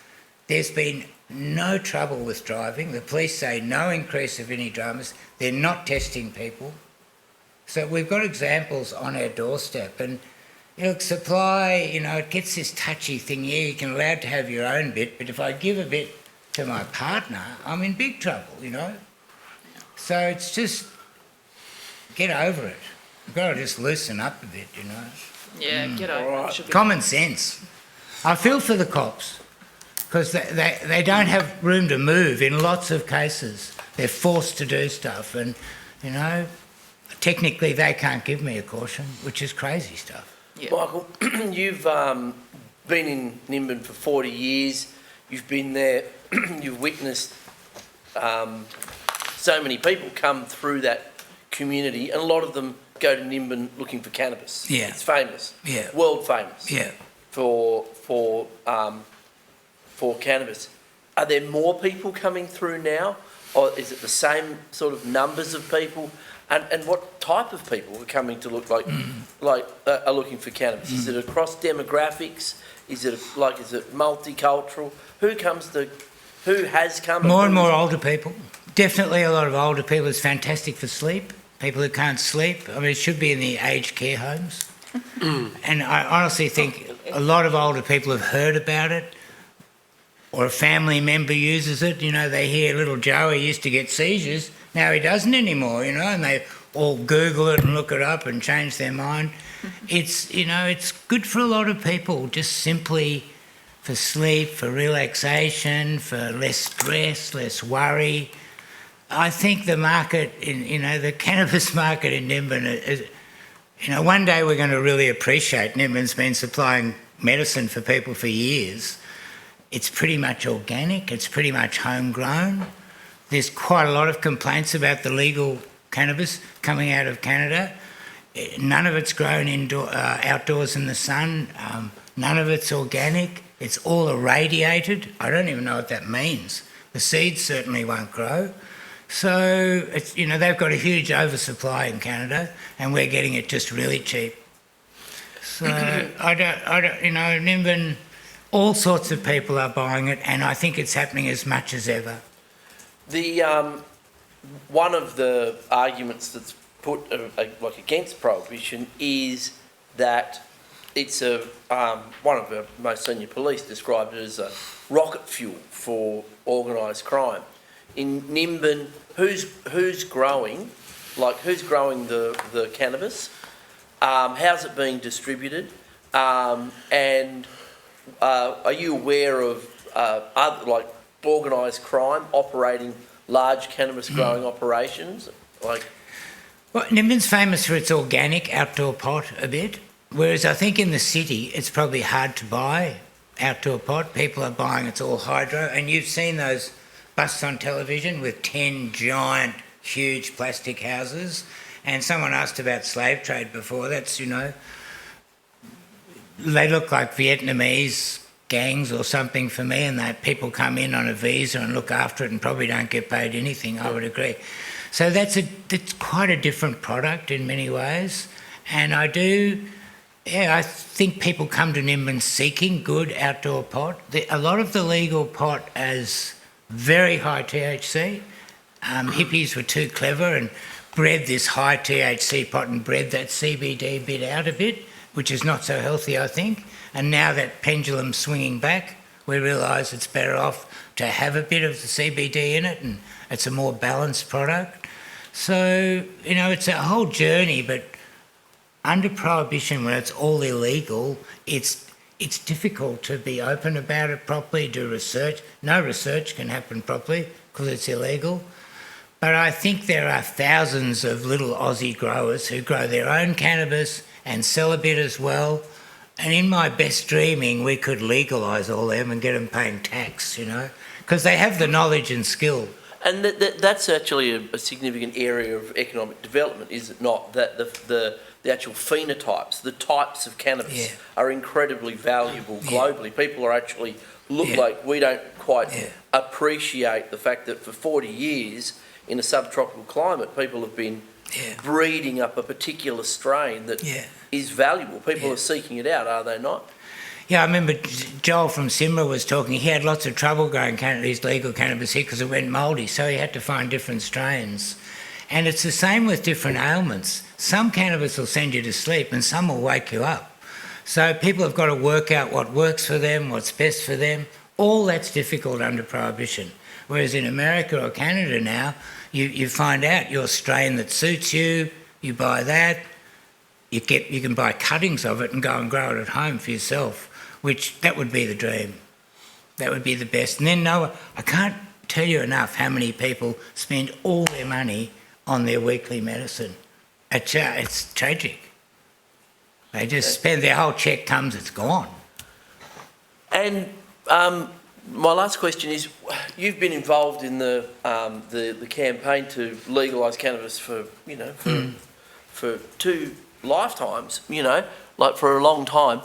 There's been no trouble with driving. The police say no increase of any dramas. They're not testing people. So we've got examples on our doorstep. And, supply, it gets this touchy thing here. You can allowed to have your own bit, but if I give a bit to my partner, I'm in big trouble, So it's just, get over it. You've got to just loosen up a bit, Yeah, get over it. Should be- Common sense. I feel for the cops because they don't have room to move in lots of cases. They're forced to do stuff and, technically they can't give me a caution, which is crazy stuff. Yeah. Michael, you've been in Nimbin for 40 years. You've been there. You've witnessed so many people come through that community, and a lot of them go to Nimbin looking for cannabis. Yeah. It's famous. Yeah. World famous. Yeah. For cannabis. Are there more people coming through now, or is it the same sort of numbers of people? And what type of people are coming to look are looking for cannabis? Is it across demographics? Is it multicultural? Who has come? More and more older people. Definitely a lot of older people. It's fantastic for sleep. People who can't sleep. I mean, it should be in the aged care homes. And I honestly think a lot of older people have heard about it, or a family member uses it. They hear little Joey used to get seizures. Now he doesn't anymore, and they all Google it and look it up and change their mind. It's, you know, it's good for a lot of people, just simply for sleep, for relaxation, for less stress, less worry. I think the market, the cannabis market in Nimbin, one day we're going to really appreciate Nimbin's been supplying medicine for people for years. It's pretty much organic, it's pretty much homegrown. There's quite a lot of complaints about the legal cannabis coming out of Canada. None of it's grown outdoors in the sun. None of it's organic. It's all irradiated. I don't even know what that means. The seeds certainly won't grow. So, they've got a huge oversupply in Canada and we're getting it just really cheap. So, Nimbin, all sorts of people are buying it and I think it's happening as much as ever. One of the arguments that's put against prohibition is that it's one of the most senior police described it as a rocket fuel for organised crime. In Nimbin, who's growing the cannabis? How's it being distributed? And are you aware of other organised crime operating large cannabis growing operations? Well, Nimbin's famous for its organic outdoor pot a bit, whereas I think in the city it's probably hard to buy outdoor pot. People are buying it's all hydro, and you've seen those busts on television with 10 giant, huge plastic houses. And someone asked about slave trade before. That's, they look like Vietnamese gangs or something for me, and that people come in on a visa and look after it and probably don't get paid anything, I would agree. So it's quite a different product in many ways. And I think people come to Nimbin seeking good outdoor pot. A lot of the legal pot has very high THC. Hippies were too clever and bred this high THC pot and bred that CBD bit out a bit, which is not so healthy, I think. And now that pendulum's swinging back, we realise it's better off to have a bit of the CBD in it and it's a more balanced product. So, it's a whole journey, but under prohibition, when it's all illegal, it's difficult to be open about it properly, do research. No research can happen properly because it's illegal. But I think there are thousands of little Aussie growers who grow their own cannabis and sell a bit as well. And in my best dreaming, we could legalise all them and get them paying tax, because they have the knowledge and skill. And that's actually a significant area of economic development, is it not? That the actual phenotypes, the types of cannabis are incredibly valuable globally. People are actually like we don't quite appreciate the fact that for 40 years in a subtropical climate, people have been breeding up a particular strain that is valuable. People are seeking it out, are they not? Yeah, I remember Joel from Simra was talking. He had lots of trouble growing his legal cannabis here because it went mouldy, so he had to find different strains. And it's the same with different ailments. Some cannabis will send you to sleep and some will wake you up. So people have got to work out what works for them, what's best for them. All that's difficult under prohibition. Whereas in America or Canada now, you find out your strain that suits you, you buy that, you can buy cuttings of it and go and grow it at home for yourself, which that would be the dream. That would be the best. And then I can't tell you enough how many people spend all their money on their weekly medicine. It's tragic. They just spend, their whole check comes, it's gone. And my last question is, you've been involved in the campaign to legalise cannabis for two lifetimes, for a long time.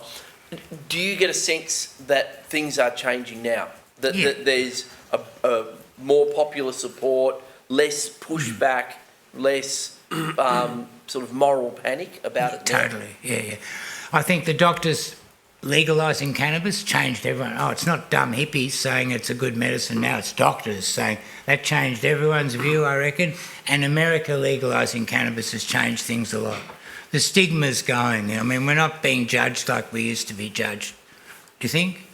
Do you get a sense that things are changing now? That there's a more popular support, less pushback, less sort of moral panic about it now? Totally, yeah. I think the doctors legalising cannabis changed everyone. Oh, it's not dumb hippies saying it's a good medicine now, it's doctors saying. That changed everyone's view, I reckon. And America legalising cannabis has changed things a lot. The stigma's going. I mean, we're not being judged like we used to be judged. Do you think?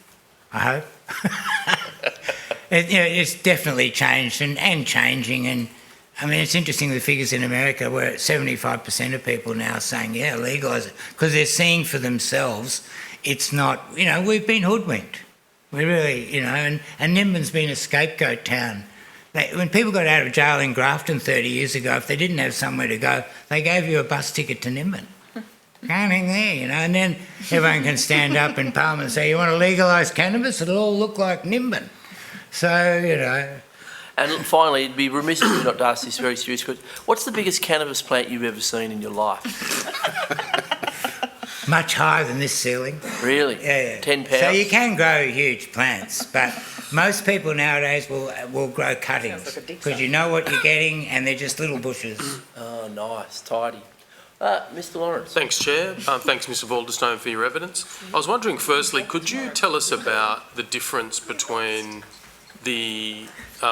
I hope. It's definitely changed and changing. And I mean, it's interesting the figures in America where 75% of people now are saying, yeah, legalise it, because they're seeing for themselves it's not, you know, we've been hoodwinked. We really, you know, and Nimbin's been a scapegoat town. When people got out of jail in Grafton 30 years ago, if they didn't have somewhere to go, they gave you a bus ticket to Nimbin. Can't hang there, you know, and then everyone can stand up in Parliament and say, you want to legalise cannabis? It'll all look like Nimbin. So, you know. And finally, it'd be remiss of me not to ask this very serious question. What's the biggest cannabis plant you've ever seen in your life? Much higher than this ceiling. Really? Yeah. 10 pounds? So you can grow huge plants, but most people nowadays will grow cuttings because you know what you're getting and they're just little bushes. Oh, nice, tidy. Mr. Lawrence. Thanks, Chair. Thanks, Mr. Balderstone, for your evidence. I was wondering, firstly, could you tell us about the difference between the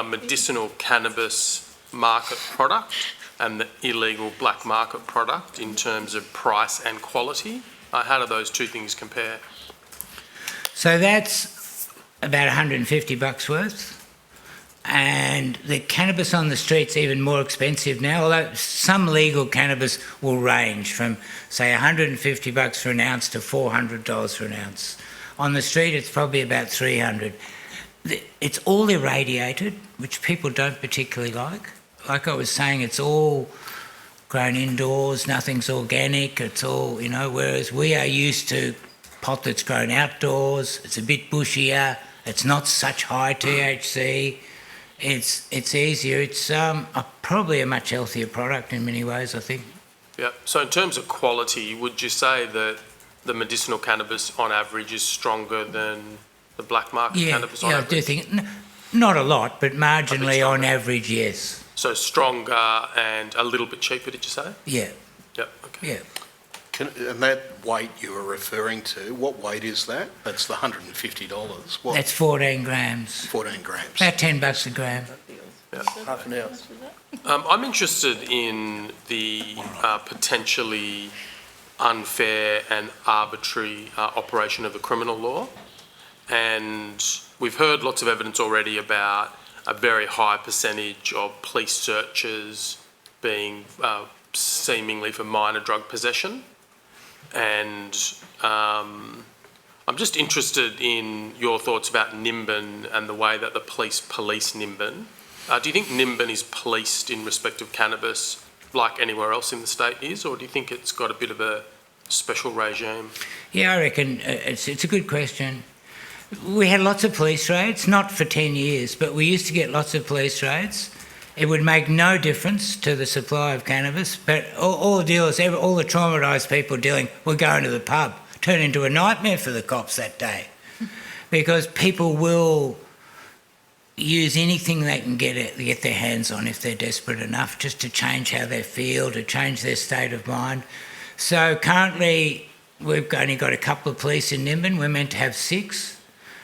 medicinal cannabis market product and the illegal black market product in terms of price and quality? How do those two things compare? So that's about $150 worth. And the cannabis on the street's even more expensive now, although some legal cannabis will range from, say, $150 for an ounce to $400 for an ounce. On the street, it's probably about $300. It's all irradiated, which people don't particularly like. Like I was saying, it's all grown indoors, nothing's organic, it's all, you know, whereas we are used to pot that's grown outdoors, it's a bit bushier, it's not such high THC, it's easier, it's probably a much healthier product in many ways, I think. Yeah, so in terms of quality, would you say that the medicinal cannabis on average is stronger than the black market cannabis on average? Yeah, I do think, not a lot, but marginally on average, yes. So stronger and a little bit cheaper, did you say? Yeah. Yep, okay. Yeah. And that weight you were referring to, what weight is that? That's the $150. What? That's 14 grams. 14 grams. About $10 a gram. Yeah. Half an hour. I'm interested in the potentially unfair and arbitrary operation of the criminal law. And we've heard lots of evidence already about a very high percentage of police searches being seemingly for minor drug possession. And I'm just interested in your thoughts about Nimbin and the way that the police police Nimbin. Do you think Nimbin is policed in respect of cannabis like anywhere else in the state is, or do you think it's got a bit of a special regime? Yeah, I reckon it's a good question. We had lots of police raids, not for 10 years, but we used to get lots of police raids. It would make no difference to the supply of cannabis, but all the dealers, all the traumatised people dealing were going to the pub. Turned into a nightmare for the cops that day because people will use anything they can get their hands on if they're desperate enough, just to change how they feel, to change their state of mind. So currently we've only got a couple of police in Nimbin. We're meant to have 6.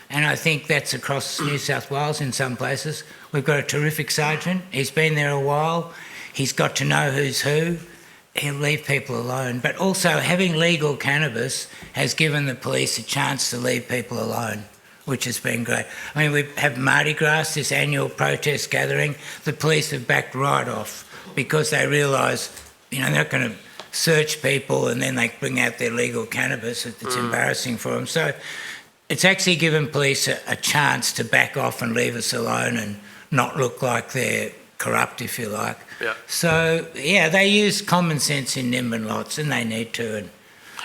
And I think that's across New South Wales in some places. We've got a terrific sergeant. He's been there a while. He's got to know who's who. He'll leave people alone. But also having legal cannabis has given the police a chance to leave people alone, which has been great. I mean, we have Mardi Gras, this annual protest gathering. The police have backed right off because they realise, you know, they're not going to search people and then they bring out their legal cannabis. It's embarrassing for them. So it's actually given police a chance to back off and leave us alone and not look like they're corrupt, if you like. Yeah. So, yeah, they use common sense in Nimbin lots, and they need to.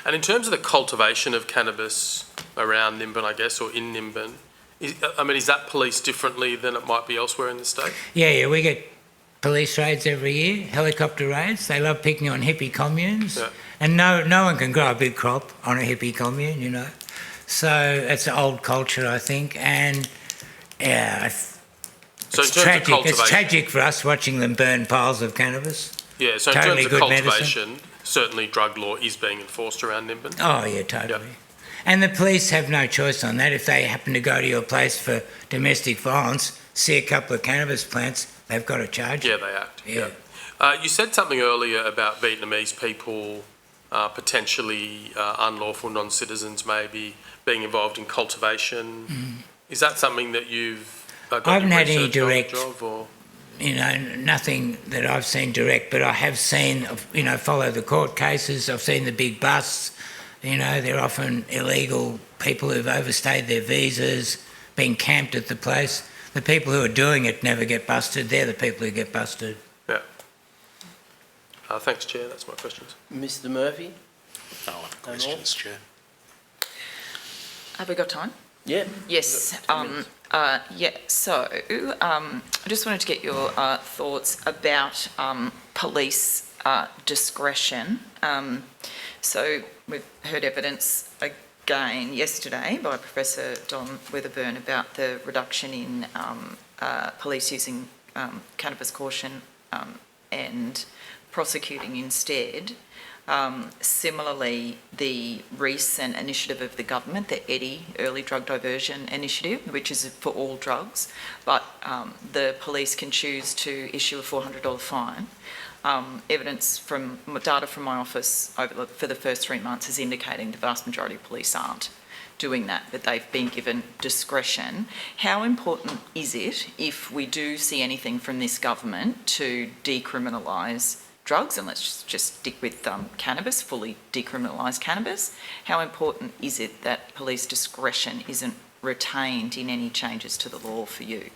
And in terms of the cultivation of cannabis around Nimbin, I guess, or in Nimbin, is that policed differently than it might be elsewhere in the state? Yeah, we get police raids every year, helicopter raids. They love picking on hippie communes. Yeah. And no one can grow a big crop on a hippie commune, you know. So it's an old culture, I think, and yeah, it's tragic. It's tragic for us watching them burn piles of cannabis. Yeah, so in terms of cultivation, certainly drug law is being enforced around Nimbin. Oh yeah, totally. Yep. And the police have no choice on that. If they happen to go to your place for domestic violence, see a couple of cannabis plants, they've got to charge. Yeah, they act. Yeah. You said something earlier about Vietnamese people, potentially unlawful non-citizens maybe being involved in cultivation. Is that something that you've I haven't had any direct nothing that I've seen direct, but I have seen, follow the court cases. I've seen the big busts. They're often illegal people who've overstayed their visas, been camped at the place. The people who are doing it never get busted. They're the people who get busted. Yeah. Thanks, Chair. That's my questions. Mr Murphy? No other questions, Chair. Have we got time? Yeah. Yes. So I just wanted to get your thoughts about police discretion. So we've heard evidence again yesterday by Professor Don Weatherburn about the reduction in police using cannabis caution and prosecuting instead. Similarly, the recent initiative of the government, the EDI, Early Drug Diversion Initiative, which is for all drugs, but the police can choose to issue a $400 fine. Evidence from data from my office for the first 3 months is indicating the vast majority of police aren't doing that, but they've been given discretion. How important is it, if we do see anything from this government, to decriminalise drugs, and let's just stick with cannabis, fully decriminalise cannabis? How important is it that police discretion isn't retained in any changes to the law for you?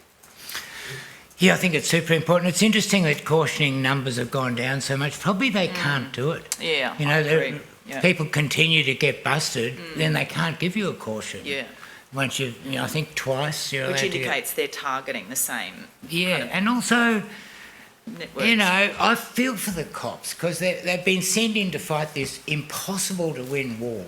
Yeah, I think it's super important. It's interesting that cautioning numbers have gone down so much. Probably they can't do it. Yeah, I agree. Yeah. People continue to get busted, then they can't give you a caution. Yeah. Once I think twice you're allowed Which to get... indicates they're targeting the same Yeah, kind of and also... networks. I feel for the cops, because they've been sent in to fight this impossible to win war.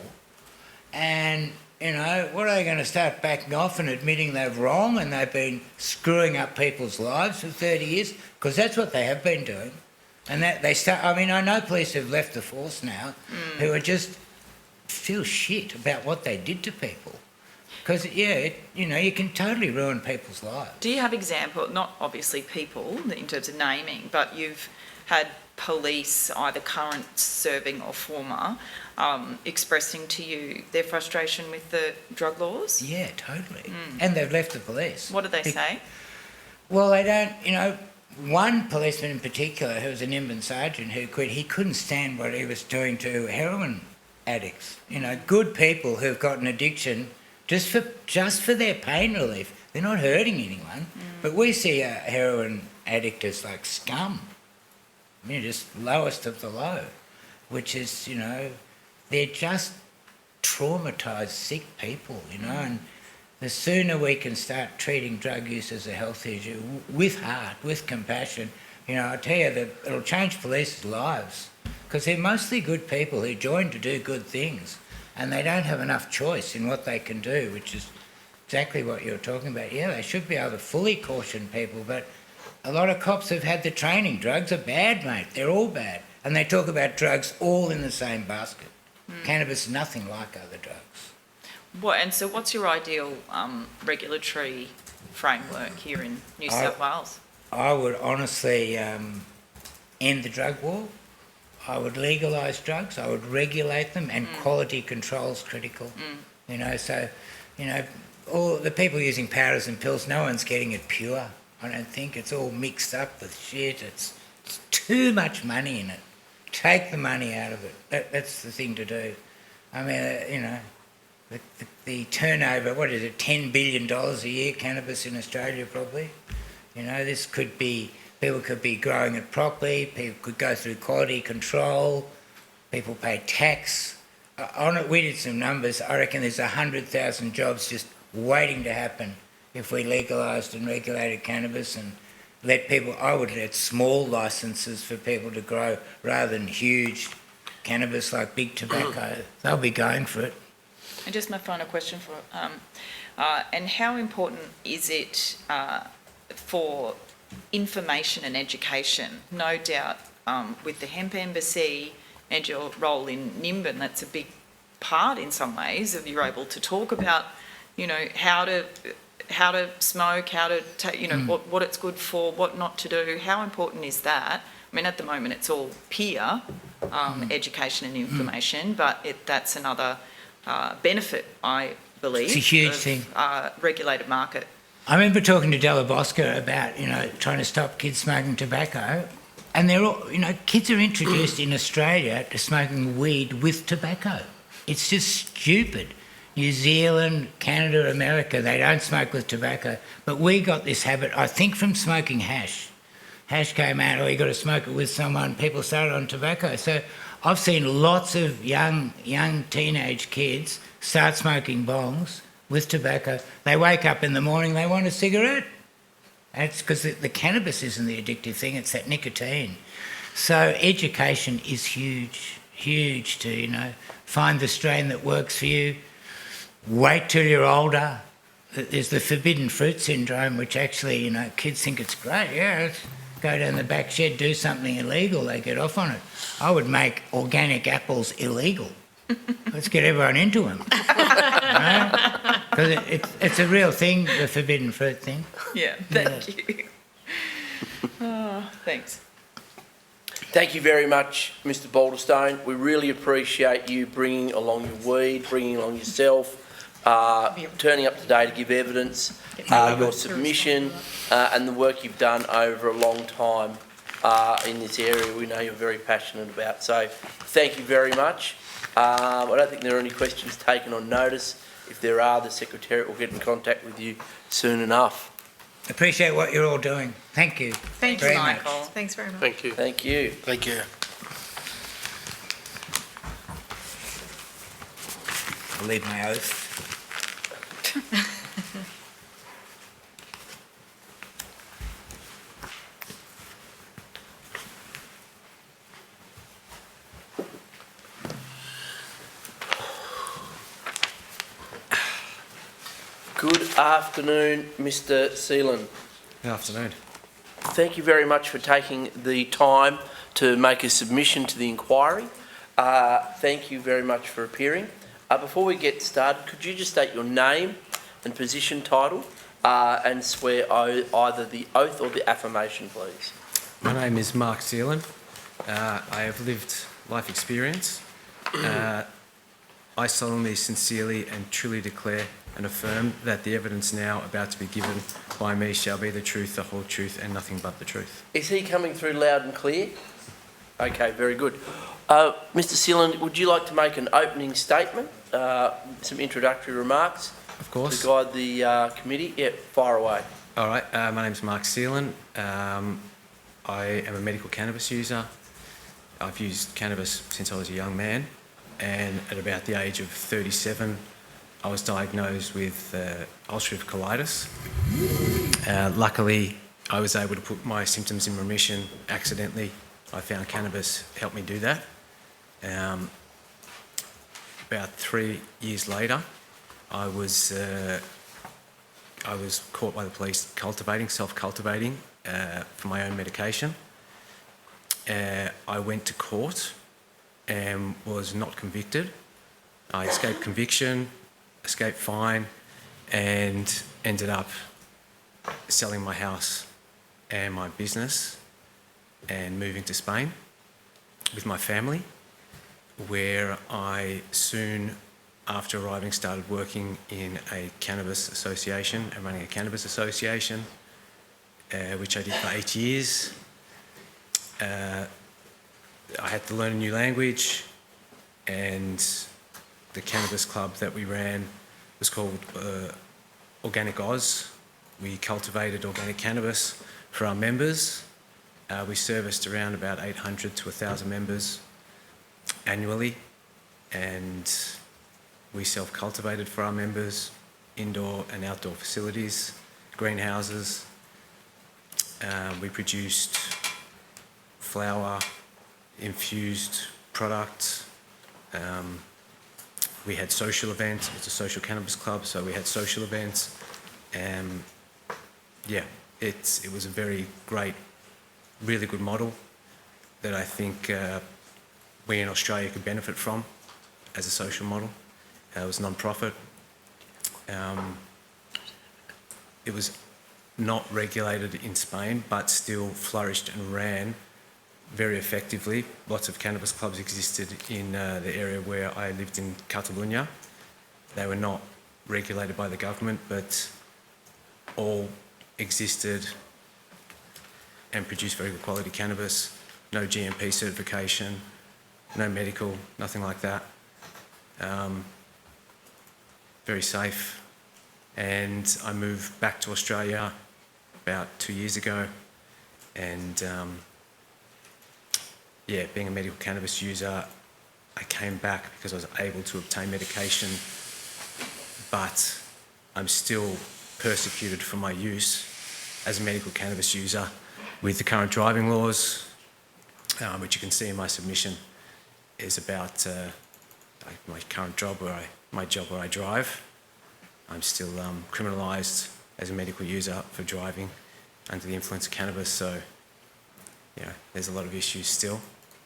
And, what are they going to start backing off and admitting they're wrong and they've been screwing up people's lives for 30 years? Because that's what they have been doing. And I know police have left the force now who are just feel shit about what they did to people. Because, you can totally ruin people's lives. Do you have example, not obviously people in terms of naming, but you've had police, either current serving or former, expressing to you their frustration with the drug laws? Yeah, totally. And they've left the police. What do they say? Well, they don't, one policeman in particular, who was a Nimbin sergeant who quit, he couldn't stand what he was doing to heroin addicts. Good people who've got an addiction just for their pain relief. They're not hurting anyone. But we see a heroin addict as like scum. Just lowest of the low, which is, they're just traumatised, sick people, and the sooner we can start treating drug use as a health issue with heart, with compassion, I tell you that it'll change police's lives, because they're mostly good people who join to do good things, and they don't have enough choice in what they can do, which is exactly what you're talking about. Yeah, they should be able to fully caution people, but a lot of cops have had the training. Drugs are bad, mate. They're all bad. And they talk about drugs all in the same basket. Cannabis is nothing like other drugs. So what's your ideal regulatory framework here in New South Wales? I would honestly end the drug war. I would legalise drugs. I would regulate them, and quality control is critical. All the people using powders and pills, no one's getting it pure. I don't think. It's all mixed up with shit. It's too much money in it. Take the money out of it. That's the thing to do. The turnover, what is it, $10 billion a year, cannabis in Australia probably. This could be, people could be growing it properly, people could go through quality control, people pay tax. We did some numbers. I reckon there's 100,000 jobs just waiting to happen if we legalised and regulated cannabis and I would let small licences for people to grow rather than huge cannabis like big tobacco. They'll be going for it. And just my final question and how important is it for information and education? No doubt with the hemp embassy and your role in Nimbin, that's a big part in some ways of you're able to talk about, how to smoke, how to take, what it's good for, what not to do. How important is that? At the moment it's all peer education and information, but that's another benefit, I believe. It's a huge thing. Regulated market. I remember talking to Della Bosca about, trying to stop kids smoking tobacco. And they're all, kids are introduced in Australia to smoking weed with tobacco. It's just stupid. New Zealand, Canada, America, they don't smoke with tobacco. But we got this habit, I think, from smoking hash. Hash came out, you got to smoke it with someone, people started on tobacco. So I've seen lots of young teenage kids start smoking bongs with tobacco. They wake up in the morning, they want a cigarette. And it's because the cannabis isn't the addictive thing, it's that nicotine. So education is huge to, find the strain that works for you. Wait till you're older. There's the forbidden fruit syndrome, which actually, kids think it's great. Yeah, let's go down the back shed, do something illegal, they get off on it. I would make organic apples illegal. Let's get everyone into them. Because it's a real thing, the forbidden fruit thing. Yeah, thank you. Oh, thanks. Thank you very much, Mr. Balderstone. We really appreciate you bringing along your weed, bringing along yourself, turning up today to give evidence, your submission, and the work you've done over a long time in this area we know you're very passionate about. So thank you very much. I don't think there are any questions taken on notice. If there are, the Secretariat will get in contact with you soon enough. Appreciate what you're all doing. Thank you. Thank you, very Michael. much. Thanks very much. Thank you. Thank you. Thank you. I'll leave my oath. Good afternoon, Mr. Seelan. Good afternoon. Thank you very much for taking the time to make a submission to the inquiry. Thank you very much for appearing. Before we get started, could you just state your name and position title and swear either the oath or the affirmation, please? My name is Mark Seelan. I have lived life experience. I solemnly, sincerely and truly declare and affirm that the evidence now about to be given by me shall be the truth, the whole truth and nothing but the truth. Is he coming through loud and clear? Okay, very good. Mr. Seelan, would you like to make an opening statement, some introductory remarks? Of course. To guide the committee? Yeah, fire away. All right, my name is Mark Seelan. I am a medical cannabis user. I've used cannabis since I was a young man, and at about the age of 37, I was diagnosed with ulcerative colitis. Luckily, I was able to put my symptoms in remission accidentally. I found cannabis helped me do that. About 3 years later, I was caught by the police self-cultivating for my own medication. I went to court and was not convicted. I escaped conviction, escaped fine, and ended up selling my house and my business and moving to Spain with my family, where I soon after arriving started working in a cannabis association and running a cannabis association, which I did for 8 years. I had to learn a new language, and the cannabis club that we ran was called Organic Oz. We cultivated organic cannabis for our members. We serviced around about 800 to 1,000 members annually, and we self-cultivated for our members, indoor and outdoor facilities, greenhouses. We produced flower, infused products. We had social events. It was a social cannabis club, so we had social events. Yeah, it was a very great, really good model that I think we in Australia could benefit from as a social model. It was non-profit. It was not regulated in Spain, but still flourished and ran very effectively. Lots of cannabis clubs existed in the area where I lived in Catalunya. They were not regulated by the government, but all existed and produced very good quality cannabis, no GMP certification, no medical, nothing like that. Very safe. And I moved back to Australia about 2 years ago, and yeah, being a medical cannabis user, I came back because I was able to obtain medication, but I'm still persecuted for my use as a medical cannabis user with the current driving laws, which you can see in my submission, is about my current job my job where I drive. I'm still criminalised as a medical user for driving under the influence of cannabis, so there's a lot of issues still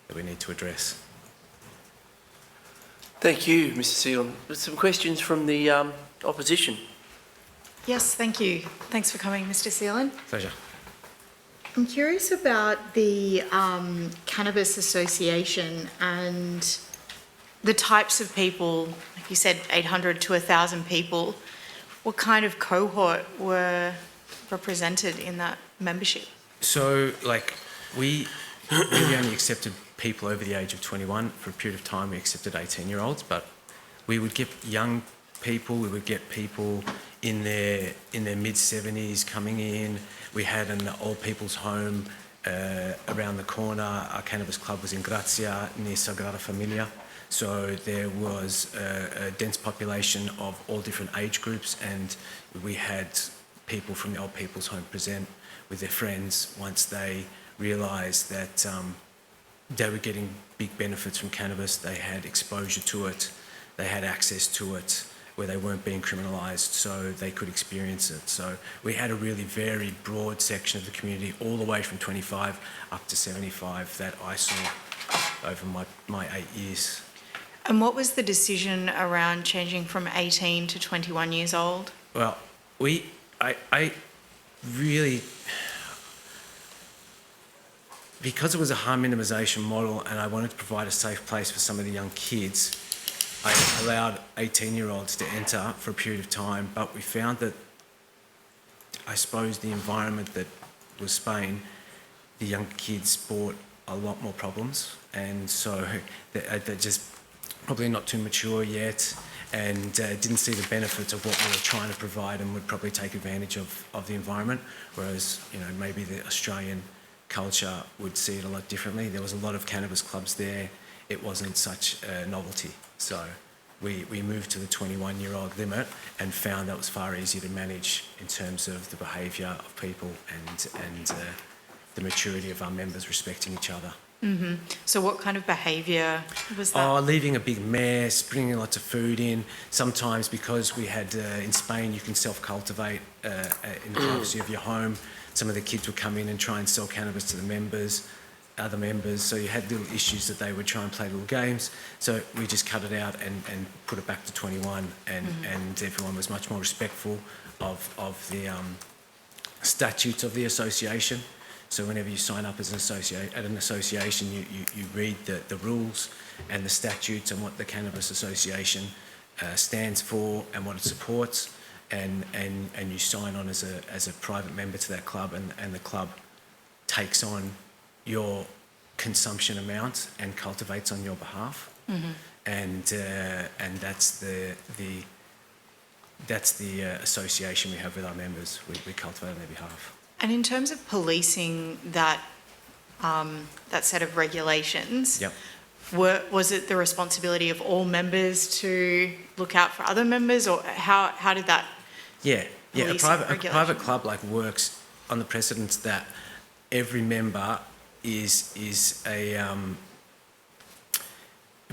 that we need to address. Thank you, Mr. Seelan. Some questions from the opposition. Yes, thank you. Thanks for coming, Mr. Seelan. Pleasure. I'm curious about the Cannabis Association and the types of people, like you said, 800 to 1,000 people. What kind of cohort were represented in that membership? So, we only accepted people over the age of 21. For a period of time, we accepted 18-year-olds, but we would get young people, we would get people in their mid-70s coming in. We had an old people's home around the corner. Our cannabis club was in Grazia, near Sagrada Familia. So there was a dense population of all different age groups, and we had people from the old people's home present with their friends once they realised that they were getting big benefits from cannabis. They had exposure to it, they had access to it, where they weren't being criminalised, so they could experience it. So we had a really very broad section of the community, all the way from 25 up to 75, that I saw over my 8 years. And what was the decision around changing from 18 to 21 years old? Well, I really, because it was a harm minimisation model and I wanted to provide a safe place for some of the young kids, I allowed 18-year-olds to enter for a period of time, but we found that, I suppose, the environment that was Spain, the young kids brought a lot more problems, and so they're just probably not too mature yet, and didn't see the benefits of what we were trying to provide, and would probably take advantage of the environment, whereas maybe the Australian culture would see it a lot differently. There was a lot of cannabis clubs there. It wasn't such a novelty. So we moved to the 21-year-old limit and found that was far easier to manage in terms of the behaviour of people and the maturity of our members respecting each other. Mm-hmm. So what kind of behaviour was that? Oh, leaving a big mess, bringing lots of food in. Sometimes, because we had, in Spain, you can self-cultivate in the privacy of your home. Some of the kids would come in and try and sell cannabis to the members, other members, so you had little issues that they would try and play little games. So we just cut it out and put it back to 21, and everyone was much more respectful of the statutes of the association. So whenever you sign up as an association, you read the rules and the statutes and what the Cannabis Association stands for and what it supports, and you sign on as a private member to that club, and the club takes on your consumption amount and cultivates on your behalf. Mm-hmm. And that's the association we have with our members. We cultivate on their behalf. And in terms of policing that set of regulations, Yep. was it the responsibility of all members to look out for other members, or how did that? Yeah. A Police private regulation. club works on the precedence that every member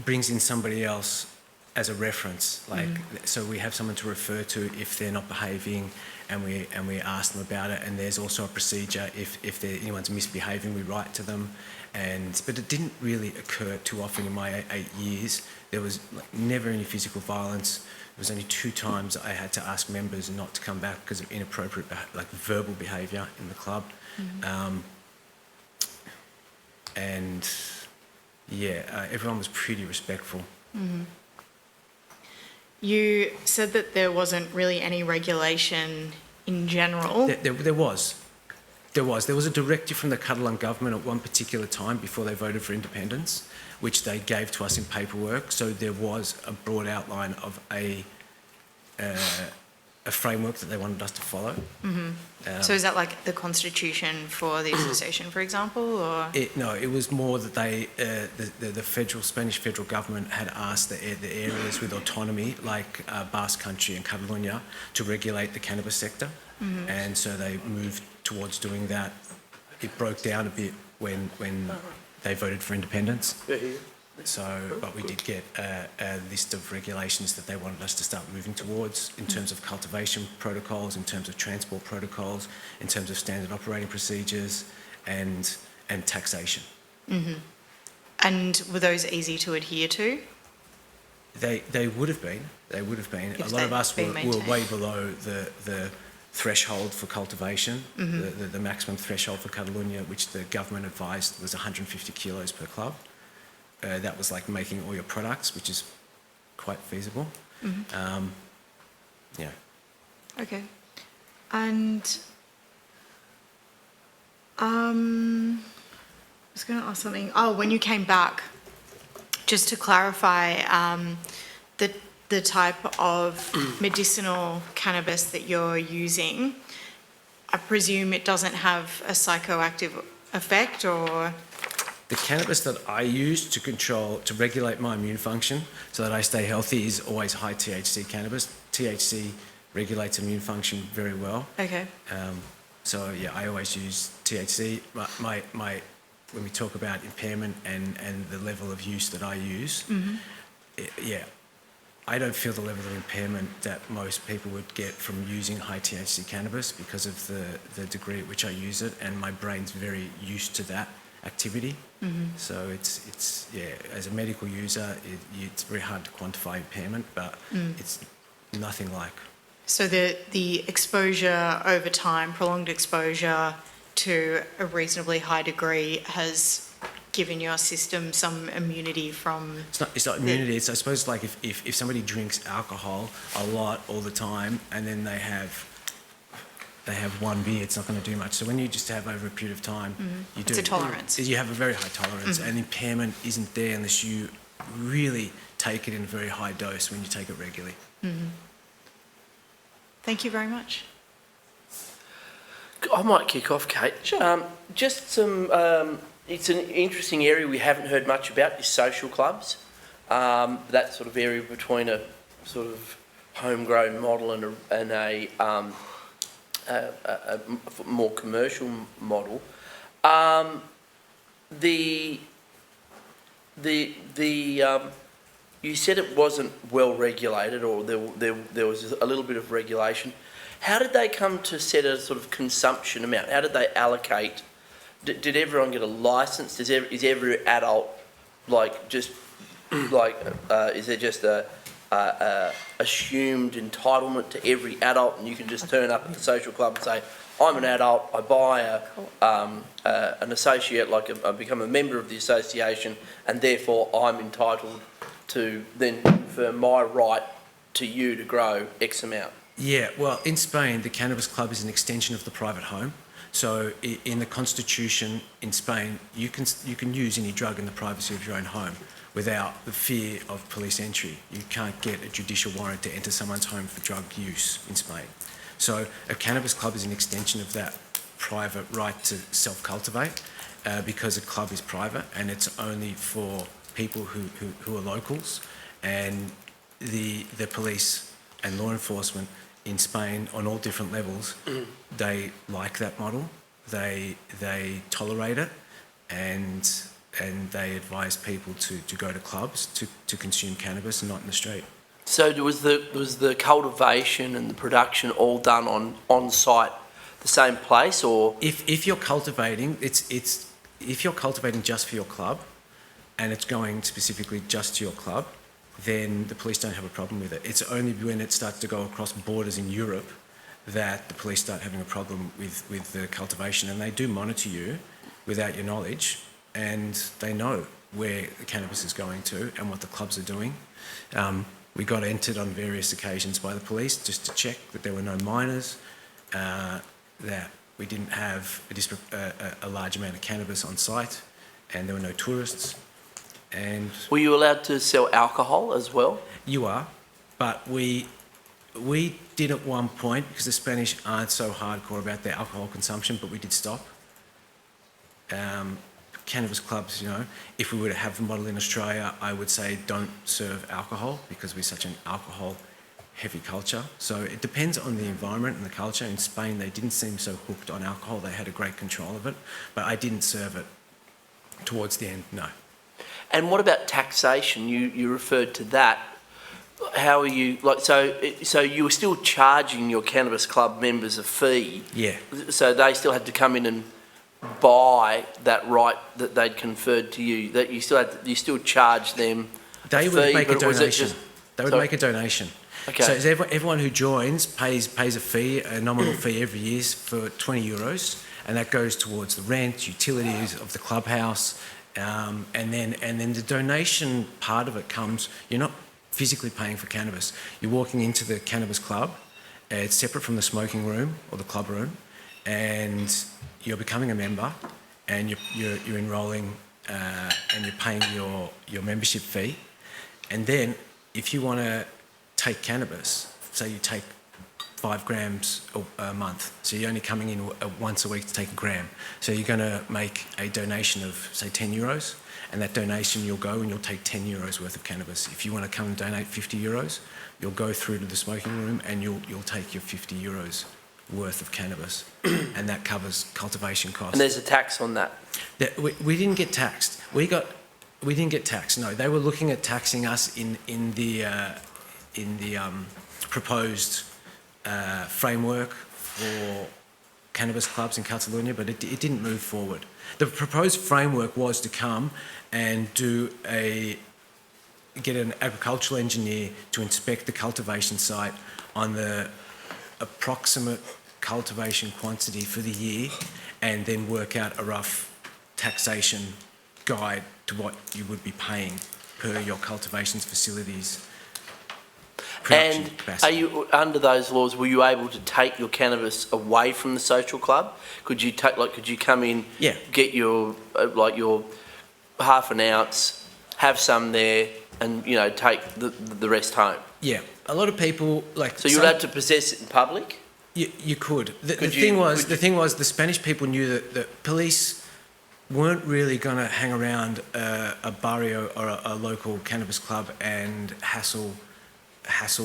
brings in somebody else as a reference. So we have someone to refer to if they're not behaving, and we ask them about it. And there's also a procedure if anyone's misbehaving, we write to them. But it didn't really occur too often in my 8 years. There was never any physical violence. There was only 2 times I had to ask members not to come back because of inappropriate, verbal behaviour in the club. Mm-hmm. Everyone was pretty respectful. Mm-hmm. You said that there wasn't really any regulation in general? There was a directive from the Catalan government at one particular time before they voted for independence, which they gave to us in paperwork. So there was a broad outline of a framework that they wanted us to follow. So is that like the constitution for the association, for example, or? No, it was more that the Spanish federal government had asked the areas with autonomy, like Basque Country and Catalonia, to regulate the cannabis sector. And so they moved towards doing that. It broke down a bit when they voted for independence. So, but we did get a list of regulations that they wanted us to start moving towards in terms of cultivation protocols, in terms of transport protocols, in terms of standard operating procedures and taxation. And were those easy to adhere to? They would have been. They would have been. If A lot of they'd us been were maintained. way below the threshold for cultivation, the maximum threshold for Catalonia, which the government advised was 150 kilos per club. That was like making all your products, which is quite feasible. Yeah. Okay. And I was going to ask something. Oh, when you came back, just to clarify, the type of medicinal cannabis that you're using, I presume it doesn't have a psychoactive effect, or? The cannabis that I use to regulate my immune function so that I stay healthy is always high THC cannabis. THC regulates immune function very well. Okay. So yeah, I always use THC. When we talk about impairment and the level of use that I use, I don't feel the level of impairment that most people would get from using high THC cannabis because of the degree at which I use it, and my brain's very used to that activity. So it's as a medical user, it's very hard to quantify impairment, but it's nothing like. So the exposure over time, prolonged exposure to a reasonably high degree has given your system some immunity from... It's not immunity, it's I suppose like if somebody drinks alcohol a lot all the time and then they have one beer, it's not going to do much. So when you just have over a period of time, It's a tolerance. You have a very high tolerance, and impairment isn't there unless you really take it in a very high dose when you take it regularly. Thank you very much. I might kick off, Kate. Sure. Just some, it's an interesting area we haven't heard much about, is social clubs. That sort of area between a sort of homegrown model and a more commercial model. You said it wasn't well regulated, or there was a little bit of regulation. How did they come to set a sort of consumption amount? How did they allocate? Did everyone get a license? Is every adult is there just a assumed entitlement to every adult, and you can just turn up at the social club and say, I'm an adult, I buy an associate, I become a member of the association, and therefore I'm entitled to then confer my right to you to grow X amount? Yeah, well, in Spain, the cannabis club is an extension of the private home. So in the constitution in Spain, you can use any drug in the privacy of your own home without the fear of police entry. You can't get a judicial warrant to enter someone's home for drug use in Spain. So a cannabis club is an extension of that private right to self-cultivate because a club is private and it's only for people who are locals, and the police and law enforcement in Spain on all different levels, they like that model, they tolerate it, and they advise people to go to clubs to consume cannabis and not in the street. So was the cultivation and the production all done on site, the same place, or if you're cultivating, if you're cultivating just for your club, and it's going specifically just to your club, then the police don't have a problem with it. It's only when it starts to go across borders in Europe that the police start having a problem with the cultivation, and they do monitor you without your knowledge, and they know where the cannabis is going to and what the clubs are doing. We got entered on various occasions by the police just to check that there were no minors, that we didn't have a large amount of cannabis on site, and there were no tourists. And Were you allowed to sell alcohol as well? you are, but we did at one point, because the Spanish aren't so hardcore about their alcohol consumption, but we did stop. Cannabis clubs, you know, if we were to have a model in Australia, I would say don't serve alcohol because we're such an alcohol-heavy culture. So it depends on the environment and the culture. In Spain, they didn't seem so hooked on alcohol. They had a great control of it, but I didn't serve it towards the end, no. And what about taxation? You referred to that. How are you, like, so you were still charging your cannabis club members a fee? Yeah. So they still had to come in and buy that right that they'd conferred to you, that you still charge them They a would fee, make a but was it donation. just- They would Sorry? make a donation. Okay. So everyone who joins pays a fee, a nominal fee every year for €20, and that goes towards the rent, utilities of the clubhouse, and then the donation part of it comes. You're not physically paying for cannabis. You're walking into the cannabis club. It's separate from the smoking room or the club room, and you're becoming a member, and you're enrolling, and you're paying your membership fee, and then if you want to take cannabis, say you take 5 grams a month, so you're only coming in once a week to take a gram, so you're going to make a donation of say €10, and that donation you'll go and you'll take €10 worth of cannabis. If you want to come and donate €50, you'll go through to the smoking room and you'll take your €50 worth of cannabis, and that covers cultivation costs. And there's a tax on that? We didn't get taxed. We didn't get taxed. No, they were looking at taxing us in the proposed framework for cannabis clubs in Catalonia, but it didn't move forward. The proposed framework was to come and get an agricultural engineer to inspect the cultivation site on the approximate cultivation quantity for the year, and then work out a rough taxation guide to what you would be paying per your cultivation facilities. And are you, under those laws, were you able to take your cannabis away from the social club? Could you come in, Yeah. get your half an ounce, have some there, and take the rest home? Yeah, a lot of people So you're allowed to possess it in public? You could. The thing was, the Spanish people knew that the police weren't really going to hang around a barrio or a local cannabis club and hassle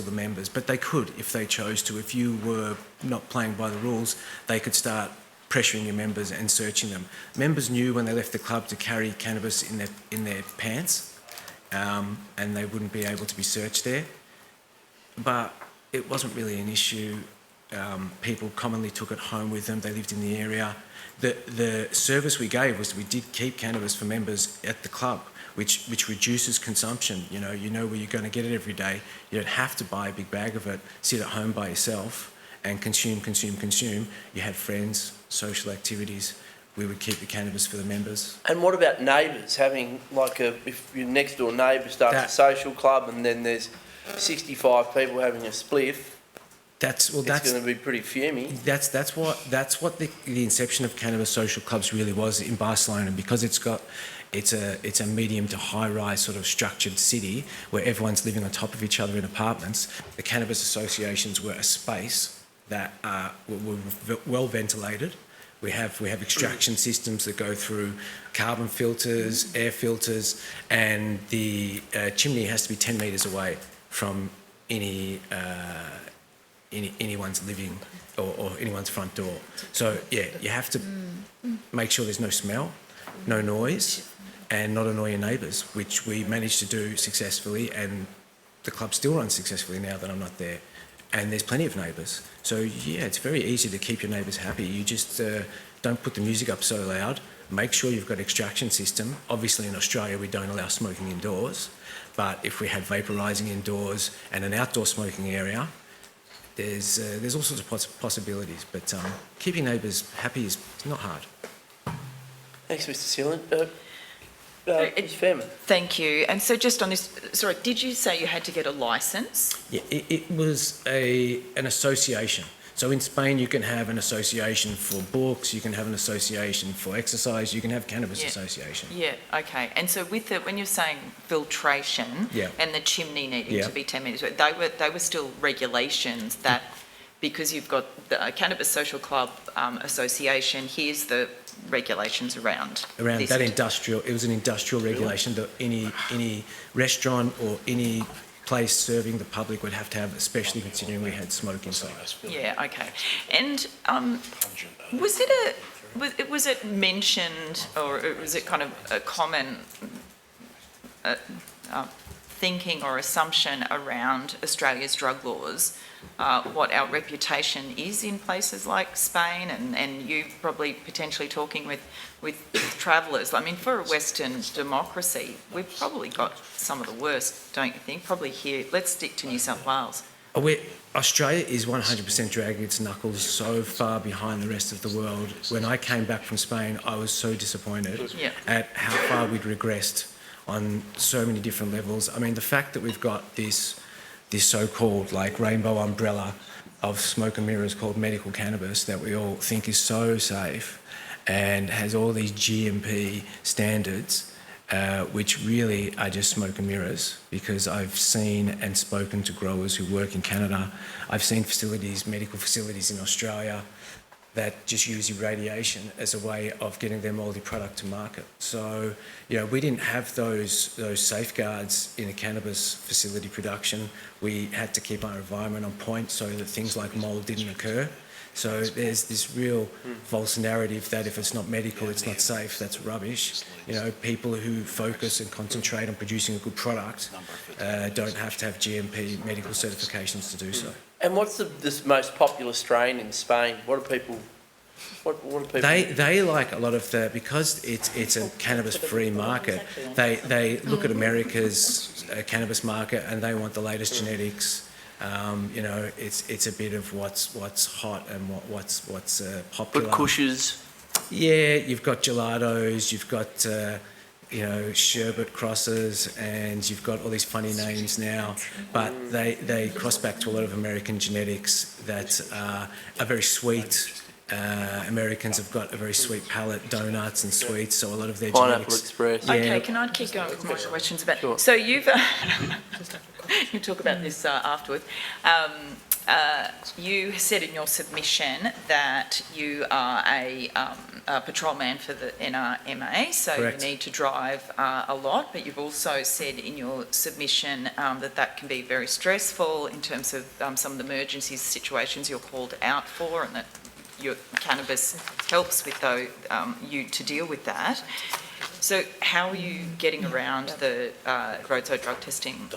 the members, but they could if they chose to. If you were not playing by the rules, they could start pressuring your members and searching them. Members knew when they left the club to carry cannabis in their pants, and they wouldn't be able to be searched there. But it wasn't really an issue. People commonly took it home with them. They lived in the area. The service we gave was we did keep cannabis for members at the club, which reduces consumption. You know where you're going to get it every day. You don't have to buy a big bag of it, sit at home by yourself and consume. You had friends, social activities. We would keep the cannabis for the members. And what about neighbours having, if your next door neighbour starts a social club and then there's 65 people having a spliff? It's going to be pretty fumey. That's what the inception of cannabis social clubs really was in Barcelona, because it's a medium to high rise sort of structured city where everyone's living on top of each other in apartments. The cannabis associations were a space that were well ventilated. We have extraction systems that go through carbon filters, air filters, and the chimney has to be 10 metres away from anyone's living or anyone's front door. So yeah, you have to make sure there's no smell, no noise, and not annoy your neighbours, which we managed to do successfully, and the club still runs successfully now that I'm not there. And there's plenty of neighbours. So yeah, it's very easy to keep your neighbours happy. You just don't put the music up so loud. Make sure you've got an extraction system. Obviously in Australia we don't allow smoking indoors, but if we had vaporising indoors and an outdoor smoking area, there's all sorts of possibilities. But keeping neighbours happy is not hard. Thanks, Mr. Sealand. Ms. Fairman. Thank you. And so just on this, sorry, did you say you had to get a licence? Yeah, it was an association. So in Spain, you can have an association for books, you can have an association for exercise, you can have cannabis association. Yeah, okay. And so with when you're saying filtration Yeah. and the chimney needing Yeah. to be 10 metres, they were still regulations that, because you've got the Cannabis Social Club Association, here's the regulations around Around this. that industrial, it was an industrial regulation that any restaurant or any place serving the public would have to have, especially considering we had smoke inside. Yeah, okay. And was it mentioned, or was it kind of a common thinking or assumption around Australia's drug laws, what our reputation is in places like Spain, and you probably potentially talking with travellers? I mean, for a Western democracy, we've probably got some of the worst, don't you think? Probably here, let's stick to New South Wales. Australia is 100% dragging its knuckles so far behind the rest of the world. When I came back from Spain, I was so disappointed at how far we'd regressed on so many different levels. I mean, the fact that we've got this so-called like rainbow umbrella of smoke and mirrors called medical cannabis that we all think is so safe and has all these GMP standards, which really are just smoke and mirrors, because I've seen and spoken to growers who work in Canada. I've seen facilities, medical facilities in Australia, that just use irradiation as a way of getting their mouldy product to market. So, we didn't have those safeguards in a cannabis facility production. We had to keep our environment on point so that things like mould didn't occur. So there's this real false narrative that if it's not medical, it's not safe. That's rubbish. People who focus and concentrate on producing a good product don't have to have GMP medical certifications to do so. And what's this most popular strain in Spain? What are people? They like a lot of because it's a cannabis-free market. They look at America's cannabis market and they want the latest genetics. It's a bit of what's hot and what's popular. But Kushes. Yeah, you've got gelatos, you've got sherbet crosses, and you've got all these funny names now. But they cross back to a lot of American genetics that are very sweet. Americans have got a very sweet palate, donuts and sweets, so a lot of their Pineapple genetics. Express. Yeah. Okay, can I keep going with my questions about? Sure. So you've you talk about this afterwards. You said in your submission that you are a patrolman for the NRMA, so Correct. you need to drive a lot, but you've also said in your submission that can be very stressful in terms of some of the emergency situations you're called out for, and that your cannabis helps with you to deal with that. So how are you getting around the roadside drug testing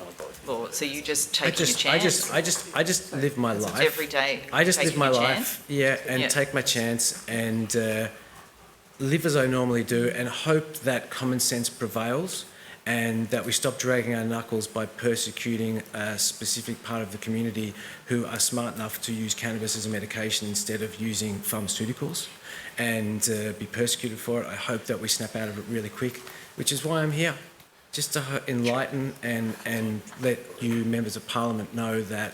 law? So you just take your chance? I just live my life. Every day. I just live taking my your life, chance? take my chance and live as I normally do, and hope that common sense prevails and that we stop dragging our knuckles by persecuting a specific part of the community who are smart enough to use cannabis as a medication instead of using pharmaceuticals, and be persecuted for it. I hope that we snap out of it really quick, which is why I'm here, just to enlighten and let you members of Parliament know that,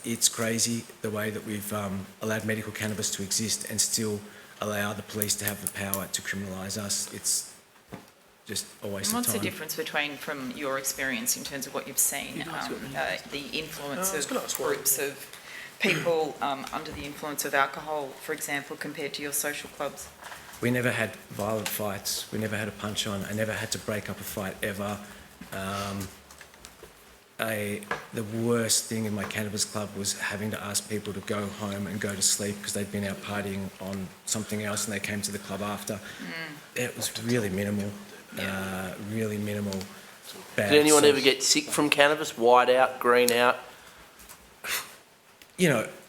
it's crazy the way that we've allowed medical cannabis to exist and still allow the police to have the power to criminalise us. It's just a waste of time. What's the difference between, from your experience in terms of what you've seen, the influence of groups of people under the influence of alcohol, for example, compared to your social clubs? We never had violent fights. We never had a punch on. I never had to break up a fight ever. The worst thing in my cannabis club was having to ask people to go home and go to sleep because they'd been out partying on something else and they came to the club after. It was really minimal. Really minimal. Bad. Did anyone ever get sick from cannabis? White out, green out?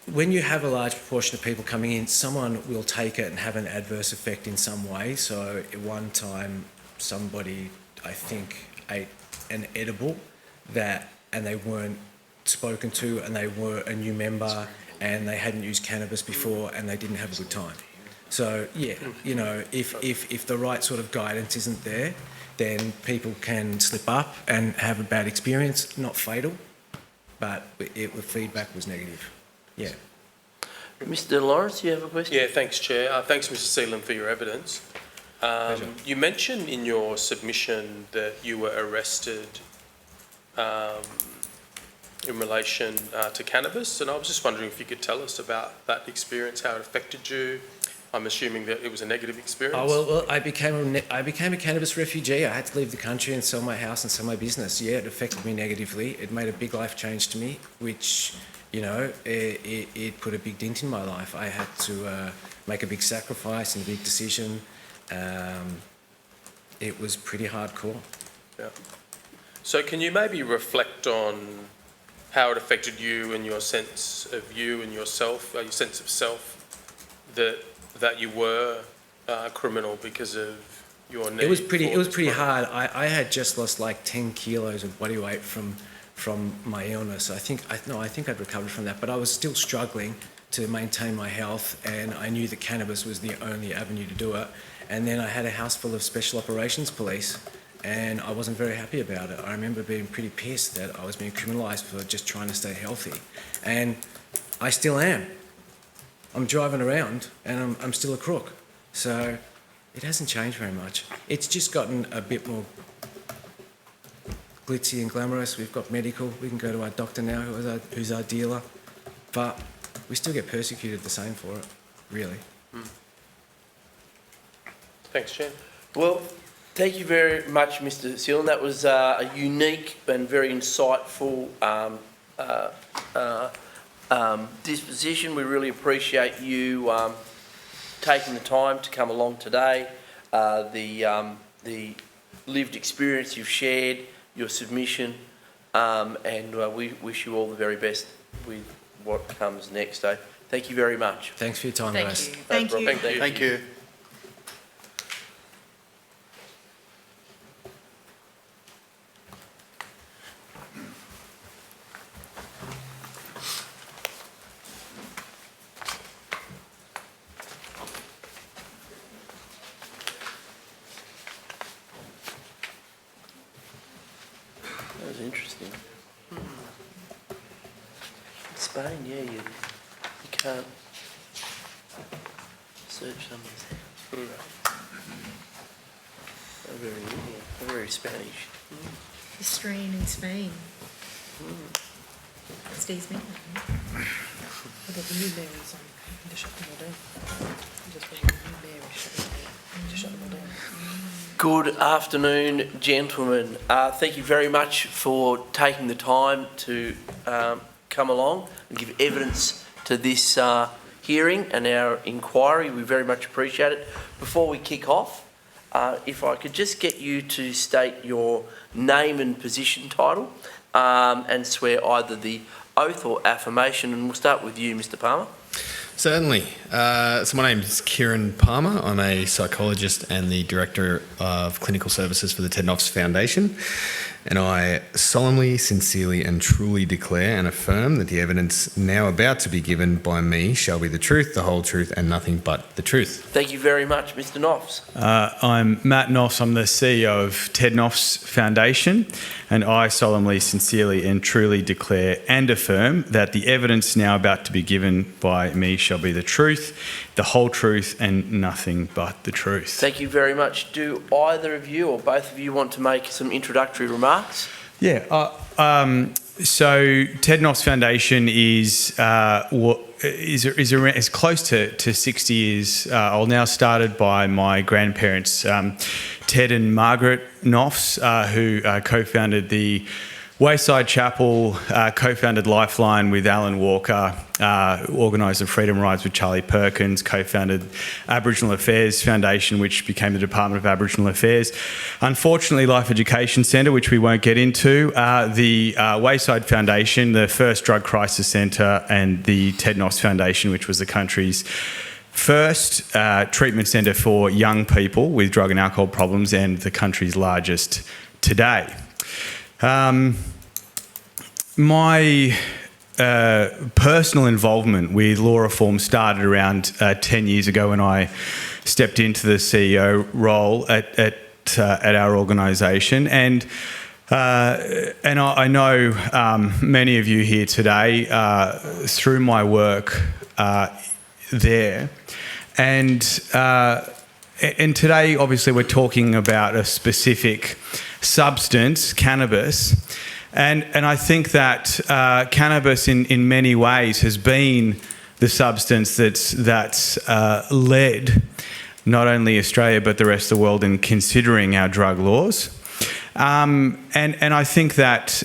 When you have a large proportion of people coming in, someone will take it and have an adverse effect in some way. So at one time, somebody, I think, ate an edible and they weren't spoken to, and they were a new member and they hadn't used cannabis before and they didn't have a good time. So if the right sort of guidance isn't there, then people can slip up and have a bad experience. Not fatal, but the feedback was negative. Yeah. Mr. Lawrence, you have a question? Yeah, thanks, Chair. Thanks, Mr. Seelan, for your evidence. You mentioned in your submission that you were arrested in relation to cannabis, and I was just wondering if you could tell us about that experience, how it affected you. I'm assuming that it was a negative experience. Oh, well, I became a cannabis refugee. I had to leave the country and sell my house and sell my business. Yeah, it affected me negatively. It made a big life change to me, which, you know, it put a big dent in my life. I had to make a big sacrifice and a big decision. It was pretty hardcore. Yeah. So can you maybe reflect on how it affected you and your sense of you and yourself, your sense of self, that you were a criminal because of your need? It was pretty hard. I had just lost like 10 kilos of body weight from my illness. I think I'd recovered from that, but I was still struggling to maintain my health, and I knew that cannabis was the only avenue to do it. And then I had a house full of special operations police, and I wasn't very happy about it. I remember being pretty pissed that I was being criminalised for just trying to stay healthy, and I still am. I'm driving around and I'm still a crook. So it hasn't changed very much. It's just gotten a bit more glitzy and glamorous. We've got medical. We can go to our doctor now who's our dealer. But we still get persecuted the same for it, really. Thanks, Jen. Well, thank you very much, Mr. Seelan. That was a unique and very insightful disposition. We really appreciate you taking the time to come along today. The lived experience you've shared, your submission, and we wish you all the very best with what comes next. So thank you very much. Thanks for your time, guys. Thank you. Thank you. That was interesting. In Spain, yeah, you can't search someone's house. They're very Spanish. History in Spain. Steve's been The new Mary's to shut them all down. Just for the new Mary to shut them all down. Good afternoon, gentlemen. Thank you very much for taking the time to come along and give evidence to this hearing and our inquiry. We very much appreciate it. Before we kick off, if I could just get you to state your name and position title and swear either the oath or affirmation, and we'll start with you, Mr. Palmer. Certainly. So my name is Kieran Palmer. I'm a psychologist and the Director of Clinical Services for the Ted Noffs Foundation. And I solemnly, sincerely and truly declare and affirm that the evidence now about to be given by me shall be the truth, the whole truth and nothing but the truth. Thank you very much, Mr. Noffs. I'm Matt Noffs. I'm the CEO of Ted Noffs Foundation, and I solemnly, sincerely and truly declare and affirm that the evidence now about to be given by me shall be the truth, the whole truth and nothing but the truth. Thank you very much. Do either of you or both of you want to make some introductory remarks? Yeah. So Ted Noffs Foundation is close to 60 years old now, started by my grandparents, Ted and Margaret Noffs, who co-founded the Wayside Chapel, co-founded Lifeline with Alan Walker, organised the Freedom Rides with Charlie Perkins, co-founded Aboriginal Affairs Foundation, which became the Department of Aboriginal Affairs. Unfortunately, Life Education Centre, which we won't get into, the Wayside Foundation, the first drug crisis centre, and the Ted Noffs Foundation, which was the country's first treatment centre for young people with drug and alcohol problems, and the country's largest today. My personal involvement with law reform started around 10 years ago when I stepped into the CEO role at our organisation, and And I know many of you here today through my work there. And today, obviously, we're talking about a specific substance, cannabis. And I think that cannabis in many ways has been the substance that's led not only Australia but the rest of the world in considering our drug laws. And I think that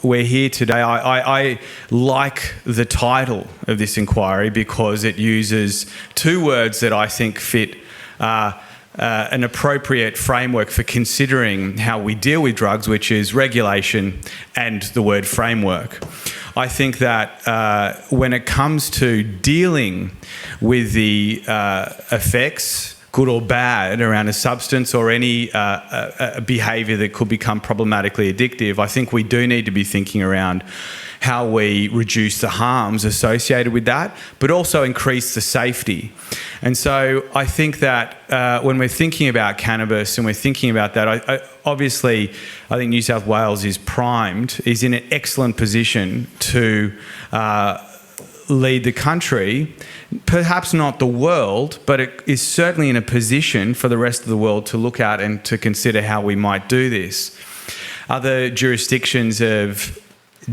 we're here today. I like the title of this inquiry because it uses two words that I think fit an appropriate framework for considering how we deal with drugs, which is regulation and the word framework. I think that when it comes to dealing with the effects, good or bad, around a substance or any behaviour that could become problematically addictive, I think we do need to be thinking around how we reduce the harms associated with that, but also increase the safety. And so I think that when we're thinking about cannabis and we're thinking about that, obviously I think New South Wales is in an excellent position to lead the country, perhaps not the world, but it is certainly in a position for the rest of the world to look at and to consider how we might do this. Other jurisdictions have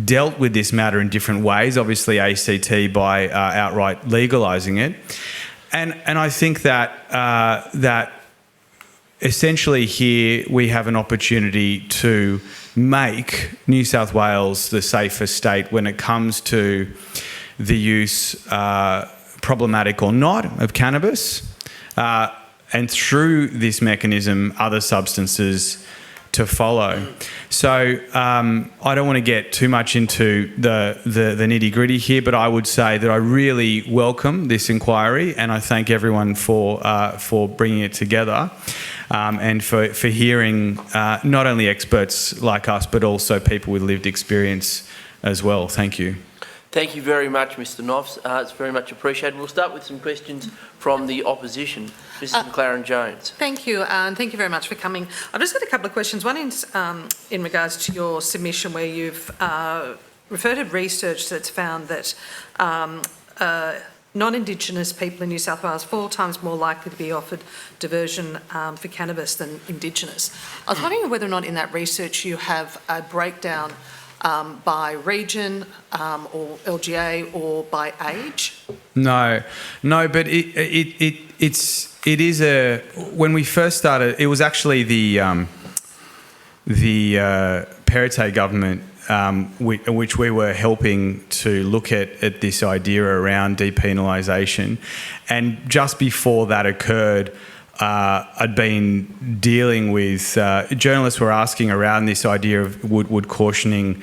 dealt with this matter in different ways, obviously ACT by outright legalising it. And I think that essentially here we have an opportunity to make New South Wales the safest state when it comes to the use, problematic or not, of cannabis, and through this mechanism, other substances to follow. So I don't want to get too much into the nitty-gritty here, but I would say that I really welcome this inquiry, and I thank everyone for bringing it together, and for hearing not only experts like us, but also people with lived experience as well. Thank you. Thank you very much, Mr. Knopfs. It's very much appreciated. We'll start with some questions from the opposition. Mrs. McLaren-Jones. Thank you, and thank you very much for coming. I've just got a couple of questions. One is in regards to your submission where you've referred to research that's found that non-Indigenous people in New South Wales 4 times more likely to be offered diversion for cannabis than Indigenous. I was wondering whether or not in that research you have a breakdown by region or LGA or by age? No, but it is a. When we first started, it was actually the Perrottet government, which we were helping to look at this idea around depenalisation, and just before that occurred, I'd been dealing with journalists were asking around this idea of would cautioning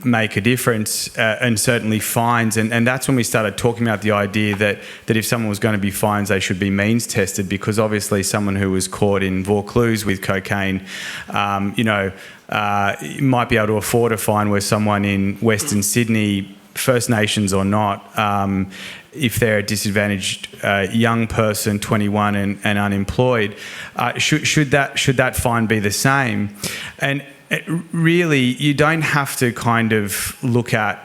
make a difference, and certainly fines, and that's when we started talking about the idea that if someone was going to be fined, they should be means tested, because obviously someone who was caught in Vaucluse with cocaine, might be able to afford a fine, where someone in Western Sydney, First Nations or not, if they're a disadvantaged young person, 21 and unemployed, should that fine be the same? And really, you don't have to kind of look at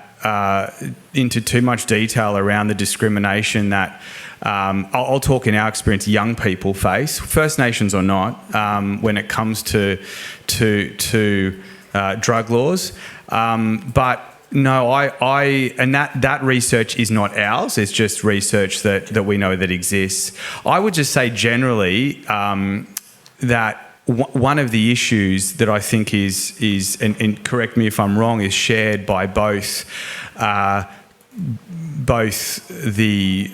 into too much detail around the discrimination that I'll talk in our experience young people face, First Nations or not, when it comes to drug laws, but. No, and that research is not ours. It's just research that we know that exists. I would just say generally that one of the issues that I think is and correct me if I'm wrong, is shared by both the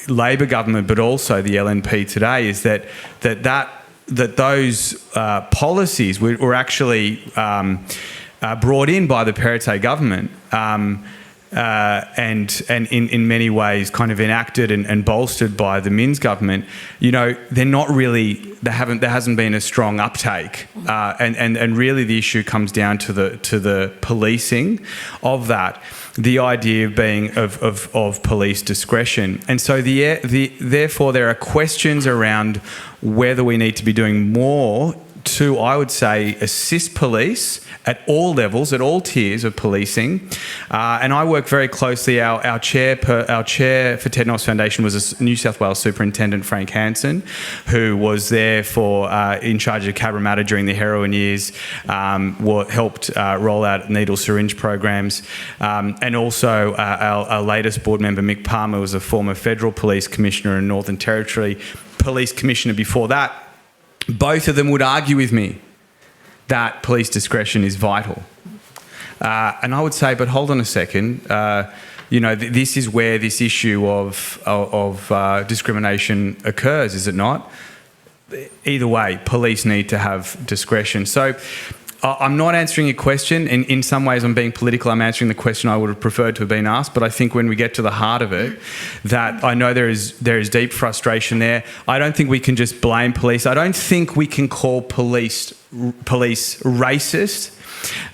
Labor government but also the LNP today, is that those policies were actually brought in by the Perrottet government and in many ways kind of enacted and bolstered by the Minns government, you know, there hasn't been a strong uptake, and really the issue comes down to the policing of that, the idea being of police discretion, and so therefore there are questions around whether we need to be doing more to, I would say, assist police at all levels, at all tiers of policing. And I work very closely. Our chair for Ted Noffs Foundation was a New South Wales Superintendent, Frank Hansen, who was there in charge of Cabramatta during the heroin years, helped roll out needle syringe programs. And also our latest board member, Mick Palmer, was a former Federal Police Commissioner and Northern Territory Police Commissioner before that. Both of them would argue with me that police discretion is vital. And I would say, but hold on a second, you know, this is where this issue of discrimination occurs, is it not? Either way, police need to have discretion. So I'm not answering your question. In some ways, I'm being political. I'm answering the question I would have preferred to have been asked. But I think when we get to the heart of it, that I know there is deep frustration there. I don't think we can just blame police. I don't think we can call police racist.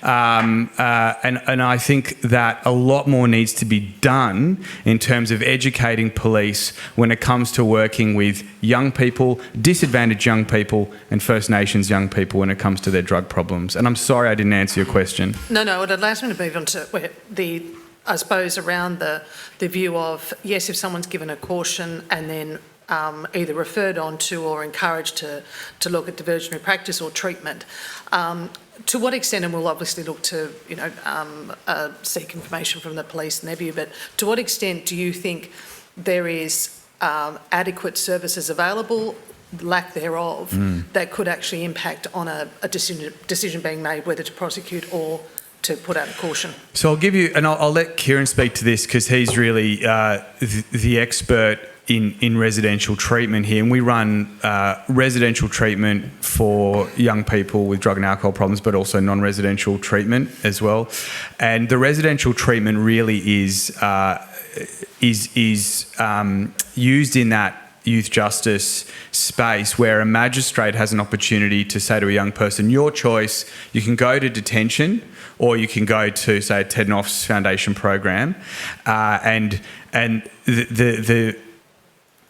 And I think that a lot more needs to be done in terms of educating police when it comes to working with young people, disadvantaged young people, and First Nations young people when it comes to their drug problems. And I'm sorry I didn't answer your question. No, it allows me to move on to I suppose, around the view of, yes, if someone's given a caution and then either referred on to or encouraged to look at diversionary practice or treatment, to what extent, and we'll obviously look to, you know, seek information from the police and their view, but to what extent do you think there is adequate services available, lack thereof, that could actually impact on a decision being made whether to prosecute or to put out a caution? So I'll give you, and I'll let Kieran speak to this because he's really the expert in residential treatment here, and we run residential treatment for young people with drug and alcohol problems, but also non-residential treatment as well. And the residential treatment really is used in that youth justice space where a magistrate has an opportunity to say to a young person, your choice, you can go to detention or you can go to, say, a Ted Noffs Foundation program, and the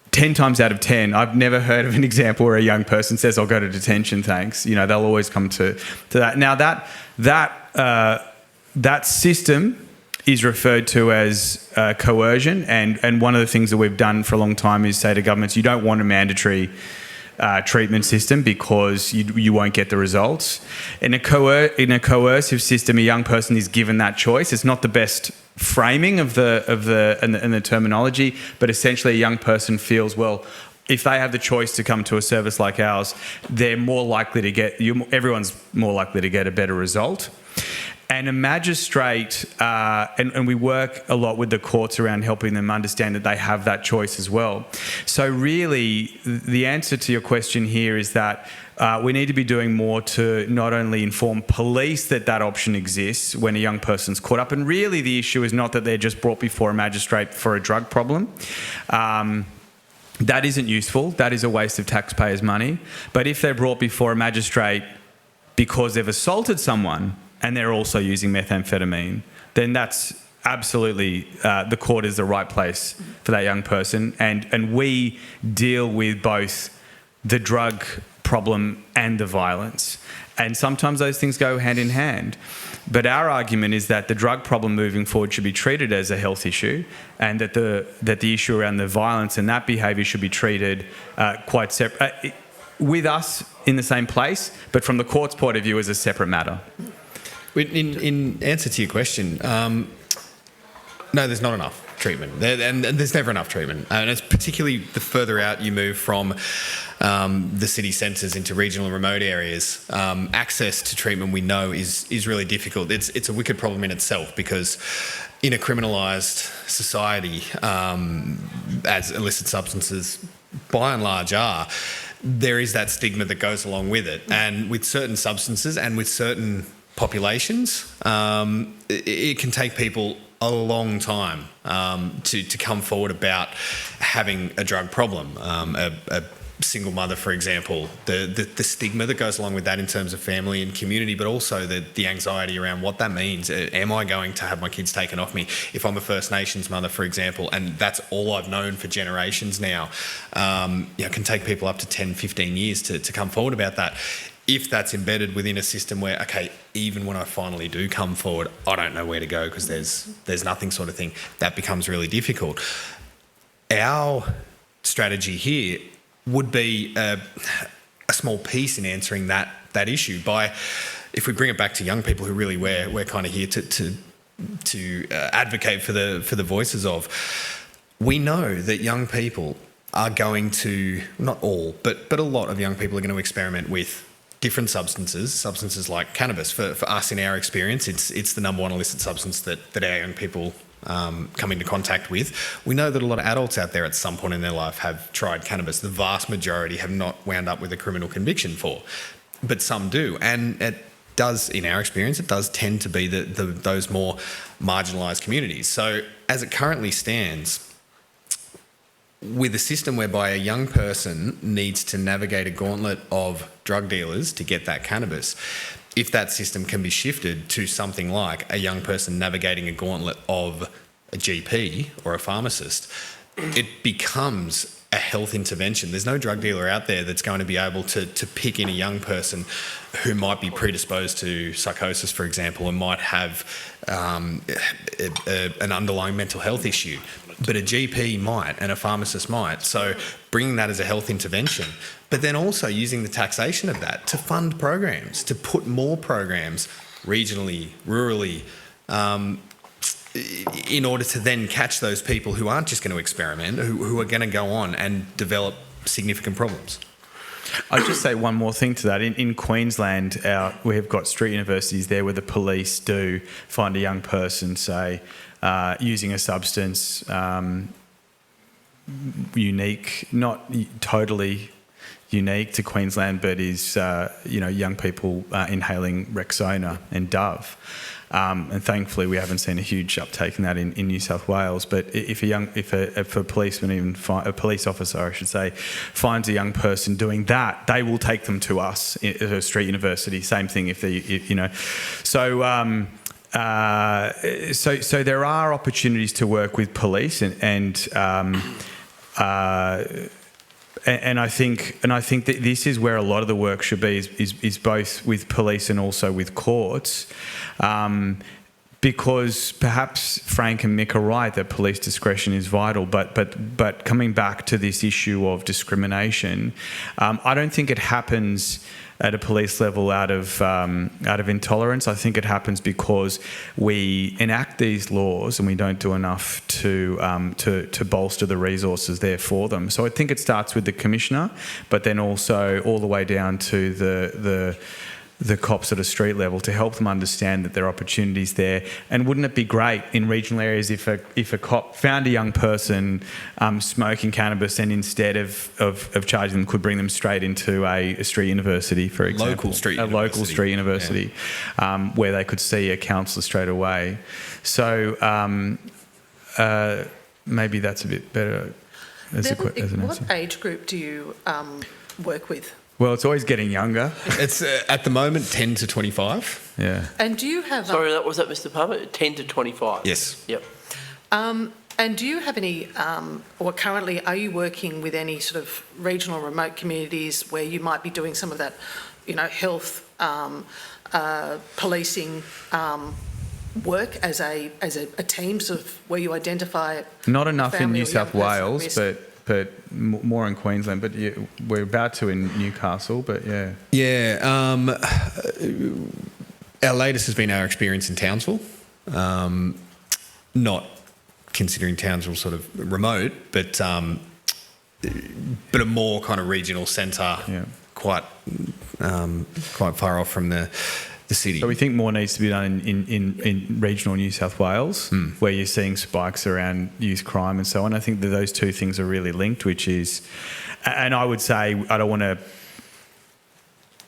10 times out of 10, I've never heard of an example where a young person says, I'll go to detention, thanks. You know, they'll always come to that. Now, that system is referred to as coercion, and one of the things that we've done for a long time is say to governments, you don't want a mandatory treatment system because you won't get the results. In a coercive system, a young person is given that choice. It's not the best framing of the terminology, but essentially a young person feels, well, if they have the choice to come to a service like ours, they're more likely to get, everyone's more likely to get a better result. And a magistrate, and we work a lot with the courts around helping them understand that they have that choice as well. So really, the answer to your question here is that we need to be doing more to not only inform police that that option exists when a young person's caught up, and really the issue is not that they're just brought before a magistrate for a drug problem. That isn't useful. That is a waste of taxpayers' money. But if they're brought before a magistrate because they've assaulted someone and they're also using methamphetamine, then that's absolutely, the court is the right place for that young person. And we deal with both the drug problem and the violence. And sometimes those things go hand in hand. But our argument is that the drug problem moving forward should be treated as a health issue, and that the issue around the violence and that behaviour should be treated quite separate, with us in the same place, but from the court's point of view as a separate matter. In answer to your question, no, there's not enough treatment, and there's never enough treatment, and it's particularly the further out you move from the city centres into regional and remote areas. Access to treatment, we know, is really difficult. It's a wicked problem in itself because in a criminalised society, as illicit substances by and large are, there is that stigma that goes along with it, and with certain substances and with certain populations, it can take people a long time to come forward about having a drug problem. A single mother, for example, the stigma that goes along with that in terms of family and community, but also the anxiety around what that means. Am I going to have my kids taken off me? If I'm a First Nations mother, for example, and that's all I've known for generations now, it can take people up to 10, 15 years to come forward about that. If that's embedded within a system where, okay, even when I finally do come forward, I don't know where to go because there's nothing sort of thing, that becomes really difficult. Our strategy here would be a small piece in answering that issue by, if we bring it back to young people who really we're kind of here to advocate for the voices of. We know that young people are going to, not all, but a lot of young people are going to experiment with different substances like cannabis. For us, in our experience, it's the number one illicit substance that our young people come into contact with. We know that a lot of adults out there at some point in their life have tried cannabis. The vast majority have not wound up with a criminal conviction for, but some do. And it does, in our experience, it does tend to be those more marginalised communities. So as it currently stands, with a system whereby a young person needs to navigate a gauntlet of drug dealers to get that cannabis, if that system can be shifted to something like a young person navigating a gauntlet of a GP or a pharmacist, it becomes a health intervention. There's no drug dealer out there that's going to be able to pick in a young person who might be predisposed to psychosis, for example, and might have an underlying mental health issue. But a GP might, and a pharmacist might. So bringing that as a health intervention, but then also using the taxation of that to fund programs, to put more programs regionally, rurally, in order to then catch those people who aren't just going to experiment, who are going to go on and develop significant problems. I'll just say one more thing to that. In Queensland, we have got street universities there where the police do find a young person, say, using a substance, unique, not totally unique to Queensland, but is young people inhaling Rexona and Dove. And thankfully, we haven't seen a huge uptake in that in New South Wales. But if a policeman, even a police officer, I should say, finds a young person doing that, they will take them to us at a street university. Same thing So there are opportunities to work with police, and I think that this is where a lot of the work should be, is both with police and also with courts, because perhaps Frank and Mick are right that police discretion is vital, but coming back to this issue of discrimination, I don't think it happens at a police level out of intolerance. I think it happens because we enact these laws and we don't do enough to bolster the resources there for them. So I think it starts with the commissioner, but then also all the way down to the cops at a street level to help them understand that there are opportunities there. And wouldn't it be great in regional areas if a cop found a young person smoking cannabis and instead of charging them could bring them straight into a street university, for example. Local street university, where they could see a counsellor straight away. So maybe that's a bit better as an answer. What age group do you work with? Well, it's always getting younger. It's at the moment 10 to 25. Yeah. And do you have... Sorry, was that Mr. Palmer? 10 to 25? Yes. Yep. And do you have any, or currently are you working with any sort of regional remote communities where you might be doing some of that, health, policing work as a team, sort of where you identify... Not enough in New South Wales, but more in Queensland. But yeah, we're about to in Newcastle, but yeah. Yeah. Our latest has been our experience in Townsville. Not considering Townsville sort of remote, but a more kind of regional centre, quite far off from the city. So we think more needs to be done in regional New South Wales, where you're seeing spikes around youth crime and so on. I think that those two things are really linked, which is, and I would say, I don't want to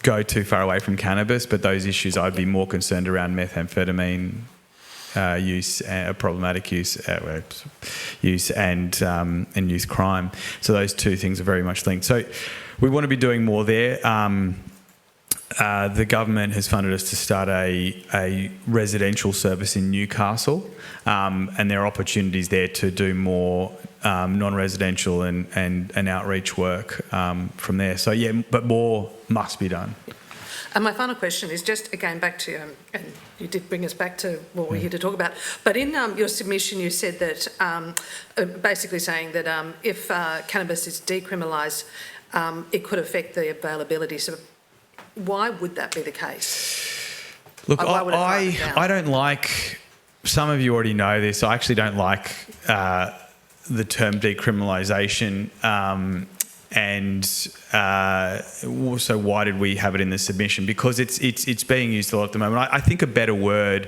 go too far away from cannabis, but those issues I'd be more concerned around methamphetamine use, problematic use, and youth crime. So those two things are very much linked. So we want to be doing more there. The government has funded us to start a residential service in Newcastle, and there are opportunities there to do more non-residential and outreach work from there. So yeah, but more must be done. And my final question is just again back to, and you did bring us back to what we're here to talk about, but in your submission you said that, basically saying that if cannabis is decriminalised, it could affect the availability. So why would that be the case? Look, I don't like, some of you already know this, I actually don't like the term decriminalisation, and so why did we have it in the submission? Because it's being used a lot at the moment. I think a better word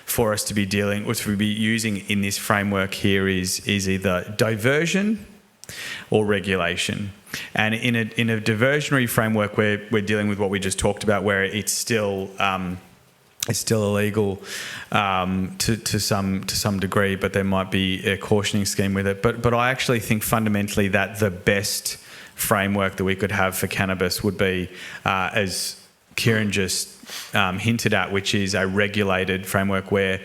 for us to be dealing, or to be using in this framework here is either diversion or regulation. And in a diversionary framework, we're dealing with what we just talked about, where it's still illegal to some degree, but there might be a cautioning scheme with it. But I actually think fundamentally that the best framework that we could have for cannabis would be, as Kieran just hinted at, which is a regulated framework where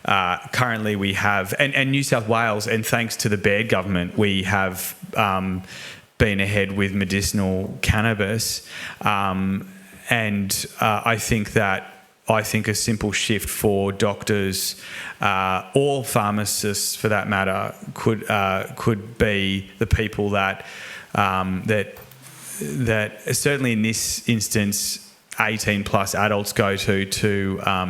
currently we have, and New South Wales, and thanks to the Baird government, we have been ahead with medicinal cannabis. And I think a simple shift for doctors, or pharmacists for that matter, could be the people that certainly in this instance 18 plus adults go to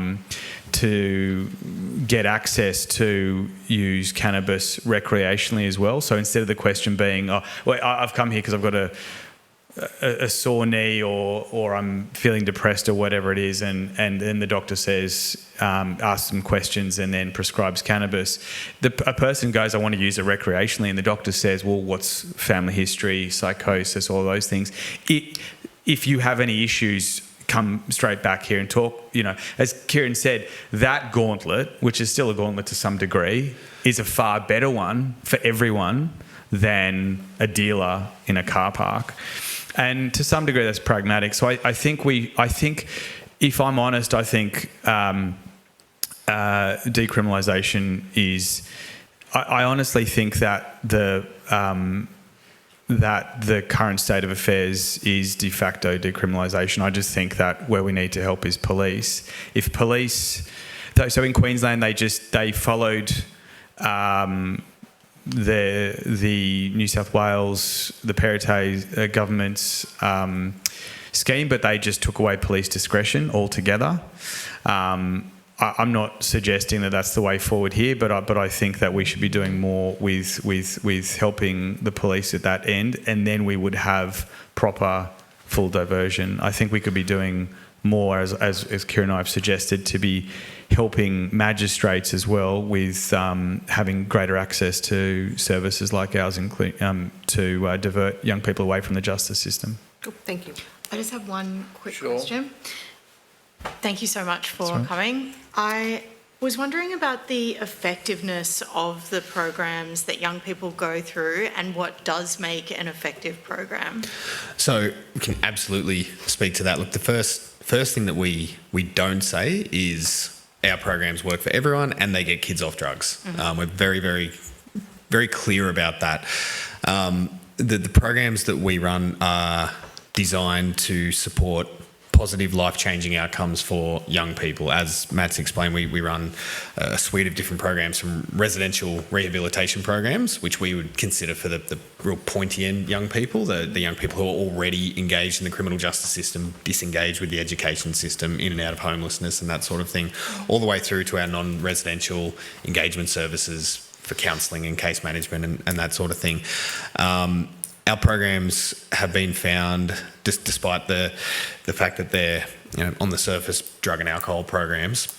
get access to use cannabis recreationally as well. So instead of the question being, I've come here because I've got a sore knee or I'm feeling depressed or whatever it is, and then the doctor says, asks some questions and then prescribes cannabis. A person goes, I want to use it recreationally, and the doctor says, well, what's family history, psychosis, all those things. If you have any issues, come straight back here and talk. As Kieran said, that gauntlet, which is still a gauntlet to some degree, is a far better one for everyone than a dealer in a car park. And to some degree, that's pragmatic. So I think, if I'm honest, I think decriminalisation is. I honestly think that the current state of affairs is de facto decriminalisation. I just think that where we need to help is police. If police, so in Queensland, they followed the New South Wales, the Perrottet government's scheme, but they just took away police discretion altogether. I'm not suggesting that that's the way forward here, but I think that we should be doing more with helping the police at that end, and then we would have proper full diversion. I think we could be doing more, as Kieran and I have suggested, to be helping magistrates as well with having greater access to services like ours, to divert young people away from the justice system. Cool. Thank you. I just have one quick question. Thank you so much for coming. I was wondering about the effectiveness of the programs that young people go through and what does make an effective program. So we can absolutely speak to that. Look, the first thing that we don't say is our programs work for everyone and they get kids off drugs. Mm-hmm. We're very, very, very clear about that. The programs that we run are designed to support positive life-changing outcomes for young people. As Matt's explained, we run a suite of different programs, from residential rehabilitation programs, which we would consider for the real pointy-end young people, the young people who are already engaged in the criminal justice system, disengaged with the education system, in and out of homelessness and that sort of thing, all the way through to our non-residential engagement services for counselling and case management and that sort of thing. Our programs have been found, despite the fact that they're, on the surface, drug and alcohol programs,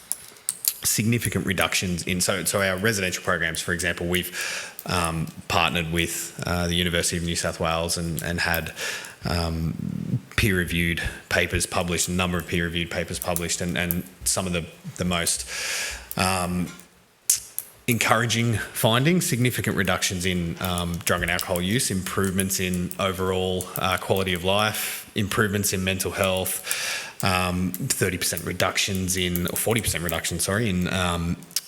significant reductions in. So our residential programs, for example, we've partnered with the University of New South Wales and had peer-reviewed papers published, a number of peer-reviewed papers published, and some of the most encouraging findings, significant reductions in drug and alcohol use, improvements in overall quality of life, improvements in mental health, 30% reductions in, or 40% reduction, sorry, in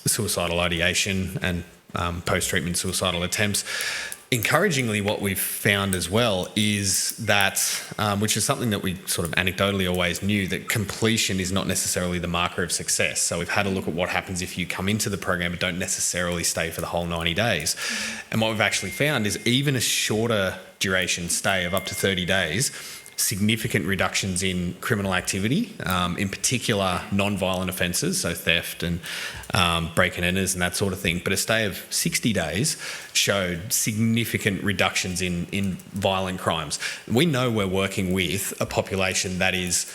suicidal ideation and post-treatment suicidal attempts. Encouragingly, what we've found as well is that, which is something that we sort of anecdotally always knew, that completion is not necessarily the marker of success. So we've had a look at what happens if you come into the program but don't necessarily stay for the whole 90 days. And what we've actually found is even a shorter duration stay of up to 30 days, significant reductions in criminal activity, in particular non-violent offences, so theft and break and enters and that sort of thing. But a stay of 60 days showed significant reductions in violent crimes. We know we're working with a population that is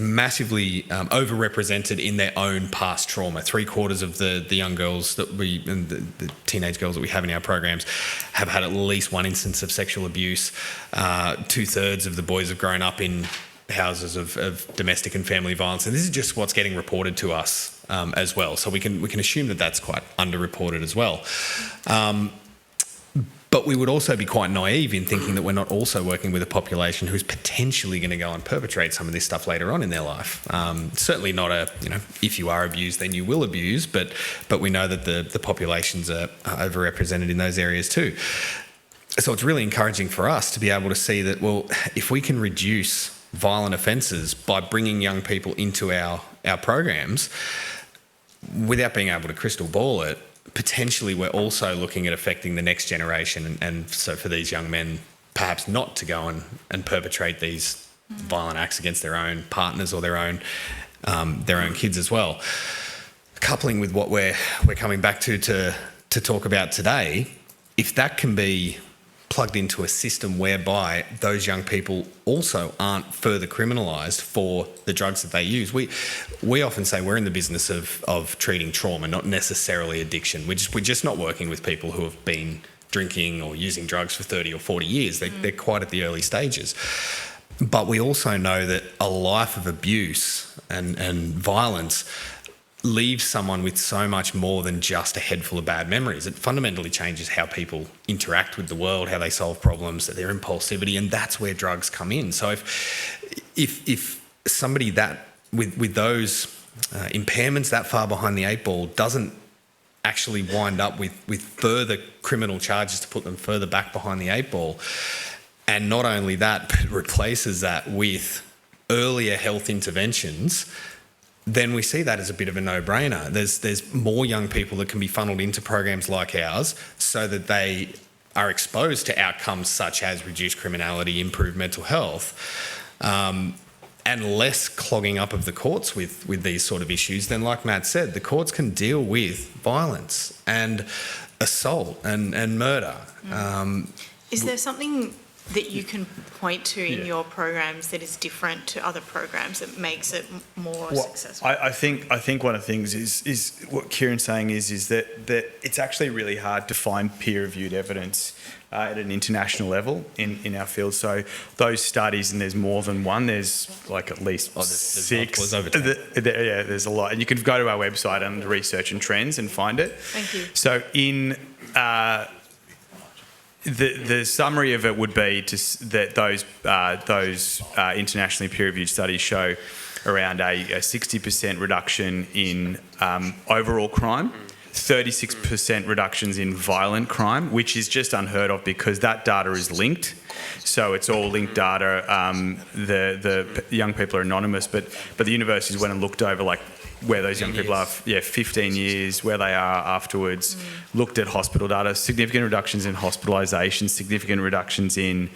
massively overrepresented in their own past trauma. 3/4 of the young girls that we, and the teenage girls that we have in our programs, have had at least one instance of sexual abuse. 2/3 of the boys have grown up in houses of domestic and family violence, and this is just what's getting reported to us as well. So we can assume that that's quite underreported as well. But we would also be quite naive in thinking that we're not also working with a population who's potentially going to go and perpetrate some of this stuff later on in their life. Certainly not if you are abused, then you will abuse, but we know that the populations are overrepresented in those areas too. So it's really encouraging for us to be able to see that, well, if we can reduce violent offences by bringing young people into our programs, without being able to crystal ball it, potentially we're also looking at affecting the next generation, and so for these young men perhaps not to go and perpetrate these violent acts against their own partners or their own kids as well. Coupling with what we're coming back to talk about today, if that can be plugged into a system whereby those young people also aren't further criminalised for the drugs that they use. We often say we're in the business of treating trauma, not necessarily addiction. We're just not working with people who have been drinking or using drugs for 30 or 40 years. They're quite at the early stages. But we also know that a life of abuse and violence leaves someone with so much more than just a head full of bad memories. It fundamentally changes how people interact with the world, how they solve problems, their impulsivity, and that's where drugs come in. So if somebody that with those impairments that far behind the eight ball doesn't actually wind up with further criminal charges to put them further back behind the eight ball, and not only that, but replaces that with earlier health interventions, then we see that as a bit of a no-brainer. There's more young people that can be funneled into programs like ours so that they are exposed to outcomes such as reduced criminality, improved mental health, and less clogging up of the courts with these sort of issues. Then, like Matt said, the courts can deal with violence and assault and murder. Is there something that you can point to in your programs that is different to other programs that makes it more successful? I think one of the things is what Kieran's saying is that it's actually really hard to find peer-reviewed evidence at an international level in our field. So those studies, and there's more than one, there's like at least six. There's a lot. And you can go to our website under research and trends and find it. Thank you. So in... The summary of it would be that those internationally peer-reviewed studies show around a 60% reduction in overall crime, 36% reductions in violent crime, which is just unheard of because that data is linked. So it's all linked data. The young people are anonymous, but the universities went and looked over where those young people are, 15 years, where they are afterwards, looked at hospital data, significant reductions in hospitalisation, significant reductions in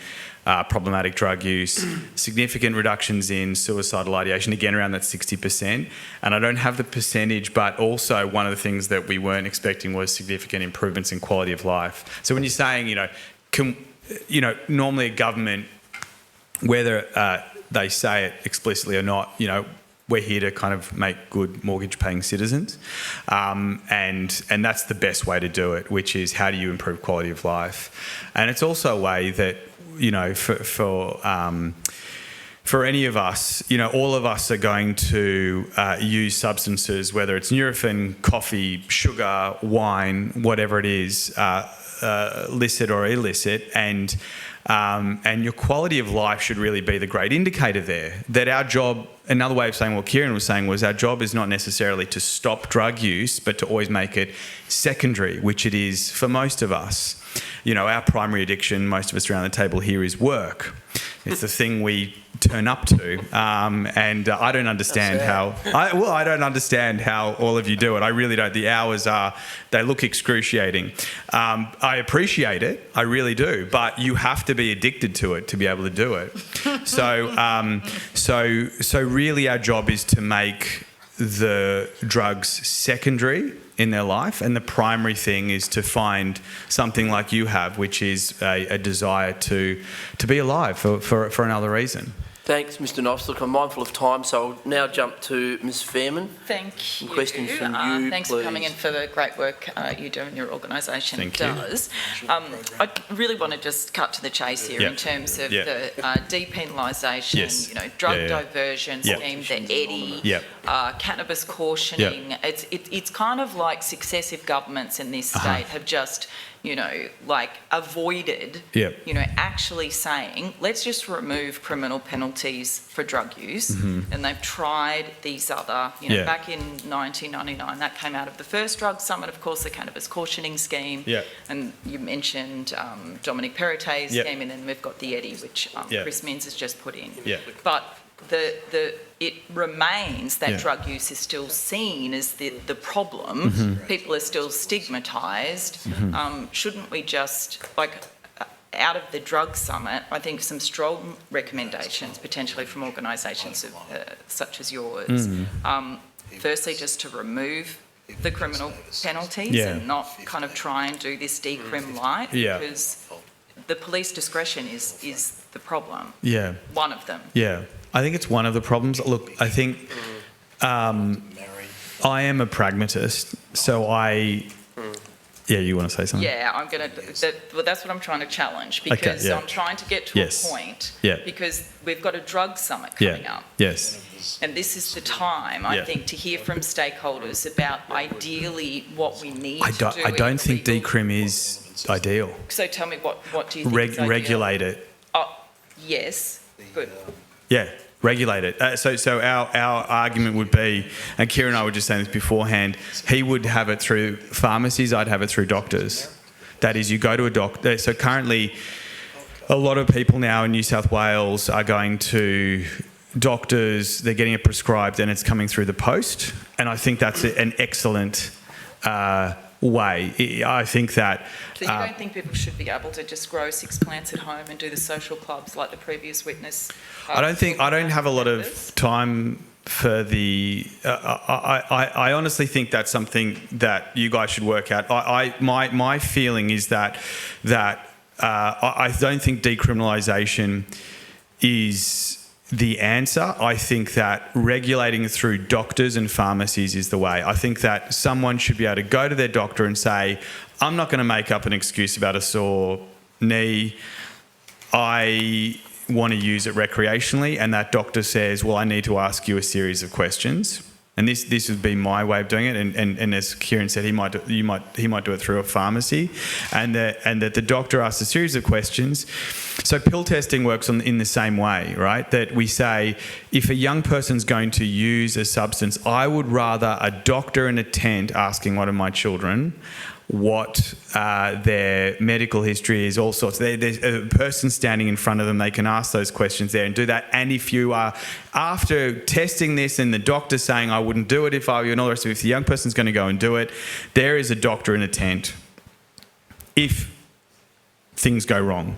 problematic drug use, significant reductions in suicidal ideation, again around that 60%. And I don't have the percentage, but also one of the things that we weren't expecting was significant improvements in quality of life. So when you're saying, normally a government, whether they say it explicitly or not, we're here to kind of make good mortgage-paying citizens, and that's the best way to do it, which is how do you improve quality of life? And it's also a way that, for for any of us, all of us are going to use substances, whether it's Nurofen, coffee, sugar, wine, whatever it is, licit or illicit, and your quality of life should really be the great indicator there. That our job, another way of saying what Kieran was saying, was our job is not necessarily to stop drug use, but to always make it secondary, which it is for most of us. Our primary addiction, most of us around the table here, is work. It's the thing we turn up to, and I don't understand I don't understand how all of you do it. I really don't. The hours they look excruciating. I appreciate it, I really do, but you have to be addicted to it to be able to do it. So really our job is to make the drugs secondary in their life, and the primary thing is to find something like you have, which is a desire to be alive for another reason. Thanks, Mr. Knopf. Look, I'm mindful of time, so I'll now jump to Ms. Fairman. Thank you. Questions from you, thanks please. for coming in, for the great work you do and your organisation Thank you. does. I really want to just cut to the chase here in terms of the depenalisation, drug diversion scheme, the EDI, cannabis cautioning. It's kind of like successive governments in this state have just avoided, actually saying, let's just remove criminal penalties for drug use. And they've tried these other, back in 1999, that came out of the first drug summit, of course, the cannabis cautioning scheme. And you mentioned Dominic Perrottet's scheme, and then we've got the EDI, which Chris Minns has just put in. But it remains that drug use is still seen as the problem. People are still stigmatised. Shouldn't we just, out of the drug summit, I think some strong recommendations potentially from organisations such as yours. Firstly, just to remove the criminal penalties and not kind of try and do this decrim light, because the police discretion is the problem. One of them. I think it's one of the problems. Look, I think I am a pragmatist, so you want to say something? Yeah, I'm going to... Well, that's what I'm trying to challenge, because I'm trying to get to a point, because we've got a drug summit coming up. And this is the time, I think, to hear from stakeholders about ideally what we need to do. I don't think decrim is ideal. So tell me, what do you think is ideal? Regulate it. Oh, yes. Good. Regulate it. So our argument would be, and Kieran and I were just saying this beforehand, he would have it through pharmacies, I'd have it through doctors. That is, you go to a doctor. So currently, a lot of people now in New South Wales are going to doctors, they're getting it prescribed and it's coming through the post. And I think that's an excellent way. I think that... So you don't think people should be able to just grow 6 plants at home and do the social clubs like the previous witness? I don't have a lot of time for the... I honestly think that's something that you guys should work out. My feeling is that I don't think decriminalisation is the answer. I think that regulating through doctors and pharmacies is the way. I think that someone should be able to go to their doctor and say, I'm not going to make up an excuse about a sore knee. I want to use it recreationally. And that doctor says, well, I need to ask you a series of questions. And this would be my way of doing it. And as Kieran said, he might do it through a pharmacy, and that the doctor asks a series of questions. So pill testing works in the same way, right? That we say, if a young person's going to use a substance, I would rather a doctor in a tent asking one of my children what their medical history is, all sorts. There's a person standing in front of them, they can ask those questions there and do that. And if you are, after testing this and the doctor saying, I wouldn't do it if I were you, and all the rest of it, if the young person's going to go and do it, there is a doctor in a tent if things go wrong.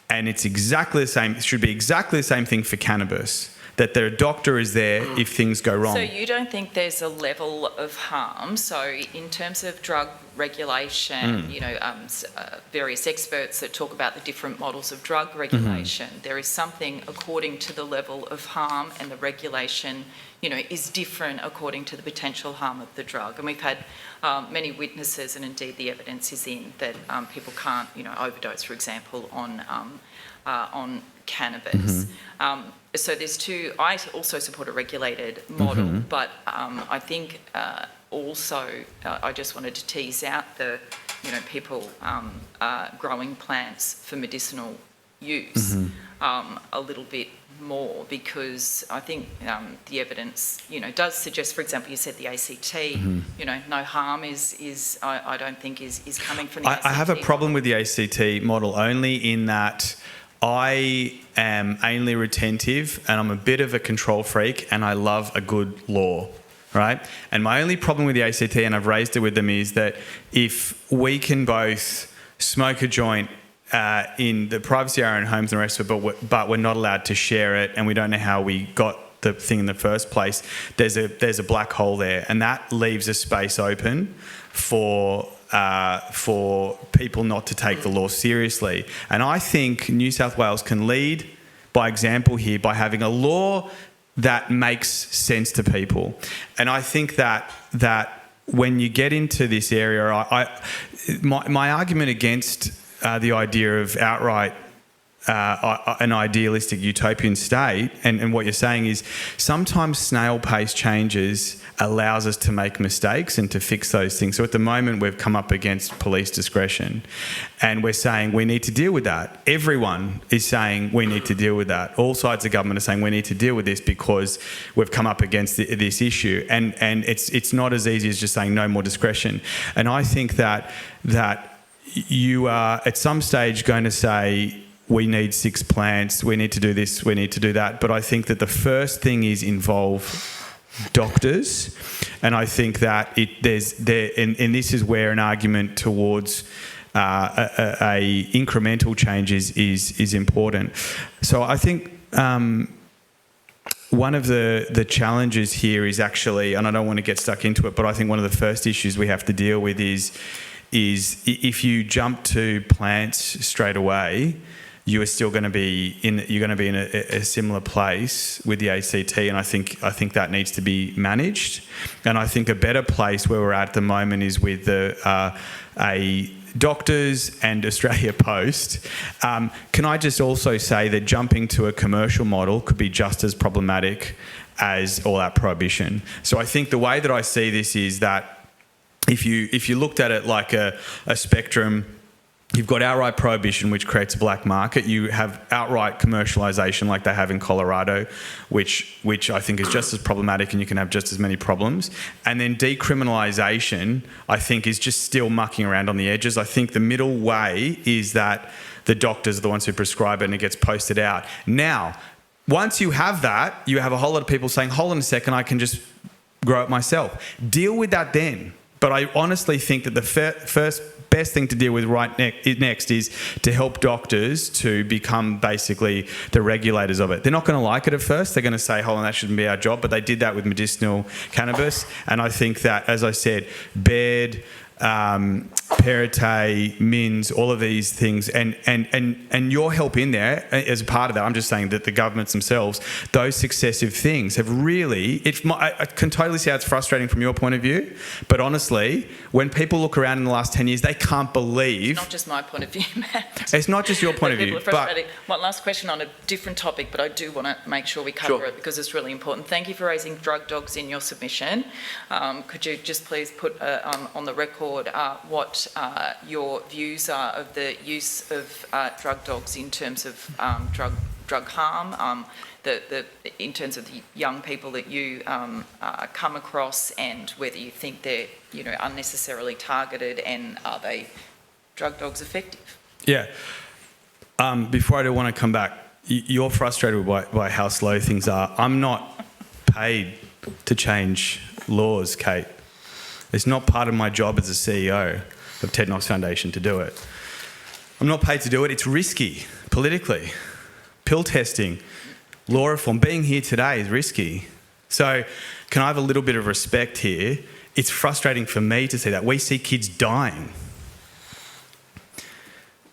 And it's exactly the same, it should be exactly the same thing for cannabis, that their doctor is there if things go wrong. So you don't think there's a level of harm? So in terms of drug regulation, various experts that talk about the different models of drug regulation, there is something according to the level of harm, and the regulation, is different according to the potential harm of the drug. And we've had many witnesses, and indeed the evidence is in, that people can't, overdose, for example, on cannabis. So there's two. I also support a regulated model, but I think also I just wanted to tease out the, people growing plants for medicinal use a little bit more, because I think the evidence, does suggest, for example, you said the ACT, no harm is I don't think is coming from the ACT. I have a problem with the ACT model only in that I am anally retentive and I'm a bit of a control freak and I love a good law, right? And my only problem with the ACT, and I've raised it with them, is that if we can both smoke a joint in the privacy of our own homes and the rest of it, but we're not allowed to share it and we don't know how we got the thing in the first place, there's a black hole there, and that leaves a space open for people not to take the law seriously. And I think New South Wales can lead by example here by having a law that makes sense to people. And I think that when you get into this area, my argument against the idea of outright an idealistic utopian state, and what you're saying is sometimes snail-paced changes allows us to make mistakes and to fix those things. So at the moment we've come up against police discretion and we're saying we need to deal with that. Everyone is saying we need to deal with that. All sides of government are saying we need to deal with this because we've come up against this issue, and it's not as easy as just saying no more discretion. And I think that you are at some stage going to say we need 6 plants, we need to do this, we need to do that. But I think that the first thing is involve doctors, and I think that and this is where an argument towards a incremental change is important. So I think one of the challenges here is actually, and I don't want to get stuck into it, but I think one of the first issues we have to deal with is if you jump to plants straight away, you are still going to be in a similar place with the ACT, and I think that needs to be managed. And I think a better place where we're at the moment is with a doctors and Australia Post. Can I just also say that jumping to a commercial model could be just as problematic as all-out prohibition. So I think the way that I see this is that if you looked at it like a spectrum, you've got outright prohibition, which creates a black market. You have outright commercialisation like they have in Colorado, which I think is just as problematic, and you can have just as many problems. And then decriminalisation, I think, is just still mucking around on the edges. I think the middle way is that the doctors are the ones who prescribe it and it gets posted out. Now, once you have that, you have a whole lot of people saying, hold on a second, I can just grow it myself. Deal with that then. But I honestly think that the first best thing to deal with next is to help doctors to become basically the regulators of it. They're not going to like it at first. They're going to say, hold on, that shouldn't be our job. But they did that with medicinal cannabis. And I think that, as I said, bed, Perrottet, Mins, all of these things, and your help in there as a part of that. I'm just saying that the governments themselves, those successive things have really, I can totally see how it's frustrating from your point of view, but honestly, when people look around in the last 10 years, they can't believe... It's not just my point of view, Matt. It's not just your point of view. People are frustrated. One last question on a different topic, but I do want to make sure we cover it because it's really important. Thank you for raising drug dogs in your submission. Could you just please put on the record what your views are of the use of drug dogs in terms of drug harm, in terms of the young people that you come across, and whether you think they're unnecessarily targeted, and are they drug dogs effective? Yeah. Before I do want to come back, you're frustrated by how slow things are. I'm not paid to change laws, Kate. It's not part of my job as a CEO of Ted Knox Foundation to do it. I'm not paid to do it. It's risky politically. Pill testing, law reform, being here today is risky. So can I have a little bit of respect here? It's frustrating for me to see that. We see kids dying.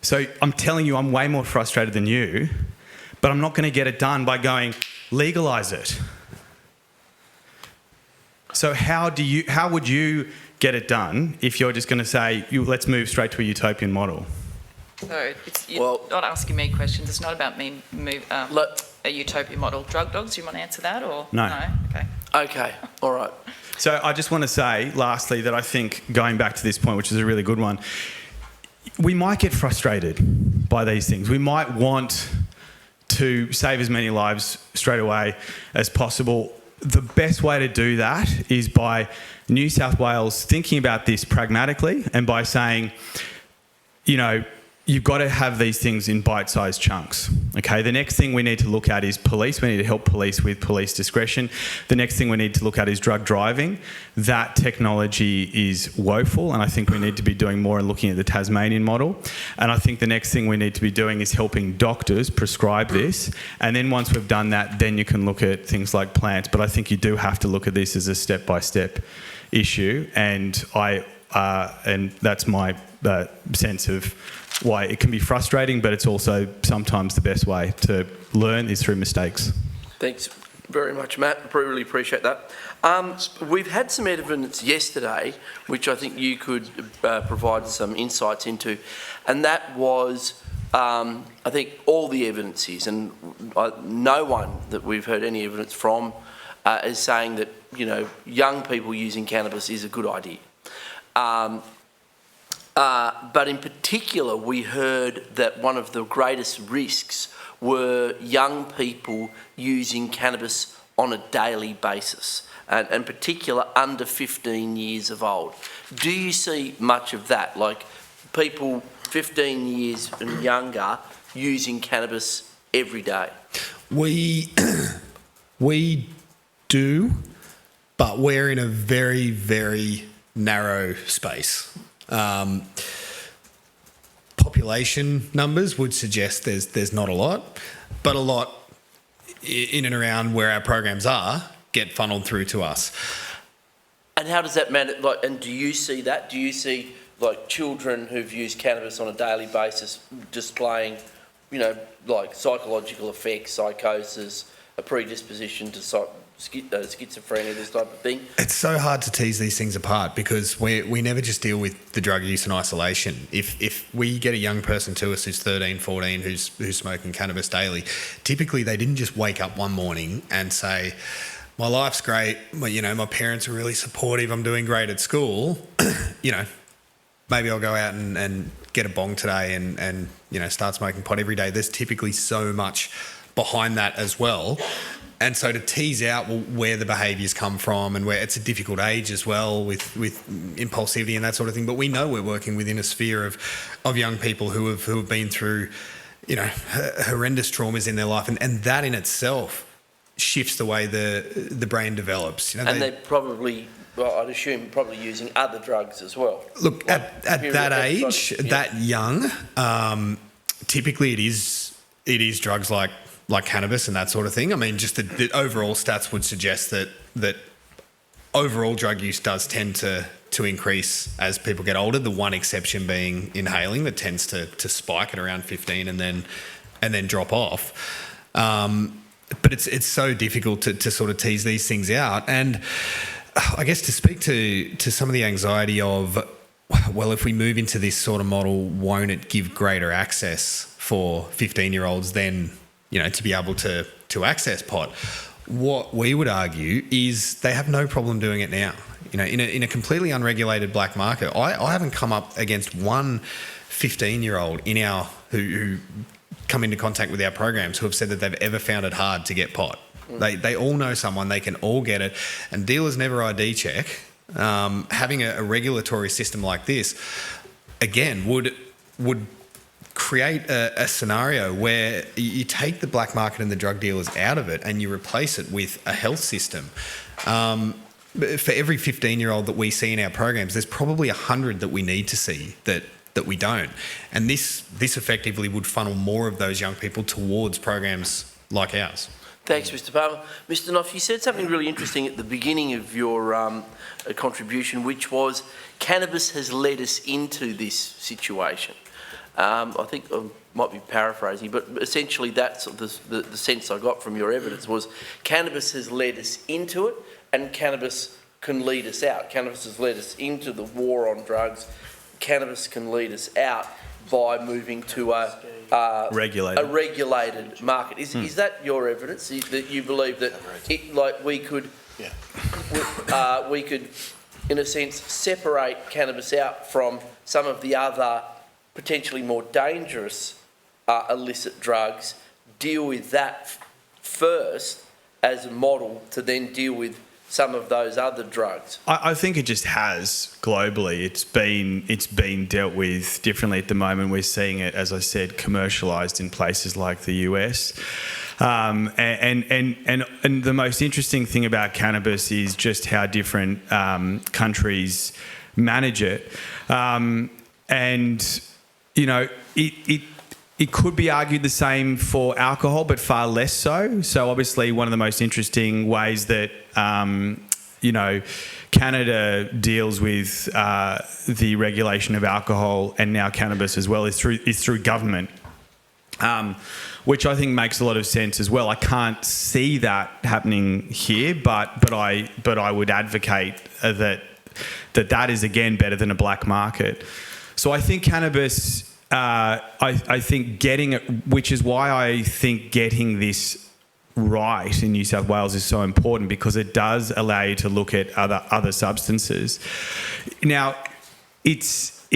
So I'm telling you, I'm way more frustrated than you, but I'm not going to get it done by going, legalise it. So how would you get it done if you're just going to say, let's move straight to a utopian model? So you're not asking me questions. It's not about me a utopia model. Drug dogs, do you want to answer that or? No. Okay. Okay, all right. So I just want to say, lastly, that I think, going back to this point, which is a really good one, we might get frustrated by these things. We might want to save as many lives straight away as possible. The best way to do that is by New South Wales thinking about this pragmatically and by saying, you know, you've got to have these things in bite-sized chunks, okay? The next thing we need to look at is police. We need to help police with police discretion. The next thing we need to look at is drug driving. That technology is woeful, and I think we need to be doing more and looking at the Tasmanian model. And I think the next thing we need to be doing is helping doctors prescribe this. And then once we've done that, then you can look at things like plants. But I think you do have to look at this as a step-by-step issue, and that's my sense of why it can be frustrating, but it's also sometimes the best way to learn is through mistakes. Thanks very much, Matt. Really appreciate that. We've had some evidence yesterday, which I think you could provide some insights into, and that was, I think, all the evidence is, and no one that we've heard any evidence from is saying that, you know, young people using cannabis is a good idea. But in particular, we heard that one of the greatest risks were young people using cannabis on a daily basis, and in particular under 15 years of old. Do you see much of that, like people 15 years and younger using cannabis every day? We do, but we're in a very, very narrow space. Population numbers would suggest there's not a lot, but a lot in and around where our programs are get funneled through to us. And how does that matter? Like, and do you see that? Do you see like children who've used cannabis on a daily basis displaying, you know, like psychological effects, psychosis, a predisposition to schizophrenia, this type of thing? It's so hard to tease these things apart because we never just deal with the drug use in isolation. If we get a young person to us who's 13, 14, who's smoking cannabis daily, typically they didn't just wake up one morning and say, my life's great, you know, my parents are really supportive, I'm doing great at school, you know, maybe I'll go out and get a bong today and you know, start smoking pot every day. There's typically so much behind that as well. And so to tease out where the behaviours come from and where it's a difficult age as well with impulsivity and that sort of thing. But we know we're working within a sphere of young people who have been through, you know, horrendous traumas in their life. And that in itself shifts the way the brain develops. You know, and they're probably, well, I'd assume, probably using other drugs as well. Look, like at that age, that young, typically it is drugs like cannabis and that sort of thing. I mean, just the overall stats would suggest that overall drug use does tend to increase as people get older. The one exception being inhaling, that tends to spike at around 15 and then drop off. But it's so difficult to sort of tease these things out. And I guess to speak to some of the anxiety of, well, if we move into this sort of model, won't it give greater access for 15-year-olds then, you know, to be able to access pot? What we would argue is they have no problem doing it now. You know, in a completely unregulated black market, I haven't come up against one 15-year-old who come into contact with our programs who have said that they've ever found it hard to get pot. They all know someone, they can all get it, and dealers never ID check. Having a regulatory system like this, again, would create a scenario where you take the black market and the drug dealers out of it and you replace it with a health system. For every 15-year-old that we see in our programs, there's probably 100 that we need to see that we don't. And this effectively would funnel more of those young people towards programs like ours. Thanks, Mr. Palmer. Mr. Knopf, you said something really interesting at the beginning of your contribution, which was cannabis has led us into this situation. I think I might be paraphrasing, but essentially that's the sense I got from your evidence was cannabis has led us into it and cannabis can lead us out. Cannabis has led us into the war on drugs. cannabis can lead us out by moving to a regulated market. Is that your evidence, that you believe that we could, in a sense, separate cannabis out from some of the other potentially more dangerous illicit drugs, deal with that first as a model to then deal with some of those other drugs? I think it just has globally. It's been dealt with differently at the moment. We're seeing it, as I said, commercialised in places like the US. And the most interesting thing about cannabis is just how different countries manage it. And you know, it could be argued the same for alcohol, but far less so. So obviously one of the most interesting ways that, you know, Canada deals with the regulation of alcohol and now cannabis as well is through government, which I think makes a lot of sense as well. I can't see that happening here, but I would advocate that is again better than a black market. So I think cannabis. I think getting it, which is why I think getting this right in New South Wales is so important, because it does allow you to look at other substances. Now, it's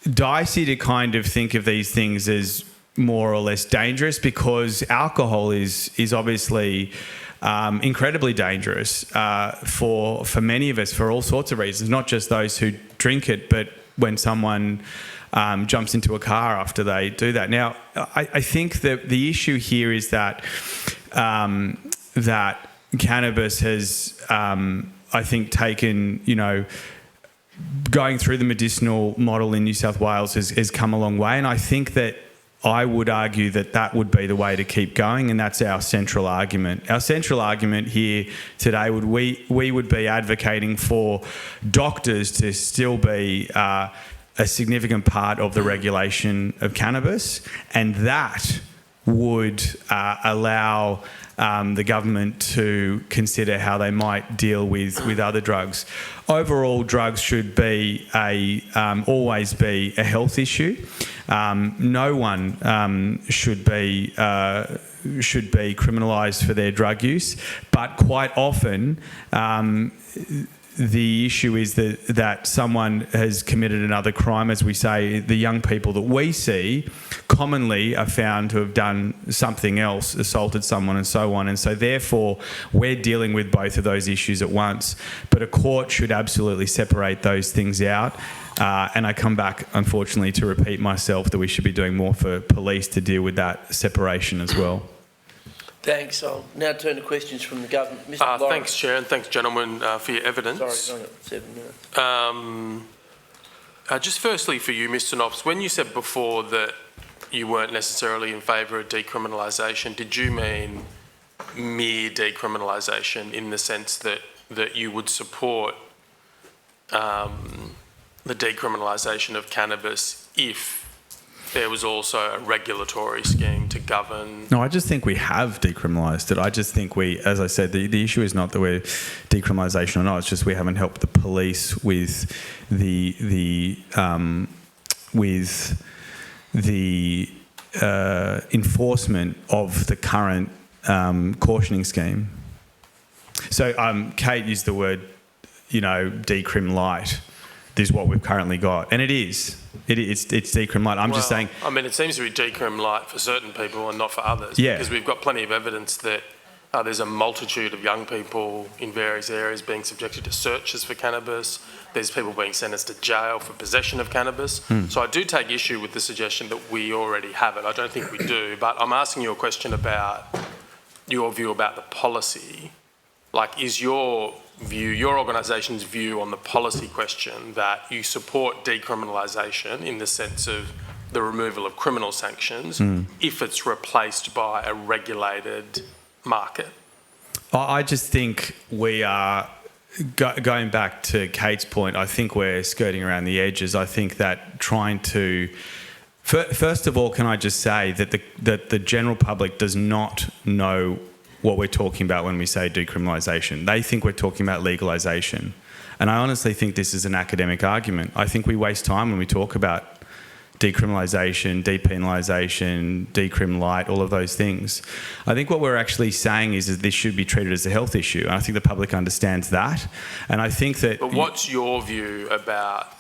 dicey to kind of think of these things as more or less dangerous, because alcohol is obviously incredibly dangerous for many of us for all sorts of reasons, not just those who drink it, but when someone jumps into a car after they do that. Now, I think that the issue here is that that cannabis has, I think, taken, you know, going through the medicinal model in New South Wales has come a long way, and I think that I would argue that would be the way to keep going, and that's our central argument. Our central argument here today we would be advocating for doctors to still be a significant part of the regulation of cannabis, and that would allow the government to consider how they might deal with other drugs. Overall, drugs should be always be a health issue. No one should be criminalised for their drug use, but quite often the issue is that someone has committed another crime. As we say, the young people that we see commonly are found to have done something else, assaulted someone and so on. And so therefore, we're dealing with both of those issues at once. But a court should absolutely separate those things out. And I come back, unfortunately, to repeat myself that we should be doing more for police to deal with that separation as well. Thanks. I'll now turn to questions from the government. Mr. Lawrence. Thanks, Chair, and thanks, gentlemen, for your evidence. Sorry, I've got 7 minutes. Just firstly for you, Mr. Knopf, when you said before that you weren't necessarily in favour of decriminalisation, did you mean mere decriminalisation in the sense that you would support the decriminalisation of cannabis if there was also a regulatory scheme to govern? No, I just think we have decriminalised it. I just think as I said, the issue is not that we're decriminalisation or not. It's just we haven't helped the police with the enforcement of the current cautioning scheme. So Kate used the word, decrim light. This is what we've currently got, and it is. It's decrim light. I'm just saying. I mean, it seems to be decrim light for certain people and not for others. Yeah. Because we've got plenty of evidence that there's a multitude of young people in various areas being subjected to searches for cannabis. There's people being sentenced to jail for possession of cannabis. So I do take issue with the suggestion that we already have it. I don't think we do. But I'm asking you a question about your view about the policy. Like, is your organisation's view on the policy question that you support decriminalisation in the sense of the removal of criminal sanctions if it's replaced by a regulated market? I just think we are, going back to Kate's point, I think we're skirting around the edges. I think that trying to... First of all, can I just say that the general public does not know what we're talking about when we say decriminalisation. They think we're talking about legalisation. And I honestly think this is an academic argument. I think we waste time when we talk about decriminalisation, depenalisation, decrim light, all of those things. I think what we're actually saying is that this should be treated as a health issue. And I think the public understands that. And I think that... But what's your view about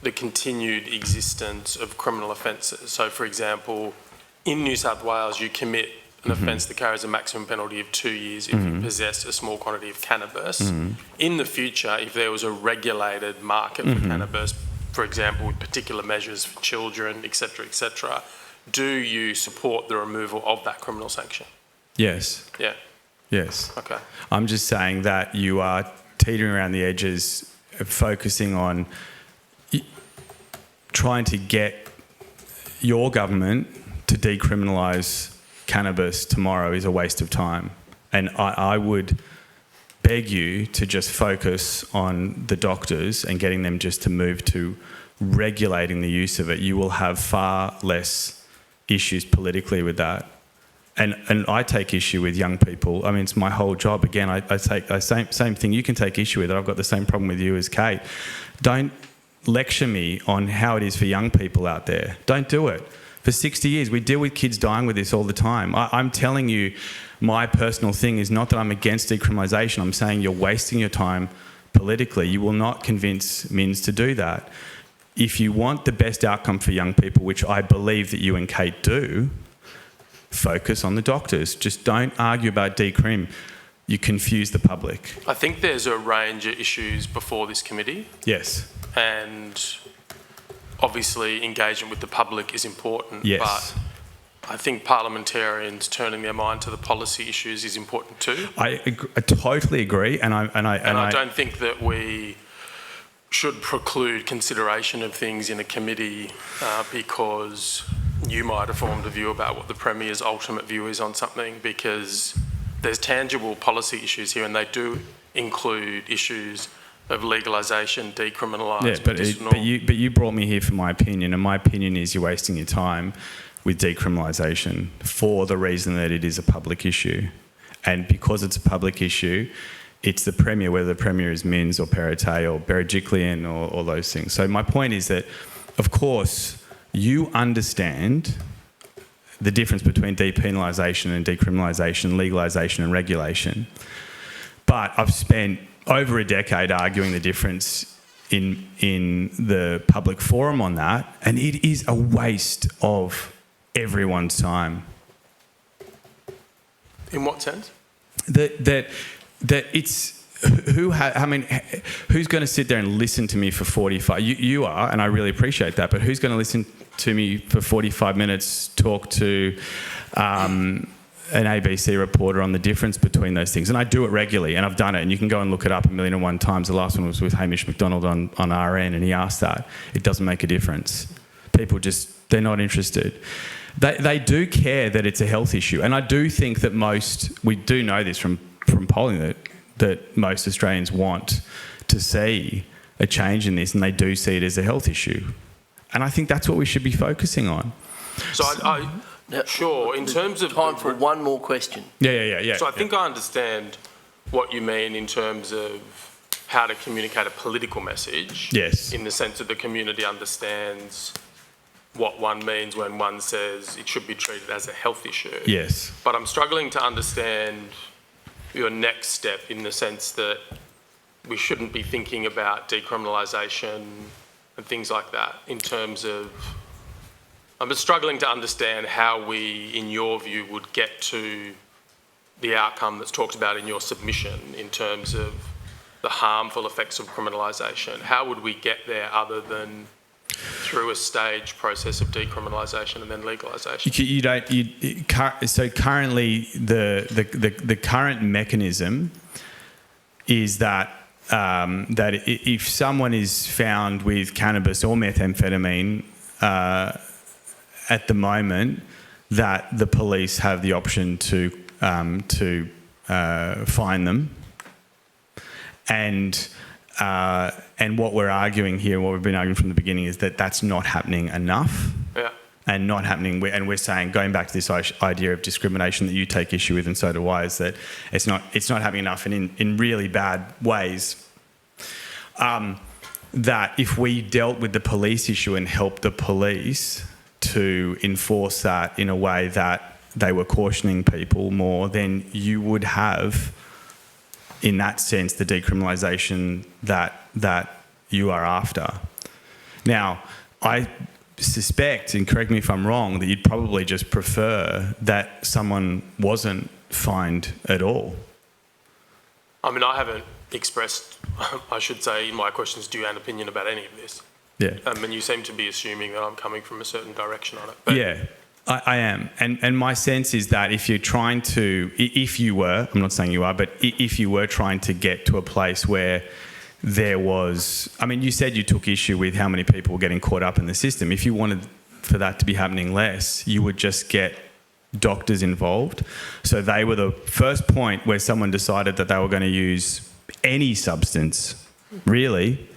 the continued existence of criminal offences? So, for example, in New South Wales, you commit an offence that carries a maximum penalty of 2 years if you possess a small quantity of cannabis. In the future, if there was a regulated market for cannabis, for example, with particular measures for children, etc., do you support the removal of that criminal sanction? Yes. Yeah. Yes. Okay. I'm just saying that you are teetering around the edges, focusing on trying to get your government to decriminalise cannabis tomorrow is a waste of time. And I would beg you to just focus on the doctors and getting them just to move to regulating the use of it. You will have far less issues politically with that. And I take issue with young people. I mean, it's my whole job. Again, I take the same thing you can take issue with. I've got the same problem with you as Kate. Don't lecture me on how it is for young people out there. Don't do it. For 60 years, we deal with kids dying with this all the time. I'm telling you, my personal thing is not that I'm against decriminalisation. I'm saying you're wasting your time politically. You will not convince Mins to do that. If you want the best outcome for young people, which I believe that you and Kate do, focus on the doctors. Just don't argue about decrim. You confuse the public. I think there's a range of issues before this committee. Yes. And obviously engagement with the public is important. Yes. But I think parliamentarians turning their mind to the policy issues is important too. I totally agree, and I don't think that we should preclude consideration of things in a committee because you might have formed a view about what the Premier's ultimate view is on something, because there's tangible policy issues here, and they do include issues of legalisation, decriminalised, yeah, but you brought me here for my opinion, and my opinion is you're wasting your time with decriminalisation for the reason that it is a public issue. And because it's a public issue, it's the Premier, whether the Premier is Mins or Perrottet or Berejiklian or all those things. So my point is that, of course, you understand the difference between depenalisation and decriminalisation, legalisation and regulation. But I've spent over a decade arguing the difference in the public forum on that, and it is a waste of everyone's time. In what sense? That it's who's going to sit there and listen to me for 45? You are, and I really appreciate that. But who's going to listen to me for 45 minutes? Talk to an ABC reporter on the difference between those things, and I do it regularly, and I've done it, and you can go and look it up 1,001 times. The last one was with Hamish McDonald on RN, and he asked that. It doesn't make a difference. People they're not interested. They do care that it's a health issue, and I do think that we do know this from polling that most Australians want to see a change in this, and they do see it as a health issue. And I think that's what we should be focusing on. So sure, in terms of... Time for one more question. Yeah. So I think I understand what you mean in terms of how to communicate a political message. Yes. In the sense that the community understands what one means when one says it should be treated as a health issue. Yes. But I'm struggling to understand your next step in the sense that we shouldn't be thinking about decriminalisation and things like that in terms of... I'm just struggling to understand how we, in your view, would get to the outcome that's talked about in your submission in terms of the harmful effects of criminalisation. How would we get there other than through a staged process of decriminalisation and then legalisation? So currently, the current mechanism is that if someone is found with cannabis or methamphetamine at the moment, that the police have the option to fine them, and what we're arguing here, what we've been arguing from the beginning, is that that's not happening enough. Yeah. and not happening, and we're saying, going back to this idea of discrimination that you take issue with, and so do I, is that it's not happening enough, and in really bad ways. That if we dealt with the police issue and helped the police to enforce that in a way that they were cautioning people more, then you would have, in that sense, the decriminalisation that you are after. Now, I suspect, and correct me if I'm wrong, that you'd probably just prefer that someone wasn't fined at all. I mean, I haven't expressed, I should say, in my questions, due an opinion about any of this. Yeah. And you seem to be assuming that I'm coming from a certain direction on it. But yeah, I am. And my sense is that if you're trying to, if you were, I'm not saying you are, but if you were trying to get to a place where there was, I mean, you said you took issue with how many people were getting caught up in the system. If you wanted for that to be happening less, you would just get doctors involved. So they were the first point where someone decided that they were going to use any substance, really,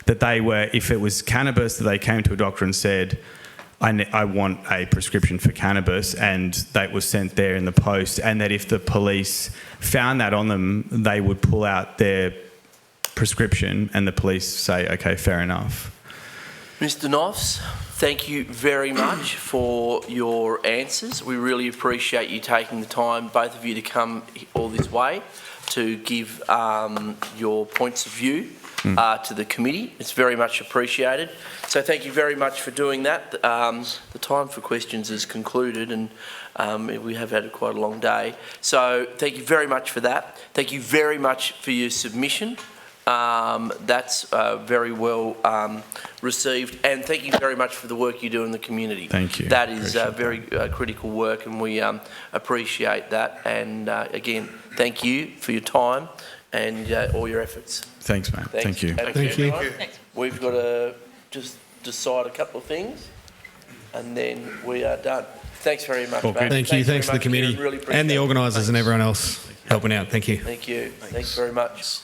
that they were, if it was cannabis, that they came to a doctor and said, I want a prescription for cannabis, and that was sent there in the post, and that if the police found that on them, they would pull out their prescription and the police say, okay, fair enough. Mr. Knopfs, thank you very much for your answers. We really appreciate you taking the time, both of you, to come all this way to give your points of view to the committee. It's very much appreciated. So thank you very much for doing that. The time for questions is concluded, and we have had quite a long day. So thank you very much for that. Thank you very much for your submission. That's very well received, and thank you very much for the work you do in the community. Thank you. That is very critical work, and we appreciate that. And again, thank you for your time and all your efforts. Thanks, mate. Thank you. Thank you. We've got to just decide a couple of things, and then we are done. Thanks very much, mate. Thank you. Thanks to the committee Really and the organisers and everyone else helping out. Thank you. Thank you. Thanks very much.